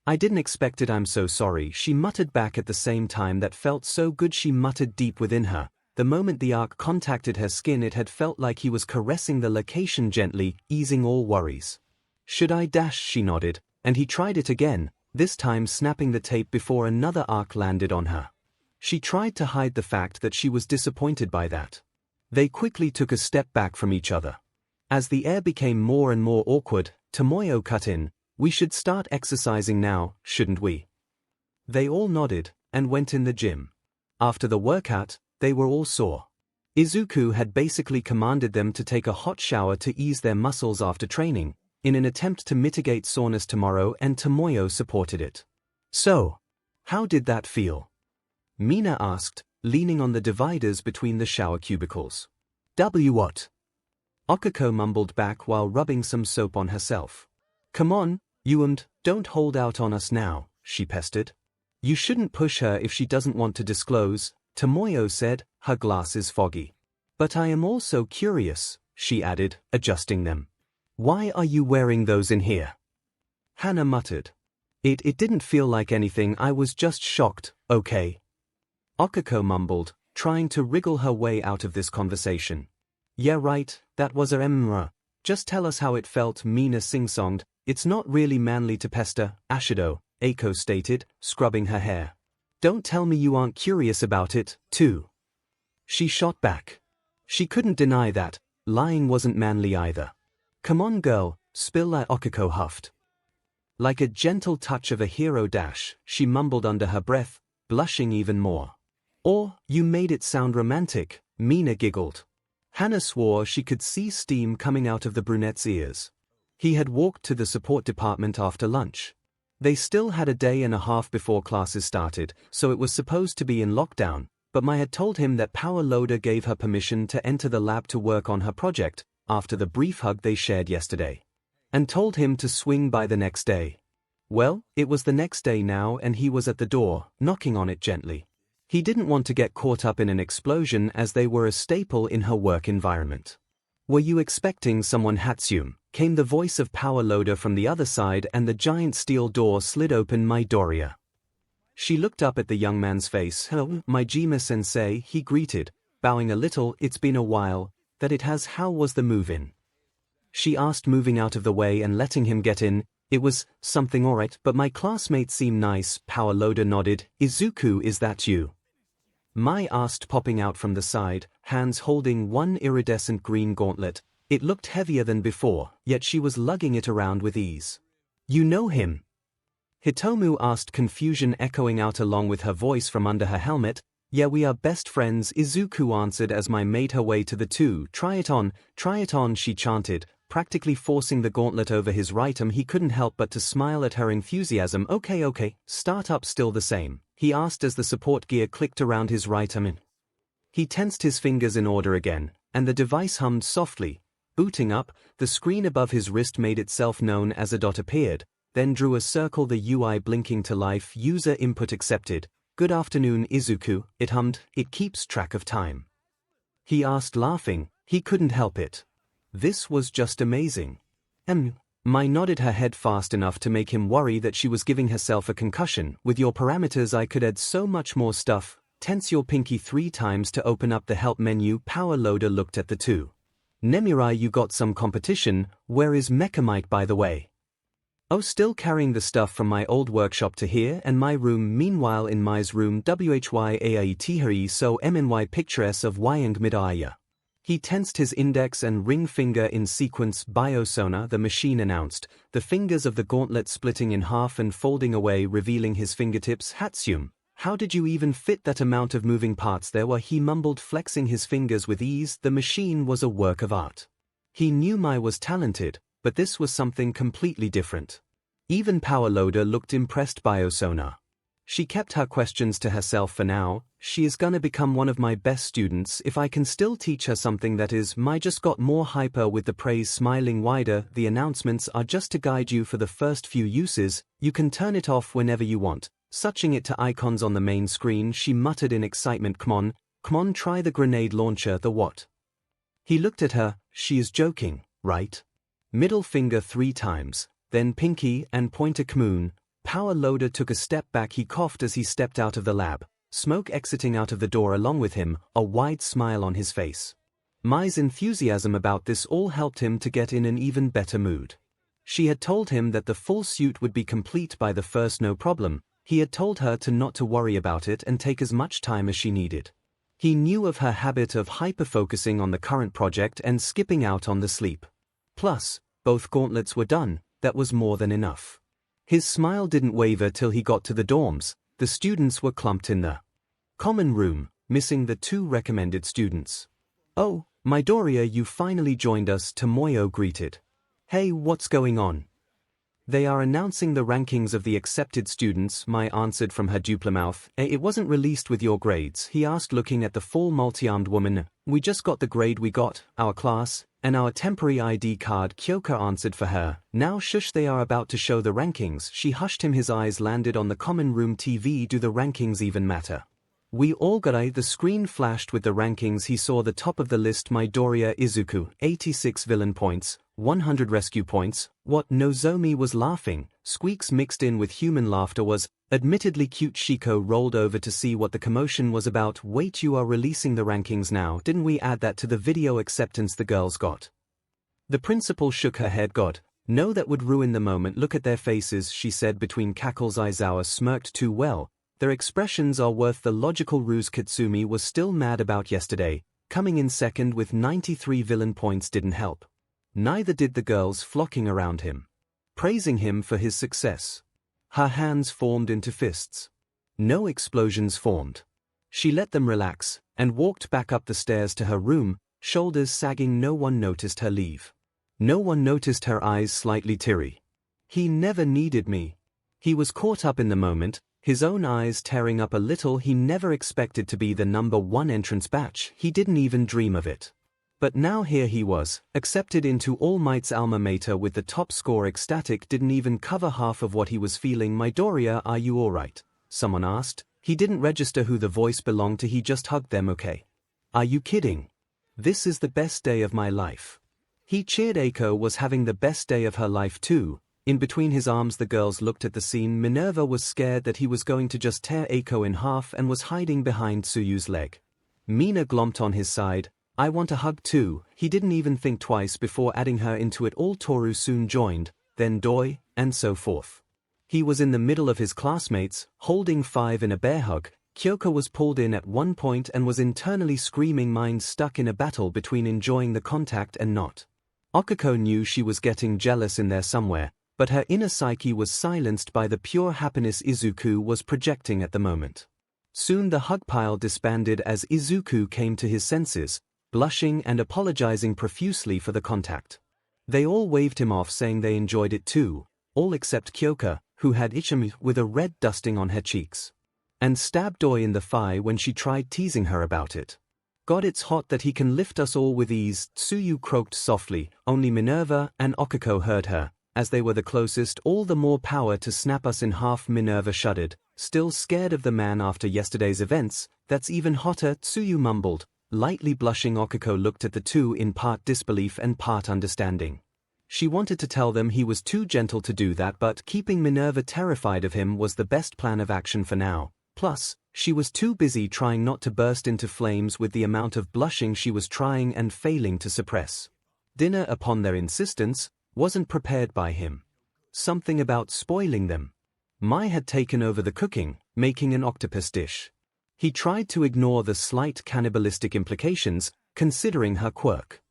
I didn't expect it, I'm so sorry, she muttered back at the same time. That felt so good, she muttered deep within her. The moment the arc contacted her skin, it had felt like he was caressing the location gently, easing all worries. Should I dash? She nodded, and he tried it again, this time snapping the tape before another arc landed on her. She tried to hide the fact that she was disappointed by that. They quickly took a step back from each other. As the air became more and more awkward, 𝐼𝐻𝐼𝐻 cut in. We should start exercising now, shouldn't we? They all nodded, and went in the gym. After the workout, they were all sore. Izuku had basically commanded them to take a hot shower to ease their muscles after training, in an attempt to mitigate soreness tomorrow, and 𝐼𝐻𝐼𝐻 supported it. So, how did that feel? Mina asked, leaning on the dividers between the shower cubicles. What? Okiko mumbled back while rubbing some soap on herself. Come on, you 𝐵𝐺, don't hold out on us now, she pestered. You shouldn't push her if she doesn't want to disclose, 𝐼𝐻𝐼𝐻 said, her glasses foggy. But I am also curious, she added, adjusting them. Why are you wearing those in here? Hana muttered. It didn't feel like anything, I was just shocked, okay? Okiko mumbled, trying to wriggle her way out of this conversation. Yeah right, that was 𝐴𝐻𝐼𝐻. Just tell us how it felt, Mina sing-songed. It's not really manly to pester, Ashido, Eiko stated, scrubbing her hair. Don't tell me you aren't curious about it, too. She shot back. She couldn't deny that, lying wasn't manly either. Come on girl, spill that, Okiko huffed. Like a gentle touch of a hero dash, she mumbled under her breath, blushing even more. Or, you made it sound romantic, Mina giggled. Hana swore she could see steam coming out of the brunette's ears. He had walked to the support department after lunch. They still had a day and a half before classes started, so it was supposed to be in lockdown, but Mai had told him that Power Loader gave her permission to enter the lab to work on her project, after the brief hug they shared yesterday. And told him to swing by the next day. Well, it was the next day now and he was at the door, knocking on it gently. He didn't want to get caught up in an explosion as they were a staple in her work environment. Were you expecting someone, Hatsune? Came the voice of Power Loader from the other side and the giant steel door slid open. Midoriya. She looked up at the young man's face. Hello, Majima-sensei, he greeted, bowing a little. It's been a while. That it has. How was the move-in? She asked, moving out of the way and letting him get in. It was something alright, but my classmates seem nice. Power Loader nodded. Izuku, is that you? Mai asked, popping out from the side, hands holding one iridescent green gauntlet. It looked heavier than before, yet she was lugging it around with ease. You know him? Hitomu asked, confusion echoing out along with her voice from under her helmet. Yeah, we are best friends, Izuku answered as Mai made her way to the two. Try it on, she chanted, practically forcing the gauntlet over his right arm. He couldn't help but to smile at her enthusiasm. Okay, start up. Still the same? He asked as the support gear clicked around his right arm. He tensed his fingers in order again, and the device hummed softly. Booting up, the screen above his wrist made itself known as a dot appeared, then drew a circle, the UI blinking to life. User input accepted. Good afternoon, Izuku, it hummed. It keeps track of time. He asked, laughing. He couldn't help it. This was just amazing. Mai nodded her head fast enough to make him worry that she was giving herself a concussion. With your parameters I could add so much more stuff. Tense your pinky 3 times to open up the help menu. Power Loader looked at the two. Nemirai, you got some competition. Where is Mechamite, by the way? Oh, still carrying the stuff from my old workshop to here and my room. Meanwhile in Mai's room, whyaitihari so mny picturess of 𝐒𝐻𝐼𝐻. He tensed his index and ring finger in sequence. Biosona, the machine announced, the fingers of the gauntlet splitting in half and folding away, revealing his fingertips. Hatsune, how did you even fit that amount of moving parts there? He mumbled, flexing his fingers with ease. The machine was a work of art. He knew Mai was talented, but this was something completely different. Even Power Loader looked impressed. Biosona. She kept her questions to herself for now. She is gonna become one of my best students if I can still teach her something that is. My just got more hyper with the praise smiling wider. The announcements are just to guide you for the first few uses. You can turn it off whenever you want. Switching it to icons on the main screen, she muttered in excitement, "Come on, try the grenade launcher." "The what?" He looked at her. "She is joking, right?" Middle finger 3 times, then pinky and pointer. "Kmoon." Power loader took a step back. He coughed as he stepped out of the lab, smoke exiting out of the door along with him, a wide smile on his face. Mai's enthusiasm about this all helped him to get in an even better mood. She had told him that the full suit would be complete by the first, no problem. He had told her not to worry about it and take as much time as she needed. He knew of her habit of hyper-focusing on the current project and skipping out on the sleep. Plus, both gauntlets were done. That was more than enough. His smile didn't waver till he got to the dorms. The students were clumped in the common room, missing the 2 recommended students. "Oh, Midoriya, you finally joined us," Tomoyo greeted. "Hey, what's going on?" "They are announcing the rankings of the accepted students," Mai answered from her dupla mouth. "It wasn't released with your grades?" he asked, looking at the full multi-armed woman. "We just got the grade we got, our class, and our temporary ID card," Kyoka answered for her. "Now shush, they are about to show the rankings." She hushed him. His eyes landed on the common room TV. "Do the rankings even matter?" "We all got a..." The screen flashed with the rankings. He saw the top of the list: Midoriya Izuku, 86 villain points, 100 rescue points. "What?" Nozomi was laughing. Squeaks mixed in with human laughter was admittedly cute. Shiko rolled over to see what the commotion was about. "Wait, you are releasing the rankings now? Didn't we add that to the video acceptance the girls got?" The principal shook her head. "God, no, that would ruin the moment. Look at their faces," she said between cackles. Aizawa smirked too. "Well, their expressions are worth the logical ruse." Katsumi was still mad about yesterday. Coming in second with 93 villain points didn't help. Neither did the girls flocking around him, praising him for his success. Her hands formed into fists. No explosions formed. She let them relax, and walked back up the stairs to her room, shoulders sagging. No one noticed her leave. No one noticed her eyes slightly teary. "He never needed me." He was caught up in the moment, his own eyes tearing up a little. He never expected to be the #1 entrance batch. He didn't even dream of it. But now here he was, accepted into All Might's alma mater with the top score. Ecstatic didn't even cover half of what he was feeling. "Midoriya, are you alright?" someone asked. He didn't register who the voice belonged to. He just hugged them. "Okay. Are you kidding? This is the best day of my life." He cheered. Eiko was having the best day of her life too. In between his arms the girls looked at the scene. Minerva was scared that he was going to just tear Eiko in half and was hiding behind Tsuyu's leg. Mina glomped on his side. "I want a hug too." He didn't even think twice before adding her into it all. Toru soon joined, then Doi, and so forth. He was in the middle of his classmates, holding 5 in a bear hug. Kyoka was pulled in at one point and was internally screaming, mind stuck in a battle between enjoying the contact and not. Okiko knew she was getting jealous in there somewhere, but her inner psyche was silenced by the pure happiness Izuku was projecting at the moment. Soon the hug pile disbanded as Izuku came to his senses, blushing and apologizing profusely for the contact. They all waved him off, saying they enjoyed it too, all except Kyoka, who had itched with a red dusting on her cheeks, and stabbed Doi in the thigh when she tried teasing her about it. "God, it's hot that he can lift us all with ease," Tsuyu croaked softly. Only Minerva and Okiko heard her, as they were the closest. "All the more power to snap us in half." Minerva shuddered, still scared of the man after yesterday's events. "That's even hotter," Tsuyu mumbled, lightly blushing. Okiko looked at the two in part disbelief and part understanding. She wanted to tell them he was too gentle to do that, but keeping Minerva terrified of him was the best plan of action for now. Plus, she was too busy trying not to burst into flames with the amount of blushing she was trying and failing to suppress. Dinner, upon their insistence, wasn't prepared by him. Something about spoiling them. Mai had taken over the cooking, making an octopus dish. He tried to ignore the slight cannibalistic implications, considering her quirk.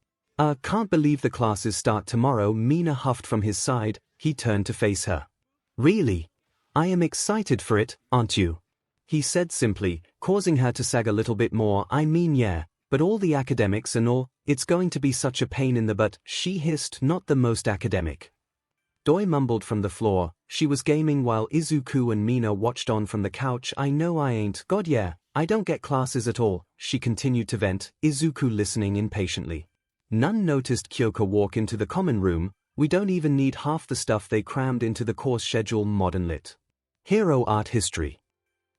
Can't believe the classes start tomorrow," Mina huffed from his side. He turned to face her. "Really? I am excited for it, aren't you?" he said simply, causing her to sag a little bit more. "I mean, yeah, but all the academics and all, it's going to be such a pain in the butt," she hissed. "Not the most academic." Doi mumbled from the floor. She was gaming while Izuku and Mina watched on from the couch. I know I ain't. God yeah, I don't get classes at all, she continued to vent, Izuku listening impatiently. None noticed Kyoka walk into the common room. We don't even need half the stuff they crammed into the course schedule. Modern Lit. Hero Art History.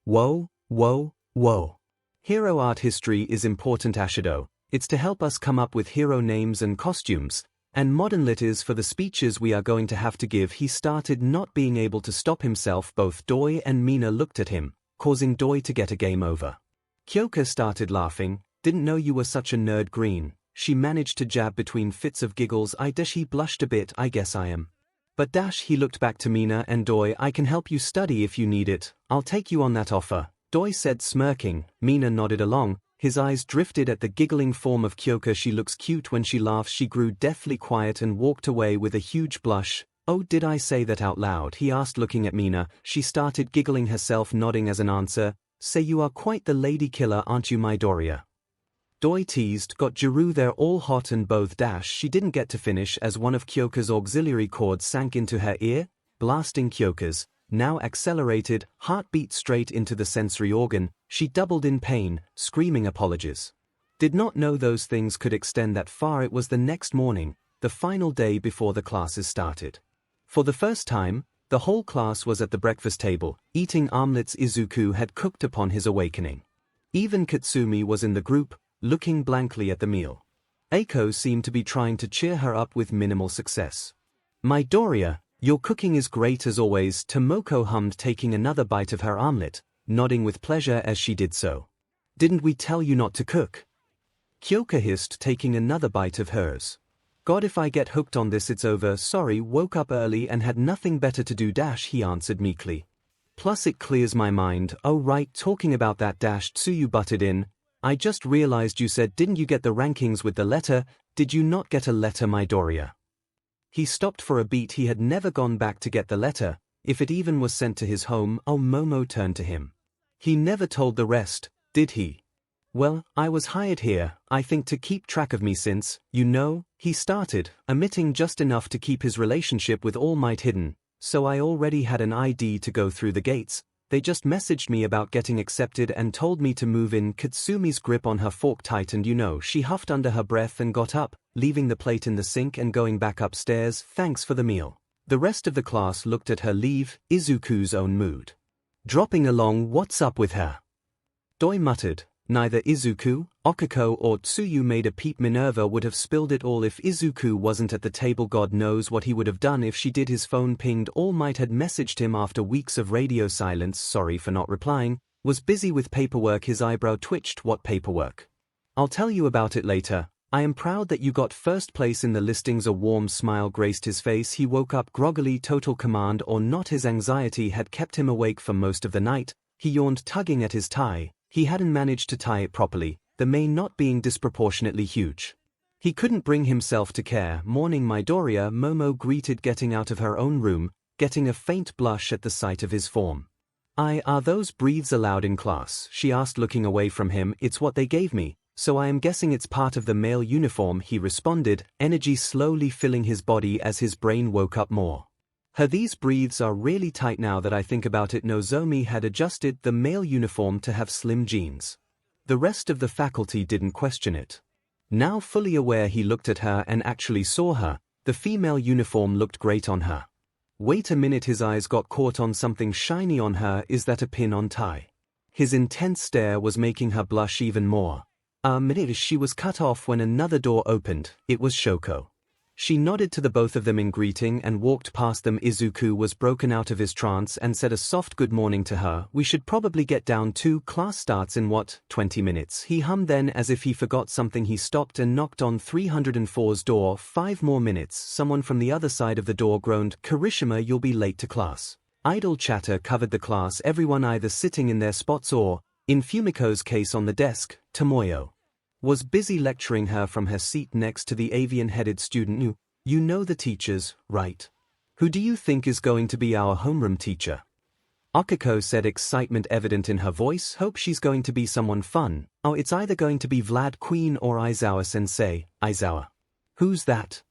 Whoa, whoa, whoa. Hero art history is important, Ashido. It's to help us come up with hero names and costumes. And Modern Lit is for the speeches we are going to have to give. He started, not being able to stop himself. Both Doi and Mina looked at him, causing Doi to get a game over. Kyoka started laughing. Didn't know you were such a nerd. Green. She managed to jab between fits of giggles. He blushed a bit. I guess I am. But he looked back to Mina and Doi. I can help you study if you need it. I'll take you on that offer, Doi said, smirking. Mina nodded along. His eyes drifted at the giggling form of Kyoka. She looks cute when she laughs. She grew deathly quiet and walked away with a huge blush. Oh, did I say that out loud? He asked, looking at Mina. She started giggling herself, nodding as an answer. Say, you are quite the lady killer, aren't you, Midoriya? Doi teased. Got Jiru there all hot and both. She didn't get to finish as one of Kyoka's auxiliary cords sank into her ear, blasting Kyoka's now accelerated heartbeat straight into the sensory organ. She doubled in pain, screaming apologies. Did not know those things could extend that far. It was the next morning, the final day before the classes started. For the first time, the whole class was at the breakfast table, eating omelets Izuku had cooked upon his awakening. Even Katsumi was in the group, looking blankly at the meal. Eiko seemed to be trying to cheer her up with minimal success. Midoriya, your cooking is great as always, Tomoko hummed, taking another bite of her omelet, nodding with pleasure as she did so. Didn't we tell you not to cook? Kyoka hissed, taking another bite of hers. God, if I get hooked on this it's over. Sorry, woke up early and had nothing better to do. He answered meekly. Plus it clears my mind. Oh right, talking about that. Tsuyu butted in. I just realized you said didn't you get the rankings with the letter? Did you not get a letter, Midoriya? He stopped for a beat. He had never gone back to get the letter, if it even was sent to his home. Oh, Momo turned to him. He never told the rest, did he? Well, I was hired here, I think to keep track of me since, you know, he started, omitting just enough to keep his relationship with All Might hidden, so I already had an ID to go through the gates. They just messaged me about getting accepted and told me to move in. Katsumi's grip on her fork tightened. She huffed under her breath and got up, leaving the plate in the sink and going back upstairs. Thanks for the meal. The rest of the class looked at her leave, Izuku's own mood dropping along. What's up with her? Doi muttered. Neither Izuku, Okiko or Tsuyu made a peep. Minerva would have spilled it all if Izuku wasn't at the table. God knows what he would have done if she did. His phone pinged. All Might had messaged him after weeks of radio silence. Sorry for not replying. Was busy with paperwork. His eyebrow twitched. What paperwork? I'll tell you about it later. I am proud that you got first place in the listings. A warm smile graced his face. He woke up groggily. Total command or not, his anxiety had kept him awake for most of the night. He yawned, tugging at his tie. He hadn't managed to tie it properly, the mane not being disproportionately huge. He couldn't bring himself to care. Morning, Midoriya, Momo greeted, getting out of her own room, getting a faint blush at the sight of his form. Are those breathes allowed in class? She asked, looking away from him. It's what they gave me, so I am guessing it's part of the male uniform, he responded, energy slowly filling his body as his brain woke up more. These breathes are really tight now that I think about it. Nozomi had adjusted the male uniform to have slim jeans. The rest of the faculty didn't question it. Now fully aware, he looked at her and actually saw her. The female uniform looked great on her. Wait a minute, his eyes got caught on something shiny on her. Is that a pin-on tie? His intense stare was making her blush even more. She was cut off when another door opened. It was Shoko. She nodded to the both of them in greeting and walked past them. Izuku was broken out of his trance and said a soft good morning to her. We should probably get down to class starts in 20 minutes. He hummed, then as if he forgot something he stopped and knocked on 304's door. 5 more minutes. Someone from the other side of the door groaned, Kirishima, you'll be late to class. Idle chatter covered the class, everyone either sitting in their spots or, in Fumiko's case on the desk, Tomoyo was busy lecturing her from her seat next to the avian-headed student. You know the teachers, right? Who do you think is going to be our homeroom teacher? Okiko said, excitement evident in her voice. Hope she's going to be someone fun. Oh, it's either going to be Vlad Queen or Aizawa Sensei. Aizawa. Who's that?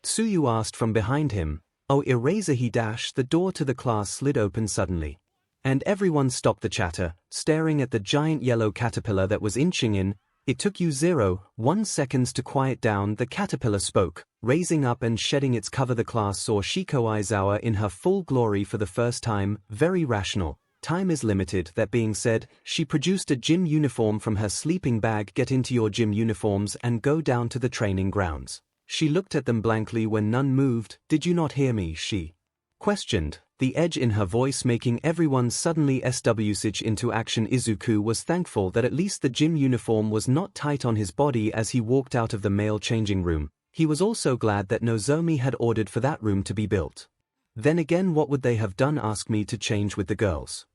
Tsuyu asked from behind him. Oh, eraser he dash, the door to the class slid open suddenly. And everyone stopped the chatter, staring at the giant yellow caterpillar that was inching in. It took you 0.1 seconds to quiet down, the caterpillar spoke, raising up and shedding its cover. The class saw 𝐒𝐭𝐻𝐲 in her full glory for the first time, very rational. Time is limited. That being said, she produced a gym uniform from her sleeping bag. Get into your gym uniforms and go down to the training grounds. She looked at them blankly when none moved. Did you not hear me? She questioned, the edge in her voice making everyone suddenly switch into action. Izuku was thankful that at least the gym uniform was not tight on his body as he walked out of the male changing room. He was also glad that Nozomi had ordered for that room to be built. Then again, what would they have done? Ask me to change with the girls.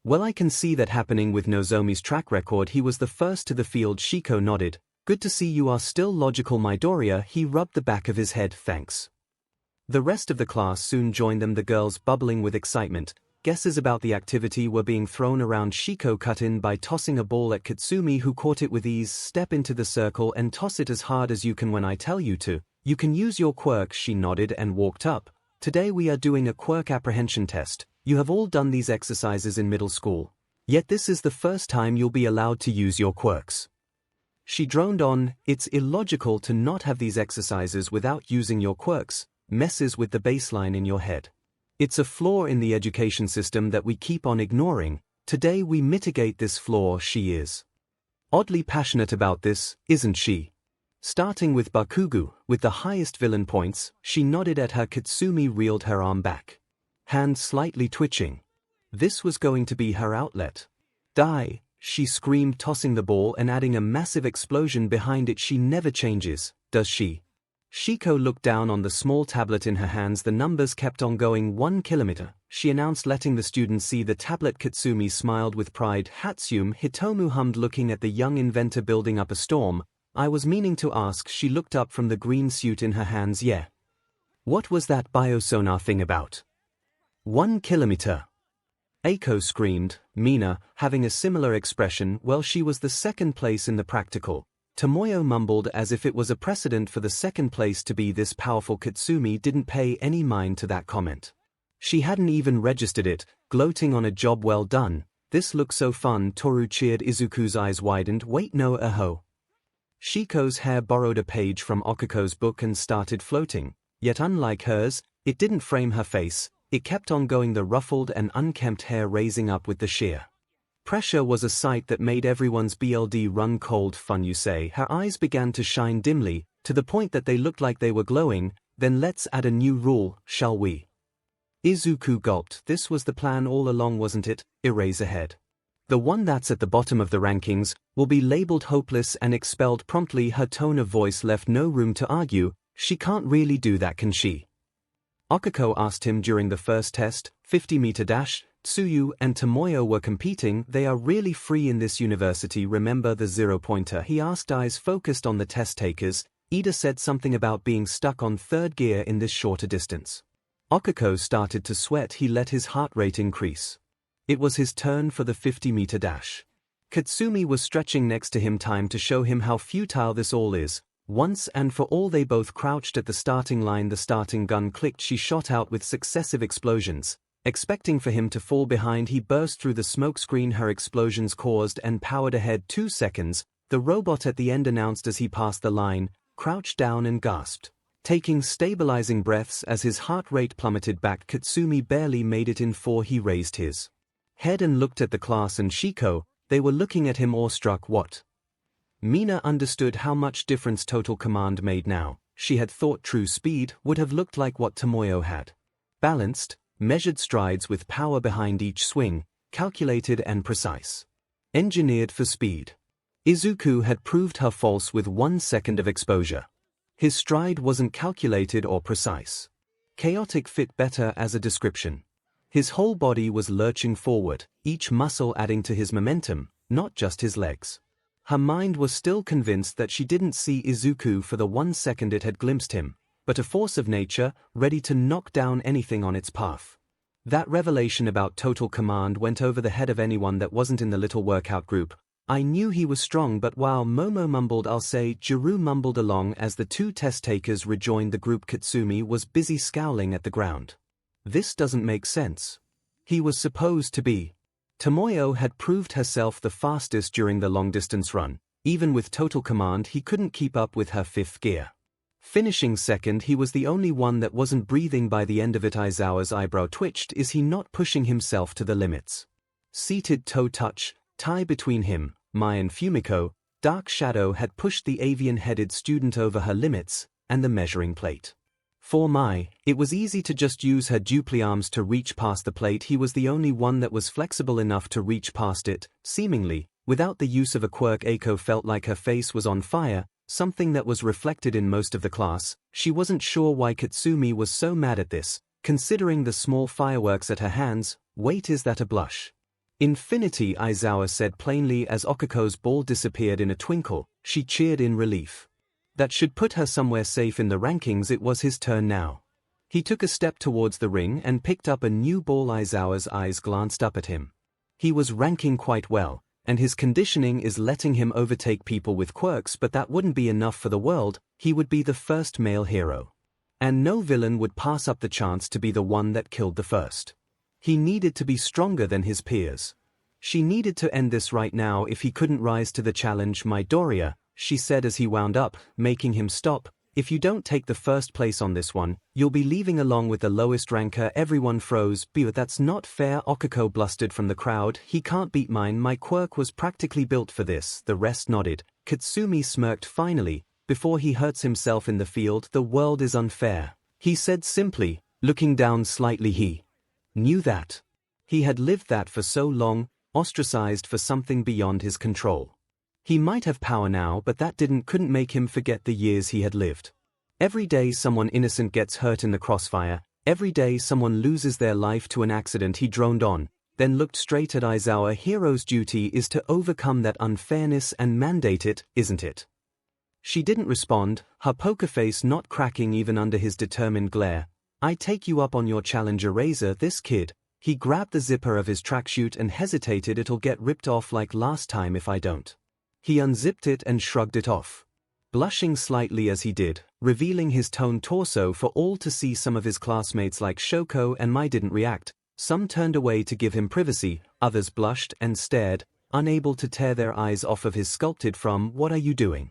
Well, I can see that happening with Nozomi's track record. He was the first to the field. Shiko nodded. Good to see you are still logical, Midoriya. He rubbed the back of his head. Thanks. The rest of the class soon joined them, the girls bubbling with excitement. Guesses about the activity were being thrown around. Shiko cut in by tossing a ball at Katsumi, who caught it with ease. Step into the circle and toss it as hard as you can when I tell you to. You can use your quirk. She nodded and walked up. Today we are doing a quirk apprehension test. You have all done these exercises in middle school. Yet this is the first time you'll be allowed to use your quirks. She droned on. It's illogical to not have these exercises without using your quirks. Messes with the baseline in your head. It's a flaw in the education system that we keep on ignoring. Today we mitigate this flaw. She is oddly passionate about this, isn't she? Starting with Bakugo, with the highest villain points. She nodded at her. Katsumi reeled her arm back, hand slightly twitching. This was going to be her outlet. Die, she screamed, tossing the ball and adding a massive explosion behind it. She never changes, does she? Shiko looked down on the small tablet in her hands. The numbers kept on going. 1 kilometer, she announced, letting the students see the tablet. Katsumi smiled with pride. Hatsune Hitomu hummed, looking at the young inventor building up a storm. I was meaning to ask. She looked up from the green suit in her hands. Yeah. What was that biosonar thing about? 1 kilometer. Eiko screamed. Mina, having a similar expression. Well, she was the second place in the practical. Tomoyo mumbled as if it was a precedent for the second place to be this powerful. Katsumi didn't pay any mind to that comment. She hadn't even registered it, gloating on a job well done. This looks so fun, Toru cheered. Izuku's eyes widened. Wait, no, aho. Shiko's hair borrowed a page from Okuko's book and started floating. Yet unlike hers, it didn't frame her face. It kept on going, the ruffled and unkempt hair raising up with the sheer pressure was a sight that made everyone's blood run cold. Fun, you say? Her eyes began to shine dimly, to the point that they looked like they were glowing. Then let's add a new rule, shall we? Izuku gulped. This was the plan all along, wasn't it? Eraserhead. The one that's at the bottom of the rankings will be labeled hopeless and expelled promptly. Her tone of voice left no room to argue. She can't really do that, can she? Okuko asked him during the first test, 50-meter dash. Tsuyu and Tomoyo were competing. They are really free in this university. Remember the 0-pointer? He asked, eyes focused on the test takers. Ida said something about being stuck on third gear in this shorter distance. Okuko started to sweat. He let his heart rate increase. It was his turn for the 50-meter dash. Katsumi was stretching next to him. Time to show him how futile this all is. Once and for all, they both crouched at the starting line. The starting gun clicked. She shot out with successive explosions. Expecting for him to fall behind, he burst through the smokescreen her explosions caused and powered ahead. 2 seconds, the robot at the end announced as he passed the line, crouched down and gasped, taking stabilizing breaths as his heart rate plummeted back. Katsumi barely made it in 4. He raised his head and looked at the class and Shiko. They were looking at him awestruck. What? Mina understood how much difference Total Command made now. She had thought true speed would have looked like what Tomoyo had. Balanced, measured strides with power behind each swing, calculated and precise. Engineered for speed. Izuku had proved her false with 1 second of exposure. His stride wasn't calculated or precise. Chaotic fit better as a description. His whole body was lurching forward, each muscle adding to his momentum, not just his legs. Her mind was still convinced that she didn't see Izuku for the 1 second it had glimpsed him, but a force of nature, ready to knock down anything on its path. That revelation about Total Command went over the head of anyone that wasn't in the little workout group. I knew he was strong, but while Momo mumbled I'll say, Jiru mumbled along as the two test takers rejoined the group. Katsumi was busy scowling at the ground. This doesn't make sense. He was supposed to be. Tomoyo had proved herself the fastest during the long-distance run. Even with total command he couldn't keep up with her fifth gear. Finishing second, he was the only one that wasn't breathing by the end of it. Aizawa's eyebrow twitched. Is he not pushing himself to the limits? Seated toe touch, tie between him, Mai and Fumiko, Dark Shadow had pushed the avian-headed student over her limits, and the measuring plate. For Mai, it was easy to just use her dupliarms to reach past the plate. He was the only one that was flexible enough to reach past it, seemingly, without the use of a quirk. Eiko felt like her face was on fire, something that was reflected in most of the class. She wasn't sure why Katsumi was so mad at this, considering the small fireworks at her hands. Wait, is that a blush? Infinity, Aizawa said plainly as Okuko's ball disappeared in a twinkle. She cheered in relief. That should put her somewhere safe in the rankings. It was his turn now. He took a step towards the ring and picked up a new ball. Aizawa's eyes glanced up at him. He was ranking quite well, and his conditioning is letting him overtake people with quirks, but that wouldn't be enough for the world. He would be the first male hero. And no villain would pass up the chance to be the one that killed the first. He needed to be stronger than his peers. She needed to end this right now if he couldn't rise to the challenge. Midoriya, she said as he wound up, making him stop. If you don't take the first place on this one, you'll be leaving along with the lowest ranker. Everyone froze. But that's not fair, Okuko blustered from the crowd. He can't beat mine. My quirk was practically built for this. The rest nodded. Katsumi smirked finally, before he hurts himself in the field. The world is unfair, he said simply, looking down slightly. He knew that. He had lived that for so long, ostracized for something beyond his control. He might have power now, but that couldn't make him forget the years he had lived. Every day someone innocent gets hurt in the crossfire, every day someone loses their life to an accident. He droned on, then looked straight at Aizawa. Hero's duty is to overcome that unfairness and mandate it, isn't it? She didn't respond, her poker face not cracking even under his determined glare. I take you up on your challenge, Eraser. This kid. He grabbed the zipper of his tracksuit and hesitated. It'll get ripped off like last time if I don't. He unzipped it and shrugged it off, blushing slightly as he did, revealing his toned torso for all to see. Some of his classmates like Shoko and Mai didn't react. Some turned away to give him privacy, others blushed and stared, unable to tear their eyes off of his sculpted from. What are you doing?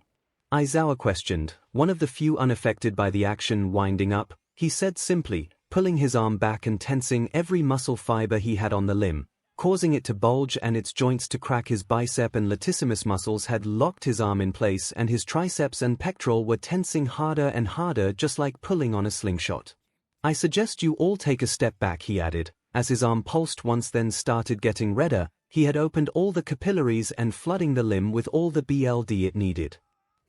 Aizawa questioned, one of the few unaffected by the action. Winding up, he said simply, pulling his arm back and tensing every muscle fiber he had on the limb, causing it to bulge and its joints to crack. His bicep and latissimus muscles had locked his arm in place, and his triceps and pectoral were tensing harder and harder, just like pulling on a slingshot. I suggest you all take a step back, he added, as his arm pulsed once, then started getting redder. He had opened all the capillaries and flooding the limb with all the blood it needed.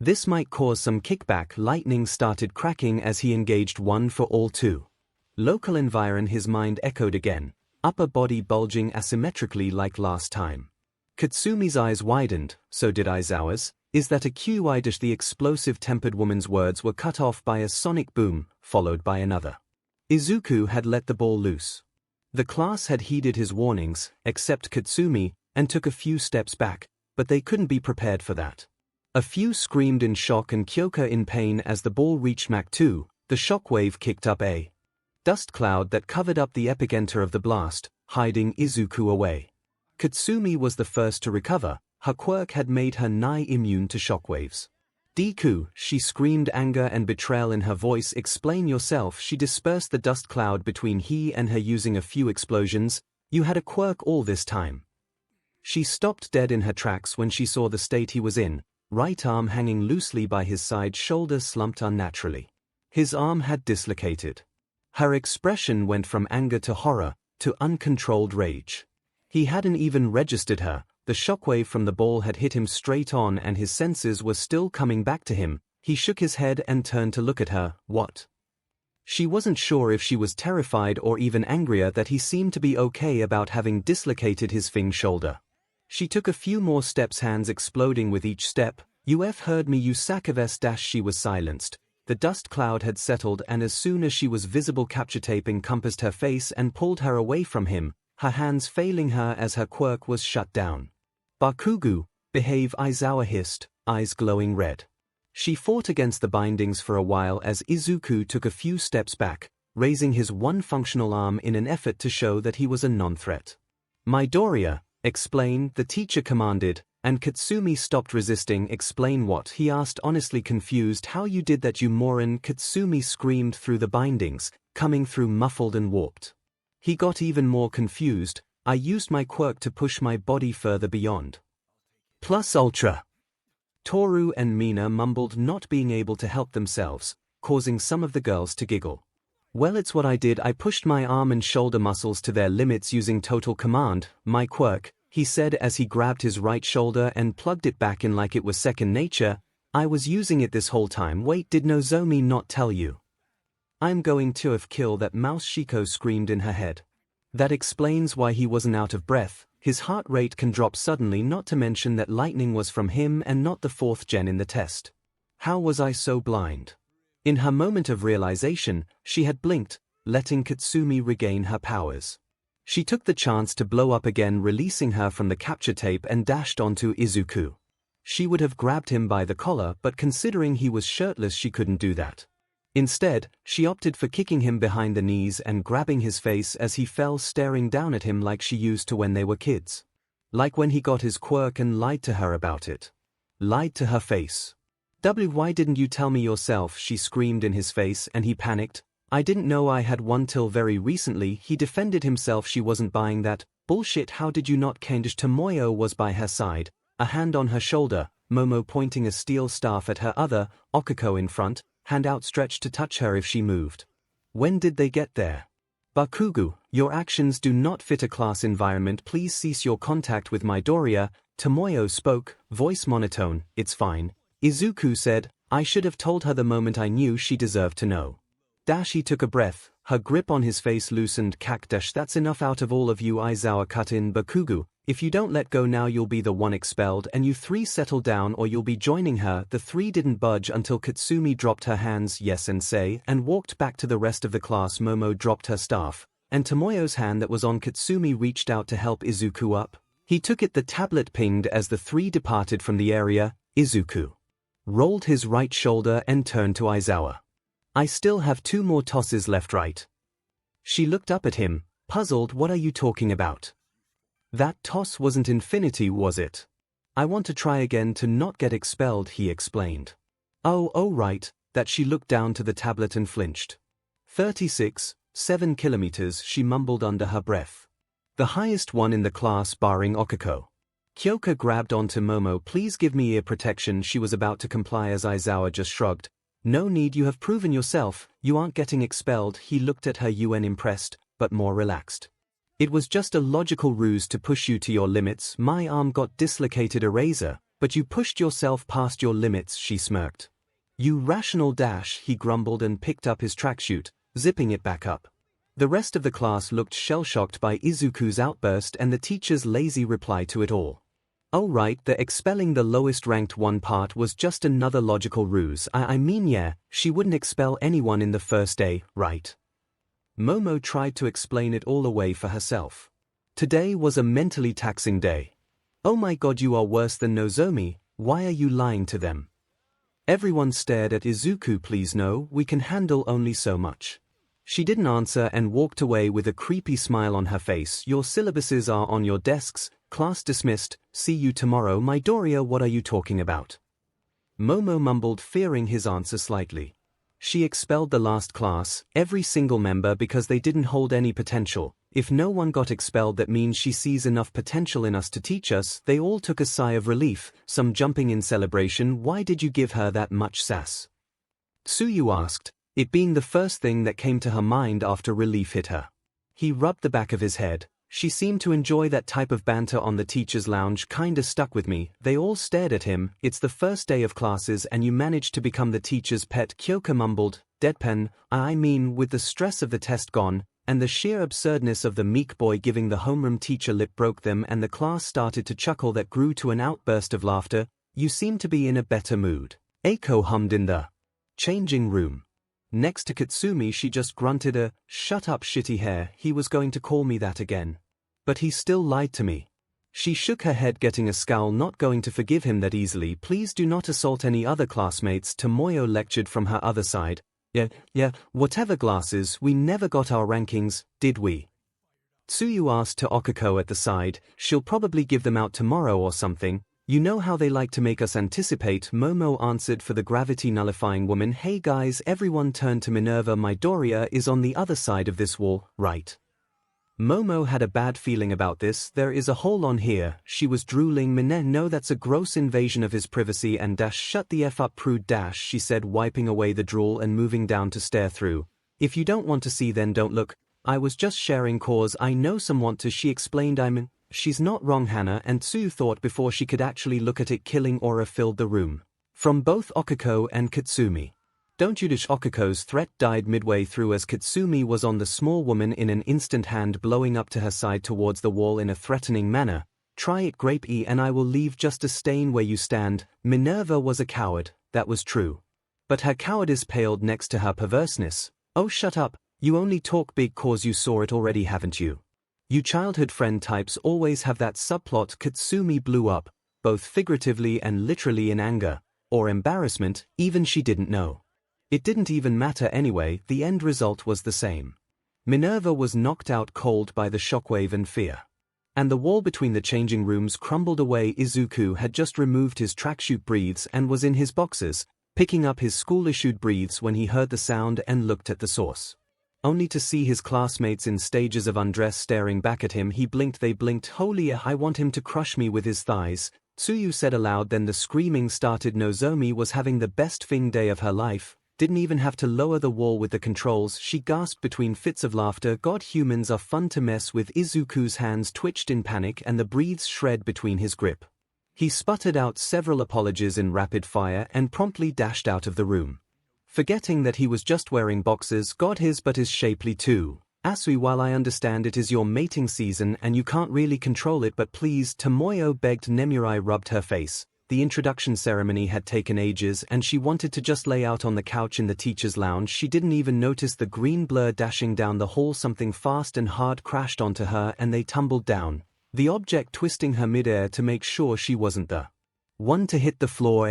This might cause some kickback. Lightning started cracking as he engaged. One for all, two. Local environ, his mind echoed again. Upper body bulging asymmetrically like last time. Katsumi's eyes widened, so did Aizawa's. Is that a 𝐒𝐲𝐻? The explosive tempered woman's words were cut off by a sonic boom, followed by another. Izuku had let the ball loose. The class had heeded his warnings, except Katsumi, and took a few steps back, but they couldn't be prepared for that. A few screamed in shock and Kyoka in pain as the ball reached Mach 2. The shockwave kicked up a dust cloud that covered up the epicenter of the blast, hiding Izuku away. Katsumi was the first to recover. Her quirk had made her nigh immune to shockwaves. Deku, she screamed, anger and betrayal in her voice. Explain yourself. She dispersed the dust cloud between he and her using a few explosions. You had a quirk all this time. She stopped dead in her tracks when she saw the state he was in, right arm hanging loosely by his side, shoulder slumped unnaturally. His arm had dislocated. Her expression went from anger to horror, to uncontrolled rage. He hadn't even registered her. The shockwave from the ball had hit him straight on and his senses were still coming back to him. He shook his head and turned to look at her. What? She wasn't sure if she was terrified or even angrier that he seemed to be okay about having dislocated his shoulder. She took a few more steps, hands exploding with each step. You've heard me, you sack of s. She was silenced. The dust cloud had settled, and as soon as she was visible, capture tape encompassed her face and pulled her away from him, her hands failing her as her quirk was shut down. Bakugu, Behave, Aizawa hissed, eyes glowing red. She fought against the bindings for a while as Izuku took a few steps back, raising his one functional arm in an effort to show that he was a non-threat. Midoriya, explain, the teacher commanded, and Katsumi stopped resisting. Explain what? He asked, honestly confused. How you did that, you moron? Katsumi screamed through the bindings, coming through muffled and warped. He got even more confused. I used my quirk to push my body further beyond. Plus Ultra. Toru and Mina mumbled, not being able to help themselves, causing some of the girls to giggle. Well, it's what I did. I pushed my arm and shoulder muscles to their limits using total command, my quirk, he said as he grabbed his right shoulder and plugged it back in like it was second nature. I was using it this whole time. Wait, did Nozomi not tell you? I'm going to kill that mouse, Shiko screamed in her head. That explains why he wasn't out of breath. His heart rate can drop suddenly, not to mention that lightning was from him and not the 4th gen in the test. How was I so blind? In her moment of realization, she had blinked, letting Katsumi regain her powers. She took the chance to blow up again, releasing her from the capture tape and dashed onto Izuku. She would have grabbed him by the collar, but considering he was shirtless she couldn't do that. Instead, she opted for kicking him behind the knees and grabbing his face as he fell, staring down at him like she used to when they were kids. Like when he got his quirk and lied to her about it. Lied to her face. Why didn't you tell me yourself? She screamed in his face and he panicked. I didn't know I had one till very recently. He defended himself. She wasn't buying that bullshit. How did you not? 𝐭𝐲𝐽 Tomoyo was by her side, a hand on her shoulder, Momo pointing a steel staff at her other, Okako in front, hand outstretched to touch her if she moved. When did they get there? Bakugo, your actions do not fit a class environment. Please cease your contact with Midoriya. Tomoyo spoke, voice monotone. It's fine. Izuku said, I should have told her the moment I knew she deserved to know. He took a breath, her grip on his face loosened. That's enough out of all of you. Aizawa cut in. Bakugo, if you don't let go now you'll be the one expelled, and you three settle down or you'll be joining her. The three didn't budge until Katsumi dropped her hands, yes sensei, and walked back to the rest of the class. Momo dropped her staff, and Tomoyo's hand that was on Katsumi reached out to help Izuku up. He took it. The tablet pinged as the three departed from the area. Izuku rolled his right shoulder and turned to Aizawa. I still have 2 more tosses left, right? She looked up at him, puzzled. What are you talking about? That toss wasn't infinity, was it? I want to try again to not get expelled, he explained. Oh right, that. She looked down to the tablet and flinched. 36.7 kilometers, she mumbled under her breath. The highest one in the class barring Okako. Kyoka grabbed onto Momo. Please give me ear protection. She was about to comply as Aizawa just shrugged. No need, you have proven yourself, you aren't getting expelled. He looked at her, UN impressed, but more relaxed. It was just a logical ruse to push you to your limits. My arm got dislocated, Eraser, but you pushed yourself past your limits, she smirked. You rational dash, he grumbled and picked up his tracksuit, zipping it back up. The rest of the class looked shell-shocked by Izuku's outburst and the teacher's lazy reply to it all. Oh right, the expelling the lowest ranked one part was just another logical ruse. I mean yeah, she wouldn't expel anyone in the first day, right? Momo tried to explain it all away for herself. Today was a mentally taxing day. Oh my god, you are worse than Nozomi. Why are you lying to them? Everyone stared at Izuku. Please no, we can handle only so much. She didn't answer and walked away with a creepy smile on her face. Your syllabuses are on your desks. Class dismissed, see you tomorrow. Midoriya, what are you talking about? Momo mumbled, fearing his answer slightly. She expelled the last class, every single member, because they didn't hold any potential. If no one got expelled, that means she sees enough potential in us to teach us. They all took a sigh of relief, some jumping in celebration. Why did you give her that much sass? Tsuyu asked, it being the first thing that came to her mind after relief hit her. He rubbed the back of his head. She seemed to enjoy that type of banter on the teacher's lounge. Kinda stuck with me. They all stared at him. It's the first day of classes and you managed to become the teacher's pet. Kyoka mumbled, deadpan. I mean, with the stress of the test gone, and the sheer absurdness of the meek boy giving the homeroom teacher lip broke them and the class started to chuckle that grew to an outburst of laughter. You seem to be in a better mood. Eiko hummed in the changing room. Next to Katsumi, she just grunted a, shut up shitty hair. He was going to call me that again. But he still lied to me. She shook her head, getting a scowl. Not going to forgive him that easily. Please do not assault any other classmates, 𝐒𝐿 lectured from her other side. Yeah, whatever glasses, we never got our rankings, did we? Tsuyu asked to 𝐒𝐿 at the side. She'll probably give them out tomorrow or something. You know how they like to make us anticipate, Momo answered for the gravity-nullifying woman. Hey guys, everyone turn to Minerva. Midoriya is on the other side of this wall, right? Momo had a bad feeling about this. There is a hole on here, she was drooling. No, that's a gross invasion of his privacy and shut the F up, prude she said, wiping away the drool and moving down to stare through. If you don't want to see, then don't look. I was just sharing cause I know some want to, she explained. She's not wrong, Hana, and Tsuyu thought before she could actually look at it. Killing aura filled the room. From both 𝐒𝐿 and Katsumi. Don't you dish. 𝐒𝐿's threat died midway through as Katsumi was on the small woman in an instant, hand blowing up to her side towards the wall in a threatening manner. Try it, Grape E, and I will leave just a stain where you stand. Minerva was a coward, that was true. But her cowardice paled next to her perverseness. Oh shut up, you only talk big cause you saw it already, haven't you? You childhood friend types always have that subplot. Katsumi blew up, both figuratively and literally, in anger, or embarrassment, even she didn't know. It didn't even matter anyway, the end result was the same. Minerva was knocked out cold by the shockwave and fear. And the wall between the changing rooms crumbled away. Izuku had just removed his tracksuit briefs and was in his boxers, picking up his school-issued briefs when he heard the sound and looked at the source. Only to see his classmates in stages of undress staring back at him. He blinked, they blinked. Holy, I want him to crush me with his thighs, Tsuyu said aloud. Then the screaming started. Nozomi was having the best thing day of her life. Didn't even have to lower the wall with the controls, she gasped between fits of laughter. God, humans are fun to mess with. Izuku's hands twitched in panic and the breathes shred between his grip. He sputtered out several apologies in rapid fire and promptly dashed out of the room. Forgetting that he was just wearing boxers. God, his butt is shapely too. Asui, while I understand it is your mating season and you can't really control it, but please, Tomoyo begged. Nemuri rubbed her face. The introduction ceremony had taken ages and she wanted to just lay out on the couch in the teacher's lounge. She didn't even notice the green blur dashing down the hall. Something fast and hard crashed onto her and they tumbled down, the object twisting her midair to make sure she wasn't the one to hit the floor.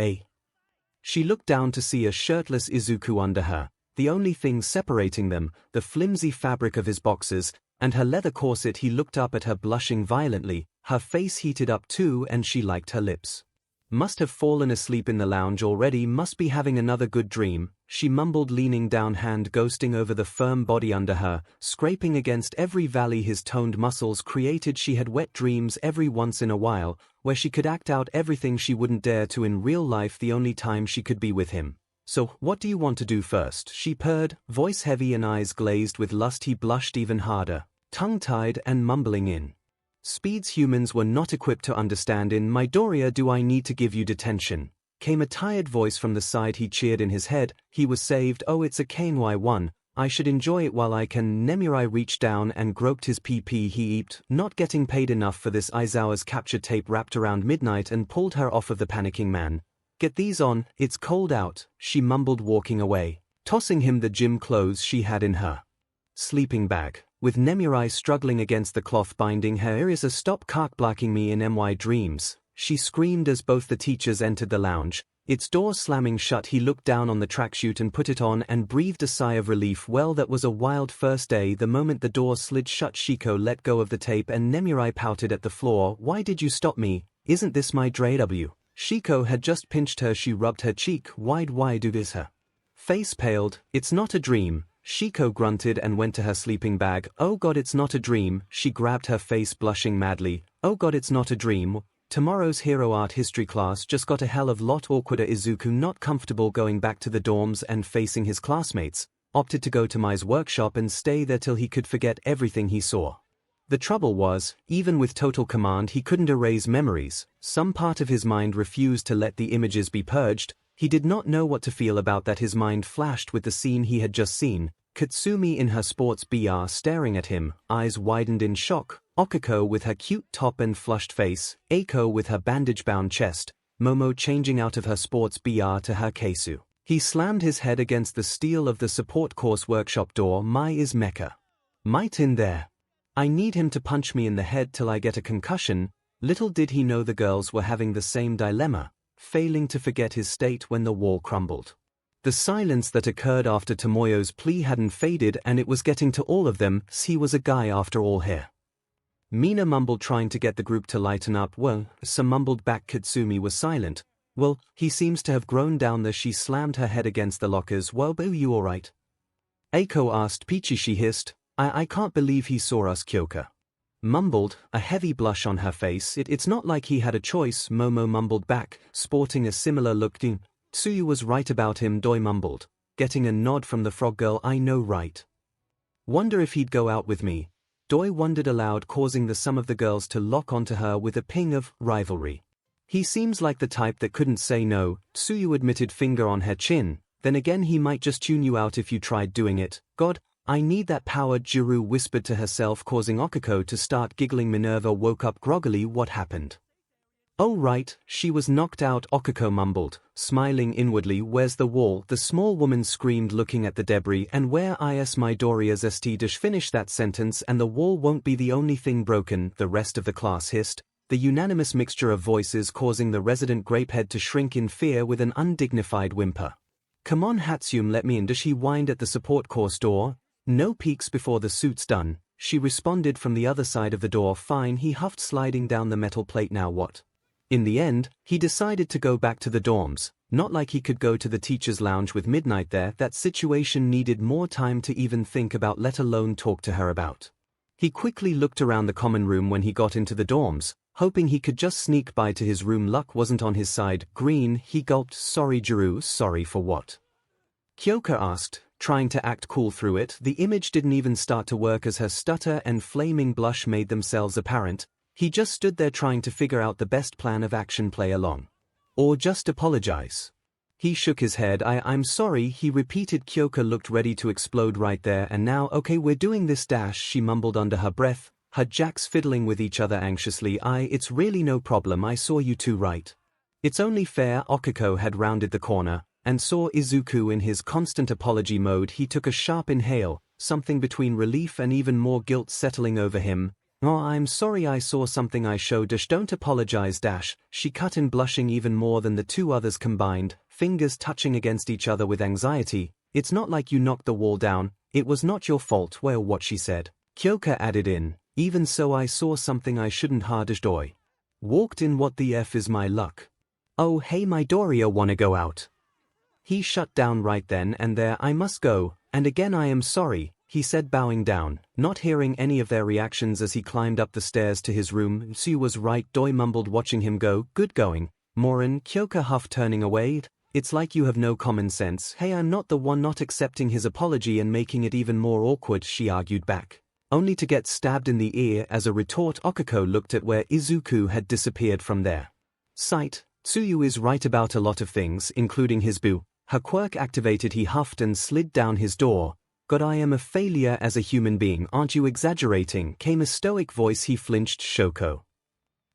She looked down to see a shirtless Izuku under her, the only thing separating them, the flimsy fabric of his boxers, and her leather corset. He looked up at her, blushing violently, her face heated up too, and she liked her lips. Must have fallen asleep in the lounge already, must be having another good dream, she mumbled, leaning down, hand ghosting over the firm body under her, scraping against every valley his toned muscles created. She had wet dreams every once in a while, where she could act out everything she wouldn't dare to in real life, the only time she could be with him. So, what do you want to do first? She purred, voice heavy and eyes glazed with lust. He blushed even harder, tongue-tied and mumbling in speeds humans were not equipped to understand. In Midoriya, do I need to give you detention? Came a tired voice from the side. He cheered in his head. He was saved. Oh, it's a KNY1. I should enjoy it while I can. Nemuri reached down and groped his PP. He eeped, not getting paid enough for this. Aizawa's capture tape wrapped around midnight and pulled her off of the panicking man. Get these on, it's cold out, she mumbled, walking away, tossing him the gym clothes she had in her sleeping bag. With Nemuri struggling against the cloth binding her ears. Stop cock-blocking me in my dreams, she screamed as both the teachers entered the lounge, its door slamming shut. He looked down on the tracksuit and put it on and breathed a sigh of relief. Well, that was a wild first day. The moment the door slid shut, Shiko let go of the tape and Nemuri pouted at the floor. Why did you stop me? Isn't this my drew? Shiko had just pinched her. She rubbed her cheek. Why do this? Her face paled. It's not a dream, Shiko grunted and went to her sleeping bag. Oh God, it's not a dream, she grabbed her face, blushing madly. Oh God, it's not a dream. Tomorrow's hero art history class just got a hell of lot awkwarder. Izuku, not comfortable going back to the dorms and facing his classmates, opted to go to Mai's workshop and stay there till he could forget everything he saw. The trouble was, even with total command he couldn't erase memories. Some part of his mind refused to let the images be purged. He did not know what to feel about that. His mind flashed with the scene he had just seen. Katsumi in her sports bra staring at him, eyes widened in shock, 𝐒𝐿 with her cute top and flushed face, 𝐒𝐿 with her bandage-bound chest, Momo changing out of her sports bra to her keisu. He slammed his head against the steel of the support course workshop door. Mai is mecha. Might in there. I need him to punch me in the head till I get a concussion. Little did he know the girls were having the same dilemma, failing to forget his state when the wall crumbled. The silence that occurred after Tomoyo's plea hadn't faded and it was getting to all of them. He was a guy after all here. Mina mumbled, trying to get the group to lighten up. Well, some mumbled back. Katsumi was silent. Well, he seems to have grown down there. She slammed her head against the lockers. Well, are you alright? Eiko asked. Peachy, she hissed. I can't believe he saw us. Kyoka mumbled, a heavy blush on her face. It's not like he had a choice, Momo mumbled back, sporting a similar look. Tsuyu was right about him, Doi mumbled, getting a nod from the frog girl. I know, right? Wonder if he'd go out with me. Doi wondered aloud, causing some of the girls to lock onto her with a ping of rivalry. He seems like the type that couldn't say no, Tsuyu admitted, finger on her chin. Then again, he might just tune you out if you tried doing it. God, I need that power, Juru whispered to herself, causing Okiko to start giggling. Minerva woke up groggily. What happened? Oh right, she was knocked out, Okiko mumbled, smiling inwardly. Where's the wall? The small woman screamed, looking at the debris. And where is Midoriya's st? Finish that sentence and the wall won't be the only thing broken, the rest of the class hissed, the unanimous mixture of voices causing the resident grapehead to shrink in fear with an undignified whimper. Come on Hatsune, let me in. Does she whined at the support course door? No peeks before the suit's done, she responded from the other side of the door. Fine, he huffed, sliding down the metal plate. Now what? In the end, he decided to go back to the dorms. Not like he could go to the teacher's lounge with Midnight there. That situation needed more time to even think about, let alone talk to her about. He quickly looked around the common room when he got into the dorms, hoping he could just sneak by to his room. Luck wasn't on his side. Green, he gulped. Sorry Juru. Sorry for what? Kyoka asked, trying to act cool through it. The image didn't even start to work as her stutter and flaming blush made themselves apparent. He just stood there trying to figure out the best plan of action. Play along. Or just apologize. He shook his head. I'm sorry, he repeated. Kyoka looked ready to explode right there and now. Okay, we're doing this dash, she mumbled under her breath, her jacks fiddling with each other anxiously. It's really no problem, I saw you two right. It's only fair. Okiko had rounded the corner and saw Izuku in his constant apology mode. He took a sharp inhale, something between relief and even more guilt settling over him. Oh, I'm sorry, I saw something I showed. Don't apologize. She cut in, blushing even more than the two others combined, fingers touching against each other with anxiety. It's not like you knocked the wall down, it was not your fault. Well, what she said. Kyoka added in, even so I saw something I shouldn't. Doi walked in. What the F is my luck? Oh hey Midoriya, wanna go out? He shut down right then and there. I must go, and again I am sorry, he said, bowing down, not hearing any of their reactions as he climbed up the stairs to his room. Tsuyu was right, Doi mumbled, watching him go. Good going, Morin. Kyoka huffed, turning away. It's like you have no common sense. Hey, I'm not the one. Not accepting his apology and making it even more awkward, she argued back, only to get stabbed in the ear as a retort. Okiko looked at where Izuku had disappeared from their sight. Tsuyu is right about a lot of things, including his boo. Her quirk activated. He huffed and slid down his door. God, I am a failure as a human being. Aren't you exaggerating? Came a stoic voice. He flinched. Shoko?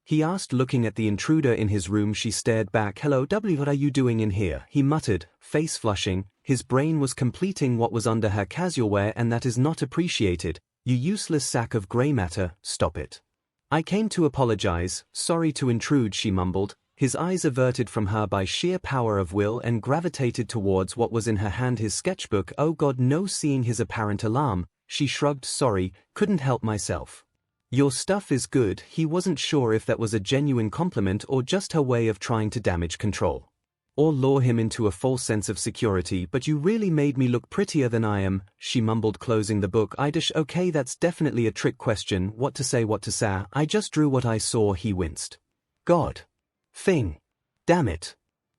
He asked, looking at the intruder in his room. She stared back. Hello, W, what are you doing in here? He muttered, face flushing. His brain was completing what was under her casual wear, and that is not appreciated. You useless sack of grey matter, stop it. I came to apologize, sorry to intrude, she mumbled. His eyes averted from her by sheer power of will and gravitated towards what was in her hand, his sketchbook. Oh God, no. Seeing his apparent alarm, she shrugged. Sorry, couldn't help myself. Your stuff is good. He wasn't sure if that was a genuine compliment or just her way of trying to damage control or lure him into a false sense of security. But you really made me look prettier than I am, she mumbled, closing the book. Okay, that's definitely a trick question. What to say? I just drew what I saw. He winced. God. Thing. Damn it.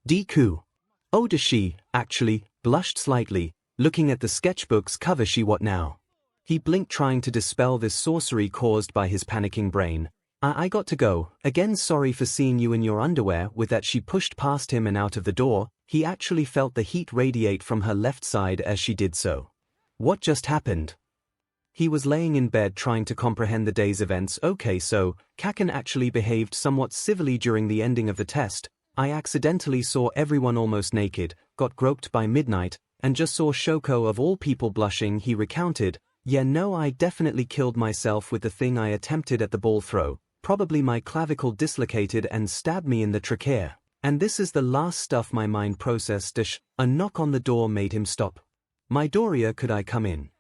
Deku. Oh, does she, actually, blushed slightly, looking at the sketchbook's cover. She what now? He blinked, trying to dispel this sorcery caused by his panicking brain. I got to go. Again, sorry for seeing you in your underwear. With that, she pushed past him and out of the door. He actually felt the heat radiate from her left side as she did so. What just happened? He was laying in bed trying to comprehend the day's events. Okay, so Kaken actually behaved somewhat civilly during the ending of the test. I accidentally saw everyone almost naked, got groped by Midnight, and just saw Shoko of all people blushing. He recounted. Yeah, no, I definitely killed myself with the thing I attempted at the ball throw. probably my clavicle dislocated and stabbed me in the trachea. And this is the last stuff my mind processed. A knock on the door made him stop. Midoriya, could I come in?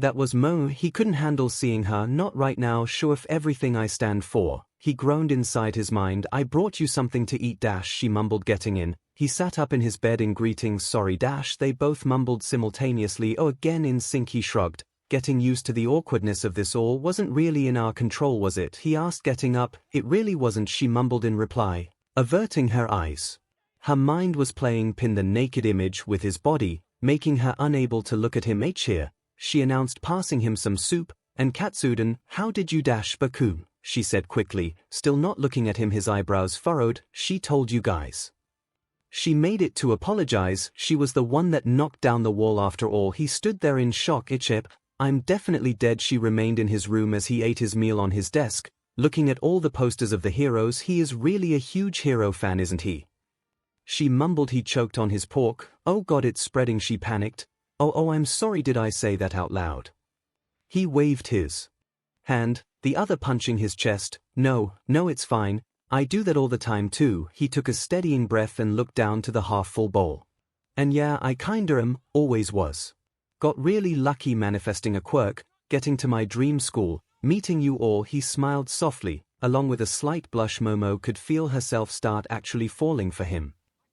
That was Mo. He couldn't handle seeing her. Not right now. Show off everything I stand for. He groaned inside his mind. I brought you something to eat. She mumbled, getting in. He sat up in his bed in greetings. Sorry. They both mumbled simultaneously. Oh, again in sync. He shrugged. Getting used to the awkwardness of this all. Wasn't really in our control, was it? He asked, getting up. It really wasn't, she mumbled in reply, averting her eyes. Her mind was playing pin the naked image with his body, making her unable to look at him. Here, she announced, passing him some soup, and katsudon. How did you Baku? She said quickly, still not looking at him, his eyebrows furrowed. She told you guys. She made it to apologize. She was the one that knocked down the wall after all. He stood there in shock. I'm definitely dead. She remained in his room as he ate his meal on his desk, looking at all the posters of the heroes. He is really a huge hero fan, isn't he? She mumbled. He choked on his pork. Oh God, it's spreading. She panicked. Oh, I'm sorry, did I say that out loud? He waved his hand, the other punching his chest. No, it's fine. I do that all the time too. He took a steadying breath and looked down to the half-full bowl. And yeah, I kinda am, always was. Got really lucky manifesting a quirk, getting to my dream school, meeting you all. He smiled softly, along with a slight blush. Momo could feel herself start actually falling for him.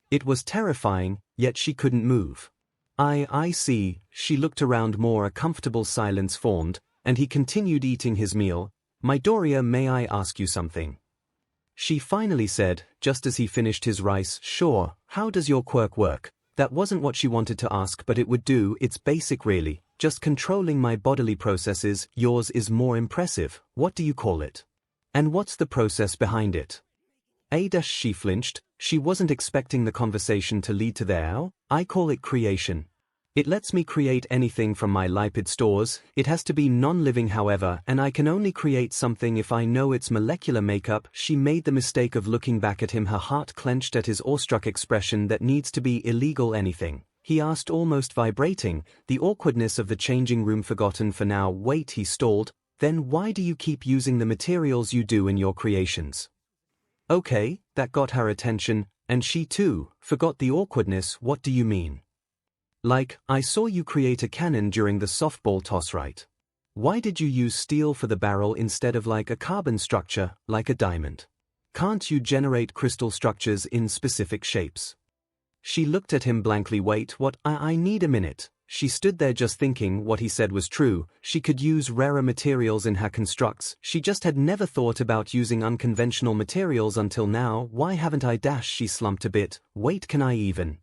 It was terrifying, yet she couldn't move. I see. She looked around more. A comfortable silence formed, and he continued eating his meal. Midoriya, may I ask you something? She finally said, just as he finished his rice. Sure, how does your quirk work? That wasn't what she wanted to ask, but it would do. It's basic really, just controlling my bodily processes. Yours is more impressive. What do you call it? And what's the process behind it? She flinched. She wasn't expecting the conversation to lead to there. I call it creation. It lets me create anything from my lipid stores. It has to be non-living however, and I can only create something if I know its molecular makeup. She made the mistake of looking back at him, her heart clenched at his awestruck expression. That needs to be illegal. Anything? He asked, almost vibrating, the awkwardness of the changing room forgotten for now. Wait, he stalled. Then why do you keep using the materials you do in your creations? Okay, that got her attention, and she too forgot the awkwardness. What do you mean? Like, I saw you create a cannon during the softball toss, right? Why did you use steel for the barrel instead of like a carbon structure, like a diamond? Can't you generate crystal structures in specific shapes? She looked at him blankly. Wait, what? I need a minute. She stood there just thinking what he said was true. She could use rarer materials in her constructs. She just had never thought about using unconventional materials until now. Why haven't I? She slumped a bit. Wait, can I even?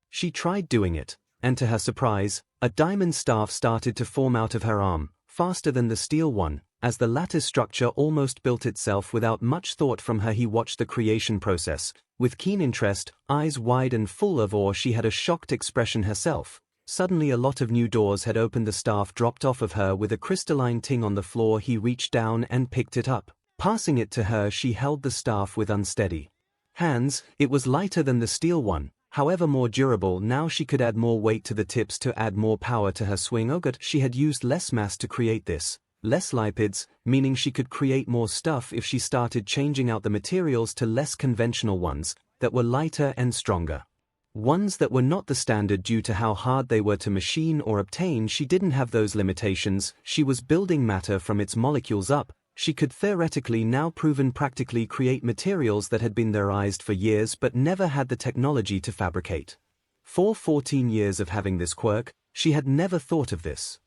She tried doing it, and to her surprise, a diamond staff started to form out of her arm, faster than the steel one, as the lattice structure almost built itself without much thought from her. He watched the creation process with keen interest, eyes wide and full of awe. She had a shocked expression herself. Suddenly a lot of new doors had opened. The staff dropped off of her with a crystalline ting on the floor. He reached down and picked it up. Passing it to her, she held the staff with unsteady hands. It was lighter than the steel one, however more durable. Now she could add more weight to the tips to add more power to her swing. Oh God, she had used less mass to create this. Less lipids, meaning she could create more stuff if she started changing out the materials to less conventional ones that were lighter and stronger. Ones that were not the standard due to how hard they were to machine or obtain. She didn't have those limitations. She was building matter from its molecules up. She could theoretically, now proven practically, create materials that had been theorized for years but never had the technology to fabricate. For 14 years of having this quirk, she had never thought of this.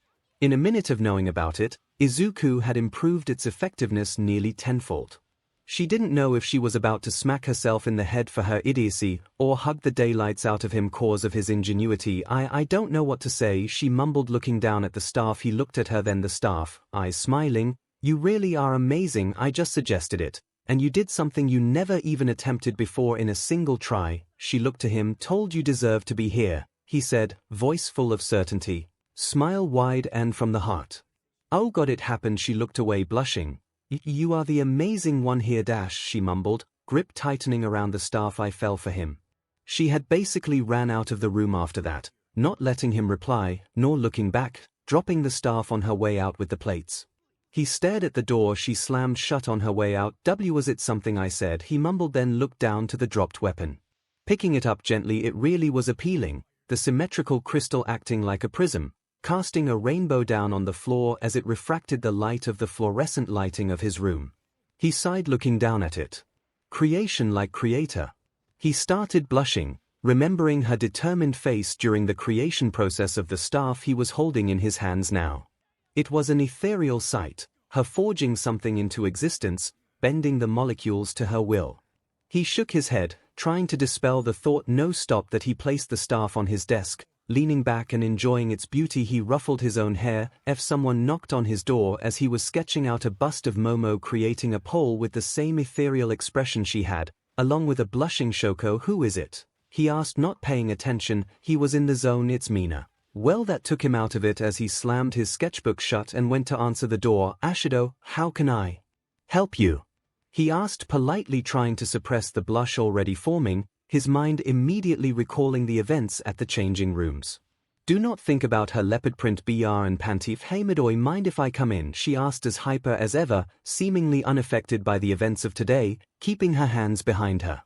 In a minute of knowing about it, Izuku had improved its effectiveness nearly tenfold. She didn't know if she was about to smack herself in the head for her idiocy or hug the daylights out of him cause of his ingenuity. I don't know what to say, she mumbled, looking down at the staff. He looked at her, then the staff, eyes smiling. You really are amazing. I just suggested it, and you did something you never even attempted before in a single try. She looked to him. Told you deserve to be here, he said, voice full of certainty, smile wide and from the heart. Oh God, it happened. She looked away, blushing. You are the amazing one here. She mumbled, grip tightening around the staff. I fell for him. She had basically ran out of the room after that, not letting him reply, nor looking back, dropping the staff on her way out with the plates. He stared at the door she slammed shut on her way out. Was it something I said? He mumbled, then looked down to the dropped weapon. Picking it up gently, it really was appealing, the symmetrical crystal acting like a prism, casting a rainbow down on the floor as it refracted the light of the fluorescent lighting of his room. He sighed looking down at it. Creation like creator. He started blushing, remembering her determined face during the creation process of the staff he was holding in his hands now. It was an ethereal sight, her forging something into existence, bending the molecules to her will. He shook his head, trying to dispel the thought. No, stop that. He placed the staff on his desk, leaning back and enjoying its beauty. He ruffled his own hair. Someone knocked on his door as he was sketching out a bust of Momo, creating a pole with the same ethereal expression she had, along with a blushing Shoko. Who is it? He asked, not paying attention. He was in the zone. It's Mina. Well, that took him out of it as he slammed his sketchbook shut and went to answer the door. Ashido, how can I help you? He asked politely, trying to suppress the blush already forming, his mind immediately recalling the events at the changing rooms. Do not think about her leopard print br and pantif. Hey Midori, mind if I come in? She asked, as hyper as ever, seemingly unaffected by the events of today, keeping her hands behind her.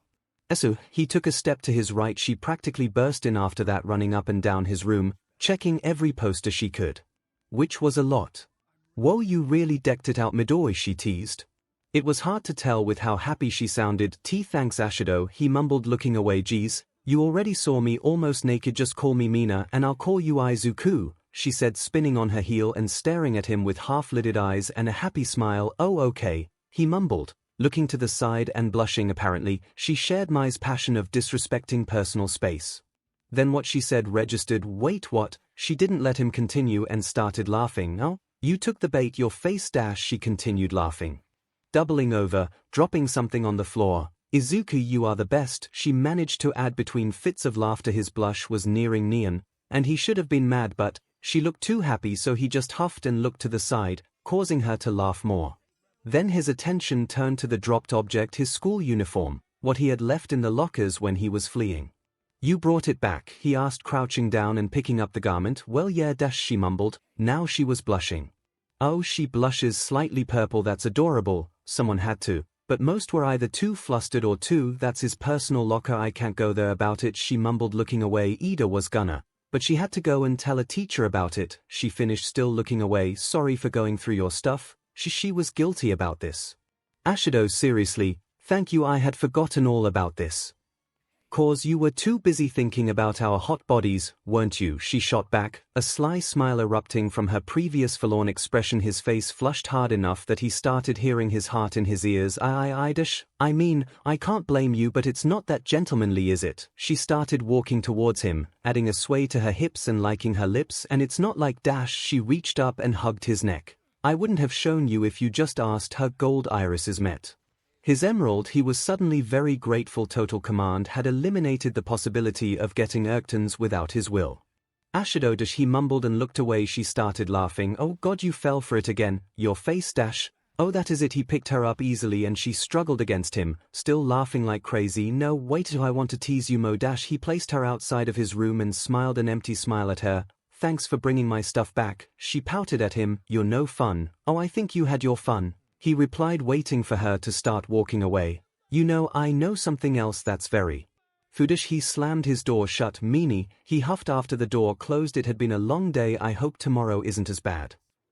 He took a step to his right. She practically burst in after that, running up and down his room, checking every poster she could. Which was a lot. Whoa, you really decked it out, Midori, she teased. It was hard to tell with how happy she sounded. Thanks Ashido, he mumbled, looking away. Geez, you already saw me almost naked. Just call me Mina and I'll call you Izuku, she said, spinning on her heel and staring at him with half-lidded eyes and a happy smile. Oh okay, he mumbled, looking to the side and blushing. Apparently, she shared Mai's passion of disrespecting personal space. Then what she said registered. Wait, what? She didn't let him continue and started laughing. Oh, you took the bait, your face dash, she continued laughing. Doubling over, dropping something on the floor. Izuku, you are the best, she managed to add between fits of laughter. His blush was nearing neon, and he should have been mad, but she looked too happy, so he just huffed and looked to the side, causing her to laugh more. Then his attention turned to the dropped object, his school uniform, what he had left in the lockers when he was fleeing. You brought it back? He asked, crouching down and picking up the garment. Well yeah, she mumbled. Now she was blushing. Oh, she blushes slightly purple. That's adorable. Someone had to, but most were either too flustered or too. That's his personal locker. I can't go there about it, she mumbled, looking away. Ida was gonna, but she had to go and tell a teacher about it, she finished, still looking away. Sorry for going through your stuff. She was guilty about this. Ashido, seriously, thank you, I had forgotten all about this. Cause you were too busy thinking about our hot bodies, weren't you? She shot back, a sly smile erupting from her previous forlorn expression. His face flushed hard enough that he started hearing his heart in his ears. I mean, I can't blame you, but it's not that gentlemanly, is it? She started walking towards him, adding a sway to her hips and liking her lips. And it's not like she reached up and hugged his neck. I wouldn't have shown you if you just asked. Her gold irises met his emerald. He was suddenly very grateful. Total command had eliminated the possibility of getting Erktons without his will. Ashido, he mumbled and looked away. She started laughing. Oh God, you fell for it again. Your face Oh, that is it. He picked her up easily and she struggled against him, still laughing like crazy. No, wait, I want to tease you, Mo. He placed her outside of his room and smiled an empty smile at her. Thanks for bringing my stuff back. She pouted at him. You're no fun. Oh, I think you had your fun, he replied, waiting for her to start walking away. You know, I know something else that's very foolish. He slammed his door shut. Meanie, he huffed after the door closed. It had been a long day. I hope tomorrow isn't as bad.